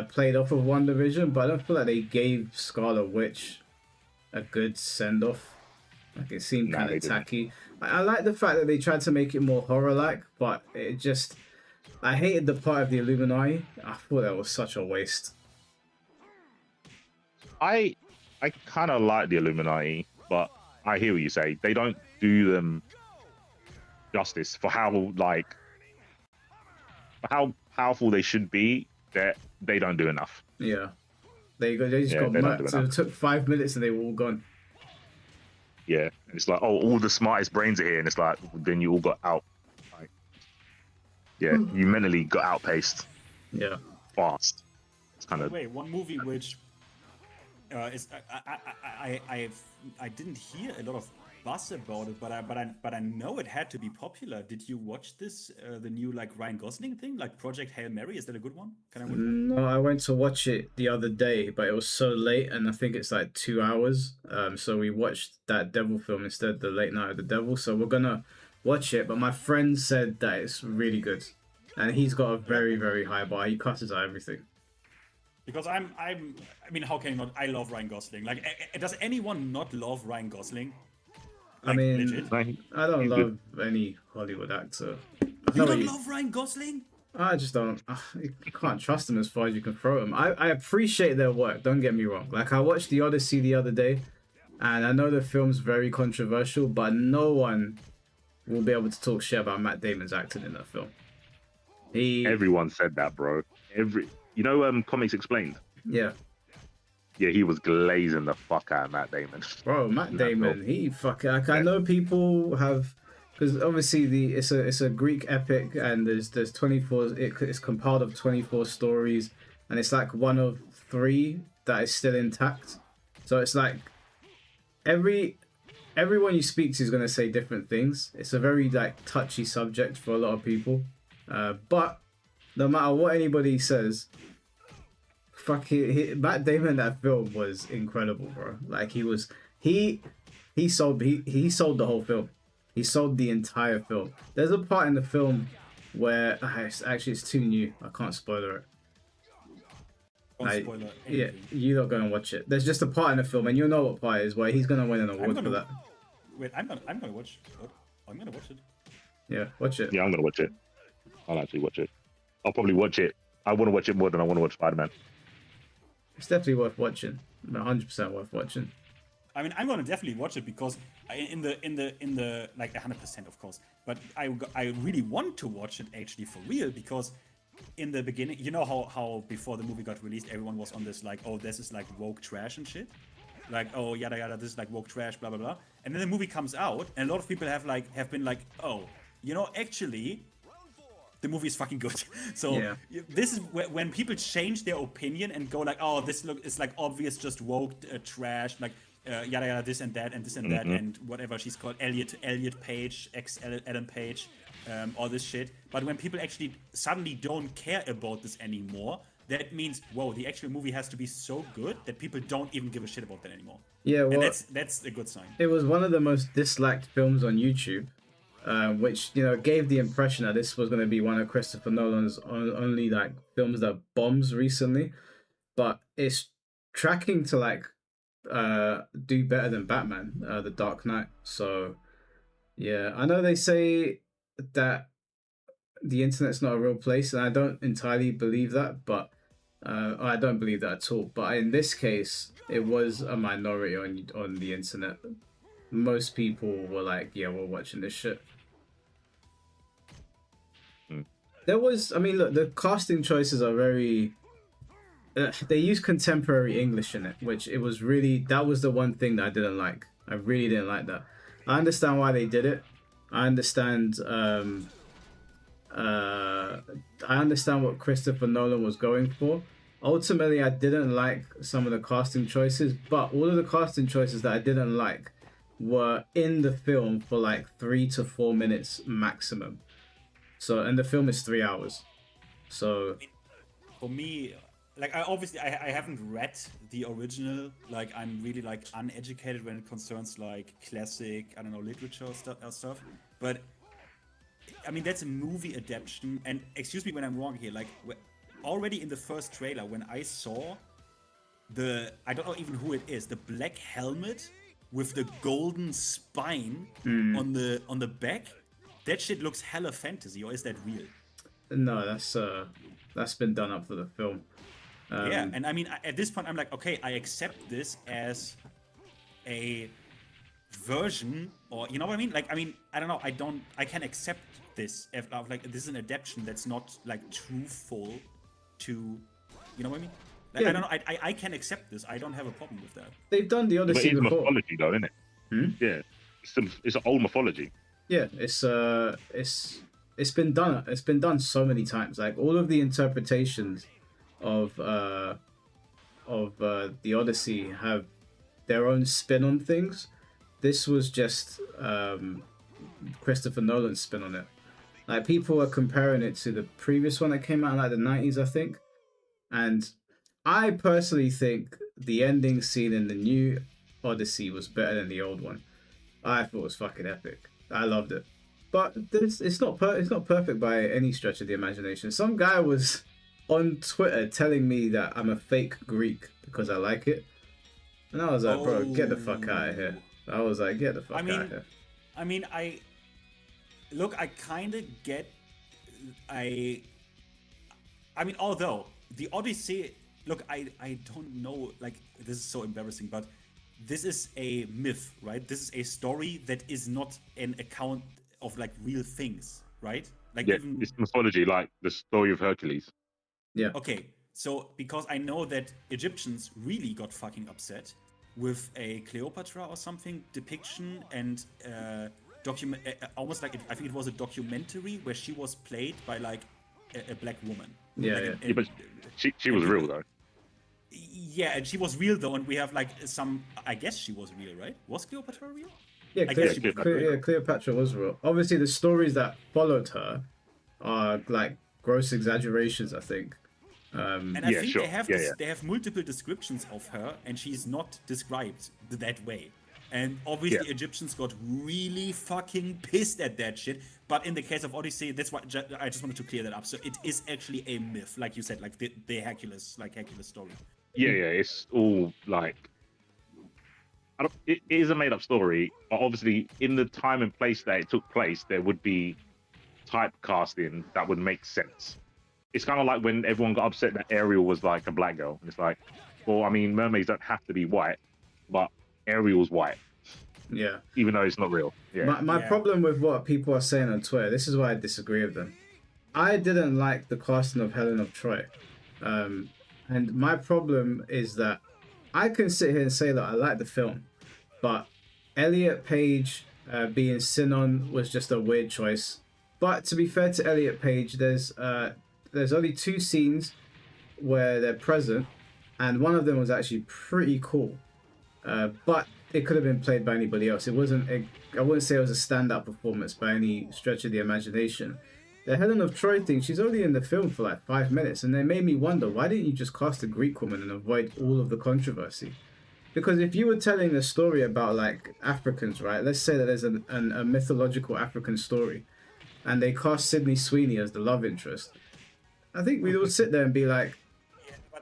played off of WandaVision, but I don't feel like they gave Scarlet Witch a good send off. Like it seemed kind of tacky. I like the fact that they tried to make it more horror-like, but it just... I hated the part of the Illuminati. I thought that was such a waste. I kind of like the Illuminati, but I hear what you say. They don't do them justice for how powerful they should be. That they don't do enough. Yeah, they just got murked. So it took 5 minutes and they were all gone. Yeah, and it's like, oh, all the smartest brains are here, and it's like, then you all got out. Like, yeah, you mentally got outpaced. Yeah, fast. It's kind of. Wait, one movie which is I didn't hear a lot of buzz about it, but I know it had to be popular. Did you watch this? The new like Ryan Gosling thing, like Project Hail Mary? Is that a good one? Can I watch it? No, I went to watch it the other day, but it was so late, and I think it's like 2 hours. So we watched that devil film instead, The Late Night of the Devil. So we're gonna watch it, but my friend said that it's really good, and he's got a very, very high bar. He cusses out everything. Because I mean, how can you not? I love Ryan Gosling. Like, does anyone not love Ryan Gosling? Like, I mean, legit? I don't love any Hollywood actor. You don't love Ryan Gosling? I just don't. You can't trust them as far as you can throw them. I appreciate their work. Don't get me wrong. Like I watched The Odyssey the other day, and I know the film's very controversial, but no one will be able to talk shit about Matt Damon's acting in that film. Everyone said that, bro. Comics Explained. Yeah. Yeah, he was glazing the fuck out of Matt Damon. Bro, Matt Damon, I know people have, because obviously it's a Greek epic, and there's 24. It's compiled of 24 stories, and it's like one of 3 that is still intact. So it's like everyone you speak to is gonna say different things. It's a very like touchy subject for a lot of people, but no matter what anybody says. Matt Damon in that film was incredible, bro. Like he sold the whole film. He sold the entire film. There's a part in the film where it's too new. I can't spoiler it. Don't spoil it. Yeah, you're not gonna watch it. There's just a part in the film, and you'll know what part it is where he's gonna win an award for that. Wait, I'm gonna watch. I'm gonna watch it. Yeah, watch it. Yeah, I'm gonna watch it. I'll actually watch it. I'll probably watch it. I want to watch it more than I want to watch Spider-Man. It's definitely worth watching. 100% worth watching. I mean, I'm gonna definitely watch it because in the like 100% of course. But I really want to watch it actually for real because in the beginning, you know how before the movie got released, everyone was on this like, oh, this is like woke trash and shit. Like, oh, yada yada, this is like woke trash, blah blah blah. And then the movie comes out, and a lot of people have been like, oh, actually, the movie is fucking good. So yeah. This is when people change their opinion and go like, oh, this is like obvious, just woke trash, like yada yada, this and that and this and that and whatever she's called, Elliot Page, Ellen Page, all this shit. But when people actually suddenly don't care about this anymore, that means, whoa, the actual movie has to be so good that people don't even give a shit about that anymore. Yeah, well, and that's a good sign. It was one of the most disliked films on YouTube. Which gave the impression that this was going to be one of Christopher Nolan's only like films that bombs recently, but it's tracking to like do better than Batman, The Dark Knight. So yeah, I know they say that the internet's not a real place, and I don't entirely believe that, but I don't believe that at all. But in this case, it was a minority on the internet. Most people were like, "Yeah, we're watching this shit." There was, I mean, look, the casting choices are very. They use contemporary English in it, which it was really, that was the one thing that I didn't like. I really didn't like that. I understand why they did it. I understand. I understand what Christopher Nolan was going for. Ultimately, I didn't like some of the casting choices, but all of the casting choices that I didn't like were in the film for like 3 to 4 minutes maximum. So, and the film is 3 hours. So, For me, like I haven't read the original. Like I'm really like uneducated when it concerns like classic, I don't know, literature stuff. But I mean that's a movie adaptation. And excuse me when I'm wrong here. Like already in the first trailer, when I saw I don't know even who it is, the black helmet with the golden spine on the back. That shit looks hella fantasy, or is that real? no, that's been done up for the film. Yeah, and I mean, at this point, I'm like, okay, I accept this as a version, or you know what I mean? Like, I mean, I don't know, I can accept this if like this is an adaptation that's not like truthful to, you know what I mean? Like, Yeah. I don't know, I can accept this. I don't have a problem with that. They've done the But Odyssey it's before. mythology, though, isn't it? Yeah, it's an old mythology. Yeah, it's been done. It's been done so many times. Like all of the interpretations of the Odyssey have their own spin on things. This was just Christopher Nolan's spin on it. Like people are comparing it to the previous one that came out in like the 90s, I think. And I personally think the ending scene in the new Odyssey was better than the old one. I thought it was fucking epic. I loved it. But it's not perfect by any stretch of the imagination. Some guy was on Twitter telling me that I'm a fake Greek because I like it. And I was like, bro, get the fuck out of here. I was like, get the fuck out of here. I mean, I kind of get. I mean, although the Odyssey, look, I don't know. Like, this is so embarrassing, but this is a myth, right? This is a story that is not an account of like real things, right? Like, Yeah, even, it's mythology, like the story of Hercules. Yeah. okay, so because I know that Egyptians really got fucking upset with a Cleopatra or something depiction and almost like I think it was a documentary where she was played by like a black woman. Yeah, Like yeah. Yeah, but she was real though. Yeah, and she was real though, and we have like some. I guess she was real, right? Was Cleopatra real? Yeah, I guess she was real. Cleopatra was real. Obviously, the stories that followed her are like gross exaggerations, I think. And I Yeah, think sure. they have Yeah, yeah. they have multiple descriptions of her, and she's not described that way. And obviously, Yeah. Egyptians got really fucking pissed at that shit. But in the case of Odyssey, that's why I just wanted to clear that up. So it is actually a myth, like you said, like the Hercules story. Yeah, it's all like it is a made-up story, but obviously in the time and place that it took place, there would be typecasting that would make sense. It's kind of like when everyone got upset that Ariel was like a black girl. It's like, well, I mean, mermaids don't have to be white, but Ariel's white, Yeah. even though it's not real. Yeah, My Yeah. problem with what people are saying on Twitter, this is why I disagree with them. I didn't like the casting of Helen of Troy. And my problem is that I can sit here and say that I like the film, but Elliot Page being Sinon was just a weird choice. But to be fair to Elliot Page, there's only 2 scenes where they're present, and one of them was actually pretty cool. But it could have been played by anybody else. I wouldn't say it was a standout performance by any stretch of the imagination. The Helen of Troy thing, she's only in the film for like 5 minutes, and they made me wonder, why didn't you just cast a Greek woman and avoid all of the controversy? Because if you were telling a story about like Africans, right? Let's say that there's a mythological African story, and they cast Sydney Sweeney as the love interest. I think we'd all sit there and be like,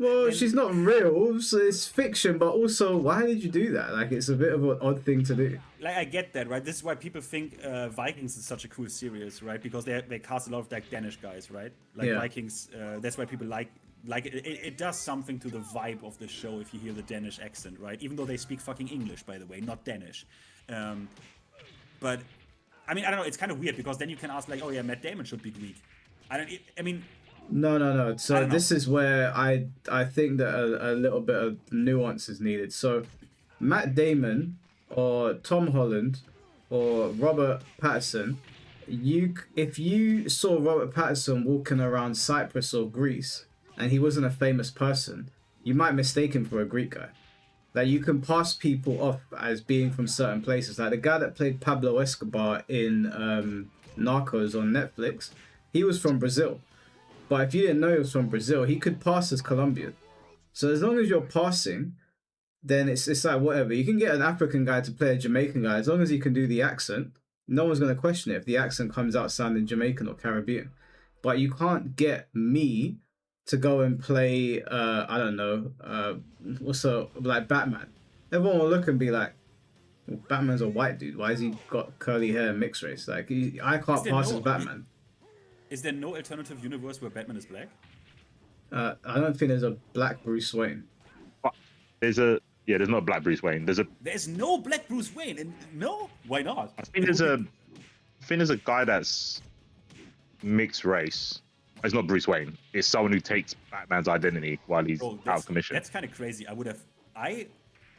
well, she's not real, so it's fiction, but also, why did you do that? Like, it's a bit of an odd thing to do. Like, I get that, right? This is why people think Vikings is such a cool series, right? Because they cast a lot of like Danish guys, right? Like Yeah. Vikings. That's why people like like it does something to the vibe of the show if you hear the Danish accent, right? Even though they speak fucking English, by the way, not Danish. But I mean, I don't know. It's kind of weird because then you can ask like, oh yeah, Matt Damon should be Greek. I mean, No. I So don't this know. is where I think that a little bit of nuance is needed. So Matt Damon or Tom Holland or Robert Pattinson, if you saw Robert Pattinson walking around Cyprus or Greece and he wasn't a famous person, you might mistake him for a Greek guy. Like you can pass people off as being from certain places. Like the guy that played Pablo Escobar in Narcos on Netflix, he was from Brazil. But if you didn't know he was from Brazil, he could pass as Colombian. So as long as you're passing, then it's like whatever. You can get an African guy to play a Jamaican guy as long as he can do the accent. No one's gonna question it if the accent comes out sounding Jamaican or Caribbean. But you can't get me to go and play I don't know what's like Batman. Everyone will look and be like, well, Batman's a white dude. Why has he got curly hair and mixed race? Like I can't pass as Batman. Is there no alternative universe where Batman is black? I don't think there's a black Bruce Wayne. There's not Black Bruce Wayne. There's no black Bruce Wayne, and no, why not? I think there's a guy that's mixed race. It's not Bruce Wayne. It's someone who takes Batman's identity while he's out of commission. That's kind of crazy.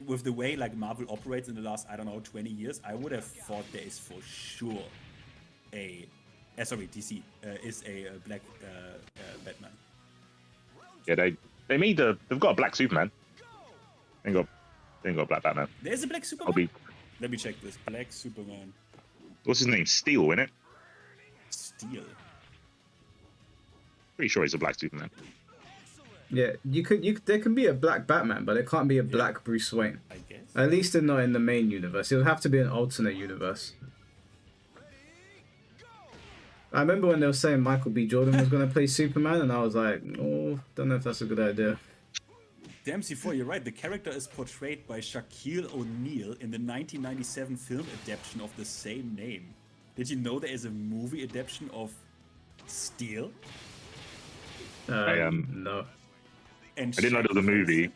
With the way like Marvel operates in the last, I don't know, 20 years, I would have thought there is for sure DC is a black Batman. Yeah, they've got a black Superman. They ain't got a black Batman. There's a black Superman? Let me check this. Black Superman. What's his name? Steel, innit? Steel. Pretty sure he's a black Superman. Yeah, there can be a black Batman, but there can't be a black Bruce Wayne. I guess. At least not in the main universe. It would have to be an alternate universe. I remember when they were saying Michael B. Jordan was going to play Superman, and I was like, oh, don't know if that's a good idea. Damn, C4, you're right. The character is portrayed by Shaquille O'Neal in the 1997 film adaptation of the same name. Did you know there is a movie adaptation of Steel? No. And I didn't know there was a movie.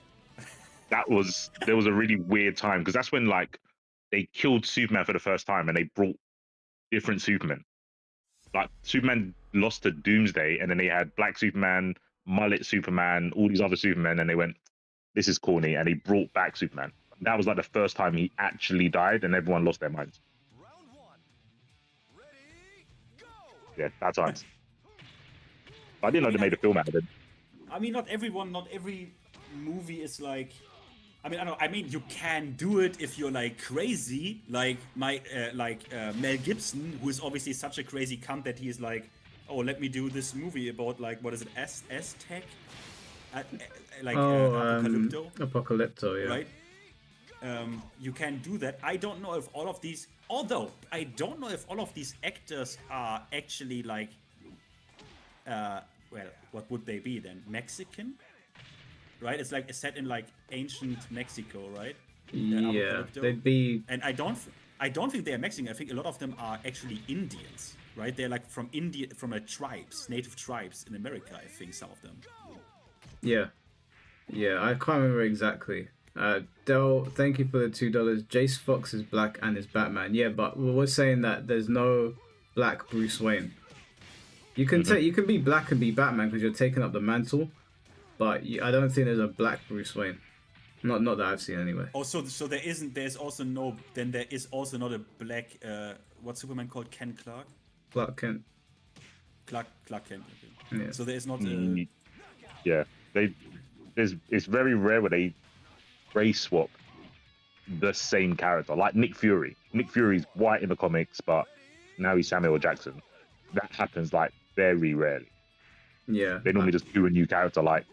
There was a really weird time because that's when like they killed Superman for the first time and they brought different Supermen. Like Superman lost to Doomsday, and then they had Black Superman, Mullet Superman, all these other Supermen, and they went, "This is corny," and they brought back Superman. That was like the first time he actually died, and everyone lost their minds. Yeah, bad times. I didn't know they made a film out of it. I mean, not every movie is like. I mean, I don't know. I mean, you can do it if you're like crazy, like Mel Gibson, who is obviously such a crazy cunt that he is like, oh, let me do this movie about like what is it, Aztec, Apocalypto. Apocalypto, yeah. Right. You can do that. I don't know if all of these, actors are actually like, well, what would they be then? Mexican? Right? It's like set in like ancient Mexico, right? Yeah, they'd be. And I don't think they are Mexican. I think a lot of them are actually Indians, right? They're like from India, from native tribes in America. I think some of them. Yeah, I can't remember exactly. Del, thank you for the $2. Jace Fox is black and is Batman. Yeah, but we're saying that there's no black Bruce Wayne. You can you can be black and be Batman because you're taking up the mantle. But I don't think there's a black Bruce Wayne. Not that I've seen anyway. Oh, so there isn't. There is also not a black. What's Superman called? Ken Clark. Clark Kent. Clark Kent. Okay. Yeah. So there is not. Yeah, it's very rare where they race swap the same character, like Nick Fury. Nick Fury's white in the comics, but now he's Samuel Jackson. That happens like very rarely. Yeah. They normally just do a new character like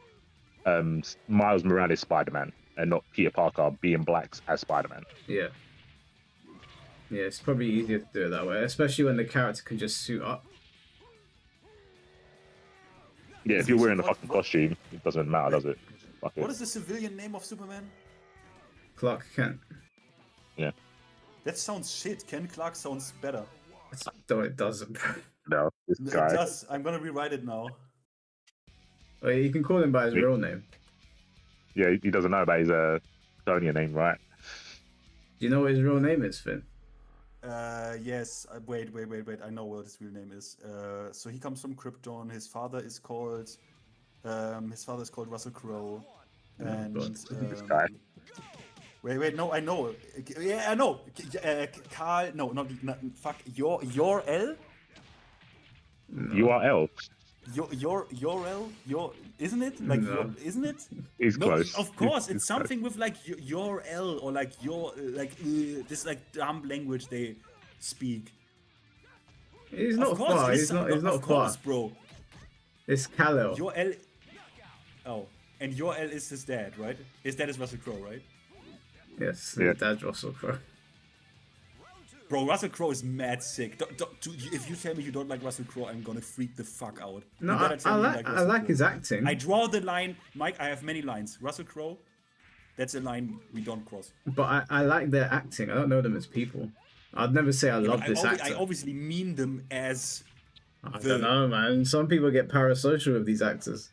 Miles Morales Spider-Man and not Peter Parker being blacks as Spider-Man. Yeah, it's probably easier to do it that way, especially when the character can just suit up. Yeah, if you're wearing the fucking costume, it doesn't matter, does it? Fuck it. What is the civilian name of Superman? Clark Kent. Yeah. That sounds shit. Ken Clark sounds better. No, it doesn't. No, this It guy. does. I'm gonna rewrite it now. Well, you can call him by his real name. Yeah, he doesn't know about his Estonia name, right? Do you know what his real name is, Finn? Yes. Wait. I know what his real name is. So he comes from Krypton. His father is called Russell Crowe. And God. This guy. wait. No, I know. Yeah, I know. Carl. No, not fuck. Your L. URL. Your L. Isn't it like No. isn't it? He's No, close. of course, He's it's something with like your L or like your this like dumb language they speak. He's Of not course, far. it He's is not. He's not of far. course, bro. It's Kal-El. Your L. Oh, and your L is his dad, right? His dad is Russell Crowe, right? Yes, Yeah. his dad's Russell Crowe. Bro, Russell Crowe is mad sick. If you tell me you don't like Russell Crowe, I'm gonna freak the fuck out. No, You gotta I tell me you like Russell Crowe. his acting. I draw the line, Mike. I have many lines. Russell Crowe, that's a line we don't cross. But I like their acting. I don't know them as people. I'd never say I love this I actor. obviously mean them as. I don't know, man. Some people get parasocial with these actors.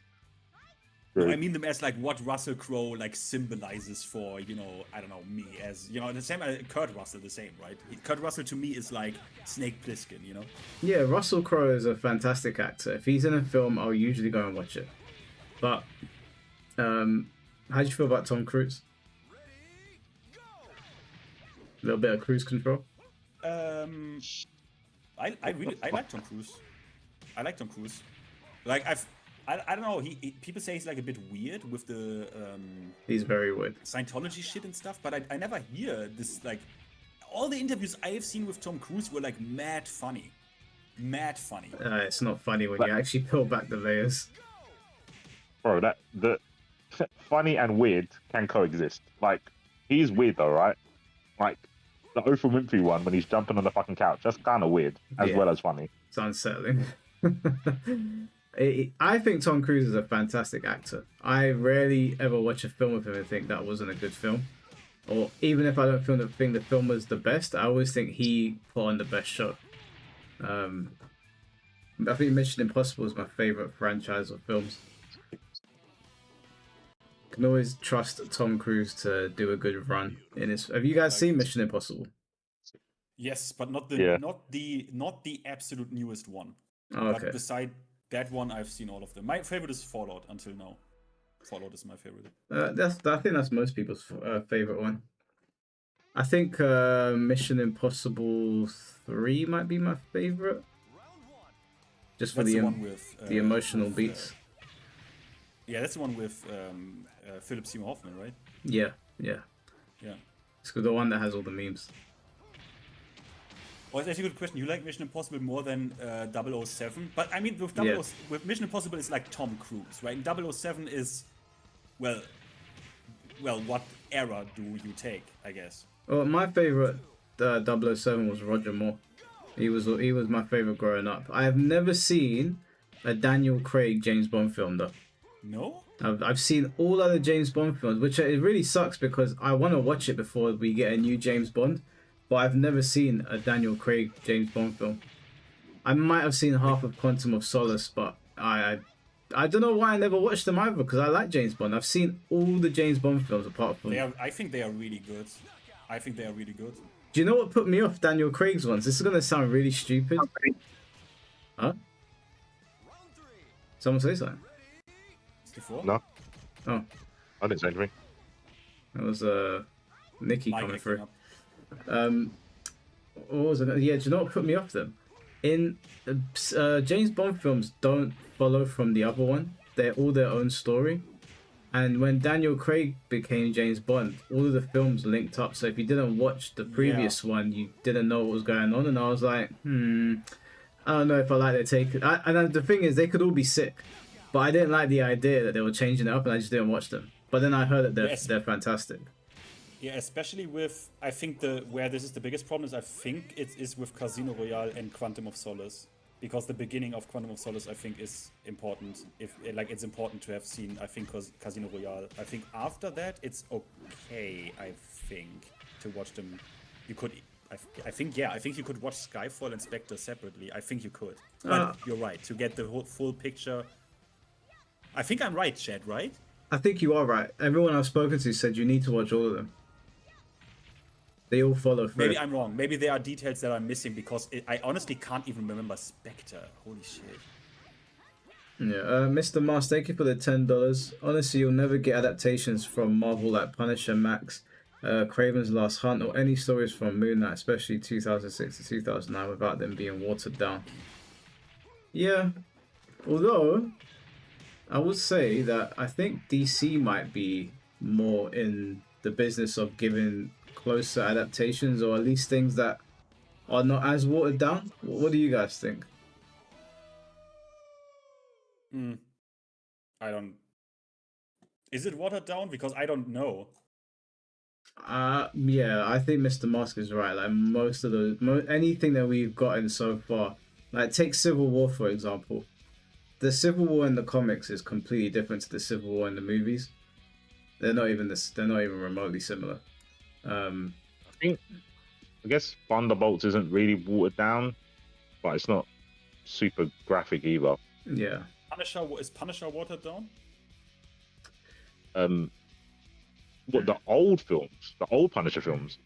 I mean them as like what Russell Crowe like symbolizes for, I don't know, me as, the same, Kurt Russell the same, right? Kurt Russell to me is like Snake Plissken, Yeah, Russell Crowe is a fantastic actor. If he's in a film, I'll usually go and watch it. But, how do you feel about Tom Cruise? A little bit of cruise control. I like Tom Cruise. I like Tom Cruise. Like I don't know. People say he's like a bit weird with the He's very weird. Scientology shit and stuff, but I never hear this like. All the interviews I have seen with Tom Cruise were like mad funny. It's not funny when you actually peel back the layers. Bro, the funny and weird can coexist. Like, he's weird though, right? Like, the Oprah Winfrey one when he's jumping on the fucking couch, that's kind of weird as well as funny. It's unsettling. I think Tom Cruise is a fantastic actor. I rarely ever watch a film with him and think that wasn't a good film. Or even if I don't think the film was the best, I always think he put on the best show. I think Mission Impossible is my favorite franchise of films. Can always trust Tom Cruise to do a good run in his. Have you guys seen Mission Impossible? Yes, but not the absolute newest one. Oh, okay. But beside that one, I've seen all of them. My favorite is Fallout until now. Fallout is my favorite. I think that's most people's favorite one. I think Mission Impossible 3 might be my favorite. Just for That's the one with the emotional beats. Yeah, that's the one with Philip Seymour Hoffman, right? Yeah. Yeah. It's the one that has all the memes. Oh, it's actually a good question. You like Mission Impossible more than 007? But I mean, with with Mission Impossible, it's like Tom Cruise, right? And 007 is, well, what era do you take? I guess. Well, my favorite 007 was Roger Moore. He was my favorite growing up. I have never seen a Daniel Craig James Bond film though. No. I've seen all other James Bond films, which it really sucks because I want to watch it before we get a new James Bond, but I've never seen a Daniel Craig James Bond film. I might have seen half of Quantum of Solace, but I don't know why I never watched them either because I like James Bond. I've seen all the James Bond films apart from. I think they are really good. Do you know what put me off Daniel Craig's ones? This is gonna sound really stupid. Huh? Someone say something. No. Oh. I didn't say anything. That was Nikki Mike coming through. up. What was it? Yeah, do you know what put me off them? In James Bond films don't follow from the other one. They're all their own story. And when Daniel Craig became James Bond, all of the films linked up. So if you didn't watch the previous one, you didn't know what was going on. And I was like, I don't know if I like their take. And the thing is, they could all be sick. But I didn't like the idea that they were changing it up and I just didn't watch them. But then I heard that they're fantastic. Yeah, especially with, I think where this is the biggest problem is I think it is with Casino Royale and Quantum of Solace. Because the beginning of Quantum of Solace, I think, is important. It's important to have seen, I think, Casino Royale. I think after that, it's okay, I think, to watch them. You could, I think you could watch Skyfall and Spectre separately. I think you could. But you're right, to get the whole full picture, I think I'm right, Chad, right? I think you are right. Everyone I've spoken to said you need to watch all of them. They all follow through. Maybe I'm wrong. Maybe there are details that I'm missing because I honestly can't even remember Spectre. Holy shit. Yeah, Mr. Mars, thank you for the $10. Honestly, you'll never get adaptations from Marvel like Punisher, Max, Kraven's Last Hunt, or any stories from Moon Knight, especially 2006 to 2009, without them being watered down. Yeah, although I would say that I think DC might be more in the business of giving closer adaptations, or at least things that are not as watered down. What do you guys think? I don't. Is it watered down? Because I don't know. Yeah, I think Mr. Musk is right. Like most of the anything that we've gotten so far, like take Civil War for example. The Civil War in the comics is completely different to the Civil War in the movies. They're not even this. They're not even remotely similar. I guess Thunderbolts isn't really watered down, but it's not super graphic either. Yeah. Is Punisher watered down? What, the old films, the old Punisher films?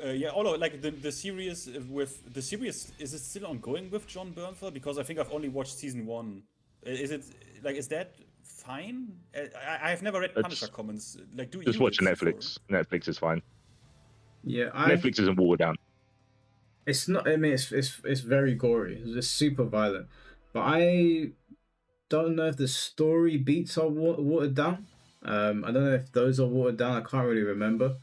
Yeah, although like the series with the series, is it still ongoing with John Bernthal? Because I think I've only watched season 1. Is it like, is that fine? I have never read Punisher comments. Like, do just you watch Netflix? Netflix is fine. Yeah, Netflix isn't watered down. It's not. I mean, it's very gory. It's super violent, but I don't know if the story beats are watered down. I don't know if those are watered down. I can't really remember,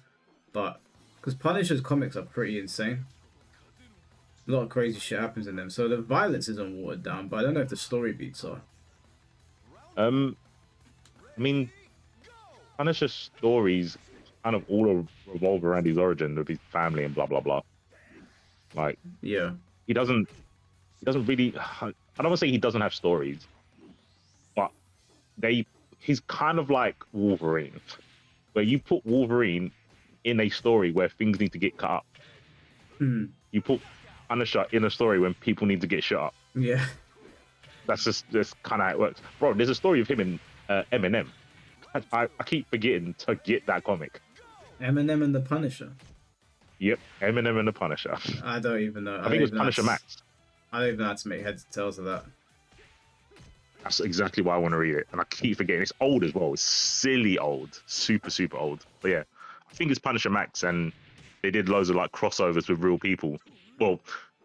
but because Punisher's comics are pretty insane. A lot of crazy shit happens in them, so the violence isn't watered down. But I don't know if the story beats are. I mean, Punisher's stories kind of all revolve around his origin of his family and blah blah blah. Like, Yeah. he doesn't really. I don't want to say he doesn't have stories, but he's kind of like Wolverine, where you put Wolverine in a story where things need to get cut up. You put Punisher in a story when people need to get shut up. Yeah. That's kind of how it works, bro. There's a story of him in Eminem. I keep forgetting to get that comic. Eminem and the Punisher. Yep, Eminem and the Punisher. I don't even know. I think it was Punisher Max. I don't even know how to make heads and tails of that. That's exactly why I want to read it, and I keep forgetting. It's old as well. It's silly old, super super old. But yeah, I think it's Punisher Max, and they did loads of like crossovers with real people. Well,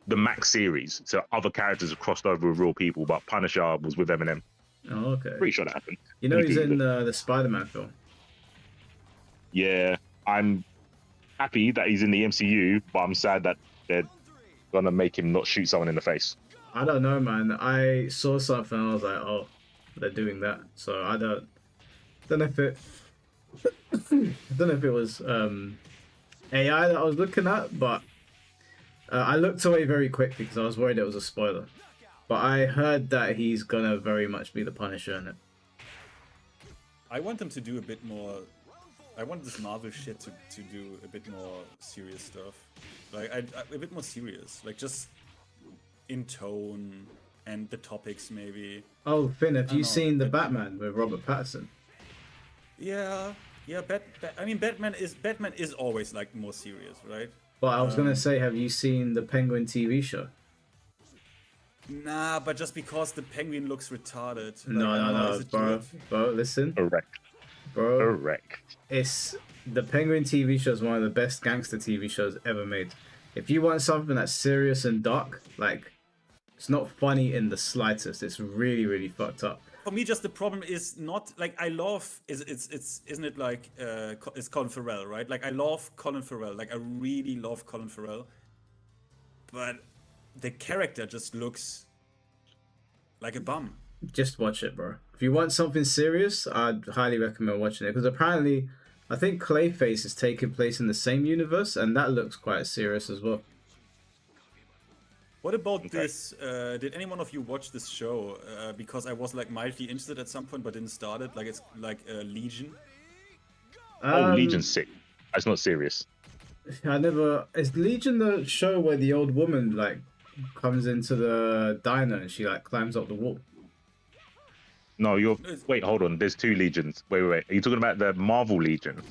the Max series, so other characters have crossed over with real people, but Punisher was with Eminem. Oh, okay. Pretty sure that happened. You know, he's in the Spider-Man film. Yeah, I'm happy that he's in the MCU, but I'm sad that they're gonna make him not shoot someone in the face. I don't know, man. I saw something and I was like, oh, they're doing that. So I don't know if it was AI that I was looking at, but I looked away very quickly because I was worried it was a spoiler. But I heard that he's gonna very much be the Punisher in it. I want them to do a bit more. I want this Marvel shit to do a bit more serious stuff. Like, a bit more serious. Like, just in tone and the topics, maybe. Oh, Finn, have you seen the Batman with Robert Pattinson? Yeah. I mean, Batman is always, like, more serious, right? But I was gonna say, have you seen the Penguin TV show? Nah, but just because the Penguin looks retarded. Like, No, bro, listen. Correct. Bro, Correct. it's the Penguin TV show is one of the best gangster TV shows ever made. If you want something that's serious and dark, like, it's not funny in the slightest. It's really, really fucked up. For me, just the problem is not like I love. Isn't it like it's Colin Farrell, right? Like, I love Colin Farrell. Like, I really love Colin Farrell. But the character just looks like a bum. Just watch it, bro. If you want something serious, I'd highly recommend watching it, because apparently, I think Clayface is taking place in the same universe, and that looks quite serious as well. What about this? Did any one of you watch this show? Because I was like mildly interested at some point, but didn't start it. Like, it's like Legion. Legion's sick. It's not serious. Is Legion the show where the old woman like comes into the diner and she like climbs up the wall? No, you're. It's- Wait, hold on. There's two legions. Wait. Are you talking about the Marvel Legion?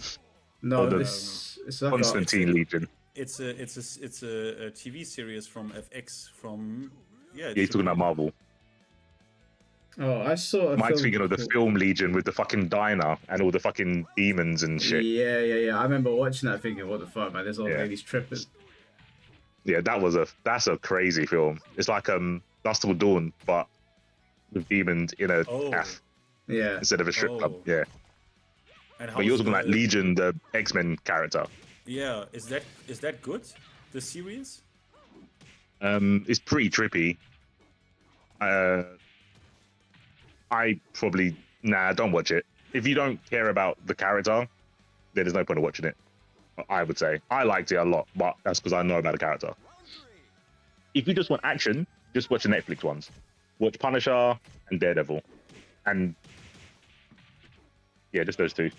No, Oh, the it's like Constantine Legion. It's a TV series from FX from yeah. Yeah, he's talking about Marvel. Oh, I saw a Mike's film thinking of the called- film Legion with the fucking diner and all the fucking demons and shit. Yeah. I remember watching that thinking, what the fuck, man? There's old Yeah. ladies tripping. Yeah, that's a crazy film. It's like Dust Till Dawn, but with demons in a Oh. calf Yeah. instead of a strip club. Oh. Yeah. And But you're how's talking about the- Legion, the X-Men character. Yeah, is that good? The series? It's pretty trippy. I probably don't watch it. If you don't care about the character, then there's no point in watching it. I would say I liked it a lot, but that's because I know about the character. If you just want action, just watch the Netflix ones. Watch Punisher and Daredevil, and yeah, just those two.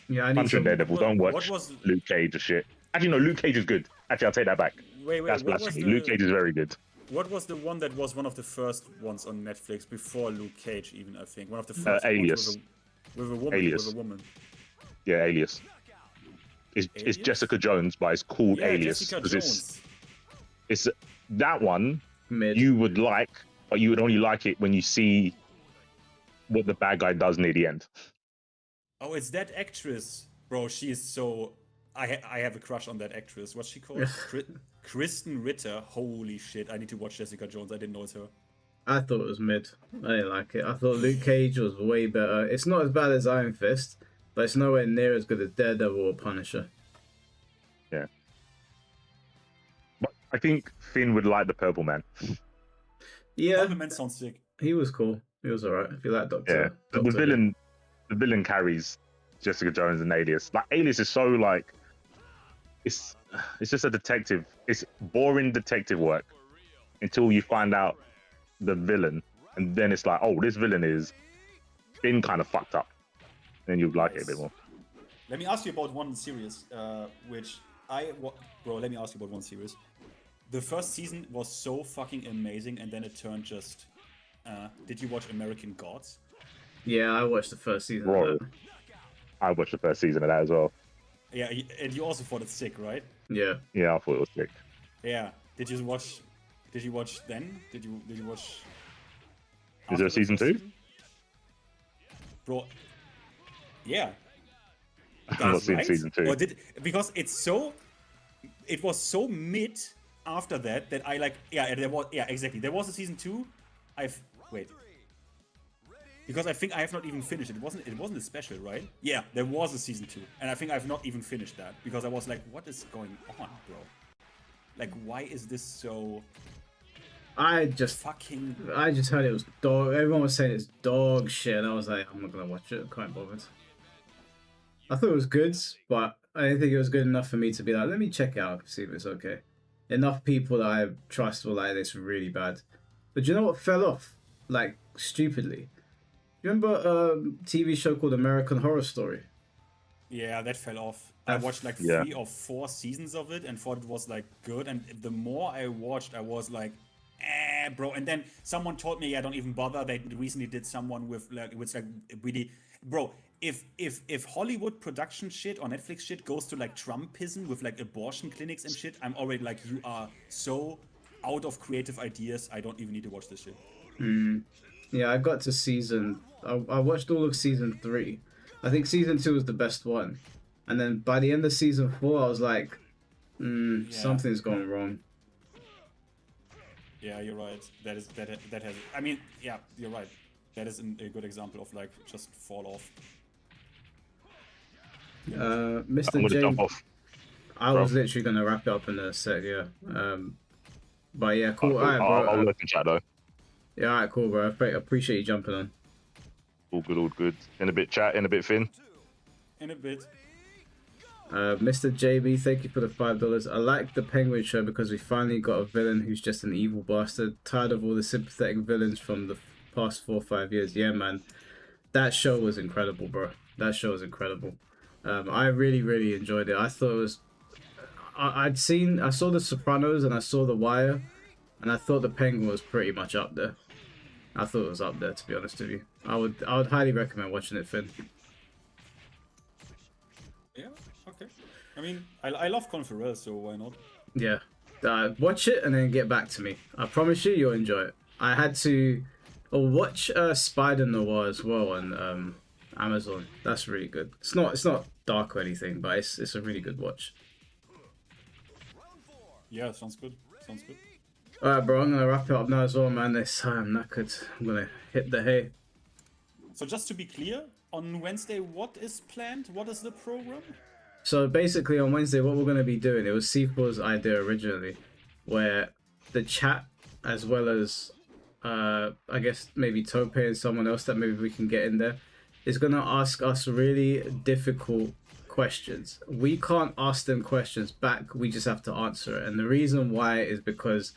Yeah, I need Punisher and to. Daredevil. Don't What watch was- Luke Cage or shit. Actually, no, Luke Cage is good. Actually, I'll take that back. Wait, That's what was blasphemy. the Luke Cage is very good. what was the one that was one of the first ones on Netflix before Luke Cage? Even I think one of the first Alias. ones with a woman. Alias. With a woman. Yeah, Alias. It's Alias? Jessica Jones, but it's called Yeah, Alias. Jessica 'cause Jones. It's that one Mid. you would like, but you would only like it when you see what the bad guy does near the end. Oh, it's that actress, bro. She is so. I have a crush on that actress. What's she called? Kristen Ritter. Holy shit! I need to watch Jessica Jones. I didn't know it's her. I thought it was mid. I didn't like it. I thought Luke Cage was way better. It's not as bad as Iron Fist, but it's nowhere near as good as Daredevil or Punisher. Yeah. But I think Finn would like the Purple Man. Yeah, Compliment sounds sick. he was cool. He was alright. If you like Yeah. Doctor. The villain carries Jessica Jones and Alias. Like Alias is so like it's just a detective. It's boring detective work until you find out the villain, and then it's like, oh, this villain is been kind of fucked up. Then you like it a bit more. Let me ask you about one series, which bro. Let me ask you about one series. The first season was so fucking amazing, and then it turned just. Did you watch American Gods? Yeah, I watched the first season. Bro. Of that. I watched the first season of that as well. Yeah, and you also thought it's sick, right? Yeah. Yeah, I thought it was sick. Yeah. Did you watch then? Did you watch? Is there a after the season first 2? Bro. Yeah. I've not seen Right? season 2. Or because it was so mid after that I like exactly. There was a season 2. Because I think I have not even finished it. It wasn't a special, right? Yeah, there was a season 2, and I think I've not even finished that because I was like, what is going on, bro? Like, why is this so I just fucking? heard it was dog. Everyone was saying it's dog shit, and I was like, I'm not gonna watch it. I can't bothered. I thought it was good, but I didn't think it was good enough for me to be like, let me check it out, see if it's okay. Enough people that I trust were like, it's really bad. But you know what fell off? Like, stupidly. You remember a TV show called American Horror Story? Yeah, that fell off. I watched like 3 or 4 seasons of it and thought it was like good. And the more I watched, I was like, bro. And then someone told me, yeah, don't even bother. They recently did someone with like really, bro. If Hollywood production shit or Netflix shit goes to like Trumpism with like abortion clinics and shit, I'm already like, you are so out of creative ideas. I don't even need to watch this shit. Yeah, I got to I watched all of season 3. I think season 2 was the best one. And then by the end of season 4, I was like, something's gone wrong. Yeah, you're right. That has. I mean, yeah, you're right. That is a good example of like just fall off. I'm Mr. gonna J, jump off. I was literally gonna wrap it up in a sec, yeah. But yeah, cool. Alright, bro. I'll look in chat though. Yeah, alright, cool, bro. I appreciate you jumping on. All good, all good. In a bit chat, in a bit Finn. In a bit. Mr. JB, thank you for the $5. I like the Penguin show because we finally got a villain who's just an evil bastard. Tired of all the sympathetic villains from the past 4 or 5 years. Yeah, man. That show was incredible, bro. That show was incredible. I really, really enjoyed it. I thought it was... I saw The Sopranos and I saw The Wire, and I thought the Penguin was pretty much up there. I thought it was up there, to be honest with you. I would highly recommend watching it, Finn. Yeah, okay. I mean, I love Colin Farrell, so why not? Yeah. Watch it and then get back to me. I promise you, you'll enjoy it. I had to watch Spider Noir as well on Amazon. That's really good. It's not dark or anything, but it's a really good watch. Yeah, sounds good. Sounds good. Alright, bro, I'm gonna wrap it up now as well, man. This time, I'm knackered. I'm gonna hit the hay. So just to be clear, on Wednesday, what is planned? What is the program? So basically, on Wednesday, what we're gonna be doing, it was C4's idea originally, where the chat, as well as I guess maybe Tope and someone else that maybe we can get in there, is gonna ask us really difficult questions. We can't ask them questions back, we just have to answer it. And the reason why is because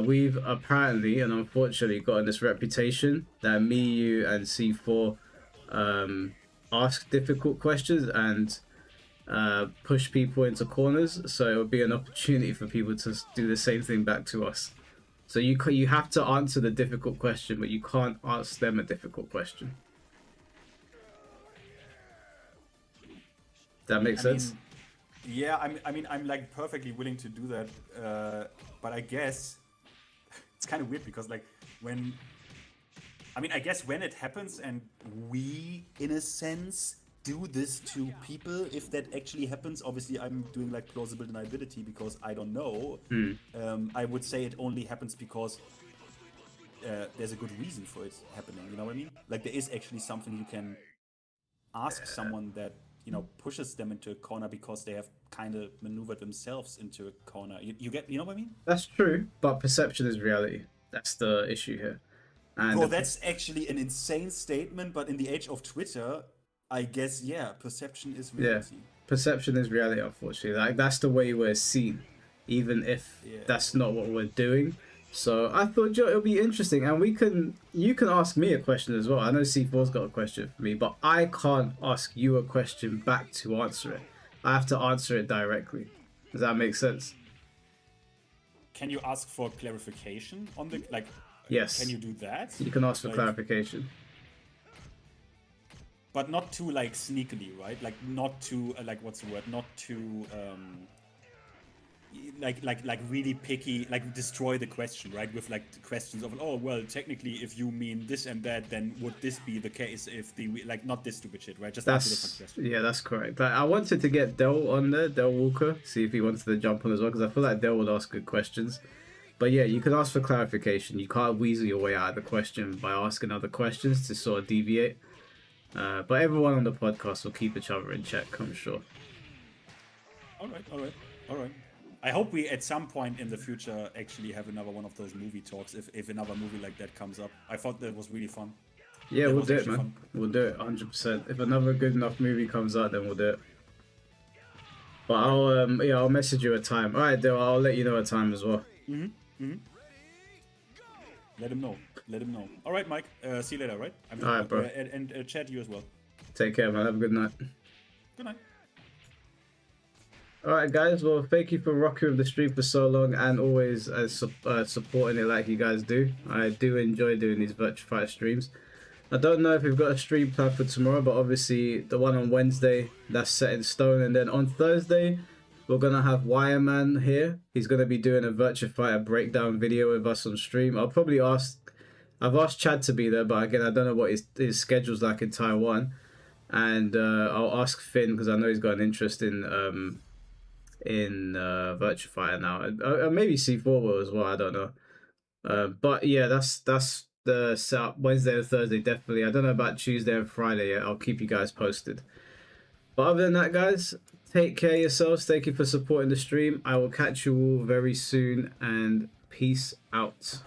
we've apparently and unfortunately gotten this reputation that me, you, and C4 ask difficult questions and push people into corners. So it would be an opportunity for people to do the same thing back to us. So you have to answer the difficult question, but you can't ask them a difficult question. That makes sense? Yeah, I'm like perfectly willing to do that, but I guess it's kind of weird because like I guess when it happens and we, in a sense, do this to people, if that actually happens, obviously I'm doing like plausible deniability because I don't know. I would say it only happens because there's a good reason for it happening. You know what I mean? Like there is actually something you can ask someone that, you know, pushes them into a corner because they have kind of maneuvered themselves into a corner. You know what I mean? That's true, but perception is reality. That's the issue here. And Bro, that's actually an insane statement, but in the age of Twitter, I guess, yeah, perception is reality. Yeah, perception is reality, unfortunately. Like, that's the way we're seen, even if that's not what we're doing. So I thought, Joe, it'll be interesting, and you can ask me a question as well. I know C4's got a question for me, but I can't ask you a question back to answer it. I have to answer it directly. Does that make sense? Can you ask for clarification on the, like, yes. Can you do that? You can ask for like, clarification. But not too, like, sneakily, right? Like, not too, like, what's the word? Not too, like really picky, like destroy the question, right? With like questions of, oh well, technically if you mean this and that, then would this be the case if the, like, not this stupid shit, right? Just answer the fucking question. Yeah, that's correct. Like, I wanted to get Del on there, Del Walker, see if he wanted to jump on as well, because I feel like Del would ask good questions. But yeah, you can ask for clarification. You can't weasel your way out of the question by asking other questions to sort of deviate. But everyone on the podcast will keep each other in check, I'm sure. All right. I hope we, at some point in the future, actually have another one of those movie talks, if another movie like that comes up. I thought that was really fun. Yeah, we'll do it, man. Fun. We'll do it, 100%. If another good enough movie comes out, then we'll do it. But I'll message you a time. All right, Dale, I'll let you know a time as well. Let him know. All right, Mike. See you later, right? All right, bro. And chat you as well. Take care, man. Have a good night. Good night. Alright guys, well thank you for rocking with the stream for so long and always supporting it like you guys do. I do enjoy doing these Virtua Fighter streams. I don't know if we've got a stream planned for tomorrow, but obviously the one on Wednesday, that's set in stone. And then on Thursday, we're going to have Wireman here. He's going to be doing a Virtua Fighter breakdown video with us on stream. I've asked Chad to be there, but again, I don't know what his schedule's like in Taiwan. And I'll ask Finn because I know he's got an interest in Virtua Fighter now. Maybe C4 will as well, I don't know. But yeah, that's the setup. Wednesday and Thursday, definitely. I don't know about Tuesday and Friday yet. I'll keep you guys posted. But other than that, guys, take care of yourselves. Thank you for supporting the stream. I will catch you all very soon, and peace out.